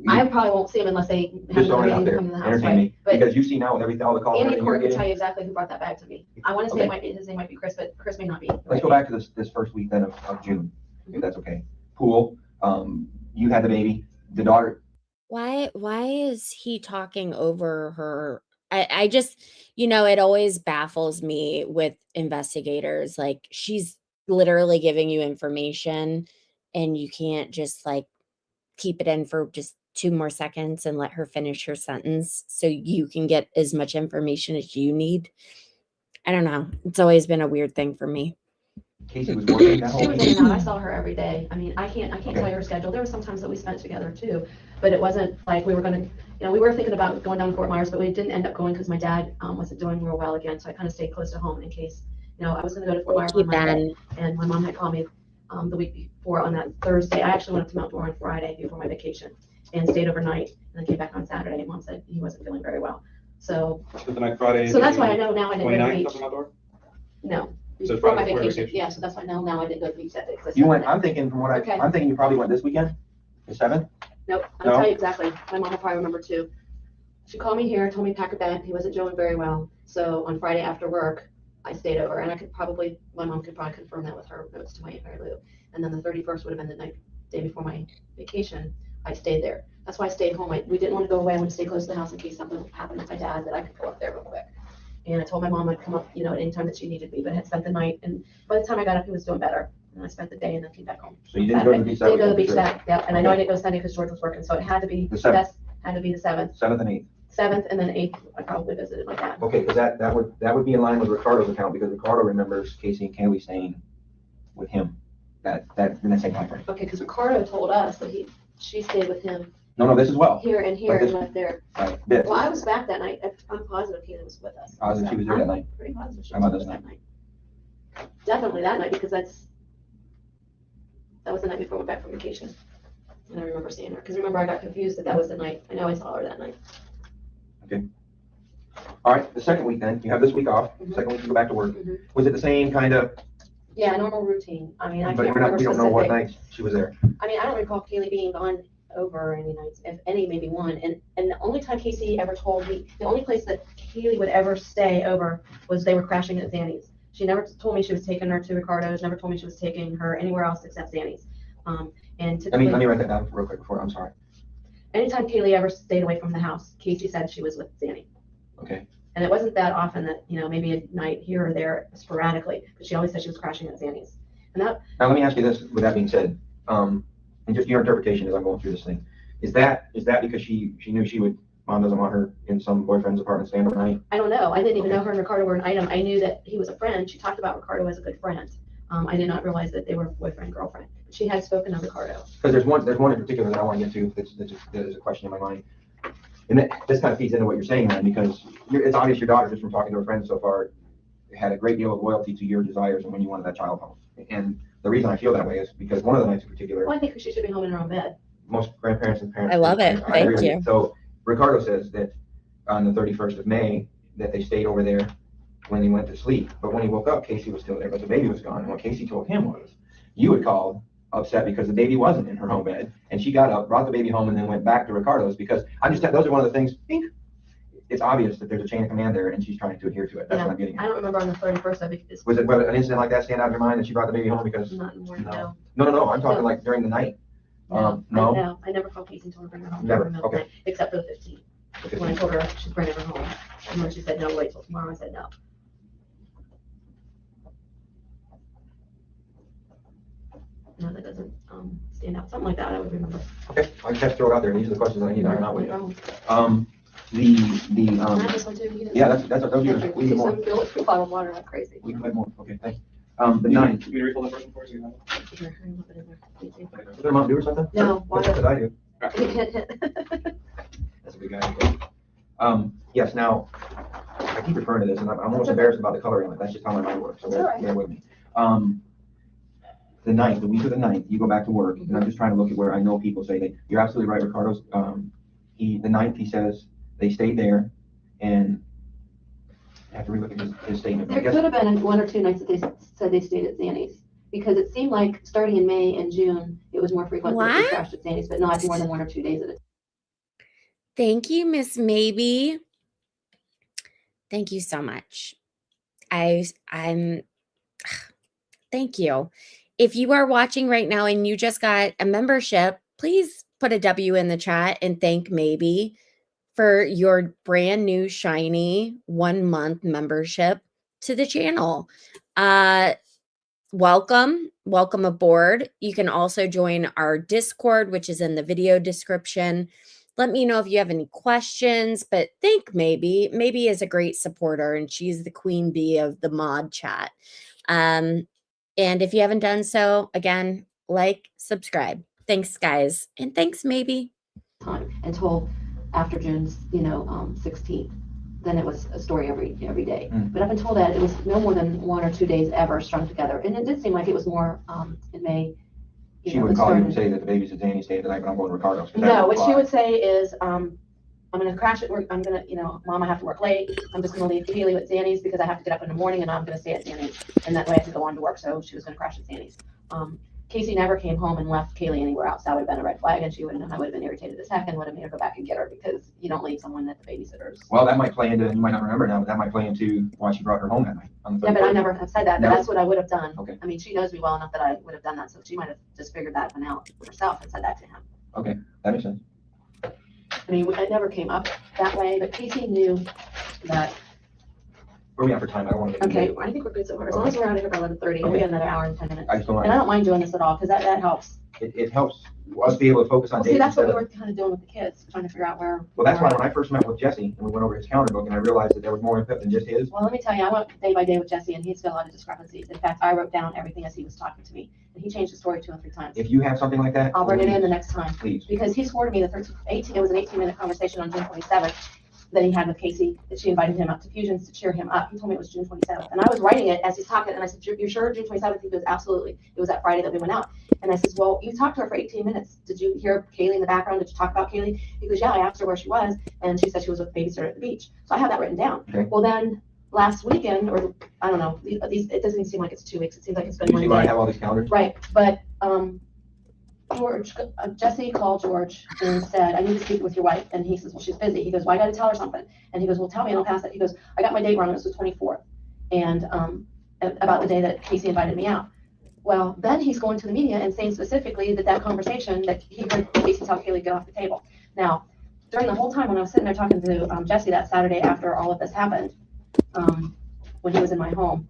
I probably won't see him unless they have Just throw it another out meeting to there, come to the house, entertain right? me, But because you see now with all the calls. Andy and and Corey everything can tell you're you exactly who brought that bag to me. I want to say his name might be Chris, but Chris may not be. Let's go back to this first week then of June, if that's okay. Pool, you had the baby, the daughter. Why is he talking over her? I just, it always baffles me with investigators. Like, she's literally giving you information and you can't just keep it in for just 2 more seconds and let her finish her sentence so you can get as much information as you need. I don't know. It's always been a weird thing for me. Casey was working that She whole was week. in and out. I saw her every day. I mean, I can't tell you her schedule. There were some times that we spent together too, but it wasn't like we were gonna, we were thinking about going down to Fort Myers, but we didn't end up going because my dad wasn't doing real well again. So I kind of stayed close to home in case, I was gonna go to Fort Myers on Monday, and my mom had called me the week before on that Thursday. I actually went up to Mount Dora on Friday before my vacation and stayed overnight, and then came back on Saturday. And Mom said he wasn't feeling very well. So The night Friday. so that's why I know now I didn't go to the 29th beach. of Outdoor? No, So before my Friday before vacation. vacation. Yeah, so that's why now I didn't go to the beach that day. 'Cause I You said went, that. I'm thinking from what Okay. I'm thinking you probably went this weekend, the 7th? Nope, No? I'll tell you exactly. My mom will probably remember too. She called me here, told me to pack a bag. He wasn't doing very well. So on Friday after work, I stayed over, and my mom could probably confirm that with her notes to Mary Lou. And then the 31st would have been the day before my vacation. I stayed there. That's why I stayed home. We didn't want to go away. I wanted to stay close to the house in case something happened with my dad, that I could go up there real quick. And I told my mom I'd come up, at any time that she needed me, but I had spent the night. And by the time I got up, he was doing better. And I spent the day and then came back home. So you didn't go to the beach that Didn't go to the weekend, beach for sure. that, yeah. And I know I didn't go Sunday because George was working, so it had to be The 7th. had to be the 7th. 7th and 8th. 7th, and then 8th, I probably visited my dad. Okay, because that would be in line with Ricardo's account, because Ricardo remembers Casey and Kaylee staying with him that in that same time frame. Okay, because Ricardo told us that she stayed with him No, this as well. here and Like and this. left there. Right, this. Well, I was back that night. I'm positive Kayla was with us. Positive she was there that night? Pretty positive she How was about with this us that night. Definitely that night, because that was the night before we went back from vacation. And I remember seeing her, because remember I got confused that was the night. I know I saw her that night. Okay. All right, the second week then, you have this week off, second week you go back to work. Was it the same kind of, Yeah, normal routine. I mean, I but can't remember we don't know what specific. night she was there. I mean, I don't recall Kaylee being gone over any nights, if any, maybe one. And the only time Casey ever told me, the only place that Kaylee would ever stay over was they were crashing at Zanny's. She never told me she was taking her to Ricardo's, never told me she was taking her anywhere else except Zanny's. And typically, Let me write that down real quick before, I'm sorry. anytime Kaylee ever stayed away from the house, Casey said she was with Zanny. Okay. And it wasn't that often that, maybe a night here or there sporadically, but she always said she was crashing at Zanny's. And that, Now, let me ask you this, with that being said, and just your interpretation as I'm going through this thing, is that because she knew Mom doesn't want her in some boyfriend's apartment staying overnight? I don't know. I didn't even know her and Ricardo were an item. I knew that he was a friend. She talked about Ricardo as a good friend. I did not realize that they were boyfriend, girlfriend. She had spoken of Ricardo. Because there's one in particular that I want to get to, that is a question in my mind. And this kind of feeds into what you're saying then, because it's obvious your daughter, just from talking to her friends so far, had a great deal of loyalty to your desires and when you wanted that child home. And the reason I feel that way is because one of the nights in particular, Well, I think she should be home in her own bed. most grandparents and parents. I love it. I Thank agree with you. So Ricardo says that on the 31st of May, that they stayed over there when he went to sleep. But when he woke up, Casey was still there, but the baby was gone. And what Casey told him was, you had called upset because the baby wasn't in her home bed. And she got up, brought the baby home, and then went back to Ricardo's because those are one of the things, it's obvious that there's a chain of command there and she's trying to adhere to it. That's what I'm getting I at. don't remember on the 31st of it. Was it an incident like that stand out in your mind that she brought the baby home because? Not in the morning, no. No. I'm talking like during the night. No? No, I never called Casey and told her to bring her home. Never, in the middle of the okay. night, except for the 15th. When I told her she's bringing her home. And when she said, no, wait till tomorrow, I said no. No, that doesn't stand out. Something like that, I would remember. Okay, I just have to throw it out there. These are the questions I need to iron out with you. No The, Can I have this one too? You yeah, that's those are yours. Thank We you. need more. Some fill it with bottled water like crazy. We can have more. Okay, thanks. The 9th. Can you refill that person for us? You know? Here, hurry up, put it in there. Thank you. Is there a Mountain Dew or something? No, That's water. what I do. That's a big guy. Yes, now, I keep referring to this, and I'm almost embarrassed about the coloring on it. That's just how my mind works, so That's all right. bear with me. The 9th, the week of the 9th, you go back to work, and I'm just trying to look at where I know people say that, you're absolutely right, Ricardo's, the 9th, he says, they stayed there, and I have to relook at his statement. There could have been one or two nights that they said they stayed at Zanny's, because it seemed like starting in May and June, it was more frequent that they What? crashed at Zanny's, but not more than 1 or 2 days at a time. Thank you, Miss Maybe. Thank you so much. I'm thank you. If you are watching right now and you just got a membership, please put a W in the chat and thank Maybe for your brand new shiny 1-month membership to the channel. Welcome aboard. You can also join our Discord, which is in the video description. let me know if you have any questions, but think maybe is a great supporter, and she's the queen bee of the mod chat. And if you haven't done so, again, like, subscribe. Thanks, guys. And thanks, maybe. Time until after June's, 16th. Then it was a story every day. But up until that, it was no more than 1 or 2 days ever strung together. And it did seem like it was more in May. She would call you and say that the baby's at Danny stayed tonight, but I'm going to Ricardo's. No, what she would say is, I'm going to crash at work. I'm going to, Mom, I have to work late. I'm just going to leave Kaylee at Zanny's because I have to get up in the morning, and I'm going to stay at Zanny's. And that way I can go on to work. So she was going to crash at Zanny's. Casey never came home and left Kaylee anywhere else. That would have been a red flag, and I would have been irritated as heck and would have made her go back and get her, because you don't leave someone at the babysitter's. Well, that might play into, you might not remember now, but that might play into why she brought her home that night. Yeah, but I never have said that, but Never? that's what I would have done. Okay. I mean, she knows me well enough that I would have done that, so she might have just figured that one out herself and said that to him. Okay, that makes sense. I mean, it never came up that way, but Casey knew that. Where are we at for time? I don't want to get. Okay, I think we're good so far. As long as we're out of here by 11:30, we got another hour and 10 minutes. I just don't And I don't mind doing this at all, because that helps. It helps us be able to focus on Well, dates. see, that's what we instead were kind of doing with the kids, trying to figure out where. Well, that's why when I first met with Jesse and we went over his calendar book and I realized that there was more input than just his. Well, let me tell you, I went day by day with Jesse, and he's got a lot of discrepancies. In fact, I wrote down everything as he was talking to me, and he changed the story 2 or 3 times. If you have something like that, I'll bring it in the next time. Please. Because he swore to me that it was an 18-minute conversation on June 27th that he had with Casey, that she invited him up to Fusions to cheer him up. He told me it was June 27th. And I was writing it as he's talking, and I said, you're sure June 27th? He goes, absolutely. It was that Friday that we went out. And I says, well, you talked to her for 18 minutes. Did you hear Kaylee in the background? Did you talk about Kaylee? He goes, yeah, I asked her where she was, and she said she was with the babysitter at the beach. So I have that written down. Okay. Well, then last weekend, or I don't know, it doesn't seem like it's 2 weeks. It seems like it's been You 1 see day. why I have all these calendars? Right, but Jesse called George and said, I need to speak with your wife. And he says, well, she's busy. He goes, well, I got to tell her something. And he goes, well, tell me and I'll pass it. He goes, I got my date wrong. It was the 24th. And about the day that Casey invited me out. Well, then he's going to the media and saying specifically that conversation that he heard Casey tell Kaylee get off the table. Now, during the whole time when I was sitting there talking to Jesse that Saturday after all of this happened, when he was in my home,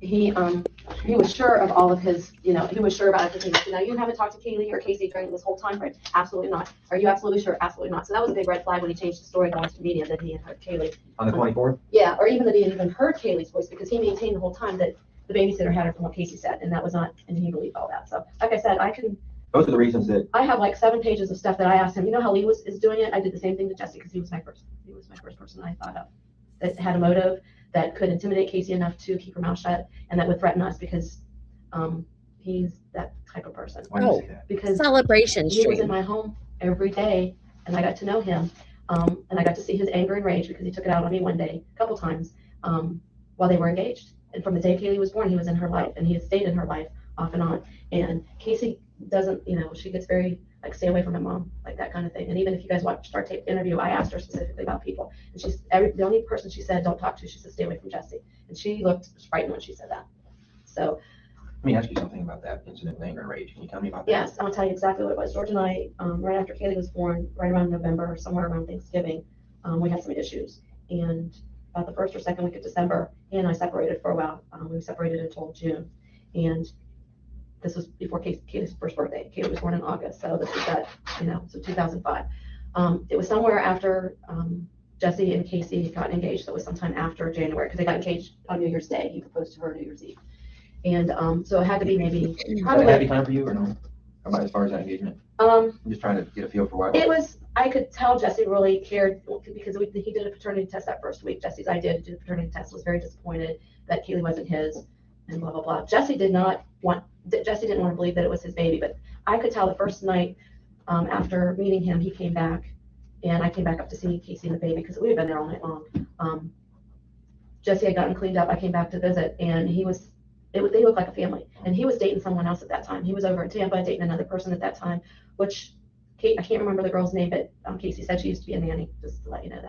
he was sure of all of his, he was sure about everything. So now, you haven't talked to Kaylee or Casey during this whole time frame? Absolutely not. Are you absolutely sure? Absolutely not. So that was a big red flag when he changed the story going to the media that he had heard Kaylee. On the 24th? Yeah, or even that he had even heard Kaylee's voice, because he maintained the whole time that the babysitter had her from what Casey said, and that was not, and he believed all that. So like I said, Those are the reasons that. I have like 7 pages of stuff that I asked him. You know how Lee is doing it? I did the same thing to Jesse, because he was my first person I thought of that had a motive, that could intimidate Casey enough to keep her mouth shut, and that would threaten us, because he's that type of person. Why do you say that? Because celebration he was stream. in my home every day, and I got to know him, and I got to see his anger and rage, because he took it out on me one day, a couple times, while they were engaged. And from the day Kaylee was born, he was in her life, and he has stayed in her life off and on. And Casey doesn't, she gets very like, stay away from my mom, like that kind of thing. And even if you guys watched our tape interview, I asked her specifically about people, and the only person she said don't talk to, she said stay away from Jesse, and she looked frightened when she said that. So Let me ask you something about that incident of anger and rage. Can you tell me about that? yes, I'll tell you exactly what it was. George and I, right after Kaylee was born, right around November, somewhere around Thanksgiving, we had some issues. And about the 1st or 2nd week of December, he and I separated for a while. We separated until June. And this was before Kaylee's first birthday. Kaylee was born in August, so this was that, so 2005. It was somewhere after Jesse and Casey got engaged, so it was sometime after January, because they got engaged on New Year's Day. He proposed to her New Year's Eve. And so it had to be maybe Was it a happy time for you or no? About as far as that engagement? I'm just trying to get a feel for what. It was, I could tell Jesse really cared, because he did a paternity test that first week. Jesse's idea to do the paternity test, was very disappointed that Kaylee wasn't his, and blah, blah, blah. Jesse didn't want to believe that it was his baby, but I could tell the first night after meeting him, he came back, and I came back up to see Casey and the baby, because we had been there all night long. Jesse had gotten cleaned up. I came back to visit, and they looked like a family, and he was dating someone else at that time. He was over in Tampa dating another person at that time, which I can't remember the girl's name, but Casey said she used to be a nanny, just to let you know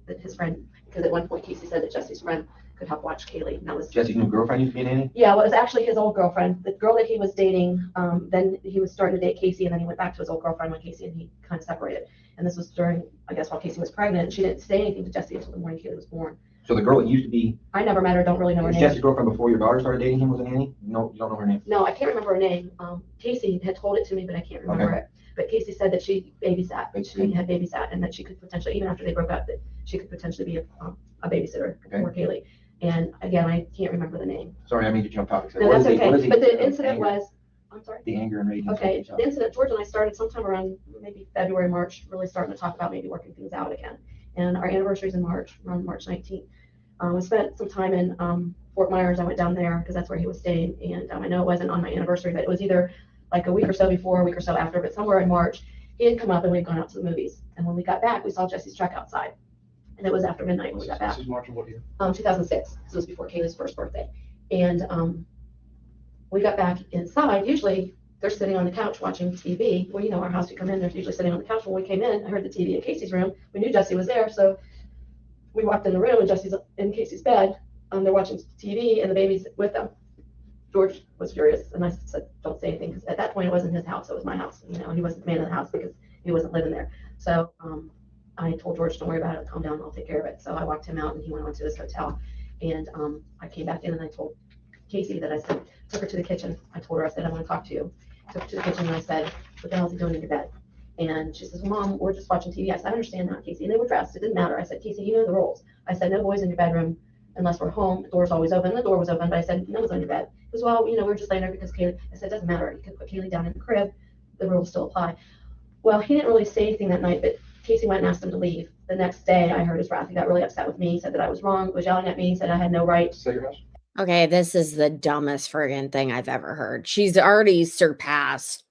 that his friend, because at one point Casey said that Jesse's friend could help watch Kaylee. And that was Jesse's new girlfriend used to be a nanny? Yeah, well, it was actually his old girlfriend, the girl that he was dating. Then he was starting to date Casey, and then he went back to his old girlfriend when Casey and he kind of separated. And this was during, I guess, while Casey was pregnant, and she didn't say anything to Jesse until the morning Kaylee was born. So the girl that used to be. I never met her, don't really know her Was name. Jesse's girlfriend before your daughter started dating him was a nanny? No, you don't know her name? No, I can't remember her name. Casey had told it to me, but I can't remember it. But Casey said that she babysat, she had babysat, and that she could potentially, even after they broke up, that she could potentially be a babysitter for Kaylee. And again, I can't remember the name. Sorry, I mean to jump topics. No, that's okay. But the incident was, I'm sorry? The anger and rage. Okay, the incident, George and I started sometime around maybe February, March, really starting to talk about maybe working things out again. And our anniversary's in March, around March 19th. We spent some time in Fort Myers. I went down there because that's where he was staying. And I know it wasn't on my anniversary, but it was either like a week or so before, a week or so after, but somewhere in March, he had come up and we'd gone out to the movies. And when we got back, we saw Jesse's truck outside. And it was after midnight when we got back. This is March of what year? 2006. This was before Kaylee's first birthday. And we got back inside. Usually they're sitting on the couch watching TV. Well, you know, our house, you come in, they're usually sitting on the couch. When we came in, I heard the TV in Casey's room. We knew Jesse was there. So we walked in the room and Jesse's in Casey's bed. They're watching TV and the baby's with them. George was furious. And I said, don't say anything. Because at that point, it wasn't his house. It was my house. You know, he wasn't the man of the house because he wasn't living there. So I told George, don't worry about it. Calm down. I'll take care of it. So I walked him out and he went on to his hotel. And I came back in and I told Casey that I said, took her to the kitchen. I told her, I said, I want to talk to you. Took her to the kitchen and I said, what the hell is he doing in your bed? And she says, well, Mom, we're just watching TV. I said, I understand that, Casey. And they were dressed. It didn't matter. I said, Casey, you know the rules. I said, no boys in your bedroom unless we're home. The door's always open. The door was open, but I said, no one's on your bed. He goes, well, you know, we're just laying there because Kaylee. I said, it doesn't matter. You can put Kaylee down in the crib. The rules still apply. Well, he didn't really say anything that night, but Casey went and asked him to leave. The next day, I heard his wrath. He got really upset with me. He said that I was wrong, was yelling at me, said I had no right. Okay, this is the dumbest friggin' thing I've ever heard. She's already surpassed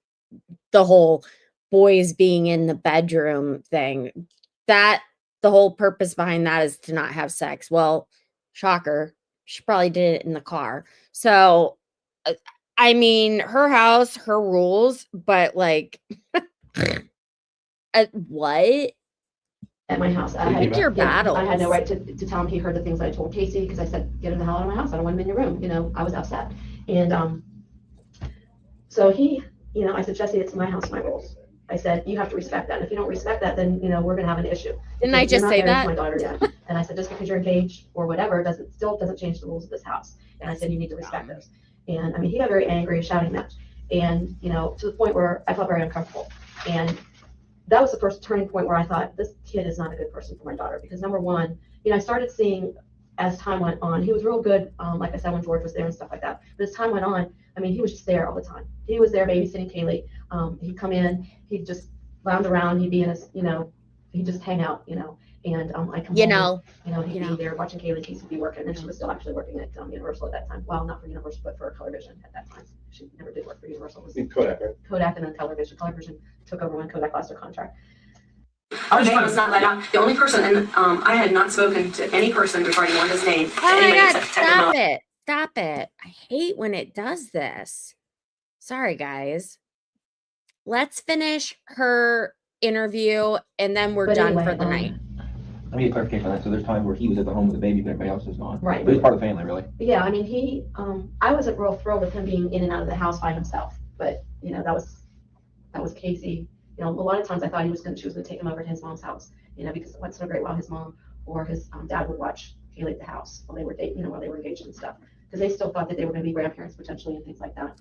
the whole boys being in the bedroom thing. That the whole purpose behind that is to not have sex. Well, shocker, she probably did it in the car. So, I mean, her house, her rules, but like, what? At my house. I Pick your battles. I had no right to tell him he heard the things that I told Casey because I said, get him the hell out of my house. I don't want him in your room. You know, I was upset. And so he, you know, I said, Jesse, it's my house, my rules. I said, you have to respect that. And if you don't respect that, then, you know, we're going to have an issue. Didn't I just say that? My daughter yet. And I said, just because you're engaged or whatever, still doesn't change the rules of this house. And I said, you need to respect those. And I mean, he got very angry, a shouting match. And, you know, to the point where I felt very uncomfortable. And that was the first turning point where I thought, this kid is not a good person for my daughter. Because number one, you know, I started seeing as time went on, he was real good, like I said, when George was there and stuff like that. But as time went on, I mean, he was just there all the time. He was there babysitting Kaylee. He'd come in, he'd just lounge around, he'd be in his, you know, he'd just hang out, you know. And I come home, he'd be there watching Kaylee. Casey'd be working, and she was still actually working at Universal at that time. Well, not for Universal, but for Colorvision at that time. She never did work for Universal. It was Kodak, right? Kodak and then Colorvision. Colorvision took over when Kodak lost their contract. Our name was not let out. The only person, and I had not spoken to any person regarding Wanda's name. Oh my God, stop it. Stop it. I hate when it does this. Sorry, guys. Let's finish her interview and then we're done for the night. Let me get clarification on that. So there's times where he was at the home with the baby, but everybody else is gone. Right. But he's part of the family, really. Yeah, I mean, I wasn't real thrilled with him being in and out of the house by himself. But, you know, that was Casey. You know, a lot of times I thought she was going to take him over to his mom's house, you know, because once in a great while his mom or his dad would watch Kaylee at the house while they were dating, you know, while they were engaged and stuff. Because they still thought that they were going to be grandparents potentially and things like that.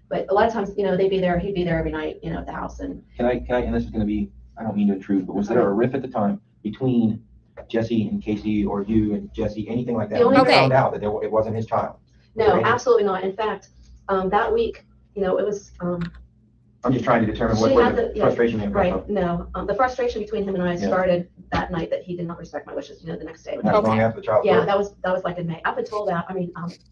But a lot of times, you know, he'd be there every night, you know, at the house. And Can I, and this is going to be, I don't mean to intrude, but was there a riff at the time between Jesse and Casey or you and Jesse, anything like that? When you found out that it wasn't his child? No, absolutely not. In fact, that week, you know, it was. I'm just trying to determine what the frustration came from. Right, no, the frustration between him and I started that night that he did not respect my wishes, you know, the next day. Not long after the child. Yeah, that was like in May. Up until that,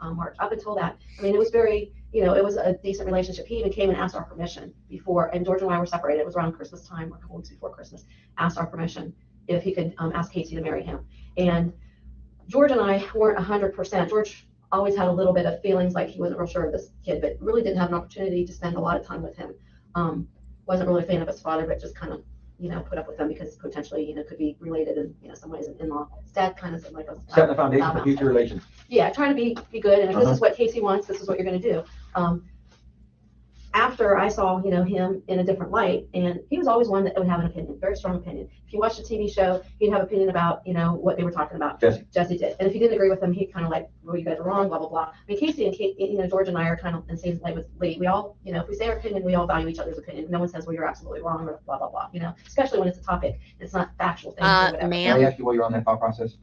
March, up until that, I mean, it was very, you know, it was a decent relationship. He even came and asked our permission before, and George and I were separated. It was around Christmas time, or a couple weeks before Christmas, asked our permission if he could ask Casey to marry him. And George and I weren't 100%. George always had a little bit of feelings like he wasn't real sure of this kid, but really didn't have an opportunity to spend a lot of time with him. Wasn't really a fan of his father, but just kind of, you know, put up with him because potentially, you know, could be related in, you know, some ways in-law. His dad kind of said like setting the foundation for future relations. Yeah, trying to be good, and if this is what Casey wants, this is what you're going to do. after I saw, him in a different light, and he was always one that would have an opinion, very strong opinion. If you watched a TV show, he'd have opinion about, what they were talking about. Jesse did. And if you didn't agree with him, he'd kind of like, well, you guys are wrong, blah, blah, blah. I mean, Casey and Kate, George and I are kind of in the same light with Lee. We all, if we say our opinion, we all value each other's opinion. No one says, well, you're absolutely wrong, or blah, blah, blah, especially when it's a topic. It's not factual things or whatever. Can I ask you while you're on that thought process?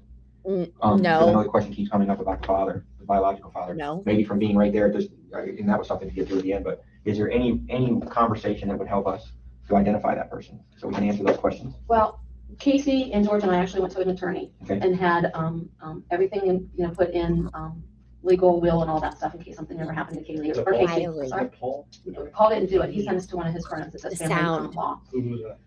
No. I know the question keeps coming up about the father, the biological father. No. Maybe from being right there, and that was something to get to at the end, but is there any conversation that would help us to identify that person so we can answer those questions? Well, Casey and George and I actually went to an attorney and had everything put in legal will and all that stuff in case something ever happened to Kaylee or Casey. Sorry. Paul didn't do it. He sent us to one of his friends that does family law. Who was that?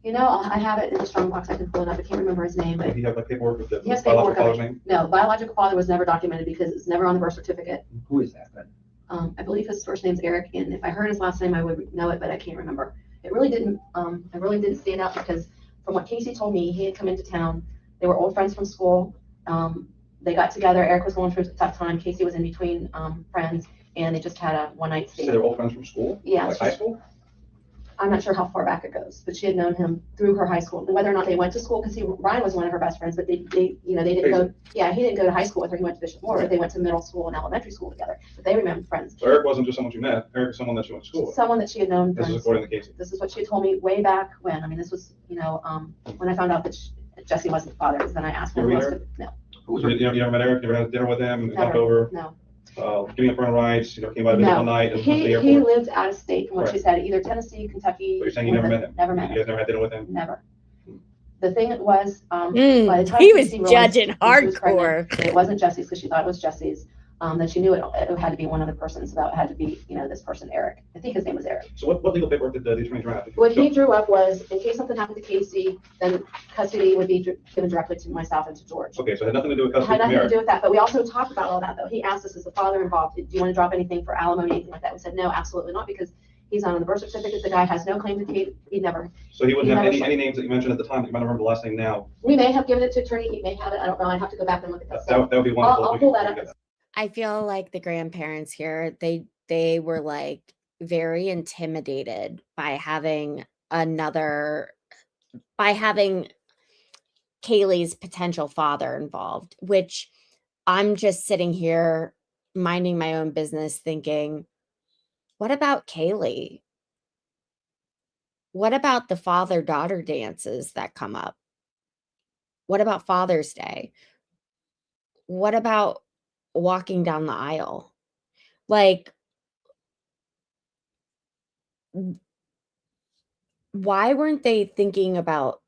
I have it in the strong box. I can pull it up. I can't remember his name. But Do you have like paperwork with the he has biological paperwork. father's name? No, biological father was never documented because it's never on the birth certificate. Who is that then? I believe his first name's Eric, and if I heard his last name, I would know it, but I can't remember. It really didn't stand out because from what Casey told me, he had come into town. They were old friends from school. They got together. Eric was going through a tough time. Casey was in between friends, and they just had a one-night stand. So they're old friends from school? Yeah. Like high school? I'm not sure how far back it goes, but she had known him through her high school. And whether or not they went to school, because Ryan was one of her best friends, but they didn't go. Yeah, he didn't go to high school with her. He went to Bishop Moore. They went to middle school and elementary school together, but they remained friends. So Eric wasn't just someone you met. Eric was someone that you went to school with. Someone that she had known. This is according to Casey. This is what she had told me way back when. I mean, this was when I found out that Jesse wasn't the father. Because then I asked him. No. You never met Eric? You never had dinner with him? And Never. talked over? No. Giving up parental rights, came by the middle of the night and went to the airport. He lived out of state from what she Right. said, either Tennessee, Kentucky. But you're saying you never met him? Never met You guys never had dinner with him? Never. The thing was, by the time he was Casey realized judging that she was hardcore. pregnant, it wasn't Jesse's because she thought it was Jesse's. That she knew it had to be one other person, so that had to be, this person, Eric. I think his name was Eric. So what legal paperwork did the attorney draft? What he drew up was, in case something happened to Casey, then custody would be given directly to myself and to George. Okay, so it had nothing to do with It custody had from nothing to Eric. do with that, but we also talked about all that, though. He asked us, is the father involved? Do you want to drop anything for alimony, anything like that? We said, no, absolutely not, because he's not on the birth certificate. The guy has no claim to Kate. He never. So he wouldn't he have never any names that you mentioned at the time that you might not remember the last name now. We may have given it to attorney. He may have it. I don't know. I'd have to go back and look at that. That would be wonderful. I'll pull that up. I feel like the grandparents here, they were like very intimidated by having Kaylee's potential father involved, which I'm just sitting here minding my own business thinking, what about Kaylee? What about the father-daughter dances that come up? What about Father's Day? What about walking down the aisle? Like, why weren't they thinking about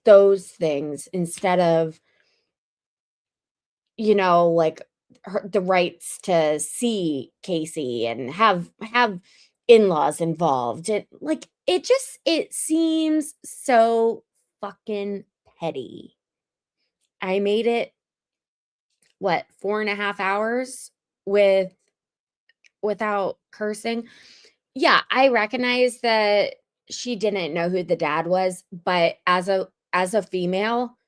those things instead of, like the rights to see Casey and have in-laws involved? It seems so fucking petty. I made it 4.5 hours without cursing. Yeah, I recognize that she didn't know who the dad was, but as a female,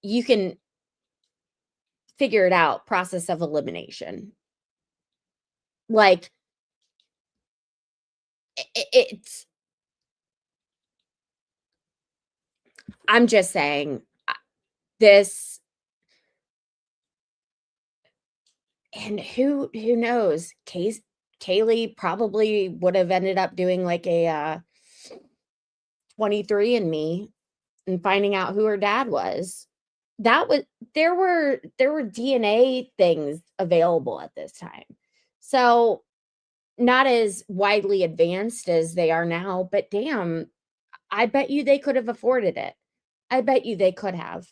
you can figure it out, process of elimination. Like, it's, I'm just saying this, and who knows? Kaylee probably would have ended up doing like a 23andMe and finding out who her dad was. There were DNA things available at this time. So not as widely advanced as they are now, but damn, I bet you they could have afforded it. I bet you they could have.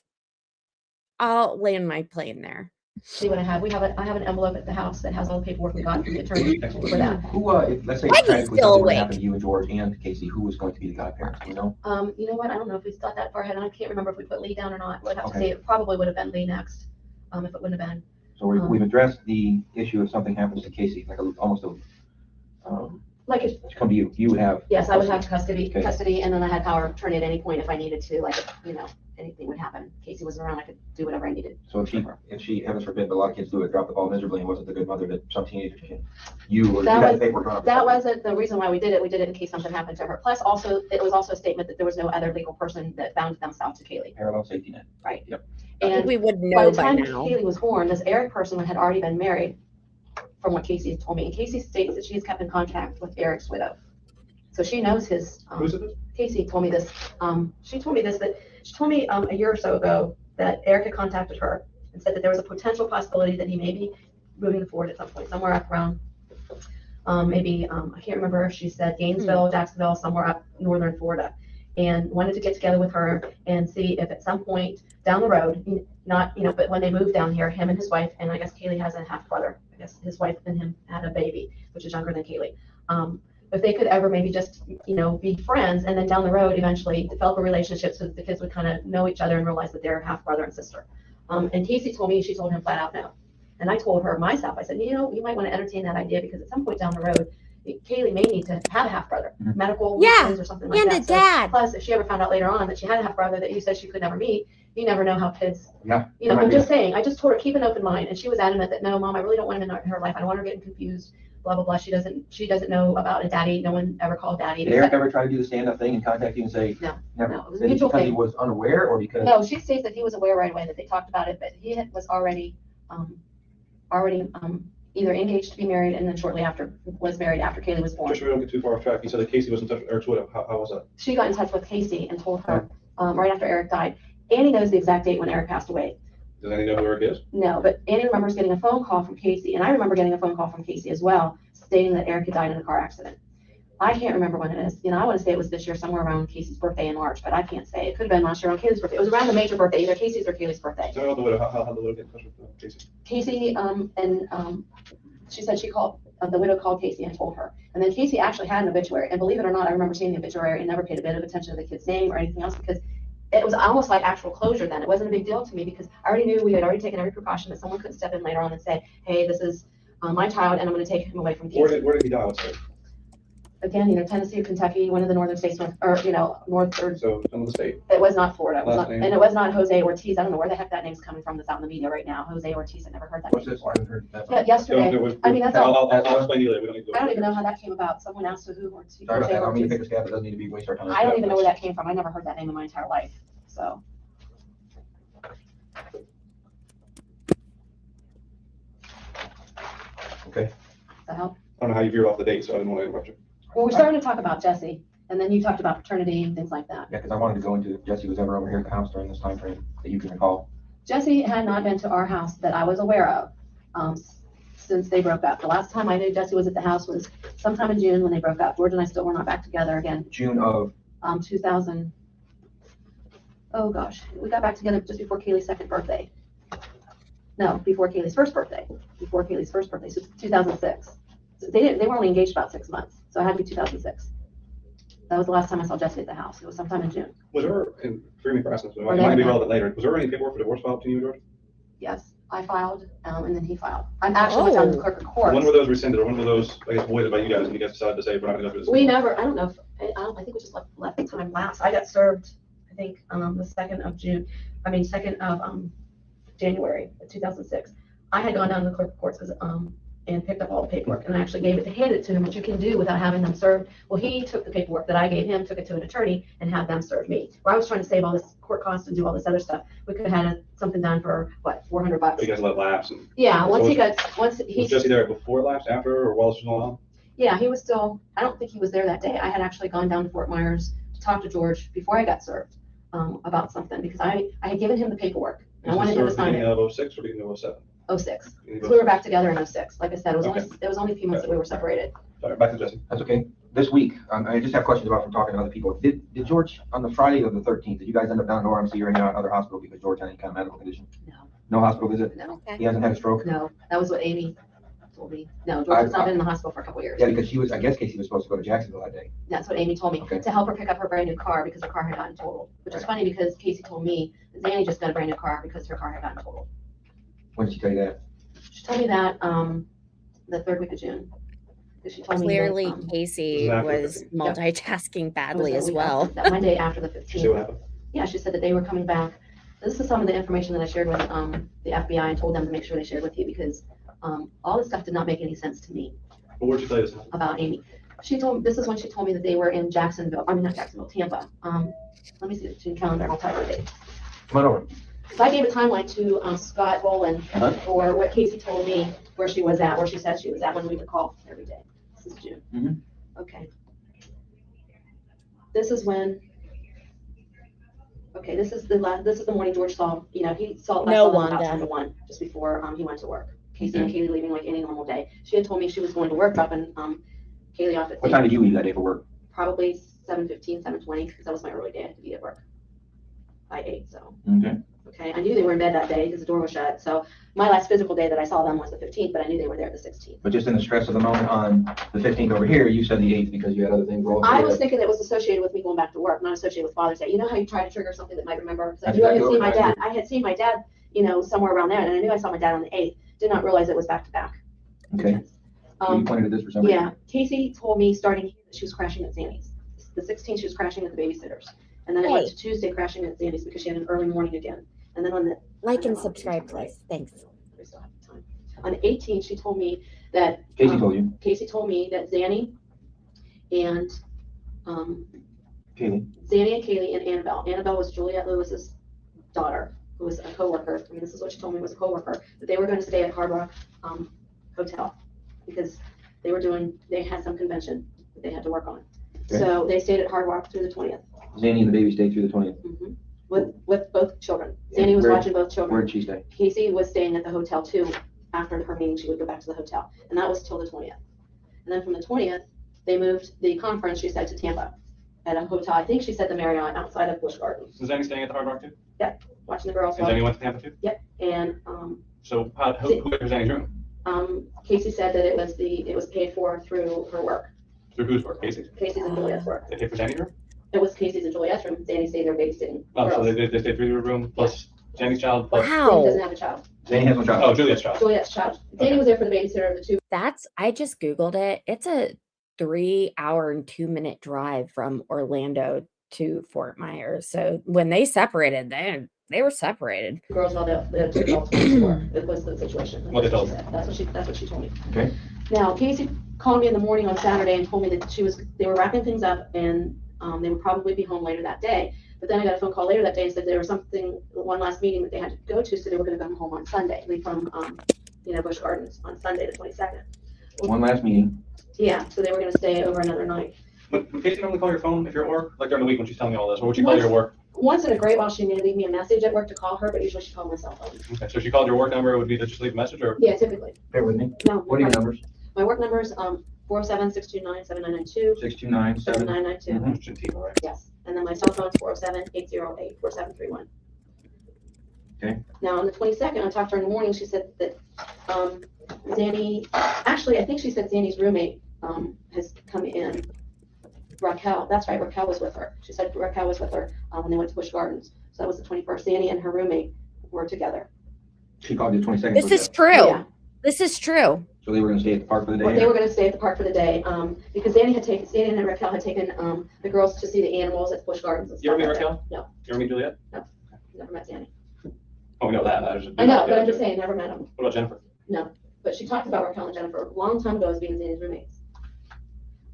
I'll land my plane there. See what I have. I have an envelope at the house that has all the paperwork we got from the attorney for that. Who, let's say Why is he tragically still something would awake? happen to you and George and Casey, who was going to be the godparents, do you know? You know what? I don't know if we got that far ahead. I can't remember if we put Lee down or not. We'd have to Okay. see. It probably would have been Lee next, if it wouldn't have been. So we've addressed the issue if something happens to Casey, like Like if, to come to you, you would have. yes, I would have custody, Okay. and then I had power of attorney at any point if I needed to, like, in anything would happen. Casey wasn't around, I could do whatever I needed. So if she, heavens forbid, but a lot of kids do it, drop the ball miserably and wasn't the good mother that some teenagers can. You had the paperwork drawn up. That wasn't the reason why we did it. We did it in case something happened to her. Plus also, it was also a statement that there was no other legal person that bound themselves to Kaylee. Parallel safety net. Right. Yep. I think And we would by know the by time now. Kaylee was born, this Eric person had already been married, from what Casey told me. And Casey states that she has kept in contact with Eric's widow. So she knows his, Who's it? Casey told me this, she told me a year or so ago that Eric had contacted her and said that there was a potential possibility that he may be moving forward at some point, somewhere up around, maybe, I can't remember if she said Gainesville, Jacksonville, somewhere up northern Florida, and wanted to get together with her and see if at some point down the road, not, but when they moved down here, him and his wife, and I guess Kaylee has a half brother, I guess his wife and him had a baby, which is younger than Kaylee. If they could ever maybe just, be friends, and then down the road eventually develop a relationship so that the kids would kind of know each other and realize that they're half brother and sister. And Casey told me, she told him flat out no. And I told her myself, I said, you might want to entertain that idea because at some point down the road, Kaylee may need to have a half brother, medical reasons or something like and that. a dad. Plus, if she ever found out later on that she had a half brother that you said she could never meet, you never know how kids. Yeah. I'm just saying. I just told her keep an open mind, and she was adamant that no, Mom, I really don't want him in her life. I don't want her getting confused. Blah blah blah. She doesn't know about a daddy. No one ever called daddy. Did Eric ever try to do the stand-up thing and contact you and say? No. Never. No, it was Is a it mutual because thing. he was unaware or because? No, she states that he was aware right away that they talked about it, but he was already either engaged to be married and then shortly after was married after Kaylee was born. Just so we don't get too far off track, you said that Casey was in touch with Eric's widow. How was that? She got in touch with Casey and told her right after Eric died. Annie knows the exact date when Eric passed away. Does Annie know who Eric is? No, but Annie remembers getting a phone call from Casey, and I remember getting a phone call from Casey as well, stating that Eric had died in a car accident. I can't remember when it is. I want to say it was this year, somewhere around Casey's birthday in March, but I can't say. It could have been last year on Kaylee's birthday. It was around the major birthday, either Casey's or Kaylee's birthday. Tell me about the widow. How the widow get in touch with Casey? Casey, she said she called, the widow called Casey and told her. And then Casey actually had an obituary. And believe it or not, I remember seeing the obituary and never paid a bit of attention to the kid's name or anything else because it was almost like actual closure then. It wasn't a big deal to me because I already knew we had already taken every precaution that someone couldn't step in later on and say, hey, this is my child and I'm going to take him away from Casey. Where did he die? Let's say. Again, Tennessee or Kentucky, one of the northern states, north or So some of the state. it was not Florida. It was Last not, name? and it was not Jose Ortiz. I don't know where the heck that name's coming from that's out in the media right now. Jose Ortiz, I never heard that What's name this? before. I haven't heard that. Yeah, yesterday. I mean, that's all. I'll explain to you later. We don't need to go. I don't even know how that came about. Someone asked who Ortiz. Sorry about that. I don't mean to Ortiz. pick a scab. It doesn't need to be waste our time. I don't even know where that came from. I never heard that name in my entire life. So. Okay. Does that help? I don't know how you veered off the date, so I didn't want to interrupt you. Well, we're starting to talk about Jesse, and then you talked about paternity and things like that. Yeah, because I wanted to go into if Jesse was ever over here at the house during this time frame that you can recall. Jesse had not been to our house that I was aware of since they broke up. The last time I knew Jesse was at the house was sometime in June when they broke up. George and I still were not back together again. June of 2000. Oh gosh, we got back together just before Kaylee's second birthday. No, before Kaylee's first birthday. Before Kaylee's first birthday, so 2006. So they were only engaged about 6 months, so it had to be 2006. That was the last time I saw Jesse at the house. It was sometime in June. Was there, and forgive me for asking this, but it might be relevant later. Was there any paperwork for divorce filed between you and George? Yes, I filed, and then he filed. I'm actually went down to the clerk of court. When were those rescinded, or when were those, I guess, voided by you guys, and you guys decided to say, we're not gonna go through this? We never, I don't know, I think we just left the time lapse. I got served, I think, the 2nd of January of 2006. I had gone down to the clerk of courts and picked up all the paperwork, and I actually handed it to him, which you can do without having them served. Well, he took the paperwork that I gave him, took it to an attorney, and had them serve me. Where I was trying to save all this court costs and do all this other stuff, we could have had something done for, what, $400? You guys let lapse and. Yeah, Was Jesse Jesse there before it lapsed, after, or while this was going on? Yeah, he was still, I don't think he was there that day. I had actually gone down to Fort Myers to talk to George before I got served about something, because I had given him the paperwork. And I wanted him to sign it. Beginning of 06 or beginning of 07? 06. So we were back together in 06. Like I said, it was only a few months that we were separated. Sorry, back to Jesse. That's okay. This week, I just have questions about from talking to other people. Did George, on the Friday of the 13th, did you guys end up down in ORMC or any other hospital because George had any kind of medical condition? No. No hospital visit? No. He hasn't had a stroke? No, that was what Amy told me. No, George has not been in the hospital for a couple years. Yeah, because I guess Casey was supposed to go to Jacksonville that day. That's what Amy told me, to help her pick up her brand new car because her car had gotten totaled. Which is funny because Casey told me that Zanny just got a brand new car because her car had gotten totaled. When did she tell you that? She told me that the 3rd week of June. She told Clearly, me that, Casey was multitasking badly as well. That Monday after the 15th. See what happened? Yeah, she said that they were coming back. This is some of the information that I shared with the FBI and told them to make sure they shared with you because all this stuff did not make any sense to me. But where'd you play this? About Amy. This is when she told me that they were in Jacksonville, not Jacksonville, Tampa. Let me see the calendar, I'll tell you the date. Come on over. So I gave a timeline to Scott Boland for what Casey told me where she was at, where she said she was at when we would call every day. This is June. Okay. This is when, okay, this is the morning George saw, he saw about 10 to 1, just before he went to work. Casey and Kaylee leaving like any normal day. She had told me she was going to work, dropping Kaylee off at What time did you leave that day for work? probably 7:15, 7:20, because that was my early day. I had to be at work by 8, so. Okay, I knew they were in bed that day because the door was shut. So my last physical day that I saw them was the 15th, but I knew they were there the 16th. But just in the stress of the moment on the 15th over here, you said the 8th because you had other things rolling. I was thinking it was associated with me going back to work, not associated with Father's Day. You know how you try to trigger something that might remember? Because I That's knew I had exactly seen my what I dad. I had seen my dad, somewhere around there, and I knew I saw my dad on the 8th. Did not realize it was back to back. Okay. You pointed at this for some reason. Yeah, Casey told me starting that she was crashing at Sandy's. The 16th, she was crashing at the babysitter's. And then it went to Tuesday crashing at Sandy's because she had an early morning again. And then on the Like and subscribe, please. Thanks. we still have time. On the 18th, she told me that Casey told you. Casey told me that Zanny and Kaylee. Zanny and Kaylee and Annabelle. Annabelle was Juliette Lewis's daughter, who was a coworker. I mean, this is what she told me was a coworker. That they were going to stay at Hard Rock Hotel because they had some convention that they had to work on. Okay. So they stayed at Hard Rock through the 20th. Zanny and the baby stayed through the 20th. With both children. Zanny was watching both children. Where'd she stay? Casey was staying at the hotel too. After her meeting, she would go back to the hotel. And that was till the 20th. And then from the 20th, they moved the conference, she said, to Tampa at a hotel. I think she said the Marriott outside of Busch Gardens. Is Zanny staying at the Hard Rock too? Yep, watching the girls. And Zanny went to Tampa too? Yep, and So who was Zanny's room? Casey said that it was paid for through her work. Through whose work? Casey's? Casey's and Juliet's work. They paid for Zanny's room? It was Casey's and Juliet's room. Zanny stayed there babysitting. Oh, so girls. they stayed through your room plus Zanny's child plus. Zanny doesn't have a child. Zanny has no child. Oh, Juliet's child. Juliet's child. Zanny was there for the babysitter of the two. I just Googled it. It's a 3-hour and 2-minute drive from Orlando to Fort Myers. So when they separated, they were separated. Girls while the two adults went to work. It was the situation. What they told her. That's what she told me. Okay. Now Casey called me in the morning on Saturday and told me that they were wrapping things up and they would probably be home later that day. But then I got a phone call later that day and said there was one last meeting that they had to go to, so they were going to come home on Sunday, leave from Busch Gardens on Sunday the 22nd. One last meeting. Yeah, so they were going to stay over another night. Would Casey normally call your phone if you're at work? Like during the week when she's telling me all this, or would she call your work? Once in a great while, she may leave me a message at work to call her, but usually she called my cell phone. Okay, so if she called your work number, it would be to just leave a message, or? Yeah, typically. Bear with me. No. What are your numbers? My work number is 407-629-7992. 629-7992. Should be, right? Yes, and then my cell phone is 407-808-4731. Okay. Now, on the 22nd, I talked to her in the morning, she said that Zanny, actually, I think she said Zanny's roommate has come in. Raquel, that's right, Raquel was with her. She said Raquel was with her when they went to Busch Gardens. So that was the 21st. Zanny and her roommate were together. She called you the 22nd. This is true. Yeah. This is true. So they were going to stay at the park for the day? Well, they were going to stay at the park for the day because Zanny and Raquel had taken the girls to see the animals at Busch Gardens and stuff. You ever meet like that. Raquel? No. You ever meet Juliet? No. Never met Zanny. Oh, we know that. I know, but I'm just saying, never met them. What about Jennifer? No. But she talked about Raquel and Jennifer a long time ago as being Zanny's roommates.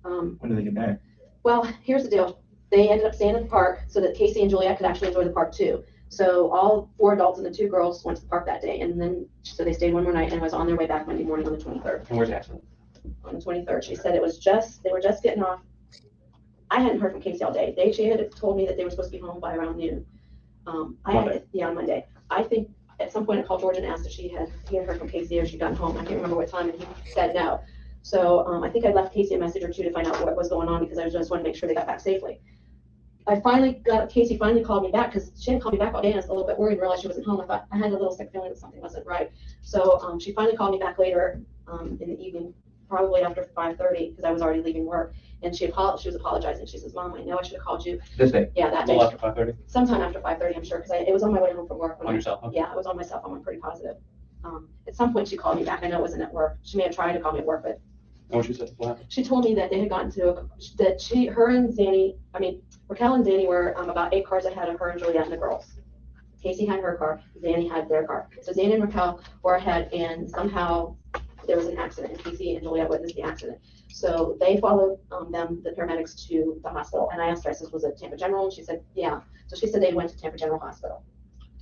When did they get back? Well, here's the deal. They ended up staying at the park so that Casey and Juliet could actually enjoy the park too. So all 4 adults and the 2 girls went to the park that day. And then, so they stayed one more night and was on their way back Monday morning on the 23rd. And where's the accident? On the 23rd. She said they were just getting off. I hadn't heard from Casey all day. She had told me that they were supposed to be home by around noon. On Monday. I think at some point I called George and asked if he had heard from Casey or she'd gotten home. I can't remember what time, and he said no. So I think I left Casey a message or 2 to find out what was going on because I just wanted to make sure they got back safely. Casey finally called me back because she hadn't called me back all day and I was a little bit worried and realized she wasn't home. I thought I had a little sick feeling that something wasn't right. So she finally called me back later in the evening, probably after 5:30 because I was already leaving work. And she was apologizing. She says, "Mom, I know I should have called you." This day? Yeah, that day. Well, after 5:30? Sometime after 5:30, I'm sure, because it was on my way home from work. On your cell phone? Yeah, it was on my cell phone. I'm pretty positive. At some point, she called me back. I know it wasn't at work. She may have tried to call me at work, but what she said? What happened? She told me that they had gotten to, her and Zanny, Raquel and Zanny were about 8 cars ahead of her and Juliet and the girls. Casey had her car, Zanny had their car. So Zanny and Raquel were ahead, and somehow there was an accident, and Casey and Juliet witnessed the accident. So they followed the paramedics to the hospital, and I asked her, I said, was it Tampa General? And she said, yeah. So she said they went to Tampa General Hospital.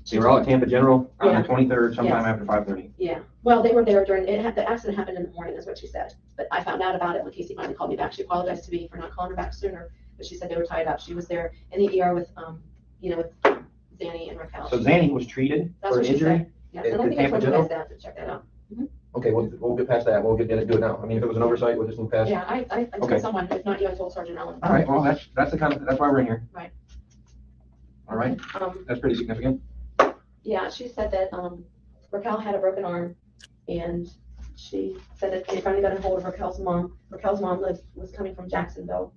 So you were all at Tampa General on Yeah. the 23rd, sometime Yes. after 5:30. Yeah, well, they were there during, the accident happened in the morning, is what she said. But I found out about it when Casey finally called me back. She apologized to me for not calling her back sooner, but she said they were tied up. She was there in the ER with, with Zanny and Raquel. So Zanny was treated That's for what she injury? said. Yes, at and I think I Tampa told you General? guys that, to check that out. Okay, we'll get past that. We'll do it now. I mean, if it was an oversight, we'll just move past. Yeah, I told Okay. someone, if not you, I told Sergeant Allen. All right, well, that's why we're in here. Right. All right, that's pretty significant. Yeah, she said that Raquel had a broken arm, and she said that they finally got a hold of Raquel's mom. Raquel's mom was coming from Jacksonville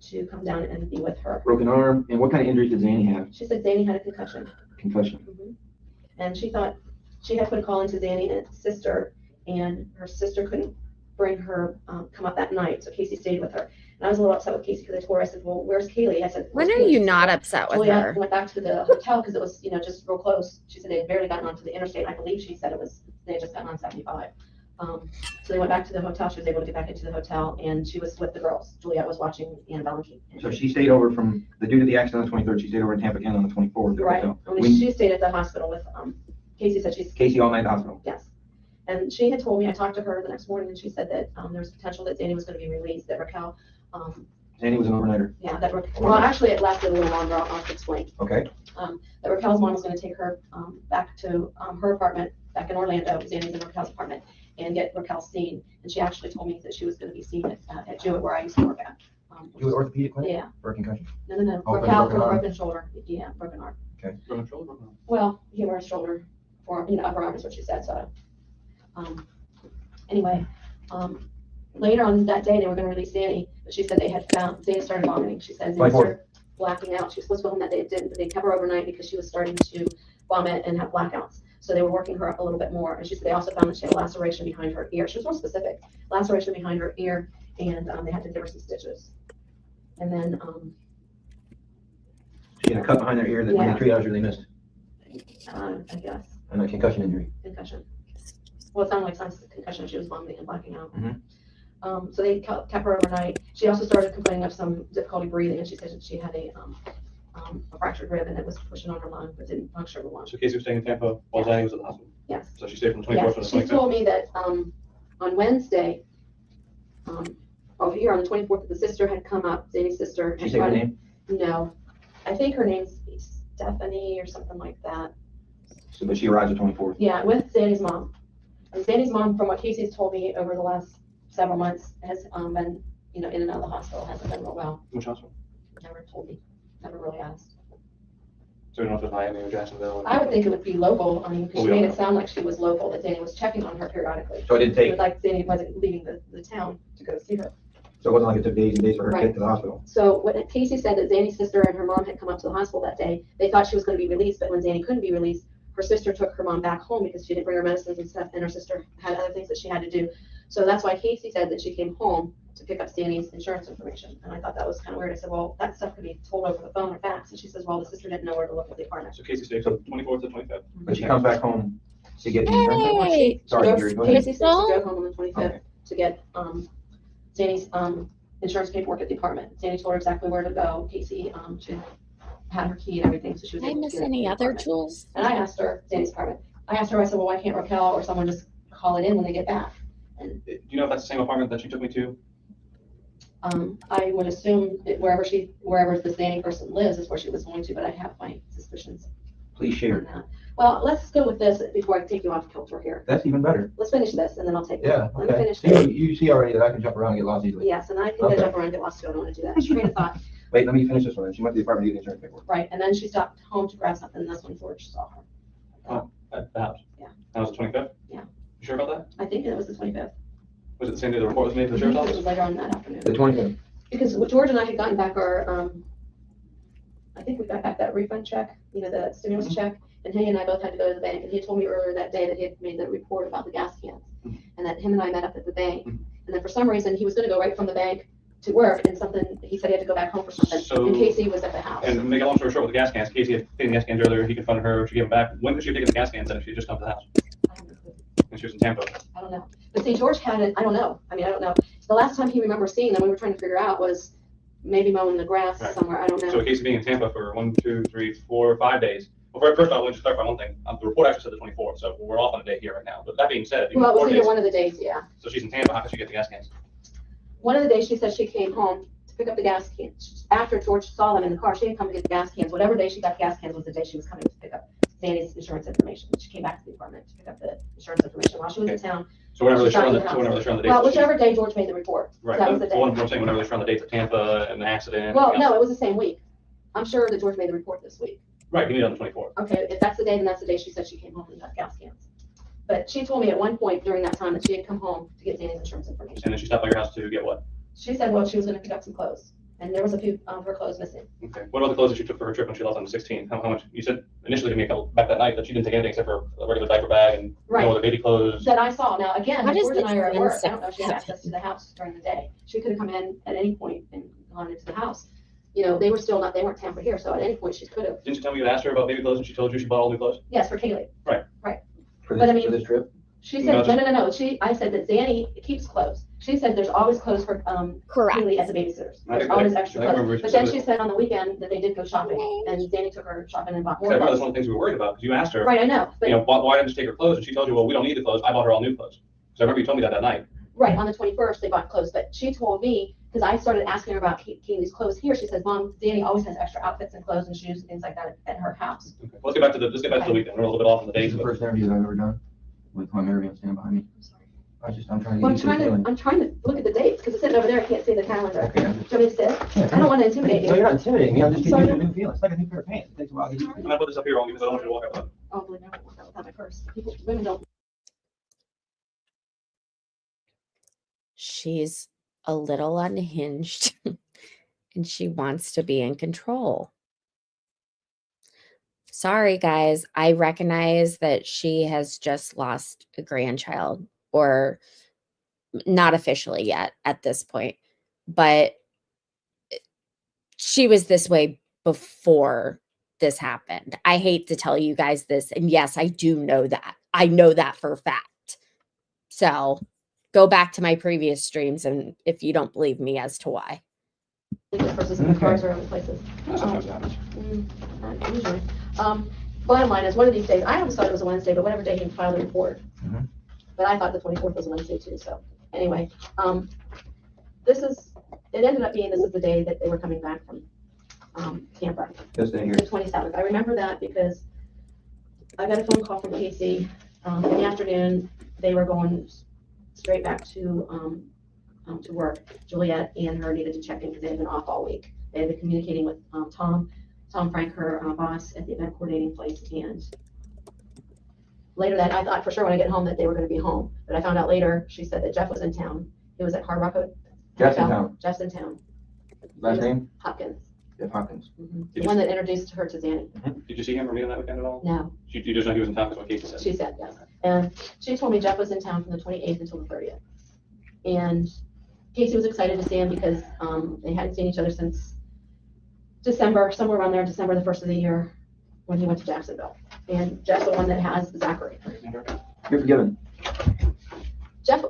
to come down and be with her. Broken arm, and what kind of injuries did Zanny have? She said Zanny had a concussion. Concussion. And she thought she had put a call into Zanny and his sister, and her sister couldn't bring her come up that night, so Casey stayed with her. And I was a little upset with Casey because I told her, I said, well, where's Kaylee? I said, When are you not upset with Juliet her? went back to the hotel because it was, just real close. She said they had barely gotten onto the interstate. I believe she said they had just gotten on 75. So they went back to the hotel. She was able to get back into the hotel, and she was with the girls. Juliet was watching Annabelle. So she stayed over from due to the accident on the 23rd. She stayed over in Tampa again on the 24th. at the Right. hotel. She stayed at the hospital with Casey. Said she's Casey all night at the hospital. Yes. And she had told me, I talked to her the next morning, and she said that there was potential that Zanny was going to be released, that Raquel, Zanny was an overnighter. yeah, well, actually, it lasted a little longer. I'll explain. Okay. That Raquel's mom was going to take her back to her apartment back in Orlando, Zanny's and Raquel's apartment, and get Raquel seen. And she actually told me that she was going to be seen at Jewett, where I used to work at. You were orthopedic clinic? Yeah. For a concussion? No. Oh, for the Raquel broken for a arm? broken shoulder. Yeah, broken arm. Okay. Broken shoulder, broken arm. Well, humerus shoulder, for upper arm is what she said. So, anyway, later on that day they were going to release Zanny, but she said they had found Zanny started vomiting. She said Zanny started blacking out. She was supposed to go home that day, it didn't, but they kept her overnight because she was starting to vomit and have blackouts. So they were working her up a little bit more. And she said they also found that she had a laceration behind her ear. She was more specific, laceration behind her ear, and they had to give her some stitches. And then She had a cut behind her ear that when they triaged her, they missed. I guess. And a concussion injury. Concussion. Well, it sounded like signs of concussion. She was vomiting and blacking out. Mm-hmm. So they kept her overnight. She also started complaining of some difficulty breathing, and she said that she had a fractured rib, and it was pushing on her lung, but didn't puncture the lung. So Casey was staying in Tampa while Zanny was at the hospital? Yes. So she stayed from the 24th to the Yes, 25th? she told me that on Wednesday, over here on the 24th, the sister had come up, Zanny's sister. Did she say her name? No. I think her name's Stephanie or something like that. So, but she arrives the 24th. Yeah, with Zanny's mom. And Zanny's mom, from what Casey's told me over the last several months, has been, in and out of the hospital, hasn't been real well. Which hospital? Never told me, never really asked. So you don't know if it's Miami or Jacksonville? I would think it would be local, because Well, she we made don't it sound like she was local, that Zanny was checking on her periodically. So it didn't take- But like Zanny wasn't leaving the town to go see her. So it wasn't like it took days and days for her to Right. get to the hospital. So when Casey said that Zanny's sister and her mom had come up to the hospital that day, they thought she was going to be released, but when Zanny couldn't be released, her sister took her mom back home because she didn't bring her medicines and stuff, and her sister had other things that she had to do. So that's why Casey said that she came home to pick up Zanny's insurance information. And I thought that was kind of weird. I said, well, that stuff could be told over the phone or fax. And she says, well, the sister didn't know where to look at the apartment. So Casey stayed from the 24th to the 25th? But she comes back home to get insurance. Hey! Sorry, Yuri, go ahead. Casey said she drove home on the 25th to get Zanny's insurance paperwork at the apartment. Zanny told her exactly where to go. Casey she had her key and everything, so she was Did I able to miss get it any to the other apartment. jewels? And I asked her, Zanny's apartment. I asked her, I said, well, why can't Raquel or someone just call it in when they get back? And Do you know if that's the same apartment that she took me to? I would assume that wherever the Zanny person lives is where she was going to, but I have my suspicions. Please share. Well, let's go with this before I take you off kilter here. That's even better. Let's finish this and then I'll take Yeah, Let me okay. finish See, this. you see already that I can jump around and get lost easily. Yes, and I can Okay. jump around and get lost too. I don't want to do that. Train of thought. Wait, let me finish this one. Then. She went to the apartment to get the insurance paperwork. Right, and then she stopped home to grab something, and that's when George saw her. Oh, at the house? Yeah. That was the 25th? Yeah. You sure about that? I think it was the 25th. Was it the same day the report was made to the sheriff's It office? was later on that afternoon. The 25th. Because George and I had gotten back our, I think we got back that refund check, the stimulus check, and he and I both had to go to the bank, and he told me earlier that day that he had made the report about the gas cans, and that him and I met up at the bank, And then for some reason, he was gonna go right from the bank to work, and something, he said he had to go back home for something, and Casey was at the house. And make a long story short with the gas cans, Casey had taken the gas cans earlier, he confronted her, she gave them back. When could she have taken the gas cans then if she had just come to the house? And she was in Tampa. I don't know. But see, George had it, I don't know. I mean, I don't know. The last time he remembers seeing them, we were trying to figure out was maybe mowing the grass somewhere. I don't know. So Casey being in Tampa for 1, 2, 3, 4, 5 days. Well, first off, let me just clarify one thing. The report actually said the 24th, so we're off on a day here right now. But that being said, Well, it was 4 either days. one of the days, yeah. So she's in Tampa, how could she get the gas cans? One of the days she said she came home to pick up the gas cans. After George saw them in the car, she didn't come to get the gas cans. Whatever day she got the gas cans was the day she was coming to pick up Zanny's insurance information. She came back to the apartment to pick up the insurance information while she was in town. So whenever they're She showing signed the, the so whenever they're showing the dates. Well, that she- whichever day George made the report. Right. That was the day. What I'm saying, whenever they're showing the dates of Tampa and the accident. Well, everything no, else. it was the same week. I'm sure that George made the report this week. Right, he made it on the 24th. Okay, if that's the day, then that's the day she said she came home and got gas cans. But she told me at one point during that time that she had come home to get Zanny's insurance information. And then she stopped by your house to get what? She said, well, she was gonna pick up some clothes, and there was a few of her clothes missing. Okay. What about the clothes that she took for her trip when she left on the 16th? How much? You said initially to me back that night that she didn't take anything except for a regular diaper bag and Right. no other baby clothes. That I saw. Now, again, What is George and this I are at work. I don't know if she had insect? access to the house during the day. She could have come in at any point and gone into the house. You know, they were still not, they weren't Tampa here, so at any point she could have. Didn't you tell me you asked her about baby clothes and she told you she bought all new clothes? Yes, for Kaylee. Right. Right. For But I this, mean- for this trip? She No, said, no. I said that Zanny keeps clothes. She said there's always clothes for, Correct. Kaylee as a babysitter. I- There's always I- extra I remember clothes. she But then said she that. said on the weekend that they did go shopping, and Zanny took her shopping and bought more I remember that's clothes. one of the things we were worried about because you asked her. Right, I know. But You know, why didn't you take her clothes? And she told you, well, we don't need the clothes. I bought her all new clothes. Because I remember you told me that night. right, on the 21st, they bought clothes, but she told me, because I started asking her about Kaylee's clothes here, she says, Mom, Zanny always has extra outfits and clothes and shoes and things like that at her house. Okay. Well, let's get back to the weekend. We're a little bit off on the This dates. is the But first interview I've ever done with my Mary standing behind me. I'm trying to Well, get used to the feeling. I'm trying to look at the dates, because it's sitting over there, I can't see the calendar. Okay, Do you want me to sit? I don't want to intimidate No, you. you're not intimidating me. I'm just getting Sorry. used to a new feeling. It's like a new pair of pants. It takes a while to get used to. I'm gonna put this up here only because I don't want you to walk out loud. Oh, believe me, I won't walk out without my purse. Women don't. She's a little unhinged and she wants to be in control. Sorry, guys. I recognize that she has just lost a grandchild, or not officially yet at this point, but she was this way before this happened. I hate to tell you guys this. And yes, I do know that. I know that for a fact. So go back to my previous streams and if you don't believe me as to why. Versus the cars are other places. Not usually. Bottom line is, one of these days, I always thought it was a Wednesday, but whatever day he filed the report. But I thought the 24th was a Wednesday too, so anyway. It ended up being, this is the day that they were coming back from Tampa. This day here. The 27th. I remember that because I got a phone call from Casey in the afternoon. They were going straight back to work. Juliet and her needed to check in because they had been off all week. They had been communicating with Tom Frank, her boss at the event coordinating place. And later that, I thought for sure when I get home that they were going to be home. But I found out later, she said that Jeff was in town. He was at Hard Rock Hotel. Jeff's in town. Jeff's in town. Last name? Hopkins. Jeff Hopkins. The one that introduced her to Zanny. Did you see him or meet him that weekend at all? No. You just know he was in town because what Casey said. She said, yes. And she told me Jeff was in town from the 28th until the 30th. And Casey was excited to see him because they hadn't seen each other since December, somewhere around there, December the 1st of the year, when he went to Jacksonville. And Jeff's the one that has Zachary. You're forgiven. Jeff,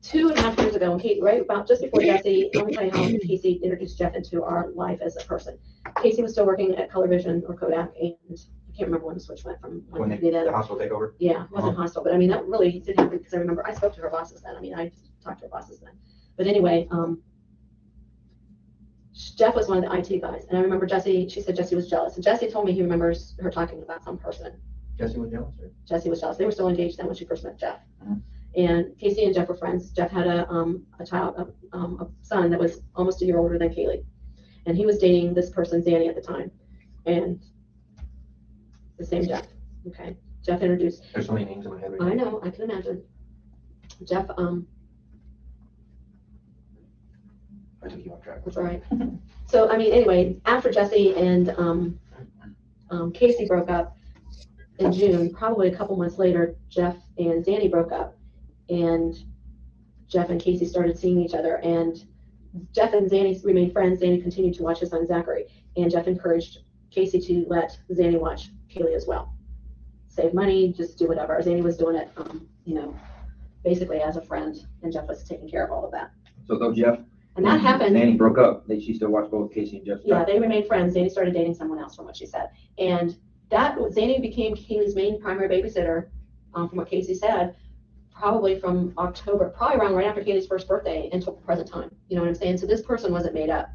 2.5 years ago, right about just before Jesse, let me tell you how Casey introduced Jeff into our life as a person. Casey was still working at Color Vision or Kodak, and I can't remember when the switch went from one When company to the the other. hospital takeover? Yeah, it wasn't hostile, but I mean, that really did happen because I remember I spoke to her bosses then. I mean, I talked to her bosses then. But anyway, Jeff was one of the IT guys, and I remember Jesse, she said Jesse was jealous. And Jesse told me he remembers her talking about some person. Jesse was jealous, or? Jesse was jealous. They were still engaged then when she first met Jeff. And Casey and Jeff were friends. Jeff had a child, a son that was almost a year older than Kaylee. And he was dating this person, Zanny, at the time. And the same Jeff, okay? Jeff introduced. There's so many names in my head right now. I know, I can imagine. Jeff, I took you off track. that's all right. So, I mean, anyway, after Jesse and Casey broke up in June, probably a couple months later, Jeff and Zanny broke up. And Jeff and Casey started seeing each other, and Jeff and Zanny remained friends. Zanny continued to watch his son Zachary, and Jeff encouraged Casey to let Zanny watch Kaylee as well. Save money, just do whatever. Zanny was doing it, you know, basically as a friend, and Jeff was taking care of all of that. So though Jeff And that happened. Zanny broke up, she still watched both Casey and Jeff. Yeah, they remained friends. Zanny started dating someone else, from what she said. And that Zanny became Kaylee's main primary babysitter, from what Casey said, probably from October, probably around right after Kaylee's first birthday until the present time. You know what I'm saying? So this person wasn't made up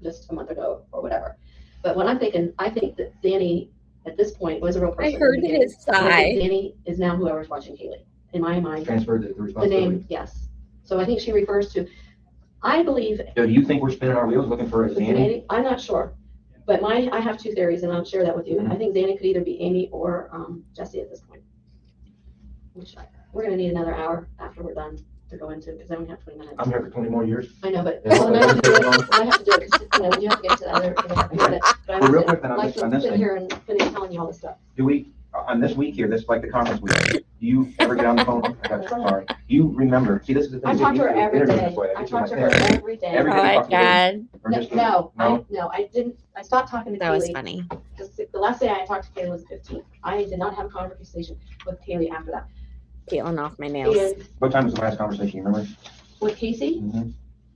just a month ago or whatever. But what I'm thinking, I think that Zanny at this point was a real person. I heard his sigh. Zanny is now whoever's watching Kaylee. In my mind, transferred the the responsibility. name, yes. So I think she refers to, I believe. So do you think we're spinning our wheels looking for a Zanny? I'm not sure, but I have two theories, and I'll share that with you. I think Zanny could either be Amy or Jesse at this point. We're gonna need another hour after we're done to go into, because I only have 20 minutes. I'm here for 20 more years. I know, but Yeah. well, I have to do it because, you know, you have to get to the other. But I Well, real want quick then, to on like this- on to this sit thing. here and finish telling you all this stuff. Do we, on this week here, this like the conference week, do you ever get on the phone? Sorry. Do you remember, see, this is the thing. I talk to her every Interview day. this way. I get talk you to right her there. every day. Every Oh day you my talk to Kaylee? God. Or just- No, I didn't. I stopped talking to Kaylee. That was funny. The last day I talked to Kaylee was the 15th. I did not have a conversation with Kaylee after that. Peeling off my nails. And What time was the last conversation, you remember? with Casey,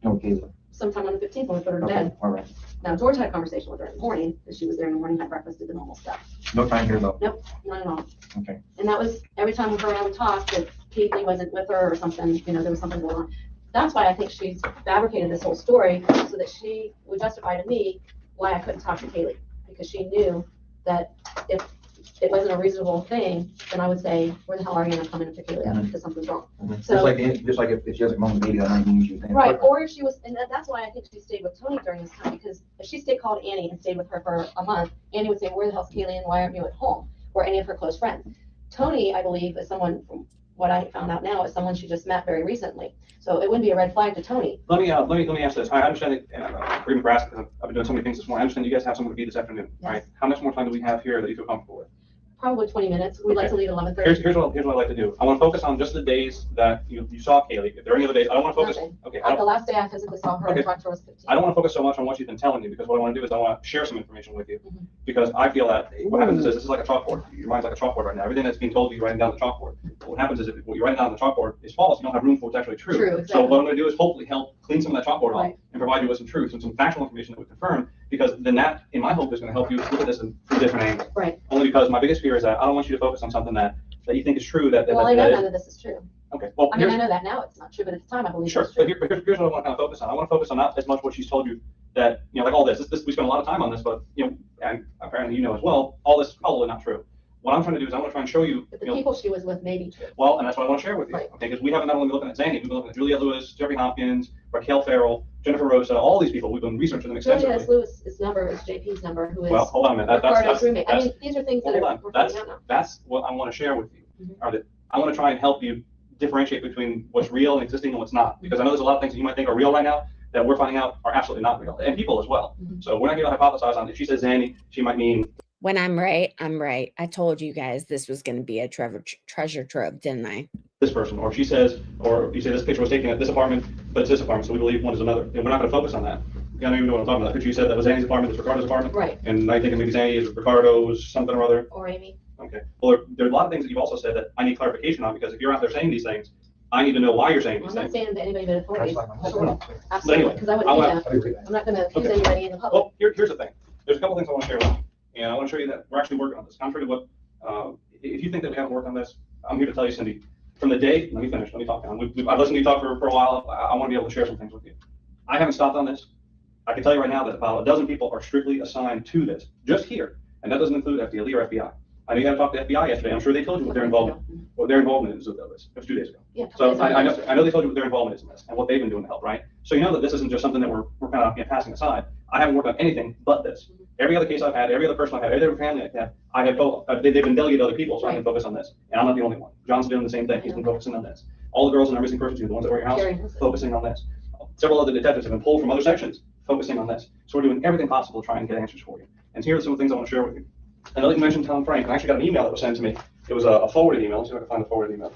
No, Kaylee. sometime on the 15th when we put her to Okay, bed. all right. Now, George had a conversation with her in the morning, because she was there in the morning, had breakfast, did the normal stuff. No time here though. Nope, not at all. Okay. And that was every time her and I would talk, that Kaylee wasn't with her or something, you know, there was something going on. That's why I think she's fabricated this whole story, so that she would justify to me why I couldn't talk to Kaylee. Because she knew that if it wasn't a reasonable thing, then I would say, where the hell are you? And I'm coming to pick Kaylee up because something's wrong. So- Just like if she has a moment baby, that might mean she was saying. Right, or if she was, and that's why I think she stayed with Tony during this time, because if she called Annie and stayed with her for a month, Annie would say, where the hell's Kaylee and why aren't you at home? Or any of her close friends. Tony, I believe, is someone, from what I found out now, is someone she just met very recently. So it wouldn't be a red flag to Tony. Let me ask this. I understand that, and I'm agreeing with Brass, because I've been doing so many things this morning. I understand you guys have someone to be this afternoon, right? How much more time do we have here that you feel comfortable with? Probably 20 minutes. We'd like to leave at 11:30. Here's what I'd like to do. I want to focus on just the days that you saw Kaylee. If there are any other days, I don't want to focus. Nothing. Okay. The last day I physically saw her and talked to her was 15. I don't want to focus so much on what she's been telling you, because what I want to do is I want to share some information with you. Because I feel that what happens is this is like a chalkboard. Your mind's like a chalkboard right now. Everything that's being told you, you're writing down the chalkboard. But what happens is if what you're writing down on the chalkboard is false, you don't have room for what's actually true. True, So exactly. what I'm going to do is hopefully help clean some of that chalkboard off Right. and provide you with some truth and some factual information that would confirm, because then that, in my hope, is going to help you look at this from a different angle. Right. Only because my biggest fear is that I don't want you to focus on something that you think is true. Well, I know none of this is true. Okay. Well, I mean, here's- I know that now it's not true, but at the time I believe Sure, it's true. but here's what I want to kind of focus on. I want to focus on not as much what she's told you that, you know, like all this, we spend a lot of time on this, but, you know, and apparently you know as well, all this is probably not true. What I'm trying to do is I want to try and show you, But the you know, people she was with may be true. well, and that's what I want to share with you, okay? Because we haven't not only been looking at Zanny, we've been looking at Juliette Lewis, Jeffrey Hopkins, Raquel Farrell, Jennifer Rosa, all these people. We've been researching them extensively. Juliet Lewis's number is JP's number, who is Well, hold on a minute. Ricardo's roommate. I mean, these are things that hold are on. we're finding out now. That's what I want to share with you. Are that I want to try and help you differentiate between what's real and existing and what's not. Because I know there's a lot of things that you might think are real right now that we're finding out are absolutely not real, and people as well. So we're not going to hypothesize on if she says Zanny, she might mean. When I'm right, I'm right. I told you guys this was going to be a treasure trove, didn't I? This person, or if she says, or you say this picture was taken at this apartment, but it's this apartment, so we believe one is another. And we're not going to focus on that. I don't even know what I'm talking about. That picture you said that was Zanny's apartment, that's Ricardo's apartment. Right. And I think maybe Zanny is Ricardo's something or other. Or Amy. Okay. Well, there are a lot of things that you've also said that I need clarification on, because if you're out there saying these things, I need to know why you're saying these I'm not things. saying to anybody but authorities. Sure. But Absolutely, anyway, because I wouldn't do that. I'm not going to accuse anybody in the public. Well, here's the thing. There's a couple things I want to share with you. And I want to show you that we're actually working on this. Contrary to what, if you think that we haven't worked on this, I'm here to tell you, Cindy, from the day, let me finish, let me talk now. I've listened to you talk for a while. I want to be able to share some things with you. I haven't stopped on this. I can tell you right now that about a dozen people are strictly assigned to this, just here. And that doesn't include FDLE or FBI. I know you had to talk to FBI yesterday. I'm sure they told you what their involvement is with this. It was 2 days ago. Yeah, So I know they told you what their involvement is in this and what they've been doing to help, right? So you know that this isn't just something that we're kind of passing aside. I haven't worked on anything but this. Every other case I've had, every other person I've had, every other family I've had, they've been delegated to other people, so I can focus on this. And I'm not the only one. John's doing the same thing. He's been focusing on this. All the girls in our missing persons, the ones that were at your house, focusing on this. Several other detectives have been pulled from other sections, focusing on this. So we're doing everything possible to try and get answers for you. And here are some of the things I want to share with you. I know that you mentioned Tom Frank, and I actually got an email that was sent to me. It was a forwarded email. Let's see if I can find the forwarded email.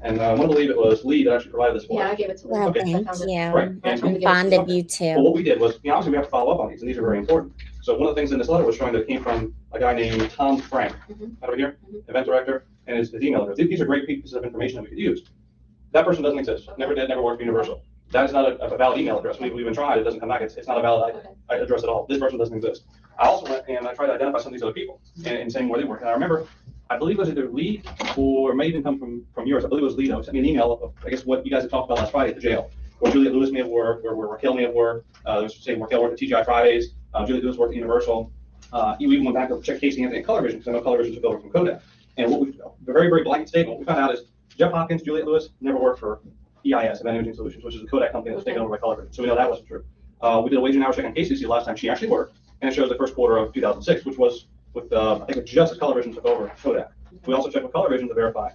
And I want to believe it was Lee that actually provided this for Yeah, us. I gave it to Well, Liz. Okay. thank you. Right. I'm fond of you Well, too. what we did was, obviously we have to follow up on these, and these are very important. So one of the things in this letter was showing that it came from a guy named Tom Frank, over here, event director, and his email address. These are great pieces of information that we could use. That person doesn't exist. Never did, never worked for Universal. That is not a valid email address. We've even tried, it doesn't come back. It's not a valid address at all. This person doesn't exist. I also went and I tried to identify some of these other people and saying where they work. And I remember, I believe it was either Lee or it may even come from yours. I believe it was Lee that sent me an email of, I guess, what you guys had talked about last Friday at the jail. Where Juliet Lewis may have worked, or where Raquel may have worked. There's saying Raquel worked at TGI Fridays. Juliet Lewis worked at Universal. You even went back to check Casey Anthony at Color Vision, because I know Color Vision took over from Kodak. And what the very, very blanket statement, what we found out is Jeff Hopkins, Juliet Lewis never worked for EIS, Event Imaging Solutions, which is a Kodak company that was taken over by Color Vision. So we know that wasn't true. We did a wage and hour check on Casey the last time she actually worked, and it shows the first quarter of 2006, which was with, I think, just as Color Vision took over Kodak. We also checked with Color Vision to verify.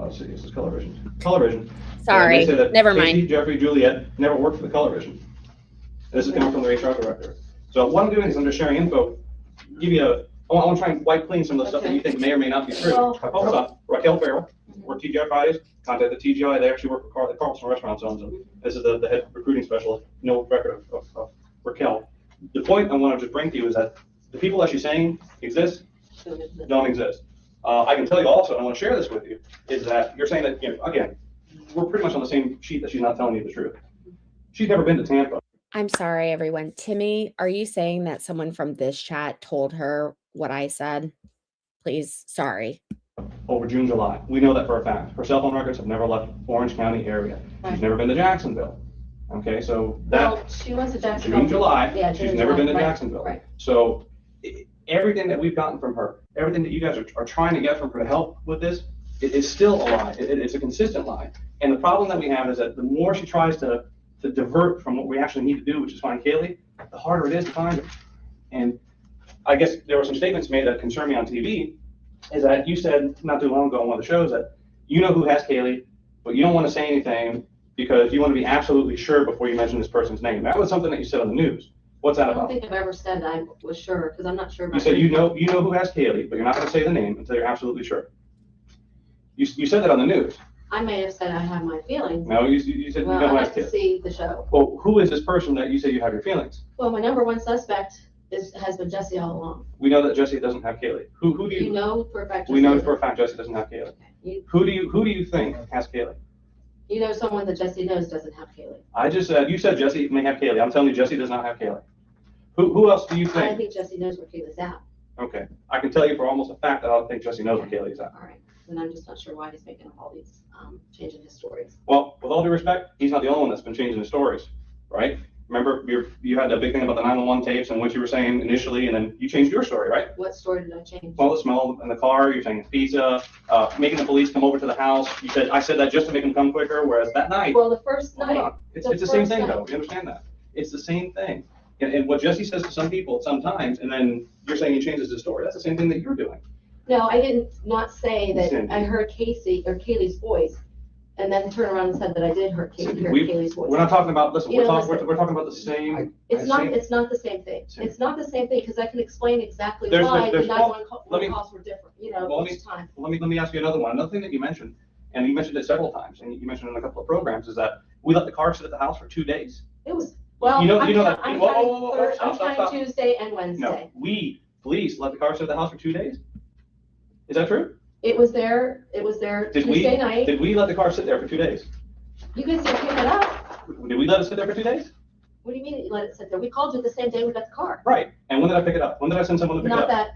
Let's see, this is Color Vision. Color Vision. Sorry, They say that never Casey, mind. Jeffrey, Juliet never worked for the Color Vision. This is coming from the HR director. So what I'm doing is I'm just sharing info. Give you I want to try and wipe clean some of the stuff that you think may or may not be true. Well- I posted up Raquel Farrell, worked TGI Fridays, contacted TGI. They actually work for Carlson Restaurants owns them. This is the head recruiting specialist. No record of Raquel. The point I want to just bring to you is that the people that she's saying exist don't exist. I can tell you also, and I want to share this with you, is that you're saying that, again, we're pretty much on the same sheet that she's not telling you the truth. She's never been to Tampa. I'm sorry, everyone. Timmy, are you saying that someone from this chat told her what I said? Please, sorry. Over June, July. We know that for a fact. Her cell phone records have never left Orange County area. She's never been to Jacksonville. Okay, so that, Well, she went to Jacksonville. June, July, Yeah, she's June, never been to July, right, Jacksonville. right. So everything that we've gotten from her, everything that you guys are trying to get from her to help with this, it is still a lie. It's a consistent lie. And the problem that we have is that the more she tries to divert from what we actually need to do, which is find Kaylee, the harder it is to find her. And I guess there were some statements made that concern me on TV, is that you said not too long ago on one of the shows that you know who has Kaylee, but you don't want to say anything because you want to be absolutely sure before you mention this person's name. That was something that you said on the news. What's that I don't about? think I've ever said I was sure, because I'm not sure about. You said you know who has Kaylee, but you're not going to say the name until you're absolutely sure. You said that on the news. I may have said I have my feelings. No, you said Well, you know who I has have to Kaylee. see the show. Well, who is this person that you say you have your feelings? Well, my number one suspect has been Jesse all along. We know that Jesse doesn't have Kaylee. Who do You you? know for a fact. We know Jesse for a fact Jesse doesn't have Kaylee. You- Who do you think has Kaylee? You know someone that Jesse knows doesn't have Kaylee. I just said, you said Jesse may have Kaylee. I'm telling you Jesse does not have Kaylee. Who else do you I think? think Jesse knows where Kaylee's at. Okay, I can tell you for almost a fact that I don't think Jesse knows where Kaylee's at. All right, and I'm just not sure why he's making up all these, changing his stories. Well, with all due respect, he's not the only one that's been changing his stories, right? Remember, you had that big thing about the 911 tapes and what you were saying initially, and then you changed your story, right? What story did I change? Well, the smell in the car, you're saying it's pizza, making the police come over to the house. You said, I said that just to make them come quicker, whereas that night, Well, the first hold night. on. It's the same first thing night- though, we understand that. It's the same thing. And what Jesse says to some people sometimes, and then you're saying he changes his story, that's the same thing that you're doing. No, I didn't not say that Cindy. I heard Kaylee's voice, and then turn around and said that I did hear We- Kaylee's voice. We're not talking about, listen, You we're know, talking, listen. we're talking about the same. It's not the same thing. Same. It's not the same thing, because I can explain exactly There's- why the there's- 911 let me- calls were different, Well, each time. Let me ask you another one. Another thing that you mentioned, and you mentioned it several times, and you mentioned it in a couple of programs, is that we let the car sit at the house for 2 days. It was, well, You know I'm that- counting whoa, whoa, whoa, Thurs- stop, I'm stop, counting stop. Tuesday and No, Wednesday. we, police, let the car sit at the house for 2 days? Is that true? It was there Tuesday night. Did we let the car sit there for 2 days? You guys didn't pick it up. Did we let it sit there for 2 days? What do you mean you let it sit there? We called you the same day we got the car. Right. And when did I pick it up? When did I send someone to pick it Not up? that,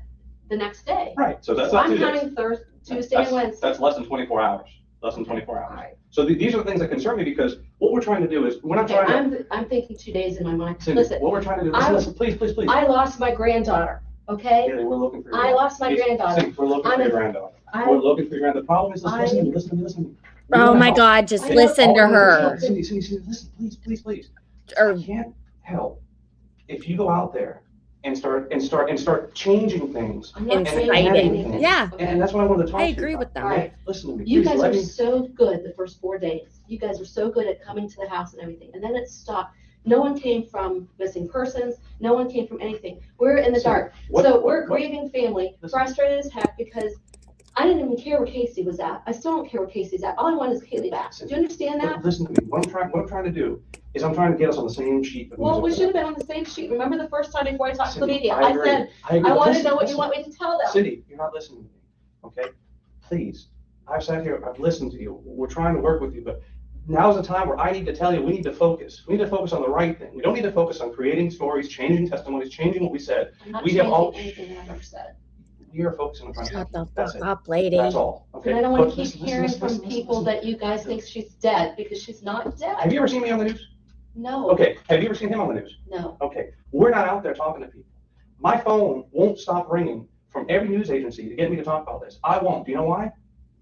the next day. Right. So that's not 2 I'm days. counting Tuesday and Wednesday. That's less than 24 hours. Less than 24 hours. So these are the things that concern me, because what we're trying to do is, we're not Okay, trying to. I'm thinking 2 days in my mind. Cindy, Listen, what we're trying to do, I- listen, please, please, please. I lost my granddaughter, okay? Yeah, we're looking for your. I lost my Cindy, granddaughter. Cindy, we're looking for I'm your a- granddaughter. I- We're looking for your granddaughter. The problem is, I- listen to me, listen to me, listen to me. We Oh wanna my help. God, just I- listen to All we wanna her. help. Cindy, listen, please, please, please. Or I can't help if you go out there and start changing things. I'm not and saying adding anything. things. Yeah. And that's what I wanted to talk I to you agree about. with them. All right. Listen to me. You Please guys let are me- so good the first 4 days. You guys were so good at coming to the house and everything. And then it stopped. No one came from missing persons. No one came from anything. We're in the dark. So we're a grieving family, frustrated as heck because I didn't even care where Casey was at. I still don't care where Casey's at. All I want is Kaylee back. Do you understand that? Listen to me. What I'm trying to do is I'm trying to get us on the same sheet. Well, we should have been on the same sheet. Remember the first time before I talked to the media? I I agree. said, I agree. I want to Listen, know what listen. you want me to tell them. Cindy, you're not listening to me, okay? Please, I've sat here, I've listened to you. We're trying to work with you, but now's the time where I need to tell you, we need to focus. We need to focus on the right thing. We don't need to focus on creating stories, changing testimonies, changing what we said. I'm not We have all, changing anything that I've ever said. we are focusing on trying to. Shut the That's fuck it. up, lady. That's all, okay? And I don't want But to keep listen, hearing listen, from listen, people listen. that you guys think she's dead because she's not dead. Have you ever seen me on the news? No. Okay, have you ever seen him on the news? No. Okay, we're not out there talking to people. My phone won't stop ringing from every news agency to get me to talk about this. I won't. Do you know why?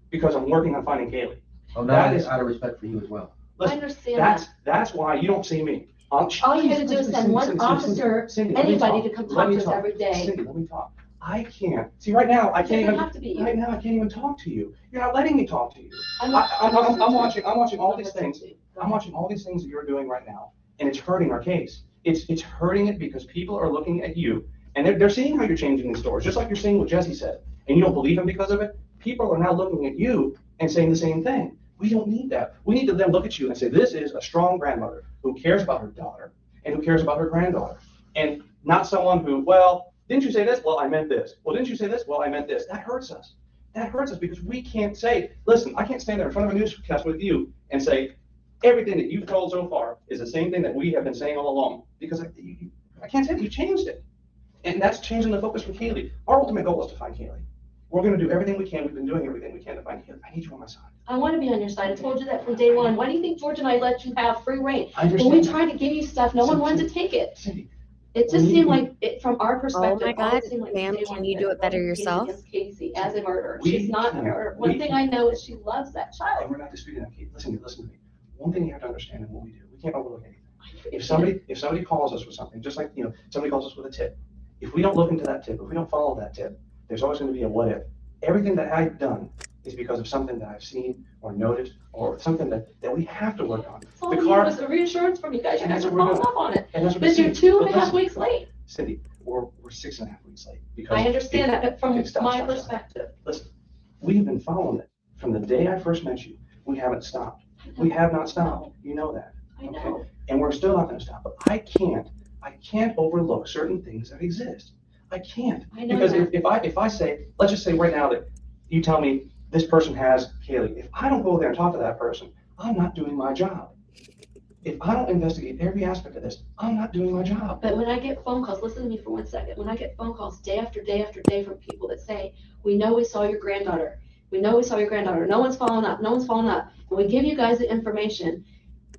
Because I'm working on finding Kaylee. Oh, no, That is out of respect for you as well. Listen, I understand that's why you don't see me. All you had to do is send one officer, anybody to come talk to us every day. Cindy, let me talk. I can't. See, right now, I can't It doesn't even. have to be you. Right now, I can't even talk to you. You're not letting me talk to you. I'm I'm watching all these things. I'm watching all these things that you're doing right now, and it's hurting our case. It's hurting it because people are looking at you, and they're seeing how you're changing these stories, just like you're seeing what Jesse said, and you don't believe him because of it. People are now looking at you and saying the same thing. We don't need that. We need to then look at you and say, this is a strong grandmother who cares about her daughter and who cares about her granddaughter, and not someone who, well, didn't you say this? Well, I meant this. Well, didn't you say this? Well, I meant this. That hurts us. That hurts us because we can't say, listen, I can't stand there in front of a newscast with you and say, everything that you've told so far is the same thing that we have been saying all along, because I can't say that you changed it. And that's changing the focus from Kaylee. Our ultimate goal is to find Kaylee. We're going to do everything we can. We've been doing everything we can to find Kaylee. I need you on my side. I want to be on your side. I told you that from day one. Why do you think George and I let you have free reign? I understand When we that. tried to give you stuff, no one wanted to take it. Cindy, It just seemed like, from our perspective, my all God, it seemed like ma'am, day can one you that do it better everyone yourself? against Casey as a murderer. We She's not a can't. murderer. We One thing I know is she loves that and child. we're not disputing that. Listen to me. One thing you have to understand in what we do, we can't overlook anything. If somebody calls us with something, just like, somebody calls us with a tip, if we don't look into that tip, if we don't follow that tip, there's always going to be a what if. Everything that I've done is because of something that I've seen or noticed or something that we have to work on. All it was a reassurance from you guys. You And guys that's are what we're following doing. up on it. And that's what But you're Cindy, 2.5 listen, weeks late. Cindy, we're 6.5 weeks late because. I understand that, but from Okay, stop, my stop, stop. perspective. Listen, we've been following it from the day I first met you. We haven't stopped. We have not stopped. You know that. I know. And we're still not going to stop. But I can't overlook certain things that exist. I can't. I know Because that. if I say, let's just say right now that you tell me this person has Kaylee, if I don't go there and talk to that person, I'm not doing my job. If I don't investigate every aspect of this, I'm not doing my job. But when I get phone calls, listen to me for 1 second. When I get phone calls day after day after day from people that say, we know we saw your granddaughter. We know we saw your granddaughter. No one's following up. No one's following up. And we give you guys the information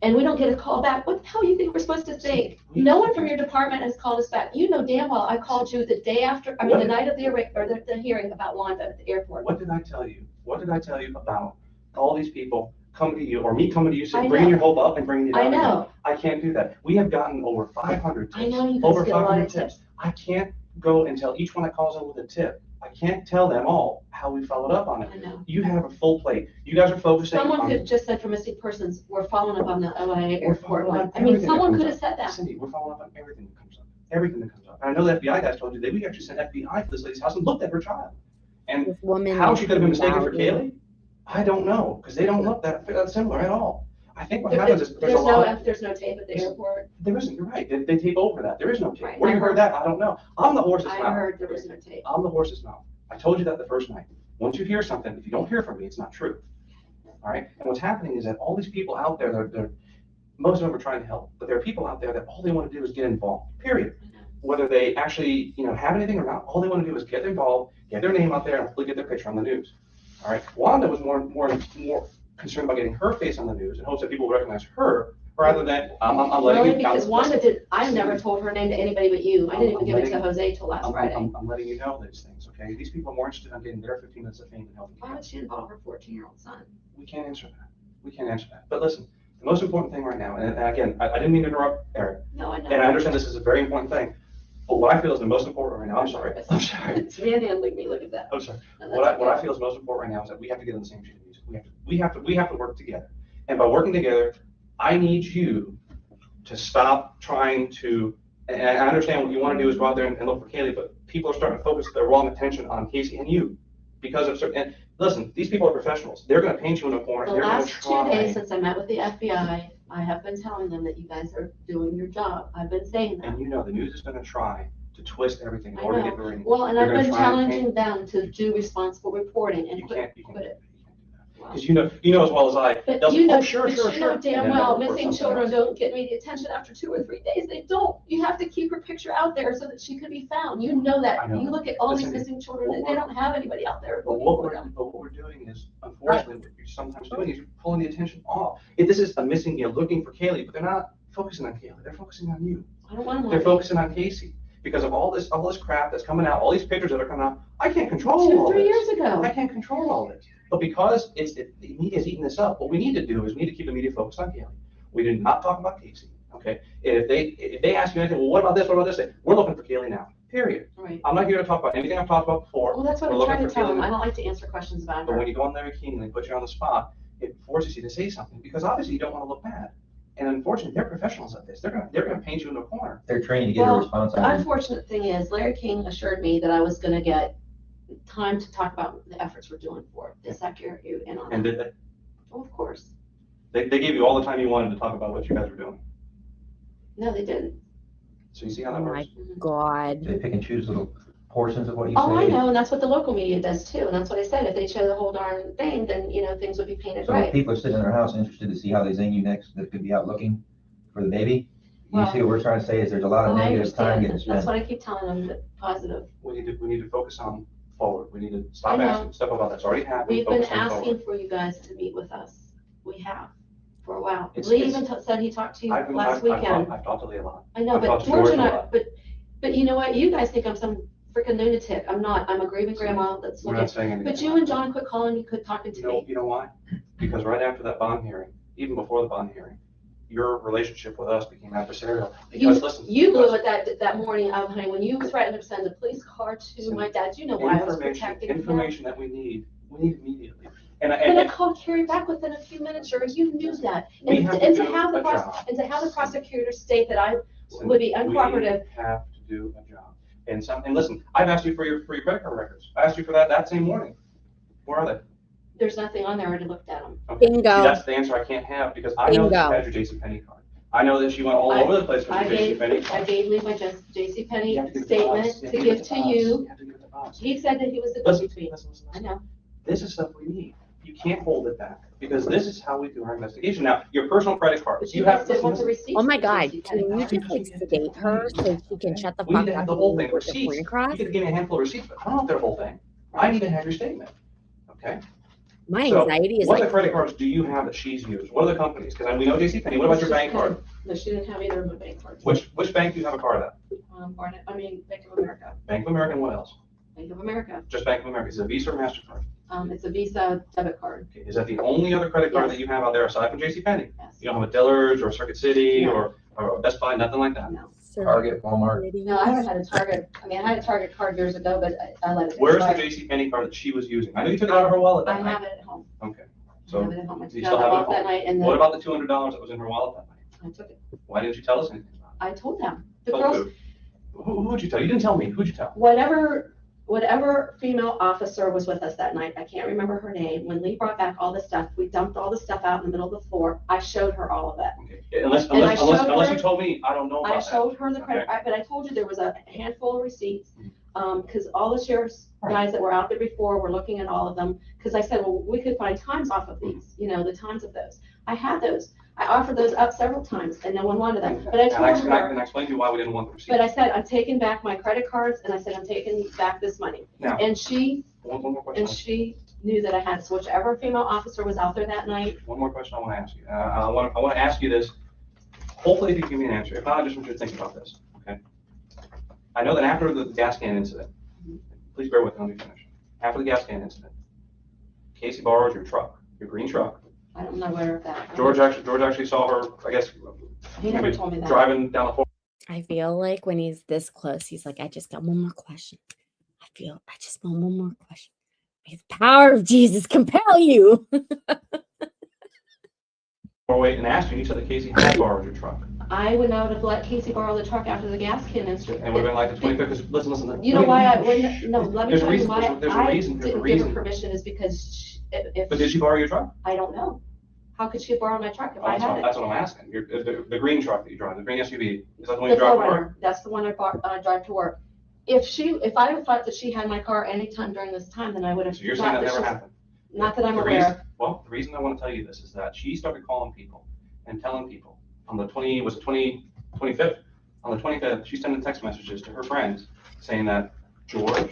and we don't get a call back. What the hell do you think we're supposed to think? No one from your department has called us back. You know damn well I called you the day after, the night of the hearing about Wanda at the airport. What did I tell you? What did I tell you about all these people coming to you or me coming to you, I saying, know. bringing your hope up and bringing you down? I know. Again? I can't do that. We have gotten over 500 tips. I know you guys Over get a lot 500 of tips. I can't go and tell each one that calls in with a tip. I can't tell them all how we followed up on it. I know. You have a full plate. You guys are focusing Someone on. could just said for missing persons, we're following up on the LIA We're airport following one. up I mean, everything that someone comes could have up. said that. Cindy, we're following up on everything that comes up. Everything that comes up. And I know the FBI guys told you that we actually sent FBI to this lady's house and looked at her child. And This woman how she could have been mistaken for value. Kaylee, I don't know, because they don't look that similar at all. I think what There- happens is there's a lot. There's no tape at the airport. There isn't, you're right. They tape over that. There is no tape. Right. Where you heard that, I don't know. I'm the horse's I mouth. heard there was no tape. I'm the horse's mouth. I told you that the first night. Once you hear something, if you don't hear from me, it's not true. All right? And what's happening is that all these people out there, most of them are trying to help, but there are people out there that all they want to do is get involved, period. Whether they actually, have anything or not, all they want to do is get involved, get their name out there, and hopefully get their picture on the news. All right? Wanda was more concerned about getting her face on the news in hopes that people would recognize her, rather than, I'm letting Really, you. because Wanda did, I never told her name to anybody but you. I didn't even I'm give it to letting- Jose till last Friday. I'm letting you know these things, okay? These people are more interested in getting their 15 minutes of fame than helping you. Why would she involve her 14-year-old son? We can't answer that. We can't answer that. But listen, the most important thing right now, and again, I didn't mean to interrupt Eric, No, I know. and I understand this is a very important thing. what I feel is the most important right now, I'm sorry. It's manhandling me, look at that. I'm sorry. No, What that's I okay. feel is most important right now is that we have to get on the same sheet of music. We have to work together. And by working together, I need you to stop trying to, and I understand what you want to do is go out there and look for Kaylee, but people are starting to focus their wrong attention on Casey and you because of certain, and listen, these people are professionals. They're going to paint you in a corner. The They're going to last 2 days try. since I met with the FBI, I have been telling them that you guys are doing your job. I've been saying that. And you know, the news is going to try to twist everything in I order to know. get the ratings. Well, and They're I've gonna been try and challenging them to do responsible reporting and You quit can't it. Because you know as well as I. But they'll- you know, oh, sure, but sure, you sure. know damn And then well, they'll report missing something children else. don't get media attention after 2 or 3 days. They don't. You have to keep her picture out there so that she can be found. You know that. I know. You look at all these Listen, missing children and they don't have anybody out there But looking what for we're, them. but what we're doing is, unfortunately, what you're sometimes doing is you're pulling the attention off. If this is a missing, looking for Kaylee, but they're not focusing on Kaylee, they're focusing on you. I don't want They're to. focusing on Casey because of all this crap that's coming out, all these pictures that are coming out. I can't control 2 all or 3 this. years ago. I can't control all this. But because the media's eating this up, what we need to do is we need to keep the media focused on Kaylee. We did not talk about Casey, okay? If they ask you anything, well, what about this, what about this? Say, we're looking for Kaylee now, period. Right. I'm not here to talk about anything I've talked about before. Well, that's what We're I'm looking trying to for tell Kaylee them. now. I don't like to answer questions about But her. when you go on Larry King and they put you on the spot, it forces you to say something because obviously you don't want to look bad. And unfortunately, they're professionals at this. They're gonna paint you in a corner. They're trained to get a response The out of it. unfortunate thing is Larry King assured me that I was gonna get time to talk about the efforts we're doing for it. Is that you in on And that? did they? Oh, of course. They gave you all the time you wanted to talk about what you guys were doing. No, they didn't. So you see how Oh that my works? God. They pick and choose little portions of what you say. Oh, I know, and that's what the local media does too, and that's what I said. If they show the whole darn thing, then, things would be painted So if right. people are sitting in their house interested to see how they zing you next, that could be out looking for the baby. You Well, see what we're trying to say is there's a lot of I negative time understand getting that. That's spent. what I keep telling them, that positive. We need to focus on forward. We need to stop I know. asking stuff about that's already happened. We've been Focus on forward. asking for you guys to meet with us. We have, for a while. It's- Lee it's- even said he talked to you I've last weekend. I've talked to Lee a lot. I know, I've but talked to George and a I, lot. but you know what? You guys think I'm some freaking lunatic. I'm not. I'm a grieving grandma that's We're looking. not saying anything. But you and John quit calling me, quit talking to me. You know why? Because right after that bond hearing, even before the bond hearing, your relationship with us became adversarial. Because listen. You blew it that morning, honey, when you threatened to send a police car to my dad. You know why I was protecting him. Information that we need immediately. But I called Carrie back within a few minutes, sure, you knew that. We And have and to to do have a job. the prosecutor state that I would be uncooperative. We have to do a job. And listen, I've asked you for your credit card records. I asked you for that same morning. Where are they? There's nothing on there. I already looked at them. Okay. Bingo. See, that's the answer I can't have because I know that you had your JCPenney card. I know that she went all over the place with I your gave JCPenney card. Lee my JCPenney statement to give to you. He said that he was the go-between. I know. This is stuff we need. You can't hold it back because this is how we do our investigation. Now, your personal credit card. But you guys didn't want the receipts. Oh my for God, JCPenney can you cards. just like sedate her so she can shut the We need fuck to have up the whole and thing, put the receipts. point You across? could give me a handful of receipts, but I don't have their whole thing. I need to have your statement. Okay? My So, anxiety is what like, other credit cards do you have that she's used? What are the companies? Because we know JCPenney. What about your bank card? No, she didn't have either of my bank cards. Which bank do you have a card at? Bank of America. Bank of America and what else? Bank of America. Just Bank of America. Is it a Visa or MasterCard? It's a Visa debit card. Okay. Is that the only other credit card Yes. that you have out there aside from JCPenney? Yes. You don't have a Dillard's or Circuit City No. or Best Buy, nothing like that? No. Target, Walmart. No, I haven't had a Target. I had a Target card years ago, but I let it Where's the expire. JCPenney card that she was using? I know you took it out of her wallet I that night. have it at home. Okay. I So have it at home. I you took it still out have it at that home? night and What then about the $200 that was in her wallet that night? I took it. Why didn't you tell us anything about I told them. it? The Told girls, who'd you tell? You didn't tell me. Who'd you tell? whatever female officer was with us that night, I can't remember her name. When Lee brought back all the stuff, we dumped all the stuff out in the middle of the floor. I showed her all of it. Okay. Unless And I showed you her- told me, I don't know about I that. showed her the credit, Okay. but I told you there was a handful of receipts. Because all the sheriff's guys that were out there before were looking at all of them. Because I said, well, we could find times off of these, the times of those. I had those. I offered those up several times and no one wanted them. But I And told her, and I explained to you why we didn't want the receipt. but I said, I'm taking back my credit cards and I said, I'm taking back this money. Now, And she, one more question. knew that I had, so whichever female officer was out there that night, One more question I want to ask you. I want to ask you this. Hopefully, if you give me an answer. If not, I just want you to think about this. Okay. I know that after the gas can incident, please bear with me. Let me finish. After the gas can incident, Casey borrowed your truck, your green truck. I'm not aware of that. George actually saw her, I guess, He never told me that. driving down the I feel like when he's this close, he's like, I just got one more question. I just want one more question. May the power of Jesus compel you. Or wait and ask you, you said that Casey had borrowed your truck. I would not have let Casey borrow the truck after the gas can incident. And it would have been like the 25th, because listen. You know why I wouldn't, no, let me There's a tell you reason, why there's a I reason, there's a didn't give her reason. permission is because if. But did she borrow your truck? I don't know. How could she have borrowed my truck if I That's had what, it? that's what I'm asking. The green truck that you drive, the green SUV, is that the one The you drive to work? Forerunner, that's the one I drive to work. If I had thought that she had my car anytime during this time, then I would have. So you're saying that never happened? Not that I'm The aware. reason, well, the reason I want to tell you this is that she started calling people and telling people on the 25th? On the 25th, she sent text messages to her friends saying that George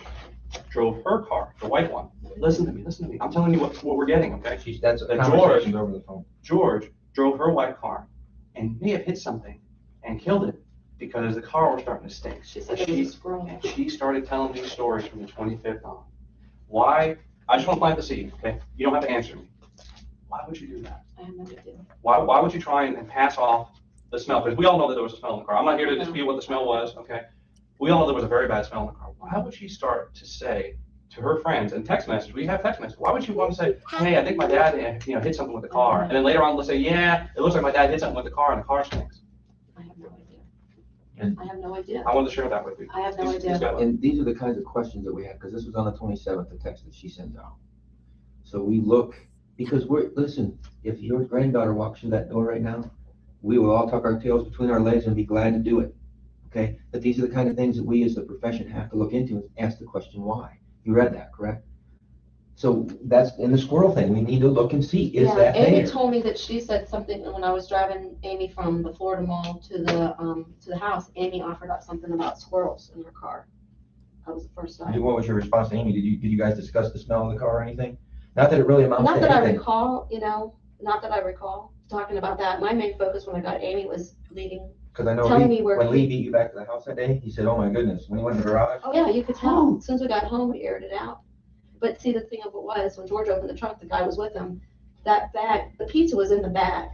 drove her car, the white one. Listen to me. I'm telling you what we're getting, okay? That's a That conversation over the phone. George drove her white car and may have hit something and killed it because the car was starting to stink. She said it was a squirrel. And she started telling these stories from the 25th on. Why? I just want to plant the seed, okay? You don't have to answer me. Why would you do that? I have no idea. Why would you try and pass off the smell? Because we all know that there was a smell in the car. I'm not here to dispute what the smell was, okay? We all know there was a very bad smell in the car. Why would she start to say to her friends and text message? We have text message. Why would she want to say, hey, I think my dad, hit something with the car, and then later on let's say, yeah, it looks like my dad hit something with the car and the car stinks. I have no idea. And I have no idea. I wanted to share that with you. I have no idea. And these are the kinds of questions that we have, because this was on the 27th, the text that she sends out. So we look, because listen, if your granddaughter walks through that door right now, we will all tuck our tails between our legs and be glad to do it. Okay? But these are the kind of things that we as the profession have to look into and ask the question, why? You read that, correct? So that's in the squirrel thing. We need to look and see, is that there? Amy told me that she said something when I was driving Amy from the Florida Mall to the house. Amy offered up something about squirrels in her car. That was the first time. What was your response to Amy? Did you guys discuss the smell of the car or anything? Not that it really amounts to anything. Not that I recall, not that I recall talking about that. My main focus when I got Amy was leading. Because I know when Lee beat you back to the house that day, he said, oh my goodness, when he went in the garage. Oh yeah, you could tell. As soon as we got home, we aired it out. But see, the thing of it was, when George opened the trunk, the guy was with him. That bag, the pizza was in the bag.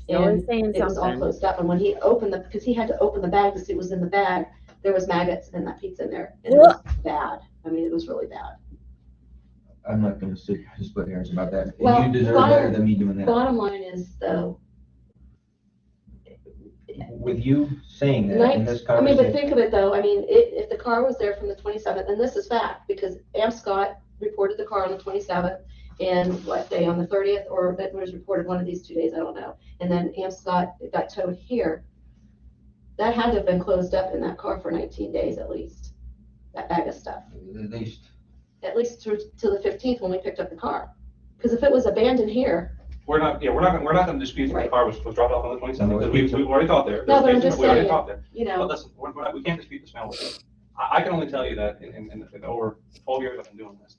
And it was all closed up. And when he opened because he had to open the bag to see what was in the bag, there was maggots in that pizza in there. And it was bad. I mean, it was really bad. I'm not going to sit here and split hairs about that. Well, you deserve better than me doing that. Bottom line is, though, with you saying that in this conversation. but think of it though. I mean, if the car was there from the 27th, and this is fact, because Am Scott reported the car on the 27th, and what day, on the 30th, or that was reported one of these 2 days, I don't know. And then Am Scott got towed here. That had to have been closed up in that car for 19 days at least. That bag of stuff. At least to the 15th when we picked up the car. Because if it was abandoned here. We're not going to dispute that the car was dropped off on the 27th, because we've already thought there. No, but I'm just saying, But listen, we can't dispute the smell. I can only tell you that in over 12 years I've been doing this.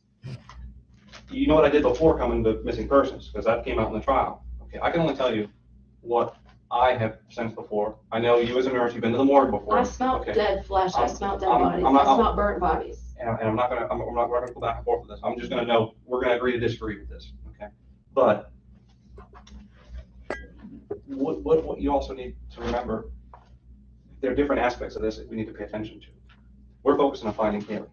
You know what I did before coming to missing persons, because that came out in the trial. Okay, I can only tell you what I have sensed before. I know you as a nurse, you've been to the morgue before. I smelled dead flesh. I smelled dead bodies. I smelled burnt bodies. And I'm not going to go back and forth with this. I'm just going to know we're going to agree to disagree with this. Okay, but what you also need to remember, there are different aspects of this that we need to pay attention to. We're focusing on finding Kaylee.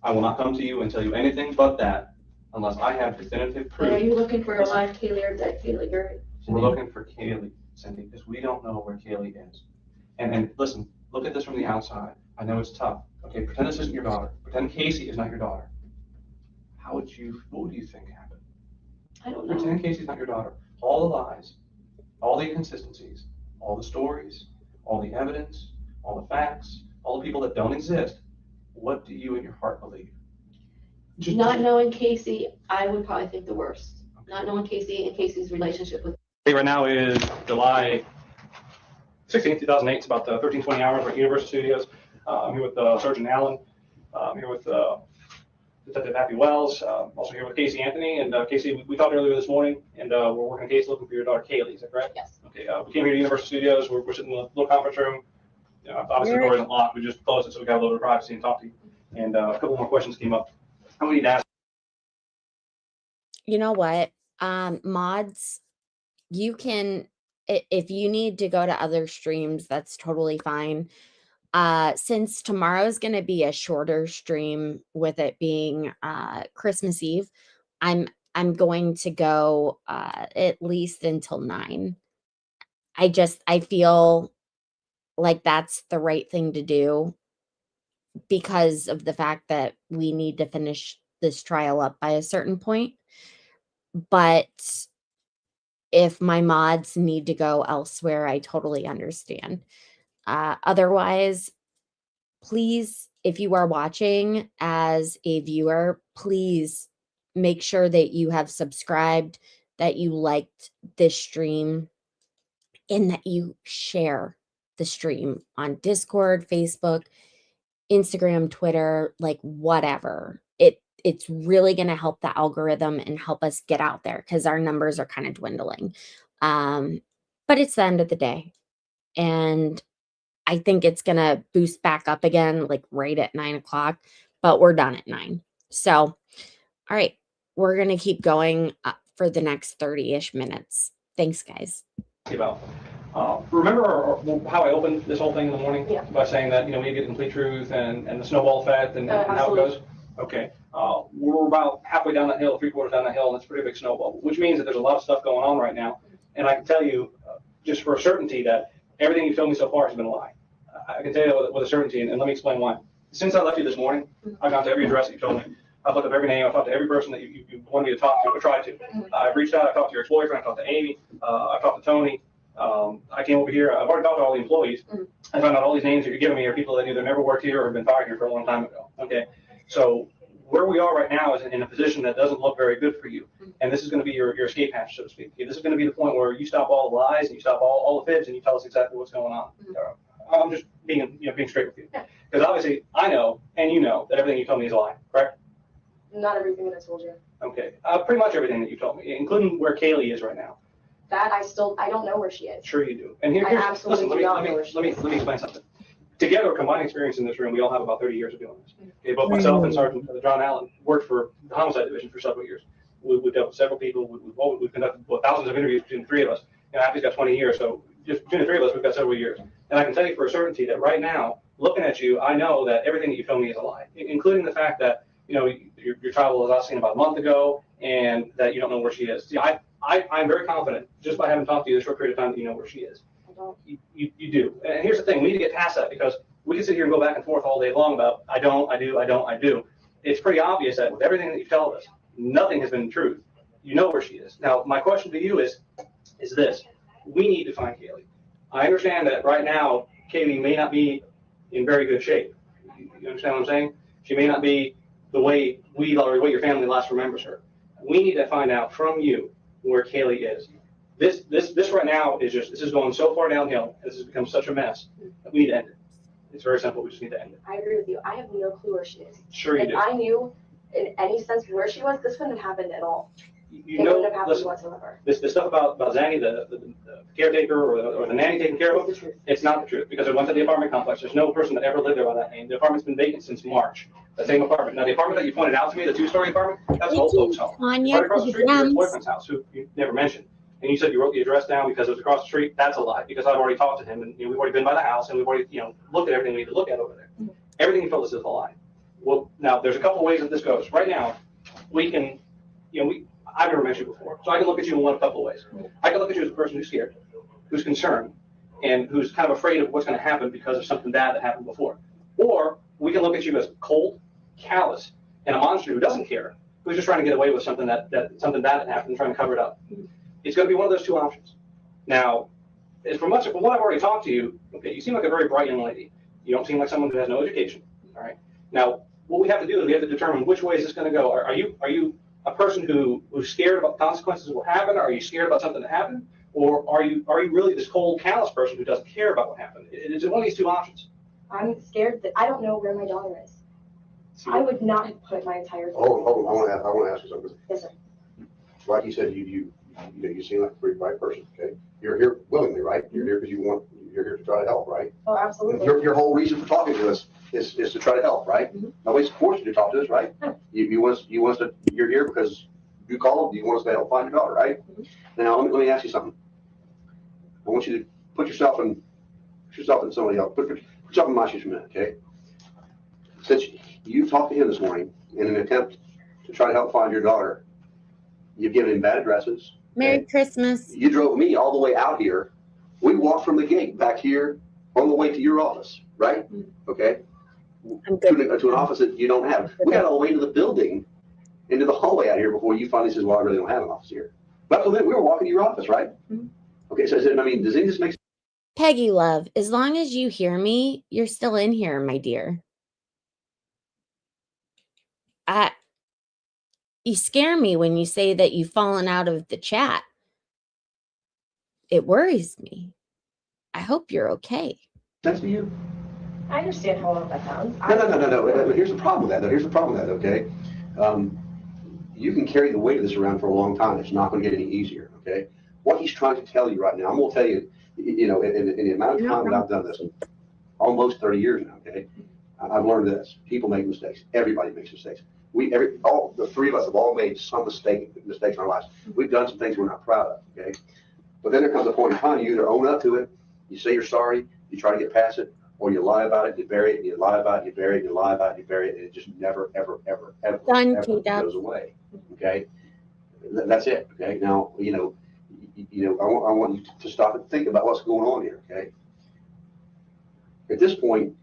I will not come to you and tell you anything but that unless I have definitive proof. But are you looking for a live Kaylee or dead Kaylee? We're looking for Kaylee, Cindy, because we don't know where Kaylee is. And listen, look at this from the outside. I know it's tough. Okay, pretend this isn't your daughter. Pretend Casey is not your daughter. What would you think happened? I don't know. Pretend Casey's not your daughter. All the lies, all the inconsistencies, all the stories, all the evidence, all the facts, all the people that don't exist. What do you in your heart believe? Not knowing Casey, I would probably think the worst. Okay. Not knowing Casey and Casey's relationship with. Right now is July 16th, 2008. It's about 13:20 hours. We're at Universal Studios. I'm here with Sergeant Allen. I'm here with Detective Happy Wells. Also here with Casey Anthony. And Casey, we talked earlier this morning, and we're working a case looking for your daughter Kaylee. Is that correct? Yes. Okay. We came here to Universal Studios. We're sitting in a little conference room. Obviously the door isn't locked. We just closed it so we got a little bit of privacy and talk to you. And a couple more questions came up. I need to ask. You know what? Mods, you can, if you need to go to other streams, that's totally fine. Since tomorrow's going to be a shorter stream with it being Christmas Eve, I'm going to go at least until 9. I feel like that's the right thing to do because of the fact that we need to finish this trial up by a certain point. But if my mods need to go elsewhere, I totally understand. Otherwise, please, if you are watching as a viewer, please make sure that you have subscribed, that you liked this stream, and that you share the stream on Discord, Facebook, Instagram, Twitter, like whatever. It's really going to help the algorithm and help us get out there because our numbers are kind of dwindling. But it's the end of the day. And I think it's going to boost back up again, like right at 9 o'clock, but we're done at 9. So, all right, we're going to keep going for the next 30-ish minutes. Thanks, guys. About. Remember how I opened this whole thing in the morning? Yeah. By saying that, we need to get the complete truth and the snowball effect and how it goes? Okay. We're about halfway down that hill, 3/4 down that hill, and it's a pretty big snowball, which means that there's a lot of stuff going on right now. And I can tell you just for a certainty that everything you've told me so far has been a lie. I can tell you with a certainty, and let me explain why. Since I left you this morning, I've gone to every address that you told me. I've looked up every name. I've talked to every person that you wanted me to talk to or tried to. I've reached out. I've talked to your ex-boyfriend. I've talked to Amy. I've talked to Tony. I came over here. I've already talked to all the employees. I found out all these names that you're giving me are people that either never worked here or have been fired here for a long time ago. Okay, so where we are right now is in a position that doesn't look very good for you, and this is going to be your escape hatch, so to speak. This is going to be the point where you stop all the lies and you stop all the fibs and you tell us exactly what's going on. I'm just being straight with you, because obviously I know and you know that everything you told me is a lie, correct? Not everything that I told you. Okay, pretty much everything that you told me, including where Kaylee is right now. That I don't know where she is. Sure you do. And here's absolutely listen, let me explain something. Together, combined experience in this room, we all have about 30 years of doing this. Okay, both myself and Sergeant John Allen worked for the homicide division for several years. We've dealt with several people. We've conducted thousands of interviews between the three of us. Happy's got 20 years, so just between the three of us, we've got several years. And I can tell you for a certainty that right now, looking at you, I know that everything that you told me is a lie, including the fact that your child was last seen about a month ago, and that you don't know where she is. See, I'm very confident just by having talked to you this short period of time that you know where she is. You do. And here's the thing, we need to get past that, because we can sit here and go back and forth all day long about I don't, I do. It's pretty obvious that with everything that you've told us, nothing has been the truth. You know where she is. Now, my question to you is this. We need to find Kaylee. I understand that right now, Kaylee may not be in very good shape. You understand what I'm saying? She may not be the way we or the way your family last remembers her. We need to find out from you where Kaylee is. This right now is this is going so far downhill. This has become such a mess that we need to end it. It's very simple. We just need to end it. I agree with you. I have no clue where she is. Sure you do. If I knew in any sense where she was, this wouldn't have happened at all. It wouldn't have happened whatsoever. This stuff about Zanny, the caretaker or the nanny taking care of him, it's not the truth, because it went to the apartment complex. There's no person that ever lived there by that name. The apartment's been vacant since March. The same apartment. Now, the apartment that you pointed out to me, the 2-story apartment, that's an old folks' home. Right across the street from your boyfriend's house, who you never mentioned. And you said you wrote the address down because it was across the street. That's a lie, because I've already talked to him, and we've already been by the house, and we've already looked at everything we need to look at over there. Everything you told us is a lie. Well, now there's a couple of ways that this goes. Right now, we can, I've never met you before, so I can look at you in one of a couple of ways. I can look at you as a person who's scared, who's concerned, and who's kind of afraid of what's going to happen because of something bad that happened before. Or we can look at you as cold, callous, and a monster who doesn't care, who's just trying to get away with something something bad that happened and trying to cover it up. It's going to be one of those two options. Now, from what I've already talked to you, okay, you seem like a very bright young lady. You don't seem like someone who has no education. All right. Now, what we have to do is we have to determine which way is this going to go. Are you a person who's scared about the consequences of what happened? Are you scared about something that happened? Or are you really this cold, callous person who doesn't care about what happened? It's one of these two options. I'm scared that I don't know where my daughter is. I would not have put my entire. Hold on. I want to ask you something. Yes, sir. Like you said, you seem like a pretty bright person. Okay, you're here willingly, right? You're here because you're here to try to help, right? Oh, absolutely. Your whole reason for talking to us is to try to help, right? Nobody's forced you to talk to us, right? You want us to. You're here because you called. You want us to help find your daughter, right? Now let me ask you something. I want you to put yourself in somebody else. Put put yourself in my shoes for a minute, okay? Since you talked to him this morning in an attempt to try to help find your daughter, you've given him bad addresses. Merry Christmas. You drove me all the way out here. We walked from the gate back here on the way to your office, right? Okay. To an office that you don't have. We got all the way to the building, into the hallway out here before you finally says, well, I really don't have an office here. But then we were walking to your office, right? Okay, so I said, I mean, does any of this make sense? Peggy, love, as long as you hear me, you're still in here, my dear. You scare me when you say that you've fallen out of the chat. It worries me. I hope you're okay. That's to you. I understand how that sounds. No. Here's the problem with that, though. Here's the problem with that, okay? You can carry the weight of this around for a long time. It's not going to get any easier, okay? What he's trying to tell you right now, I'm going to tell you, in the amount of time that I've done this, almost 30 years now, okay? I've learned this. People make mistakes. Everybody makes mistakes. All the three of us have all made some mistakes in our lives. We've done some things we're not proud of, okay? But then there comes a point in time, you either own up to it, you say you're sorry, you try to get past it, or you lie about it, you bury it, you lie about it, you bury it, you lie about it, you bury it, and it just never, ever goes away. Okay, that's it. Okay, now I want you to stop and think about what's going on here. Okay, at this point,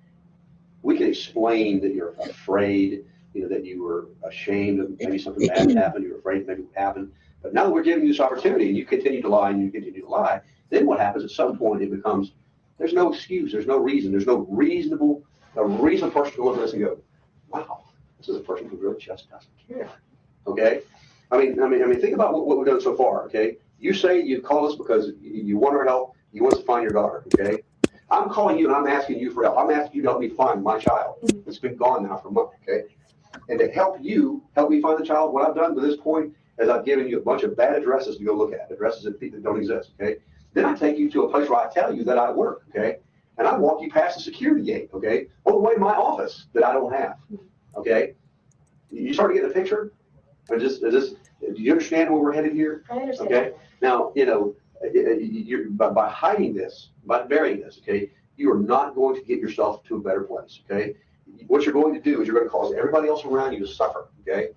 we can explain that you're afraid, that you were ashamed of maybe something bad happened, you were afraid maybe it would happen. But now that we're giving you this opportunity, and you continue to lie and you continue to lie, then what happens at some point? It becomes there's no excuse, there's no reason, there's no reasonable person to look at this and go, wow, this is a person who really just doesn't care. Okay, I mean, think about what we've done so far. Okay, you say you call us because you want our help, you want us to find your daughter. Okay, I'm calling you and I'm asking you for help. I'm asking you to help me find my child. It's been gone now for a month. Okay, and to help me find the child, what I've done to this point is I've given you a bunch of bad addresses to go look at, addresses that don't exist. Okay. Then I take you to a place where I tell you that I work, okay? And I walk you past the security gate, okay? On the way to my office that I don't have, okay? You start to get the picture? Or do you understand where we're headed here? I understand. Okay? Now, you're, by hiding this, by burying this, okay, you are not going to get yourself to a better place, okay? What you're going to do is you're going to cause everybody else around you to suffer, okay?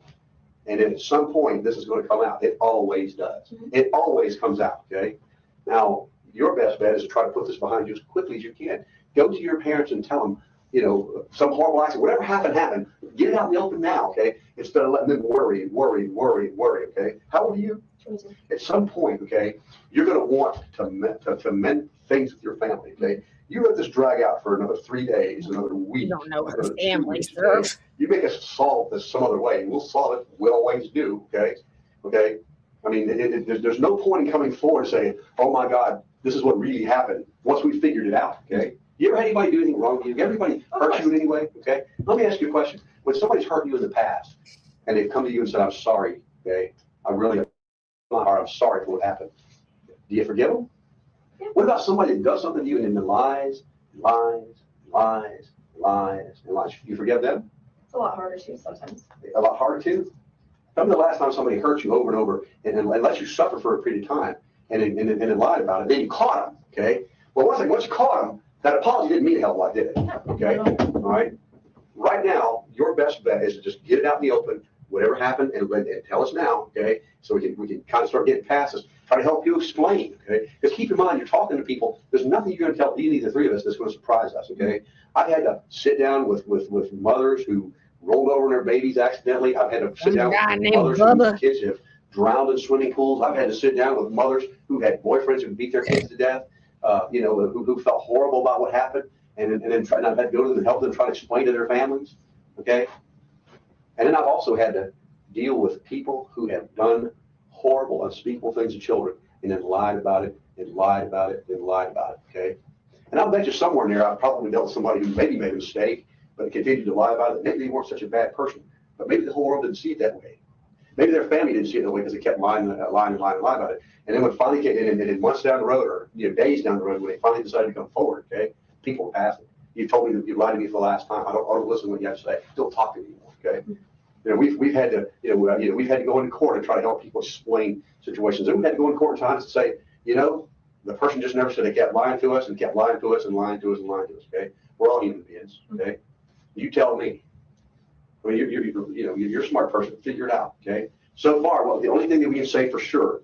And then at some point, this is going to come out. It always does. It always comes out, okay? Now, your best bet is to try to put this behind you as quickly as you can. Go to your parents and tell them, some horrible accident, whatever happened. Get it out in the open now, okay? Instead of letting them worry, okay? How old are you? 22. At some point, okay, you're going to want to mend things with your family, okay? You let this drag out for another 3 days, another week. You don't know her another 2 family, weeks, sir. okay? You make us solve this some other way, and we'll solve it. We always do, okay? Okay? I mean, there's no point in coming forward and saying, oh my God, this is what really happened once we figured it out, okay? You ever had anybody do anything wrong to you? Everybody hurt you in any way, okay? Let me ask you a question. When somebody's hurt you in the past and they've come to you and said, I'm sorry, okay? I'm sorry for what happened. Do you forgive them? Yeah. What about somebody that does something to you and then lies? You forgive them? It's a lot harder too sometimes. A lot harder too? Tell me the last time somebody hurt you over and over and let you suffer for a period of time and then lied about it. Then you caught them, okay? Well, once you caught them, that apology didn't mean a hell of a lot, did it? Okay? All right? Right now, your best bet is to just get it out in the open, whatever happened, and tell us now, okay? So we can kind of start getting past this. Try to help you explain, okay? Because keep in mind, you're talking to people. There's nothing you're going to tell any of the three of us that's going to surprise us, okay? I've had to sit down with mothers who rolled over in their babies accidentally. I've had to sit down with mothers whose kids have drowned in swimming pools. I've had to sit down with mothers who had boyfriends who beat their kids to death, who felt horrible about what happened, and then I've had to go to them and help them try to explain to their families, okay? And then I've also had to deal with people who have done horrible, unspeakable things to children and then lied about it, okay? And I'll bet you somewhere in there I've probably dealt with somebody who maybe made a mistake, but continued to lie about it. Maybe they weren't such a bad person, but maybe the whole world didn't see it that way. Maybe their family didn't see it that way because they kept lying about it. And then when finally came in, and months down the road or days down the road, when they finally decided to come forward, okay, people were passing. You told me that you lied to me for the last time. I don't listen to what you have to say. Don't talk to me anymore, okay? We've had to we've had to go into court and try to help people explain situations. And we've had to go into court at times to say, the person just never said. They kept lying to us and kept lying to us and lying to us and lying to us, okay? We're all human beings, okay? You tell me. I mean, you're a smart person, figure it out, okay? So far, well, the only thing that we can say for sure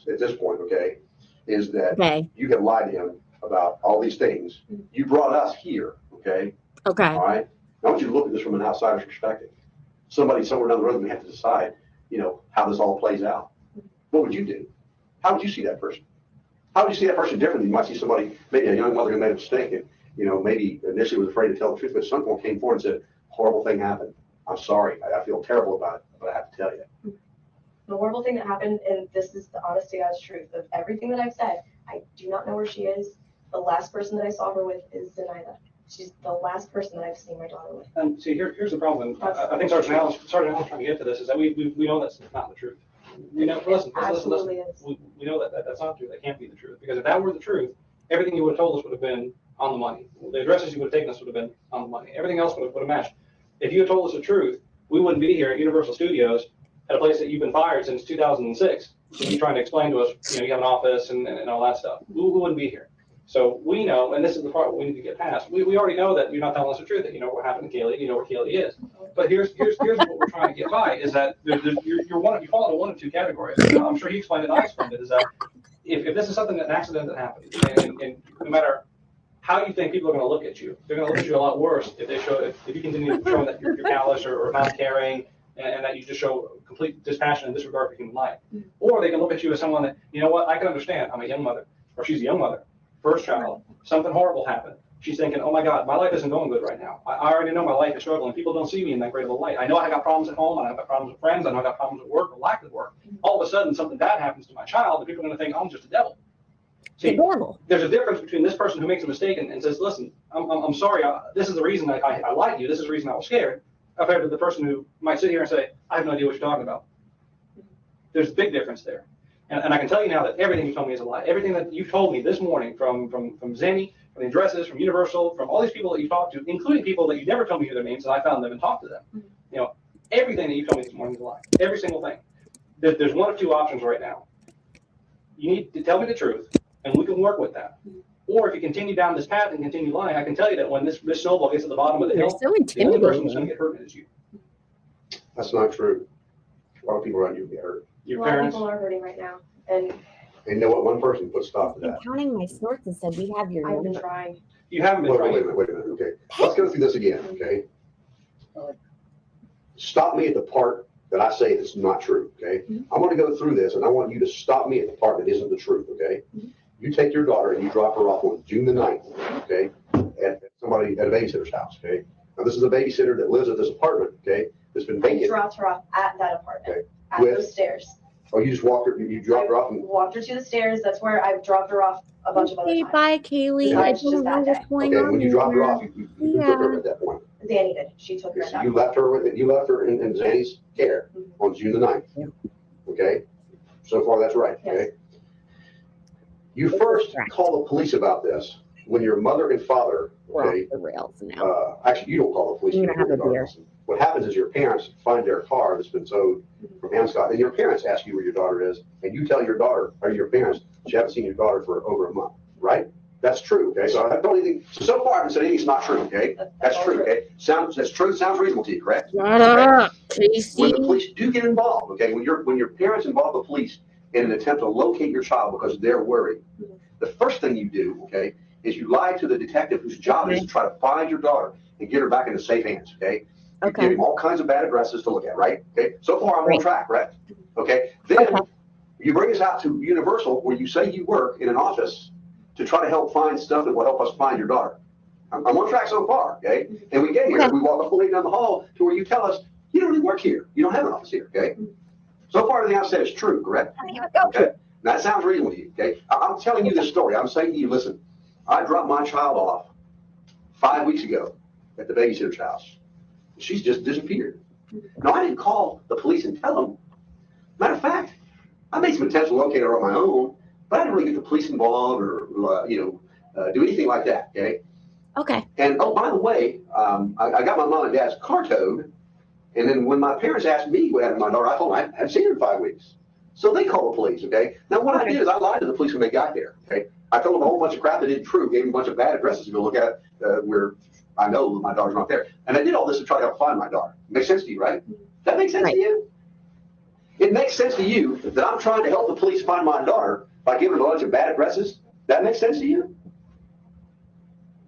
at this point, okay, is that you have lied to him about all these things. You brought us here, okay? Okay. All right? I want you to look at this from an outsider's perspective. Somebody somewhere down the road may have to decide, how this all plays out. What would you do? How would you see that person? How would you see that person differently? You might see somebody, maybe a young mother who made a mistake and, maybe initially was afraid to tell the truth, but at some point came forward and said, horrible thing happened. I'm sorry. I feel terrible about it, but I have to tell you. The horrible thing that happened, and this is the honest to God's truth of everything that I've said, I do not know where she is. The last person that I saw her with is Zenaida. She's the last person that I've seen my daughter with. See, here's the problem. I think Sergeant Allen's trying to get to this is that we know that's not the truth. We know, listen. We know that that's not true. That can't be the truth. Because if that were the truth, everything you would have told us would have been on the money. The addresses you would have taken us would have been on the money. Everything else would have matched. If you had told us the truth, we wouldn't be here at Universal Studios at a place that you've been fired since 2006. You're trying to explain to us, you have an office and all that stuff. We wouldn't be here. So we know, and this is the part we need to get past. We already know that you're not telling us the truth, that you know what happened to Kaylee, you know where Kaylee is. But here's what we're trying to get by is that you fall into one of two categories. I'm sure he explained it, I explained it, is that if this is something, an accident that happened, and no matter how you think people are going to look at you, they're going to look at you a lot worse if you continue showing that you're callous or not caring, and that you just show complete dispassion and disregard for human life. Or they can look at you as someone that, I can understand. I'm a young mother, or she's a young mother, first child, something horrible happened. She's thinking, oh my God, my life isn't going good right now. I already know my life is struggling. People don't see me in that great of a light. I know I got problems at home. I got problems with friends. I know I got problems at work or lack of work. All of a sudden, something bad happens to my child, and people are going to think, oh, I'm just a devil. See, there's a difference between this person who makes a mistake and says, listen, I'm sorry. This is the reason I lied to you. This is the reason I was scared. Compared to the person who might sit here and say, I have no idea what you're talking about. There's a big difference there. And I can tell you now that everything you told me is a lie. Everything that you told me this morning from Zenny, from the addresses, from Universal, from all these people that you talked to, including people that you never told me their names, and I found them and talked to them. Everything that you told me this morning is a lie. Every single thing. There's one of two options right now. You need to tell me the truth, and we can work with that. Or if you continue down this path and continue lying, I can tell you that when this snowball gets to the bottom of the hill, the only person who's going to get hurt is you. That's not true. A lot of people around you get hurt. A lot of people are hurting right now, and you know what? One person put stop to that. Counting my snorts and said we have your. I've been trying. You haven't been trying. Wait a minute. Okay, let's go through this again. Okay. Stop me at the part that I say that's not true. Okay. I'm going to go through this, and I want you to stop me at the part that isn't the truth. Okay. You take your daughter and you drop her off on June the 9th. Okay. At somebody at a babysitter's house. Okay. Now this is a babysitter that lives at this apartment. Okay. That's been vacant. I dropped her off at that apartment. Okay. At those stairs. Oh, you just walked her, you dropped her off? Walked her to the stairs. That's where I've dropped her off a bunch of other times. Bye, Kaylee. I don't know what's going on. When you dropped her off, you took her at that point. Zanny did. She took her at that You left her in Zanny's care on June the 9th. Okay? So far, that's right. Okay? You first call the police about this when your mother and father, okay? The rails now. Actually, you don't call the police. You're gonna have a beer. What happens is your parents find their car that's been towed from Amscott, and your parents ask you where your daughter is, and you tell your daughter or your parents that you haven't seen your daughter for over a month, right? That's true, okay? So I don't think, so far I've been saying it's not true, okay? That's true, okay? That's true, sounds reasonable to you, correct? Shut up, Casey. When the police do get involved, okay, when your parents involve the police in an attempt to locate your child because they're worried, the first thing you do, okay, is you lie to the detective whose job is to try to find your daughter and get her back into safe hands, okay? You give him all kinds of bad addresses to look at, right? Okay, so far I'm on track, right? Okay, then you bring us out to Universal where you say you work in an office to try to help find stuff that will help us find your daughter. I'm on track so far, okay? And we get here, we walk up the way down the hall to where you tell us, you don't really work here. You don't have an office here, okay? So far everything I've said is true, correct? Okay, now that sounds reasonable to you, okay? I'm telling you this story. I'm saying to you, listen, I dropped my child off 5 weeks ago at the babysitter's house. She's just disappeared. No, I didn't call the police and tell them. Matter of fact, I made some attempts to locate her on my own, but I didn't really get the police involved or, do anything like that, okay? Okay. And, oh, by the way, I got my mom and dad's car towed, and then when my parents asked me what happened to my daughter, I told them I hadn't seen her in 5 weeks. So they called the police, okay? Now, what I did is I lied to the police when they got there, okay? I told him a whole bunch of crap that isn't true, gave him a bunch of bad addresses to go look at, where I know my daughter's not there. And I did all this to try to help find my daughter. Makes sense to you, right? That makes sense to you? It makes sense to you that I'm trying to help the police find my daughter by giving her a bunch of bad addresses? That makes sense to you?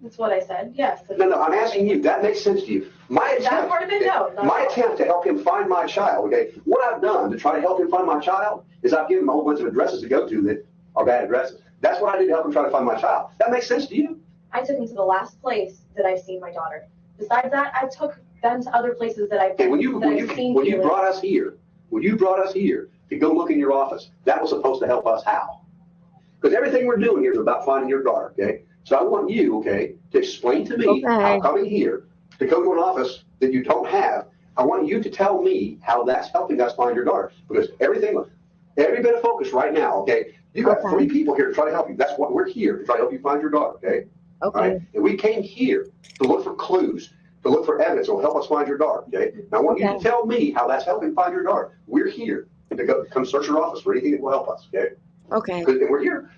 That's what I said, yes. No, I'm asking you, that makes sense to you? My Is that attempt, part of it? No. not my at all. attempt to help him find my child, okay, what I've done to try to help him find my child is I've given him a whole bunch of addresses to go to that are bad addresses. That's what I did to help him try to find my child. That makes sense to you? I took him to the last place that I've seen my daughter. Besides that, I took them to other places that I've Okay, when you seen. brought us here, to go look in your office, that was supposed to help us how? Because everything we're doing here is about finding your daughter, okay? So I want you, okay, to explain to me how coming here to go to an office that you don't have, I want you to tell me how that's helping us find your daughter. Because every bit of focus right now, okay? You got 3 people here to try to help you. That's what we're here to try to help you find your daughter, okay? Okay. Right? And we came here to look for clues, to look for evidence that will help us find your daughter, okay? Now I want you to tell me how that's helping find your daughter. We're here to come search your office for anything that will help us, okay? Okay. And we're here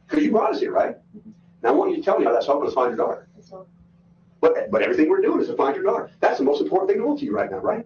because you brought us here, right? Now I want you to tell me how that's helping us find your daughter. But everything we're doing is to find your daughter. That's the most important thing to to you right now, right?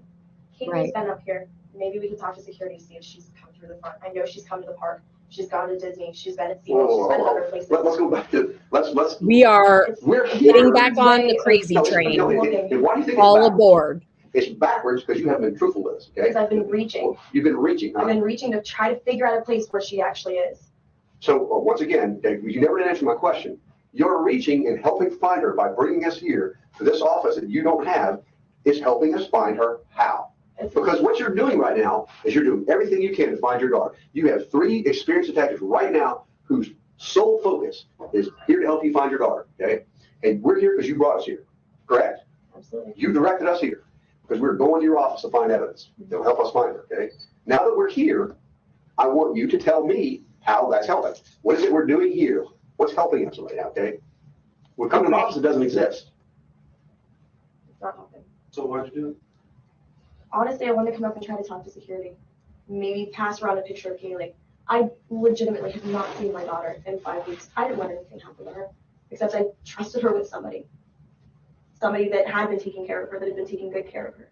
Katie's been up here. Maybe we can talk to security to see if she's come through the front. I know she's come to the park. She's gone to Disney. She's been at SeaWorld. She's been at other places. Let's go back to, let's. We are We're here. getting back on the crazy train. Why do you think it's All backwards? aboard. It's backwards because you haven't been truthful with us, okay? Because I've been reaching. You've been reaching, huh? I've been reaching to try to figure out a place where she actually is. So once again, Dave, you never did answer my question. You're reaching and helping find her by bringing us here to this office that you don't have is helping us find her how? Because what you're doing right now is you're doing everything you can to find your daughter. You have 3 experienced detectives right now whose sole focus is here to help you find your daughter, okay? And we're here because you brought us here, correct? Absolutely. You directed us here because we're going to your office to find evidence that will help us find her, okay? Now that we're here, I want you to tell me how that's helping. What is it we're doing here? What's helping us right now, okay? We're coming to an office that doesn't exist. It's not helping. So why'd you do it? Honestly, I wanted to come up and try to talk to security. Maybe pass around a picture of Kaylee. I legitimately have not seen my daughter in 5 weeks. I didn't want anything happen to her, except I trusted her with somebody. Somebody that had been taking care of her, that had been taking good care of her.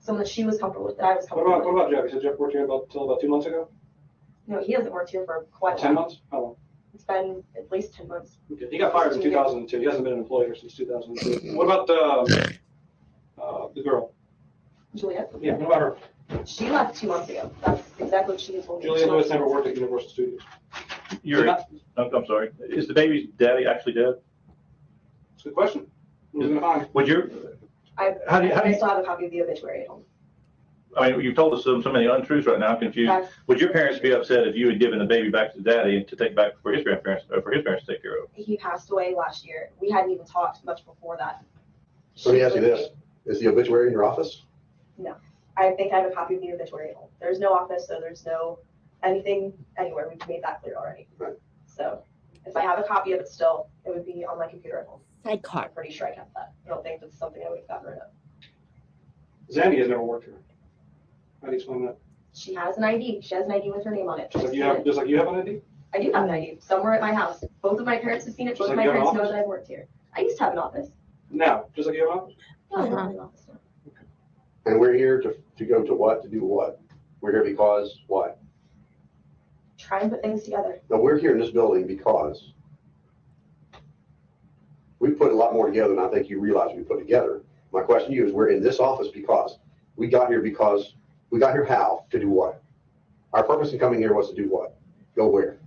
Someone that she was comfortable with, that I was comfortable with. What about Jeff? You said Jeff worked here until about 2 months ago? No, he hasn't worked here for quite a 10 while. months? How long? It's been at least 10 months. Okay. He got fired in 2002. He hasn't been an employee here since 2002. What about the girl? Juliet? Yeah, what about her? She left 2 months ago. That's exactly what she told me. Juliet Lewis never worked at Universal Studios. I'm sorry. Is the baby's daddy actually dead? That's a good question. Who's gonna find? Would you? I still have a copy of the obituary at home. I mean, you've told us so many untruths right now. I'm confused. Would your parents be upset if you had given the baby back to daddy to take back for his grandparents, or for his parents to take care of? He passed away last year. We hadn't even talked much before that. So let me ask you this. Is the obituary in your office? No. I think I have a copy of the obituary at home. There's no office, so there's no anything anywhere. We've made that clear already. Right. So if I have a copy of it still, it would be on my computer at home. Sidecar. I'm pretty sure I kept that. I don't think that's something I would have gotten rid of. Zandy has never worked here. How do you explain that? She has an ID. She has an ID with her name on it. Just like you have an ID? I do have an ID somewhere at my house. Both of my parents have seen it. Both of my parents know that I've worked here. I used to have an office. No, just like you have an office? No, I don't have an office now. And we're here to go to what? To do what? We're here because what? Try and put things together. No, we're here in this building because we put a lot more together than I think you realize we put together. My question to you is, we're in this office because we got here how? To do what? Our purpose in coming here was to do what? Go where?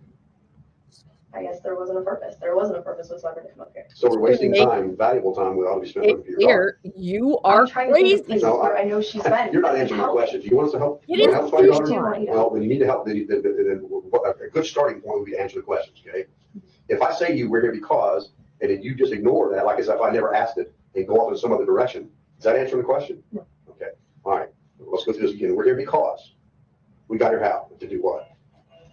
I guess there wasn't a purpose. There wasn't a purpose whatsoever to come up here. So we're wasting time, valuable time, we ought to be spent looking for your daughter. You are crazy. No, I know she's been. You're not answering my question. Do you want us to help? It You want is to help find your huge. daughter? Well, then you need to help. A good starting point would be to answer the questions, okay? If I say to you, we're here because, and then you just ignore that, like as if I never asked it, and go off in some other direction, is that answering the question? No. Okay, all right, let's go through this again. We're here because we got here how? To do what?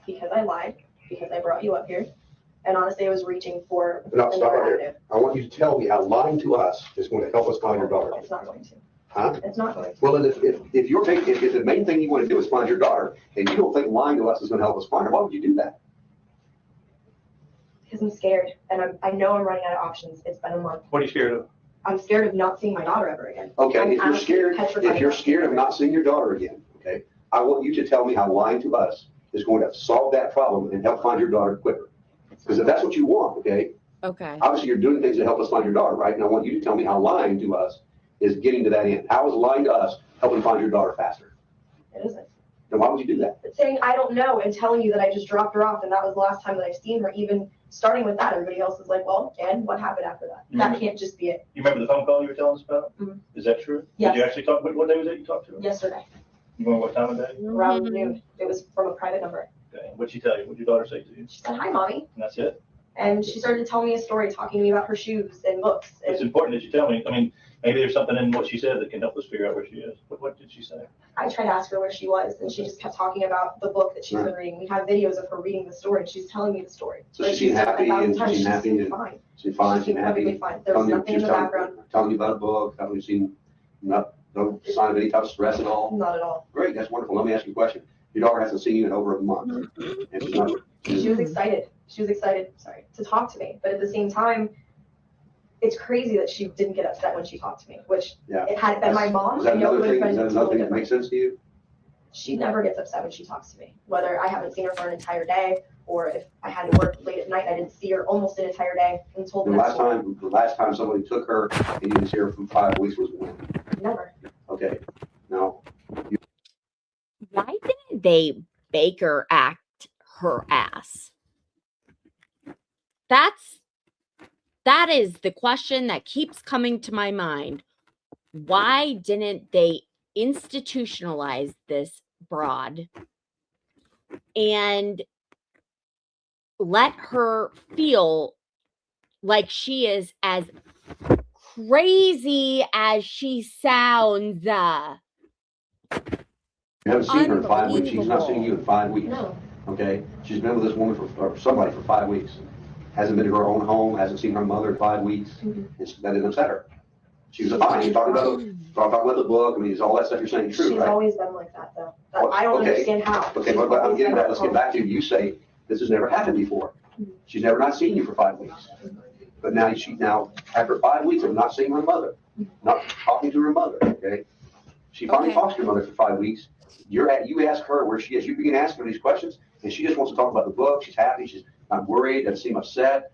Because I lied, because I brought you up here. And honestly, I was reaching for No, stop another right avenue. there. I want you to tell me how lying to us is going to help us find your daughter. It's not going to. Huh? It's not going to. Well, then if the main thing you want to do is find your daughter, and you don't think lying to us is going to help us find her, why would you do that? Because I'm scared, and I know I'm running out of options. It's been a month. What are you scared of? I'm scared of not seeing my daughter ever again. Okay, I'm if you're scared, petrified if you're not scared of not seeing your daughter again, okay, I want you to tell me how lying to us is going to solve that problem and help find your daughter quicker. Because if that's what you want, okay, Okay. obviously you're doing things to help us find your daughter, right? And I want you to tell me how lying to us is getting to that end. How is lying to us helping find your daughter faster? It isn't. Then why would you do that? But saying I don't know and telling you that I just dropped her off and that was the last time that I've seen her, even starting with that, everybody else is like, well, and what happened after that? That can't just be it. You remember the phone call you were telling us about? Mhm. Is that true? Yes. Did you actually talk, what day was it you talked to her? Yesterday, You remember what time of day? around noon. It was from a private number. Okay. What'd she tell you? What'd your daughter say to you? She said, hi, mommy. And that's it? And she started to tell me a story, talking to me about her shoes and books. It's And important that you tell me. I mean, maybe there's something in what she said that can help us figure out where she is. But what did she say? I tried to ask her where she was, and she just kept talking about the book that she's been reading. We have videos of her reading the story, and she's telling me the story. So Like, she seemed said happy 1,000 and times, she seemed happy and fine. she's fine, She she's seemed happy. perfectly fine. There was Telling you- nothing she in was the telling- background. Telling you about a book, telling you seen no sign of any type of stress at all. Not at all. Great, that's wonderful. Let me ask you a question. Your daughter hasn't seen you in over a month. And she's not, She was excited. She was excited, to talk to me. But at the same time, it's crazy that she didn't get upset when she talked to me, which yeah. it had it been my mom, Is that I know it another would have thing, been is that another totally thing that different. makes sense to you? She never gets upset when she talks to me, whether I haven't seen her for an entire day or if I had to work late at night, I didn't see her almost an entire day and told The me last time somebody took her and you didn't see her for 5 weeks was when? never. Okay, now, Why didn't they Baker Act her ass? That is the question that keeps coming to my mind. Why didn't they institutionalize this broad and let her feel like she is as crazy as she sounds? you haven't seen her in 5 weeks. She's not seen you in 5 weeks. No. Okay, she's been with this woman or somebody for 5 weeks. Hasn't been to her own home, hasn't seen her mother in 5 weeks. And that didn't upset her. She was fine. You're talking about the book. I mean, is all that stuff you're saying true, She's right? always been like that, though. I don't Okay. understand how. Okay, She's but I'm always getting been that. Let's get back to you say this has never happened before. She's never not seen you for 5 weeks. But now after 5 weeks of not seeing her mother, not talking to her mother, okay? She finally talks to her mother for 5 weeks. You ask her where she is. You begin asking her these questions, and she just wants to talk about the book. She's happy. She's not worried. Doesn't seem upset.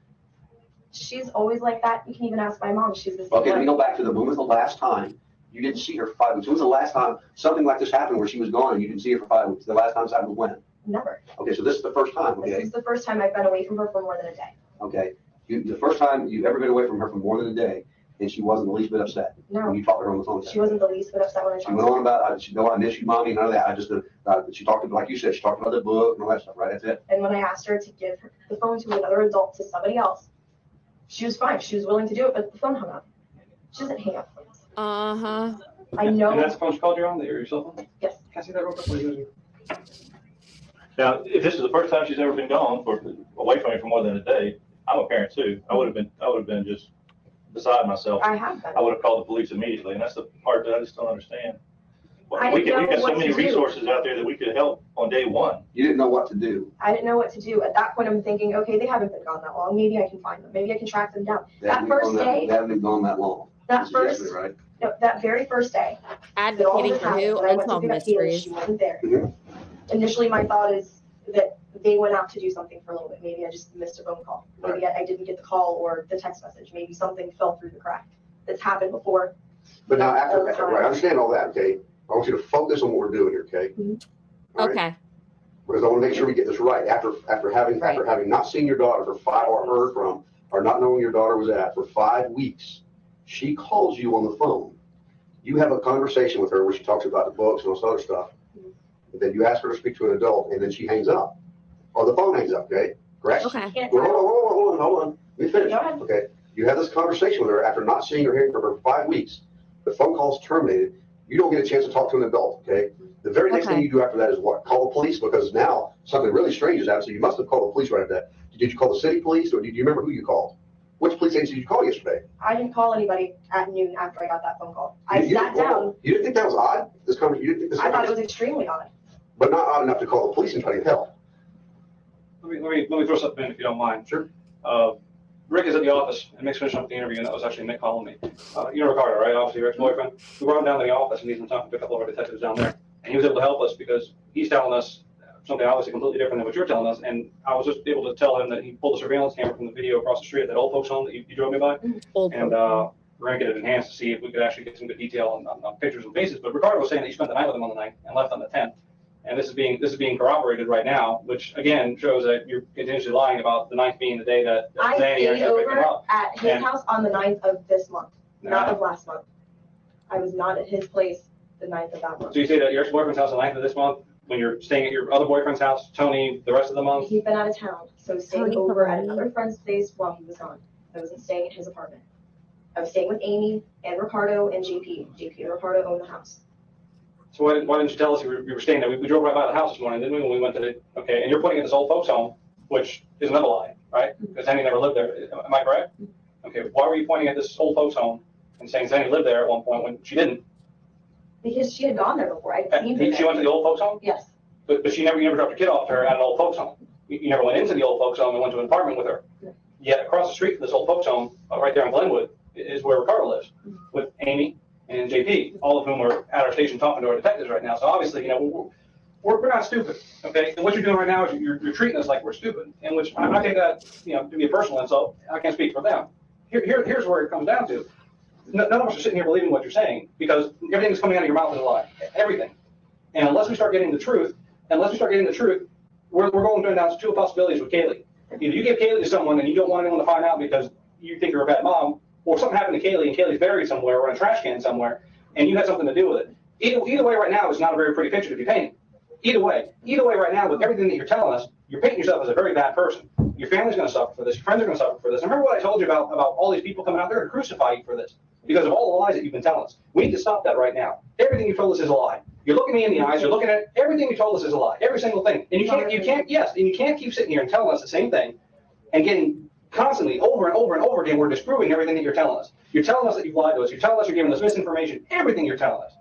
She's always like that. You can even ask my mom. She's the same Okay, let way. me go back to when was the last time you didn't see her for 5 weeks? When was the last time something like this happened where she was gone and you didn't see her for 5 weeks? The last time this happened was when? Never. Okay, so this is the first time, This okay? is the first time I've been away from her for more than a day. Okay, the first time you've ever been away from her for more than a day, and she wasn't the least bit upset No. when you talked to her on the phone. She wasn't the least bit upset when I She talked went to on her. about, she know I miss you, mommy, none of that. She talked about, like you said, she talked about the book and all that stuff, right? That's it. And when I asked her to give the phone to another adult, to somebody else, she was fine. She was willing to do it, but the phone hung up. She doesn't hang up phones. Uh-huh. I know. And that's the phone she called you on, your cell phone? Yes. Can I see that real quick, please? Now, if this is the first time she's ever been gone away from you for more than a day, I'm a parent too. I would have been just beside myself. I have been. I would have called the police immediately, and that's the part that I just don't understand. I We've didn't know got so what many to do. resources out there that we could help on day one. You didn't know what to do. I didn't know what to do. At that point, I'm thinking, okay, they haven't been gone that long. Maybe I can find them. Maybe I can track them down. That first day, They haven't been gone that long. that This is first, yesterday, right? no, that very first day, that all Advocating this for happened, who? when I went to Unsolved pick up Kayla, mysteries. she wasn't there. Mhm. Initially, my thought is that they went out to do something for a little bit. Maybe I just missed a phone call. Maybe I didn't get the call or the text message. Maybe something fell through the crack. That's happened before. But now All the right, time. I understand all that, okay? I want you to focus on what we're doing here, okay? All right? Okay. Because I want to make sure we get this right. After having not seen your daughter for 5 or heard from, or not knowing your daughter was for 5 weeks, she calls you on the phone. You have a conversation with her where she talks about the books and all this other stuff. And then you ask her to speak to an adult, and then she hangs up. Or the phone hangs up, okay? Correct? Okay. Well, hold on. Let me finish. Go ahead. Okay. You have this conversation with her after not seeing or hearing from her for 5 weeks. The phone call's terminated. You don't get a chance to talk to an adult, okay? The very next thing you do after that is what? Call the police, because now something really strange has happened. So you must have called the police right after that. Did you call the city police, or did you remember who you called? Which police agency did you call yesterday? I didn't call anybody at noon after I got that phone call. I sat down. You didn't think that was odd? You didn't think this? I thought it was extremely odd. But not odd enough to call the police and try to help. Let me throw something in if you don't mind. Sure. Rick is at the office, and Mick's finishing up the interview, and that was actually Mick calling me. You know Ricardo, right? Obviously, your ex-boyfriend. We brought him down to the office, and he's been talking to a couple of our detectives down there. And he was able to help us because he's telling us something obviously completely different than what you're telling us. And I was just able to tell him that he pulled a surveillance camera from the video across the street at that old folks home that you drove me by. And we're going to get it enhanced to see if we could actually get some good detail on pictures and faces. But Ricardo was saying that you spent the night with him on the 9th and left on the 10th. And this is being corroborated right now, which again shows that you're continuously lying about the 9th being the day that I Zanny stayed actually picked him over up. at his And- house on the 9th of this month, not No. of last month. I was not at his place the 9th of that month. So you say that your ex-boyfriend's house on the 9th of this month, when you're staying at your other boyfriend's house, Tony, the rest of the month? He's been out of town, so staying Tony over at Peroni. another friend's place while he was gone. I wasn't staying at his apartment. I was staying with Amy and Ricardo and JP. JP and Ricardo own the house. So why didn't you tell us you were staying there? We drove right by the house this morning, didn't we, when we went to the, okay, and you're putting it at this old folks home, which is another lie, right? Because Zanny never lived there. Am I correct? Okay, why were you pointing at this old folks home and saying Zanny lived there at one point when she didn't? Because she had gone there before. I'd seen her. She went to the old folks home? Yes. But you never dropped your kid off to her at an old folks home. You never went into the old folks home and went to an apartment with her. No. Yet across the street from this old folks home, right there in Glenwood, is where Ricardo lives, with Amy and JP, all of whom are at our station talking to our detectives right now. So obviously, we're not stupid, okay? And what you're doing right now is you're treating us like we're stupid, in which I take that, to be a personal insult. I can't speak for them. Here's where it comes down to. None of us are sitting here believing what you're saying because everything that's coming out of your mouth is a lie. Everything. And unless we start getting the truth, we're going down two possibilities with Kaylee. Either you give Kaylee to someone and you don't want anyone to find out because you think you're a bad mom, or something happened to Kaylee and Kaylee's buried somewhere or in a trash can somewhere, and you had something to do with it. Either way right now is not a very pretty picture to be painting. Either way right now with everything that you're telling us, you're painting yourself as a very bad person. Your family's going to suffer for this. Your friends are going to suffer for this. And remember what I told you about all these people coming out there to crucify you for this because of all the lies that you've been telling us. We need to stop that right now. Everything you told us is a lie. You're looking me in the eyes. You're looking at everything you told us is a lie. Every single thing. And you can't keep sitting here and telling us the same thing and getting constantly over and over and over again. We're disproving everything that you're telling us. You're telling us that you've lied to us. You're telling us you're giving us misinformation. Everything you're telling us.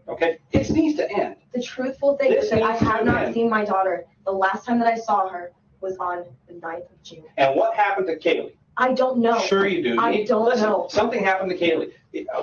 Okay? It needs to end. The truthful thing is that I have not seen my daughter. The last time that I saw her was on the 9th of June. And what happened to Kaylee? I don't know. Sure you do. I don't know. Something happened to Kaylee.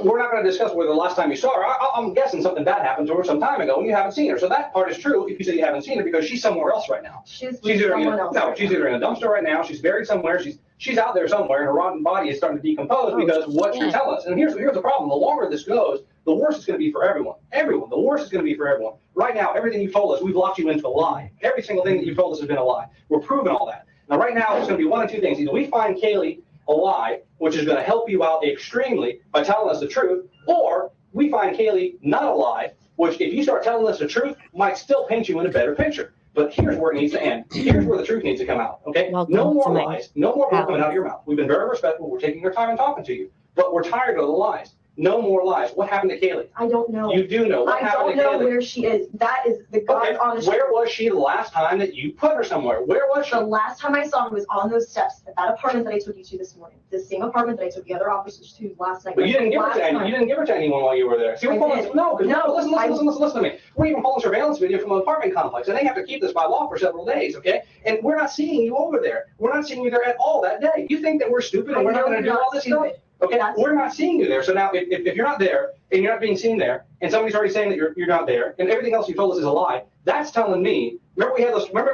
We're not going to discuss whether the last time you saw her. I'm guessing something bad happened to her some time ago and you haven't seen her. So that part is true if you say you haven't seen her because she's somewhere else right now. She's either in a dumpster right now. She's buried somewhere. She's out there somewhere and her rotten body is starting to decompose because of what you're telling us. And here's the problem. The longer this goes, the worse it's going to be for everyone. Everyone. The worse it's going to be for everyone. Right now, everything you've told us, we've locked you into a lie. Every single thing that you've told us has been a lie. We're proving all that. Now, right now, it's going to be one of two things. Either we find Kaylee a lie, which is going to help you out extremely by telling us the truth, or we find Kaylee not a lie, which if you start telling us the truth, might still paint you in a better picture. But here's where it needs to end. Here's where the truth needs to come out, okay? No more lies. No more words coming out of your mouth. We've been very respectful. We're taking our time and talking to you. But we're tired of the lies. No more lies. What happened to Kaylee? I don't know. You do know. What happened to Kaylee? I don't know where she is. That is the God's honest truth. Where was she the last time that you put her somewhere? Where was she? The last time I saw her was on those steps at that apartment that I took you to this morning. The same apartment that I took the other officers to last night. But you didn't give her to anyone while you were there. See, we're pulling, listen to me. We're even pulling surveillance video from an apartment complex, and they have to keep this by law for several days, okay? And we're not seeing you over there. We're not seeing you there at all that day. You think that we're stupid and we're not going to do all this stuff? Okay, we're not seeing you there. So now, if you're not there and you're not being seen there, and somebody's already saying that you're not there, and everything else you told us is a lie, that's telling me. Remember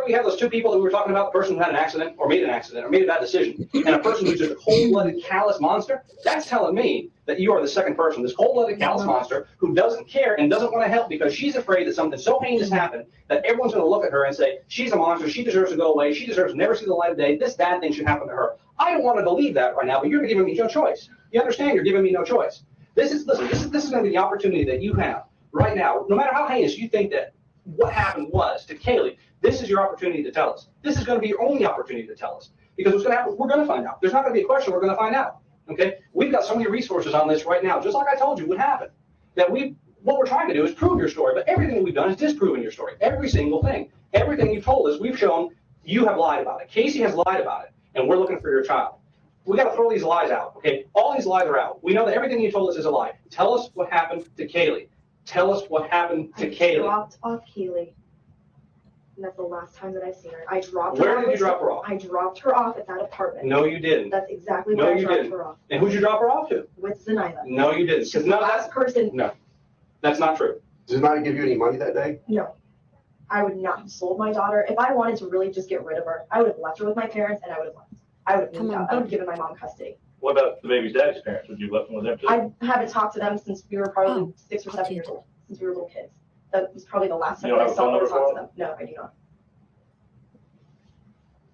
we had those two people that we were talking about, the person who had an accident or made an accident or made a bad decision, and a person who's just a cold-blooded, callous monster. That's telling me that you are the second person, this cold-blooded, callous monster who doesn't care and doesn't want to help because she's afraid that something so heinous happened that everyone's going to look at her and say she's a monster. She deserves to go away. She deserves to never see the light of day. This bad thing should happen to her. I don't want to believe that right now, but you're giving me no choice. You understand? You're giving me no choice. This is going to be the opportunity that you have right now. No matter how heinous you think that what happened was to Kaylee, this is your opportunity to tell us. This is going to be your only opportunity to tell us. Because what's going to happen, we're going to find out. There's not going to be a question, we're going to find out. Okay? We've got so many resources on this right now, just like I told you would happen. What we're trying to do is prove your story, but everything that we've done is disproving your story. Every single thing. Everything you've told us, we've shown you have lied about it. Casey has lied about it, and we're looking for your child. We got to throw these lies out, okay? All these lies are out. We know that everything you told us is a lie. Tell us what happened to Kaylee. Tell us what happened to Kaylee. Dropped off Kaylee. And that's the last time that I've seen her. I dropped Where her did you drop her off? I dropped her off at that apartment. No, you didn't. That's exactly No, where I you dropped didn't. her off. And who'd you drop her off to? With Zenaida. No, you didn't. She's Because the no, last person. no, that's not true. Did Zenaida give you any money that day? No. I would not have sold my daughter. If I wanted to really just get rid of her, I would have left her with my parents and I would have left. I would have moved out. I would have given my mom custody. What about the baby's daddy's parents? Would you left them with them too? I haven't talked to them since we were probably 6 or 7 years old, since we were little kids. That was probably the last time You don't I have a saw phone or number talked for to them. No, I do not.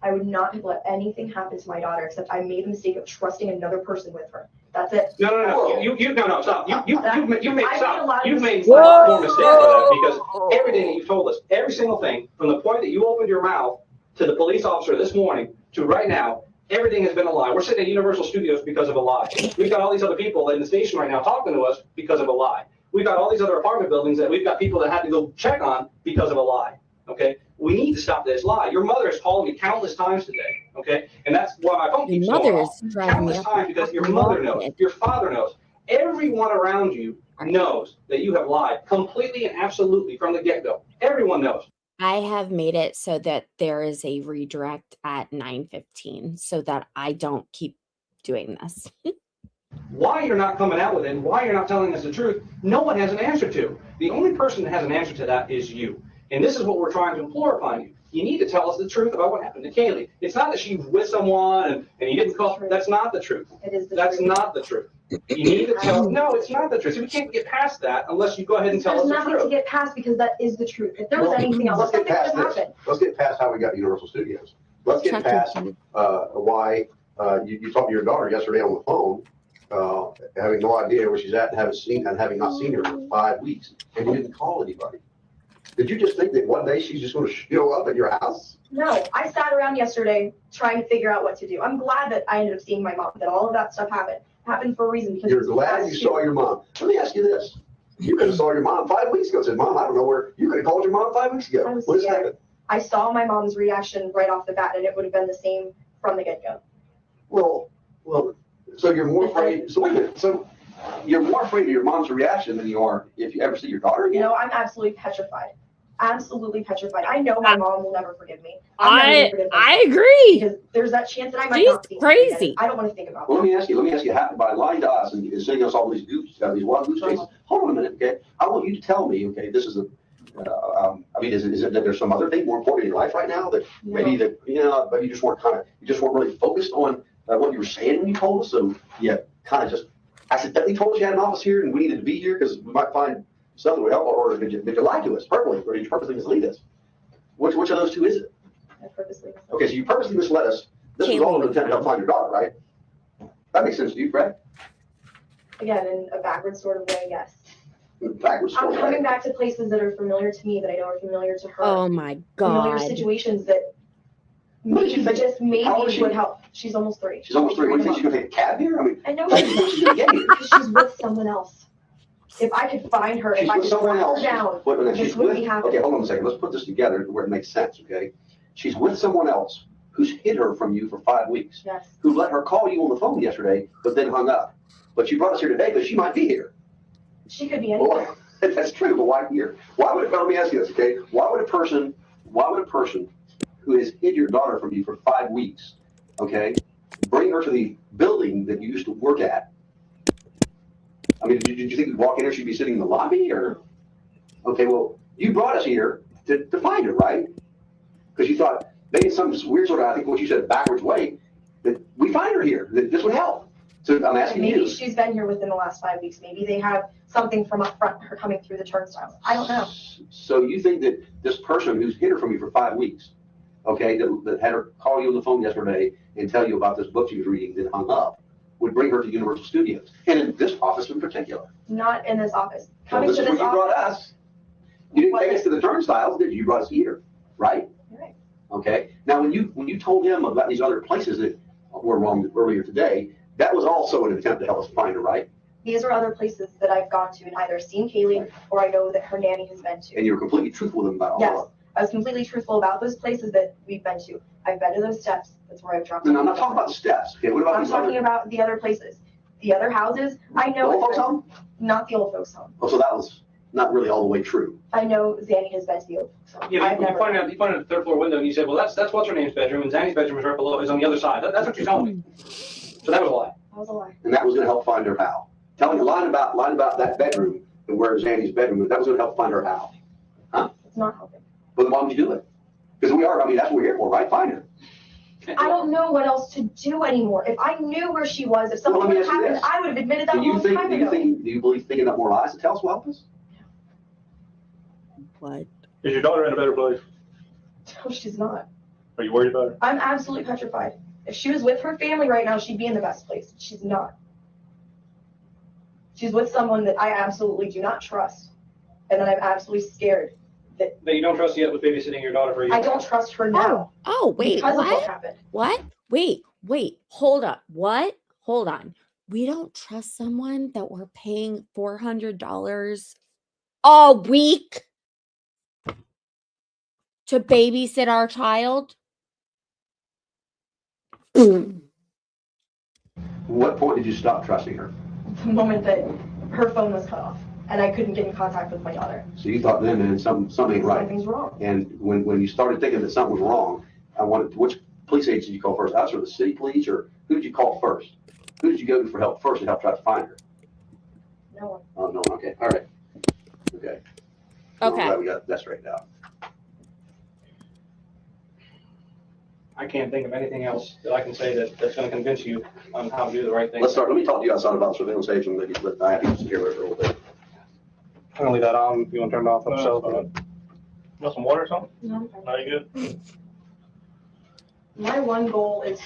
I would not have let anything happen to my daughter except I made the mistake of trusting another person with her. That's it. No, no, stop. You've made stop. You've made Whoa. more mistakes with that because everything that you've told us, every single thing, from the point that you opened your mouth to the police officer this morning to right now, everything has been a lie. We're sitting at Universal Studios because of a lie. We've got all these other people in the station right now talking to us because of a lie. We've got all these other apartment buildings that we've got people that had to go check on because of a lie. Okay, we need to stop this lie. Your mother has called me countless times today. Okay, and that's why my phone keeps going off. Countless times because your mother knows, your father knows, everyone around you knows that you have lied completely and absolutely from the get-go. Everyone knows. I have made it so that there is a redirect at 9:15 so that I don't keep doing this. Why you're not coming out with it, and why you're not telling us the truth, no one has an answer to. The only person that has an answer to that is you. And this is what we're trying to implore upon you. You need to tell us the truth about what happened to Kaylee. It's not that she was with someone and you didn't call. That's not the truth. It is the That's truth. not the truth. You need to tell. No, it's not the truth. We can't get past that unless you go ahead and tell There's us the nothing to truth. get past because that is the truth. If there was Well, anything else, let's get something would past have this. happened. Let's get past how we got to Universal Studios. Let's get past why you talked to your daughter yesterday on the phone, having no idea where she's at and having not seen her for 5 weeks, and you didn't call anybody. Did you just think that one day she's just going to show up at your house? No, I sat around yesterday trying to figure out what to do. I'm glad that I ended up seeing my mom, that all of that stuff happened for a reason. Because You're glad you saw your mom. Let me ask you this. You could have saw your mom 5 weeks ago and said, Mom, I don't know where. You could have called your mom 5 weeks ago. I was What has scared. happened? I saw my mom's reaction right off the bat, and it would have been the same from the get-go. Well, so you're more afraid. So wait a minute. So you're more afraid of your mom's reaction than you are if you ever see your daughter again? No, I'm absolutely petrified. Absolutely petrified. I know my mom will never forgive me. I'm never gonna forgive myself. I agree. Because there's that chance that I might She's not see her again. crazy. I don't want to think about Well, that. let me ask you, by lying to us and sending us all these these wild goose chases. Hold on a minute, okay? I want you to tell me, okay, this is is it that there's some other thing more important in your life right now that maybe but you just weren't really focused on what you were saying when you told us, so you kind of just accidentally told us you had an office here and we needed to be here because we might find stuff that would help, or did you lie to us purposely, or did you purposely mislead us? Which of those two is it? I purposely. Okay, so you purposely misled us. This was all in an attempt to help find your daughter, right? That makes sense to you, Fred? Again, in a backwards sort of way, yes. Backwards I'm sort of coming way. back to places that are familiar to me, that I know are familiar to her. Oh my Familiar God. situations that What did you think? just maybe How old is she? would help. She's almost 3. She's almost 3. What do you think she's going to take a cab here? I mean, I know how do you think she's going to get here? because she's with someone else. If I could find her, She's if I with could someone track her else. down, Wait a minute, this she's wouldn't with, be happening. okay, hold on a second. Let's put this together where it makes sense, okay? She's with someone else who's hid her from you for 5 weeks, Yes. who let her call you on the phone yesterday, but then hung up. But you brought us here today because she might be here. She could be anywhere. Well, that's true, but why here? Let me ask you this, okay? Why would a person who has hid your daughter from you for 5 weeks, okay, bring her to the building that you used to work at? I mean, did you think you'd walk in here, she'd be sitting in the lobby, or? Okay, well, you brought us here to find her, right? Because you thought maybe in some weird sort of, I think what you said, backwards way, that we find her here, that this would help. So I'm asking Maybe you. she's been here within the last 5 weeks. Maybe they have something from up front, her coming through the turnstiles. I don't know. So you think that this person who's hid her from you for 5 weeks, okay, that had her call you on the phone yesterday and tell you about this book she was reading, then hung up, would bring her to Universal Studios, and in this office in particular? Not in this office. Well, Coming this to is this where you brought office. us. You didn't take us to the turnstiles, did you? You brought us here, right? Right. Okay. Now, when you told him about these other places that were wrong earlier today, that was also an attempt to help us find her, right? These are other places that I've gone to and either seen Kaylee or I know that her nanny has been to. And you were completely truthful with them about all Yes, of it. I was completely truthful about those places that we've been to. I've been to those steps. That's where I've dropped. No, I'm not talking about the steps. Okay, what about I'm these talking other? about the other places, the other houses. I know. The old folks home? Not the old folks home. Oh, so that was not really all the way true. I know Zanny has been to you, so Yeah, I've you never. pointed out the third floor window and you said, well, that's what's her name's bedroom and Zanny's bedroom is right below, is on the other side. That's what you told me. So that was a lie. That was a lie. And that was gonna help find her how. Lying about that bedroom and where Zanny's bedroom is, that was gonna help find her how. Huh? It's not helping. But then why would you do it? Because that's what we're here for, right? Find her. I don't know what else to do anymore. If I knew where she was, if something would have happened, I would have admitted that a long time ago. Do you believe thinking up more lies to tell us will help us? What? Is your daughter in a better place? No, she's not. Are you worried about her? I'm absolutely petrified. If she was with her family right now, she'd be in the best place. She's not. She's with someone that I absolutely do not trust, and that I'm absolutely scared that. That you don't trust yet with babysitting your daughter for a year? I don't trust her now. Oh, wait, because of what what? happened. What? Wait, hold up. What? Hold on. We don't trust someone that we're paying $400 a week to babysit our child? What point did you stop trusting her? The moment that her phone was cut off and I couldn't get in contact with my daughter. So you thought then, man, something ain't right. Something's wrong. And when you started thinking that something was wrong, which police agency did you call first? Us or the city police, or who did you call first? Who did you go to for help first to help try to find her? No one. Oh, no, okay, all right. Okay. Okay. Well, we got that straightened out. I can't think of anything else that I can say that's gonna convince you on how to do the right thing. Let me talk to you outside about surveillance agent, maybe I have to hear it for a little bit. I'm gonna leave that on, if you wanna turn it off on yourself. Want some water or something? No. Are you good? My one goal is,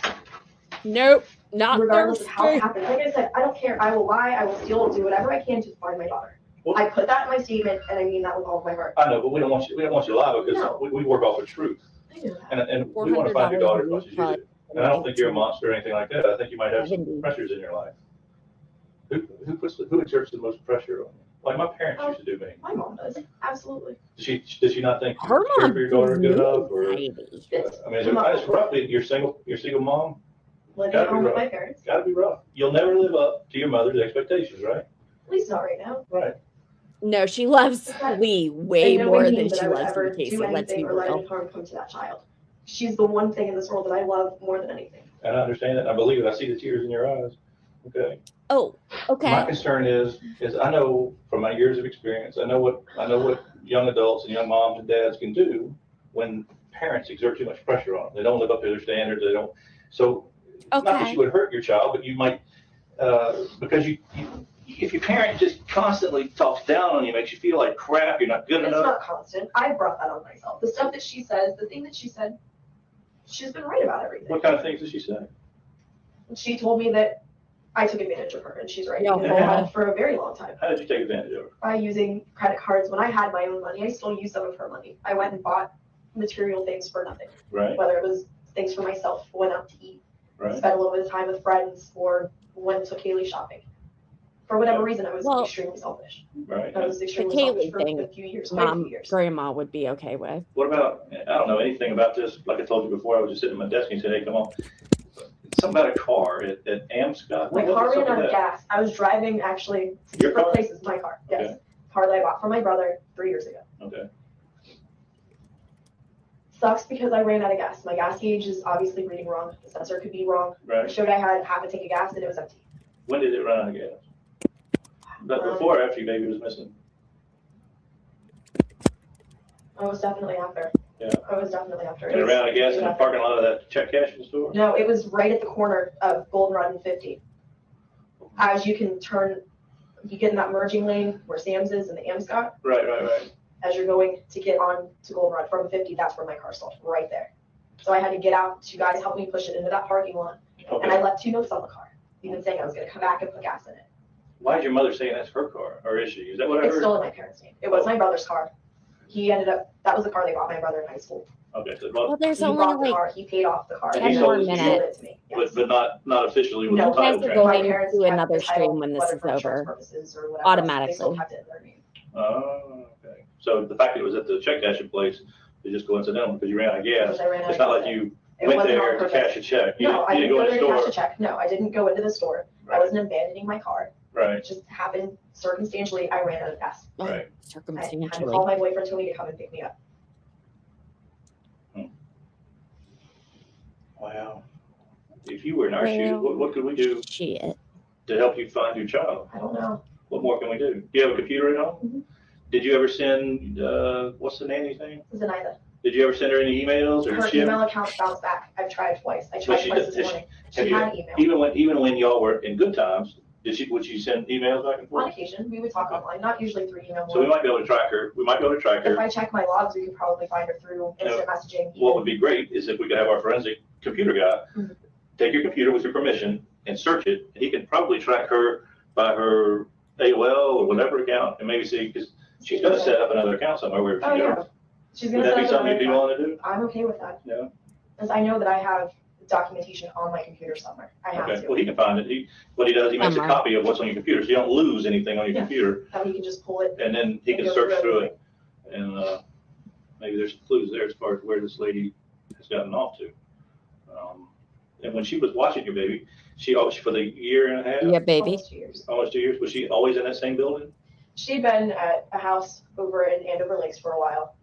Nope, not regardless of how thirsty. it happened, like I said, I don't care. I will lie, I will steal, do whatever I can to find my daughter. I put that in my statement, and I mean that with all of my heart. I know, but we don't want you to lie because No. we work off of truth. I know that. And we want to find your daughter as much as you do. And I don't think you're a monster or anything like that. I think you might have some pressures in your life. Who exerts the most pressure on you? Like my parents used to do me. My mom does, absolutely. Does she not think Her you care mom for your daughter good enough? Or maybe. I mean, it's roughly your single mom. Living at home with my parents. Gotta be rough. You'll never live up to your mother's expectations, right? At least not right now. Right. No, she loves Lee way And no more way than mean that she I would loves ever me, Casey. do Let's be anything or let any real. harm come to that child. She's the one thing in this world that I love more than anything. And I understand that. And I believe it. I see the tears in your eyes. Okay. Oh, okay. My concern is I know from my years of experience, I know what young adults and young moms and dads can do when parents exert too much pressure on them. They don't live up to their standards. They don't. So not that you would hurt your child, but you might, because if your parent just constantly talks down on you, makes you feel like crap, you're not good It's enough. not constant. I brought that on myself. The stuff that she says, the thing that she said, she's been right about everything. What kind of things does she say? She told me that I took advantage of her, and she's right. No. Because I had for a very long time. How did you take advantage of her? By using credit cards. When I had my own money, I still used some of her money. I went and bought material things for nothing. Right. Whether it was things for myself, went out to eat, Right. spent a little bit of time with friends, or went to Kaylee shopping. For whatever reason, I was extremely selfish. Right. I was The extremely selfish Kaylee for thing, a few years, quite a few Mom, years. Grandma would be okay with. What about, I don't know anything about this. Like I told you before, I was just sitting at my desk and he said, hey, come on. Something about a car at Amscott. My car ran out of gas. I was driving actually to Your different car? places. My car, yes. Okay. Car that I bought for my brother 3 years ago. Okay. Sucks because I ran out of gas. My gas gauge is obviously reading wrong. The sensor could be wrong. Right. It showed I had half a tank of gas and it was empty. When did it run out of gas? But before or after your baby was missing? I was definitely after. Yeah. I was definitely after. And it ran out of gas in the parking lot of that check cashing store? No, it was right at the corner of Goldenrod and 50. As you can turn, you get in that merging lane where Sam's is and the Amscott. Right. As you're going to get on to Goldenrod from 50, that's where my car stopped, right there. So I had to get out. Two guys helped me push it into that parking lot. Okay. And I left 2 notes on the car, even saying I was going to come back and put gas in it. Why is your mother saying that's her car? Or is she? Is that what I It's heard? still in my parents' name. It was my brother's car. He ended up, that was the car they bought my brother in high school. Okay, so Well, there's He only bought the like car, he paid off the car. 10 and he more sold minutes. it to me. Yes. but not officially with No, the title you guys are transfer. going My parents to kept another the title, stream when this whether is for insurance over. purposes or whatever. Automatically. They still kept it in their name. Oh, okay. So the fact that it was at the check cashing place is just coincidental because you ran out of gas. Because I ran out It's of not like gas. you It went wasn't there on to purpose. cash a check. You No, I didn't didn't go in there the to cash store. a check. No, I didn't go into the store. I Right. wasn't abandoning my car. Right. It just happened circumstantially. I ran out of gas. Oh, Right. I had to circumstantially. call my boyfriend Tony to come and pick me up. Wow. If you were in our shoes, what could we do Shit. to help you find your child? I don't know. What more can we do? Do you have a computer at home? Mhm. Did you ever send, what's the nanny's name? Zenaida. Did you ever send her any emails or Her did she email ever? account bounced back. I've tried twice. I But tried she twice did- this morning. Have She you, had email. even when y'all were in good times, would she send emails back and On forth? occasion, we would talk online, not usually through email. So we more. might be able to track her. We might be able to track If her. I check my logs, we could probably find her through instant messaging. What would be great is if we could have our forensic computer guy Mhm. take your computer with your permission and search it. And he can probably track her by her AOL or whatever account and maybe see, because she's gonna set up another account somewhere where she Oh, yeah. goes. She's Would gonna that set be up something you'd be another willing to do? I'm okay with that. Yeah. Because I know that I have documentation on my computer somewhere. I have Okay, to. well, he can find it. What he does, he makes a Somewhere. copy of what's on your computer, so you don't lose anything on your Yeah. computer. How he can just pull it. And then he And can go search through through it. And, maybe there's clues there as far as where this lady has gotten off to. And when she was watching your baby, she always, for the year and a half? Yeah, baby. Almost 2 years. Almost 2 years, was she always in that same building? She'd been at a house over in Andover Lakes for a while.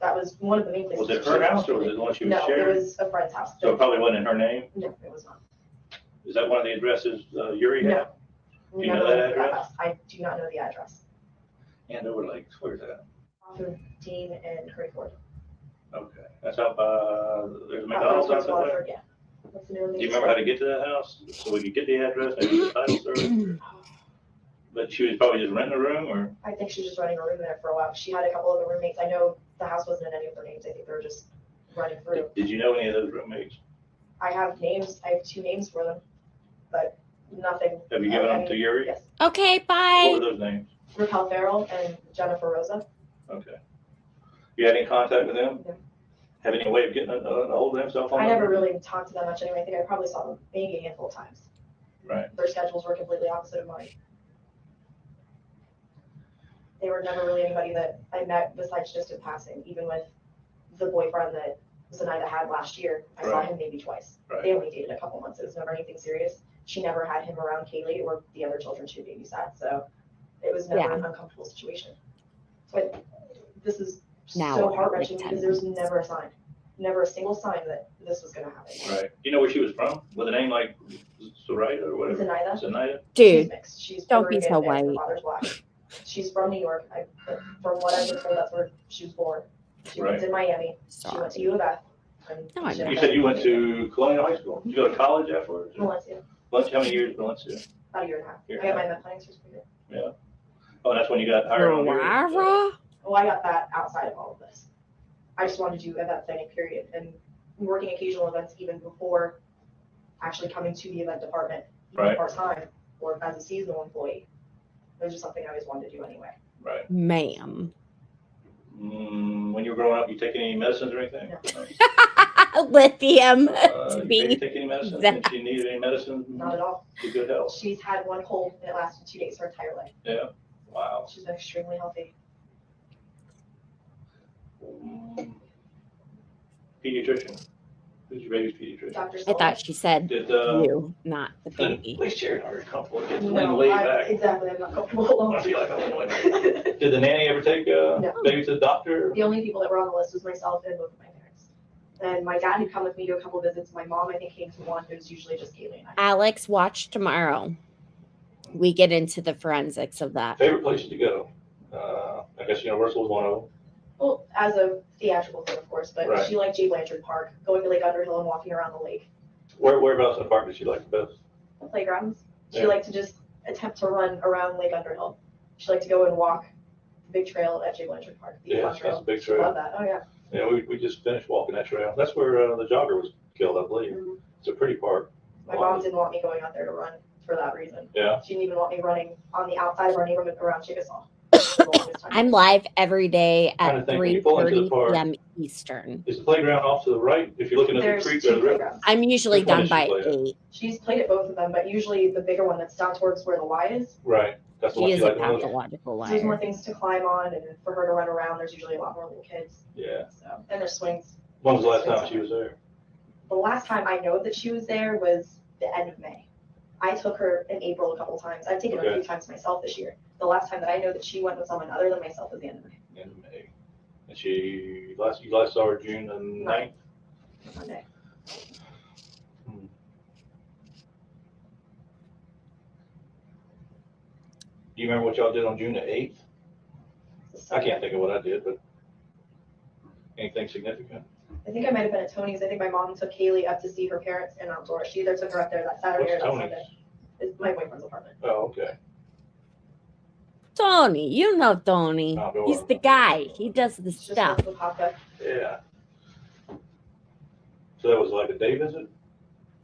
That was one of the main places. Was it she her was house or was located. it the one she was No, sharing? it was a friend's house. So it probably wasn't in her name? No, it was not. Is that one of the addresses Yuri No. had? Do you know Never that went to address? house. I do not know the address. Andover Lakes, where's that? Off of Dean and Crayford. Okay, that's out by, there's a McDonald's out that way? Waterford, yeah. What's the name of the Do you remember how to get to that house? So we could get the address, maybe the title search? But she was probably just renting a room or? I think she was just running a room there for a while. She had a couple other roommates. I know the house wasn't in any of their names. I think they were just running through. Did you know any of those roommates? I have names. I have 2 names for them, but nothing. Have you given them to Yuri? Yes. Okay, What bye. were those names? Raquel Farrell and Jennifer Rosa. Okay. You had any contact with them? No. Have any way of getting a hold of them, cell phone? I number? never really talked to them much anyway. I think I probably saw them maybe a handful of times. Right. Their schedules were completely opposite of mine. They were never really anybody that I met besides just in passing, even with the boyfriend that Zenaida had last year. I saw Right. him maybe twice. Right. They only dated a couple months. It was never anything serious. She never had him around Kaylee or the other children she babysat, so it was never Yeah. an uncomfortable situation. But this is Now so we're heart like wrenching 10 because there's never a sign, never a single sign that this was gonna happen. Right. Do you know where she was from? With a name like Soraya or whatever? Zenaida. Zenaida? She's Dude, mixed. She's don't Puerto be so Rican and her white. father's black. She's from New York. From what I've been told, that's where she was born. She Right. lived in Miami. She went to U of F. and No, I she know. You said you went to Colonial High School. Did you go to college afterwards? Valencia, How many years in Valencia? about a year and a half. Year I and got a my med planning certificate. Yeah. Oh, that's when you got hired on Yuri? Rara? Well, I got that outside of all of this. I just wanted to do event planning, period, and working occasional events even before actually coming to the event department, even Right. part-time or as a seasonal employee. It was just something I always wanted to do anyway. Right. Ma'am. When you were growing up, you take any medicines or anything? Lithium. Your baby Be take any medicine? that- Did she need any medicine? Not at all. To good health? She's had one cold and it lasted 2 days her entire life. Yeah. Wow. She's been extremely healthy. Pediatrician? Who's your baby's pediatrician? Dr. I thought she said Did, you, not the At baby. least Sharon are comfortable getting No, way back. exactly. I'm not comfortable alone. I feel like I'm way back. Did the nanny ever take baby to the doctor? The only people that were on the list was myself and both of my parents. And my dad had come with me to a couple visits. My mom, I think, came to one. It was usually just Kaylee and I. Alex, watch tomorrow. We get into the forensics of that. Favorite places to go? I guess Universal is one of them. Well, as a theatrical thing, of course, but Right. she liked Jay Blanchard Park, going to Lake Underhill and walking around the lake. Whereabouts in the park did she like the best? The playgrounds. She Yeah. liked to just attempt to run around Lake Underhill. She liked to go and walk the big trail at Jay Blanchard Park. The Yeah, Yukon that's Trail. a big She loved trail. that. Oh, yeah. Yeah, we just finished walking that trail. That's where the jogger was killed, I believe. Mhm. It's a pretty park. My mom didn't want me going out there to run for that reason. Yeah. She didn't even want me running on the outside of our neighborhood around Chickasaw. for the longest time. I'm live every day Trying at to think, when you pull into the 3:30 park- p.m. Eastern. Is the playground off to the right? If you're looking at There's the creek two or the river? playgrounds. I'm usually Which one done does she by play at? 8. She's played at both of them, but usually the bigger one that's down towards where the Y is. Right. That's the one She she is a liked the most. pathological There's more liar. things to climb on, and for her to run around, there's usually a lot more little kids. Yeah. So, and there's swings. When was the last time she was there? The last time I know that she was there was the end of May. I took her in April a couple of times. I've taken her a few times myself this year. The last time that I know that she went with someone other than myself was the end of May. In May. And you last saw her June the 9th? Monday. Do you remember what y'all did on June the 8th? I can't think of what I did, but anything significant? I think I might have been at Tony's. I think my mom took Kaylee up to see her parents in Outdoor. She either took her up there that Saturday or that Sunday. It's my boyfriend's apartment. Oh, okay. Tony, you know Tony. He's the guy. He does the stuff. Yeah. So that was like a day visit?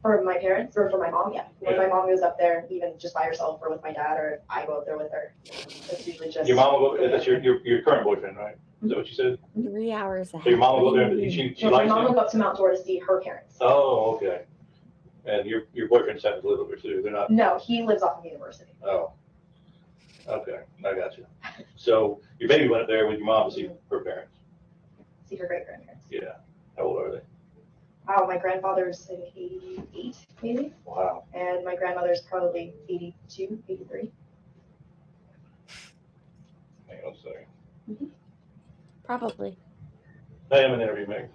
For my parents or for my mom, yeah. When my mom goes up there, even just by herself or with my dad, or I go up there with her. It's usually just. Your mom will go, that's your current boyfriend, right? Is that what you said? 3 hours ahead. So your mom will go there, and she No, likes my mom him? will go up to Mount Dora to see her parents. Oh, okay. And your boyfriend's happens to live over too, they're not? No, he lives off of University. Oh. Okay, I got you. So your baby went up there with your mom to see her parents? See her great grandparents. Yeah. How old are they? Wow, my grandfather's 88, maybe. Wow. And my grandmother's probably 82, 83. Hang on a second. Probably. I am an interview, Meg.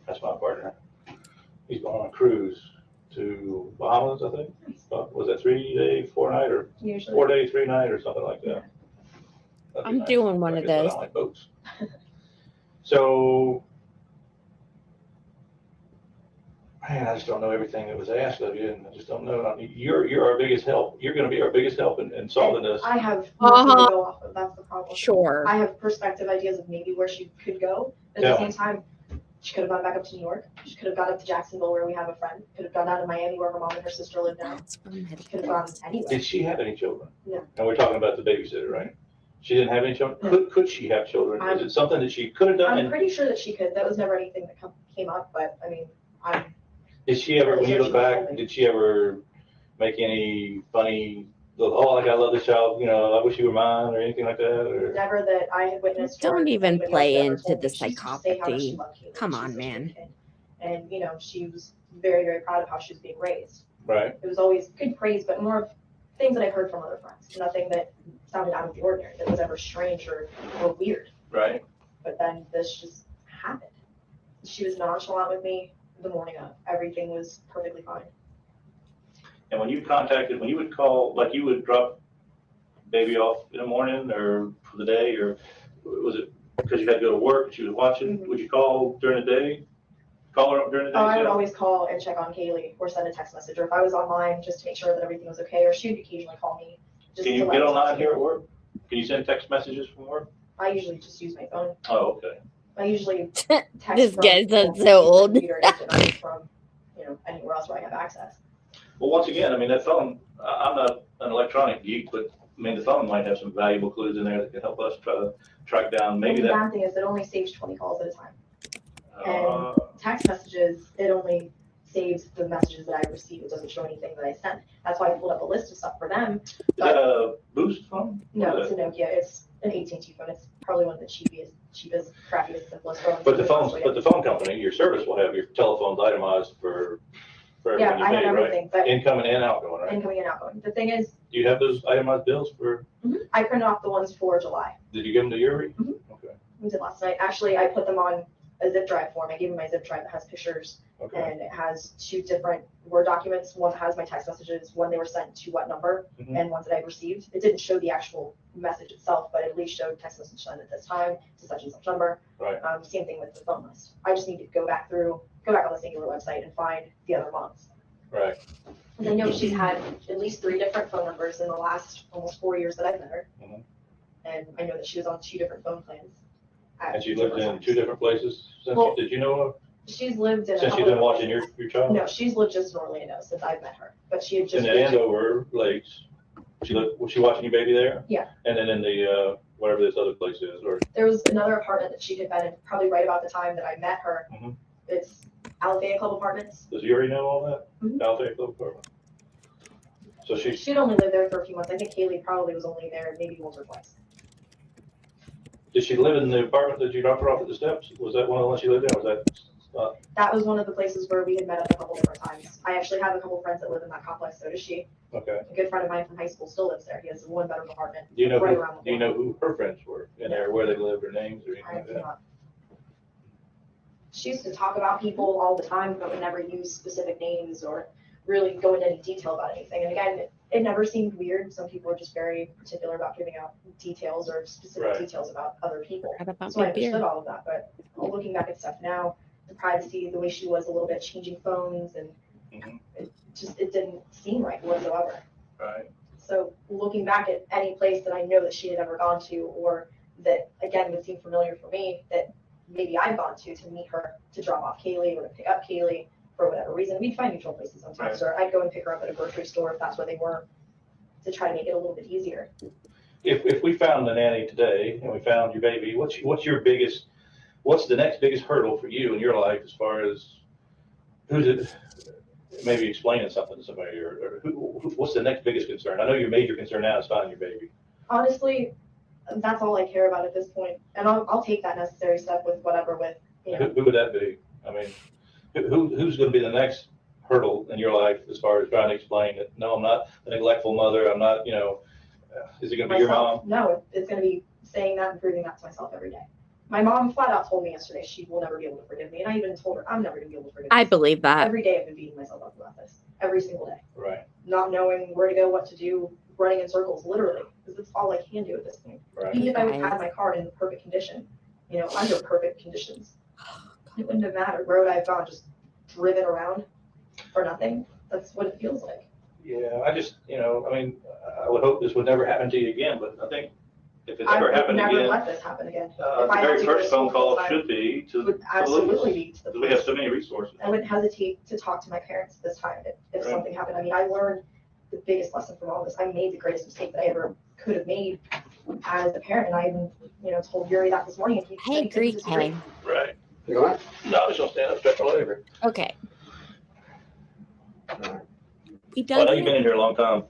That's my partner. He's going on a cruise to Bahamas, I think. Was that 3 day, 4 night, or Usually. 4 day, 3 night, or something like that? That'd be I'm nice. doing one I of guess I those. don't like boats. So, man, I just don't know everything that was asked of you, and I just don't know. I mean, you're our biggest help. You're going to be our biggest help in solving this. I have nothing to go off of. That's the problem. Sure. I have perspective ideas of maybe where she could go. But at the same time, she could have gone back up to New York. She could have gone up to Jacksonville, where we have a friend. Could have gone down to Miami, where her mom and her sister live now. She could have gone anywhere. Did she have any children? No. And we're talking about the babysitter, right? She didn't have any children. Could she have children? Is it something that she could have done? I'm pretty sure that she could. That was never anything that came up. But I mean, Did she ever, when you look back, did she ever make any funny, oh, like I love this child, you know, I wish you were mine, or anything like that? Or never that I had witnessed. Don't even anybody play else ever into told the me. She used to say how much she psychopathy. loved Kaylee. Come She on, was such a man. good kid. And you know, she was very, very proud of how she was being raised. Right. It was always good praise, but more of things that I heard from other friends. Nothing that sounded out of the ordinary, that was ever strange or weird. Right. But then this just happened. She was nonchalant with me the morning of. Everything was perfectly fine. And when you would call, like you would drop baby off in the morning or for the day, or was it because you had to go to work and she was watching? Mm-hmm. Would you call during the day? Call her up during the day? Oh, I would always call and check on Kaylee or send a text message, or if I was online, just to make sure that everything was okay, or she would occasionally call me. Just Can to you let get me online talk to here her. at work? Can you send text messages from work? I usually just use my phone. Oh, okay. I usually text This from, guy's you know, so old. computer and from, you know, anywhere else where I have access. Well, once again, I mean, that phone, I'm not an electronic geek, but I mean, the phone might have some valuable clues in there that can help us try to track down maybe The that. bad thing is it only saves 20 calls at a time. Uh, And text messages, it only saves the messages that I receive. It doesn't show anything that I sent. That's why I pulled up a list of stuff for them. Is that a Boost phone? No, it's a Nokia. It's an AT&T phone. It's probably one of the cheapest, crappiest, simplest phones. But the phone company, your service will have your telephones itemized for Yeah, everything you I have pay, everything, right? but Incoming and outgoing, right? incoming and outgoing. The thing is, Do you have those itemized bills for, I printed off the ones for July. did you give them to Yuri? Okay, We did last night. Actually, I put them on a zip drive form. I gave him my zip drive that has pictures, okay. and it has 2 different Word documents. One has my text messages, when they were sent to what number, Mhm. and ones that I received. It didn't show the actual message itself, but at least showed text message sent at this time to such and such number. Right. Same thing with the phone list. I just need to go back on the Singular website and find the other months. Right. And I know she's had at least 3 different phone numbers in the last almost 4 years that I've met her. Mhm. And I know that she was on 2 different phone plans. And she lived in 2 different places since, Well, did you know of? She's lived in a Since couple you've been of watching places. your child? No, she's lived just in Orlando since I've met her, but she had In just. the Andover Lakes, was she watching your baby there? Yeah. And then in the, whatever this other place is, or, There was another apartment that she had been in probably right about the time that I met her. Mhm. It's Alafaya Club Apartments. does Yuri know all that? Mhm. Alfred Club Apartment? So She'd only lived there for a few months. I think Kaylee probably was only there maybe once or twice. Did she live in the apartment that you dropped her off at the steps? Was that one of the ones she lived in? Was that? That was one of the places where we had met up a couple different times. I actually have a couple friends that live in that complex, so does she. Okay. A good friend of mine from high school still lives there. He has a one-bedroom apartment Do you know right who, around the do you know who her friends were in there, where they lived, or names, or anything I like do that? not. She used to talk about people all the time, but would never use specific names or really go into any detail about anything. And again, it never seemed weird. Some people are just very particular about giving out details or specific details about other people. So I understood all of that, but looking back at stuff now, the privacy, the way she was a little bit changing phones, and it didn't seem right whatsoever. Right. So looking back at any place that I know that she had ever gone to, or that again would seem familiar for me, that maybe I've gone to meet her, to drop off Kaylee or to pick up Kaylee for whatever reason. We'd find mutual places sometimes, or I'd go and pick her up at a grocery store if that's where they were, to try to make it a little bit easier. If we found a nanny today and we found your baby, what's the next biggest hurdle for you in your life as far as who's it? Maybe explaining something to somebody, or what's the next biggest concern? I know your major concern now is finding your baby. Honestly, that's all I care about at this point, and I'll take that necessary step with whatever. Who would that be? I mean, who's going to be the next hurdle in your life as far as trying to explain that, no, I'm not a neglectful mother, I'm not, is it going to be your mom? No, it's going to be saying that and proving that to myself every day. My mom flat out told me yesterday she will never be able to forgive me, and I even told her I'm never going to be able to forgive I myself. believe that. Every day I've been beating myself up about this, every single day. Right. Not knowing where to go, what to do, running in circles, literally, because it's all I can do at this point. Right. Even if I would have had my car in perfect condition, under perfect conditions, it wouldn't have mattered. Where would I have gone? Just driven around for nothing? That's what it feels like. Yeah, I just, I would hope this would never happen to you again, but I think if it ever happened again. I would never let this happen again. The very first phone call should be to would absolutely be to the police. We have so many resources. I wouldn't hesitate to talk to my parents this time if something happened. I mean, I learned the biggest lesson from all this. I made the greatest mistake that I ever could have made as a parent, and I even, told Yuri that this morning. And he I agree, Kay. Right. You all right? No, I was gonna stand up, stretch my leg. Okay. You Well, I know done? you've been in here a long time.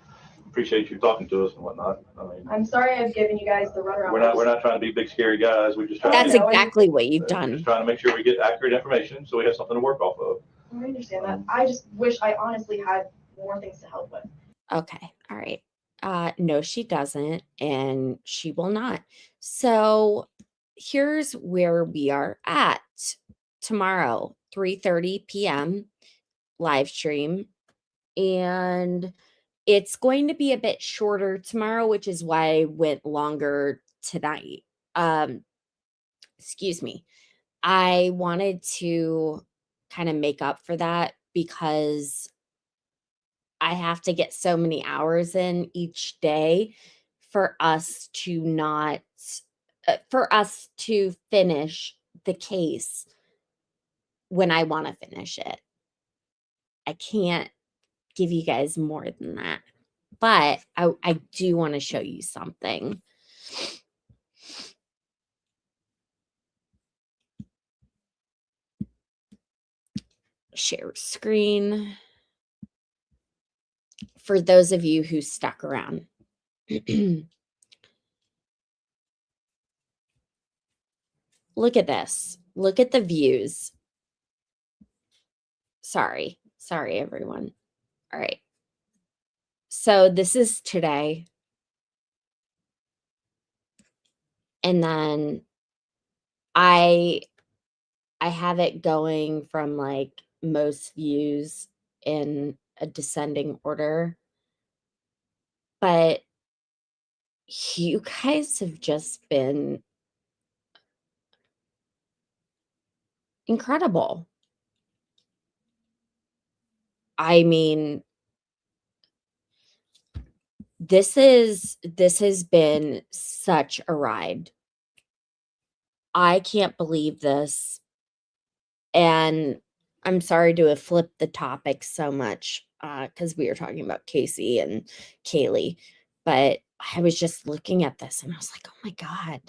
Appreciate you talking to us and whatnot. I mean, I'm sorry I've given you guys the runaround. we're not trying to be big scary guys. We just trying That's to exactly what you've done. just trying to make sure we get accurate information so we have something to work off of. I understand that. I just wish I honestly had more things to help with. Okay. All right. No, she doesn't, and she will not. So here's where we are at. Tomorrow, 3:30 p.m. live stream. And it's going to be a bit shorter tomorrow, which is why I went longer tonight. Excuse me. I wanted to kind of make up for that because I have to get so many hours in each day for us to finish the case when I want to finish it. I can't give you guys more than that, but I do want to show you something. Share screen. For those of you who stuck around. Look at this. Look at the views. Sorry, everyone. All right. So this is today. And then I have it going from like most views in a descending order. But you guys have just been incredible. I mean, this has been such a ride. I can't believe this. And I'm sorry to have flipped the topic so much because we were talking about Casey and Kaylee, but I was just looking at this and I was like, oh my God.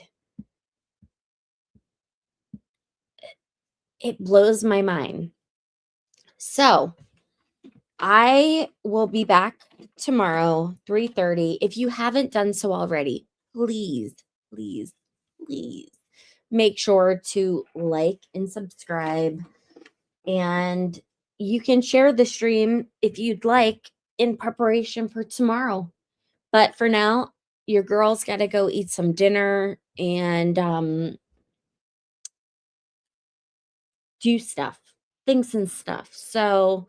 It blows my mind. So I will be back tomorrow, 3:30. If you haven't done so already, please please make sure to like and subscribe. And you can share the stream if you'd like in preparation for tomorrow. But for now, your girls got to go eat some dinner and do stuff, things and stuff. So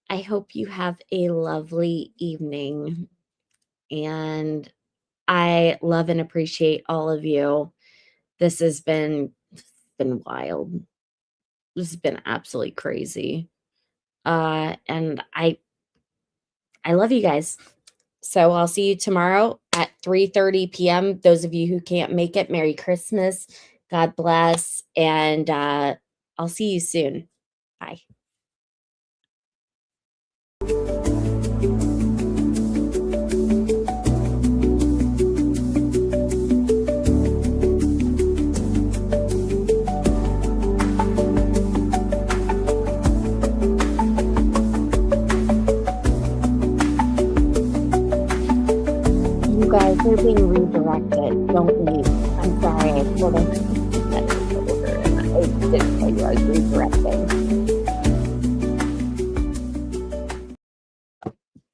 I hope you have a lovely evening. And I love and appreciate all of you. This has been wild. This has been absolutely crazy. And I love you guys. So I'll see you tomorrow at 3:30 p.m. Those of you who can't make it, Merry Christmas. God bless. And I'll see you soon. Bye. You guys are being redirected. Don't leave. I'm sorry. I told him. I didn't tell you I was redirecting.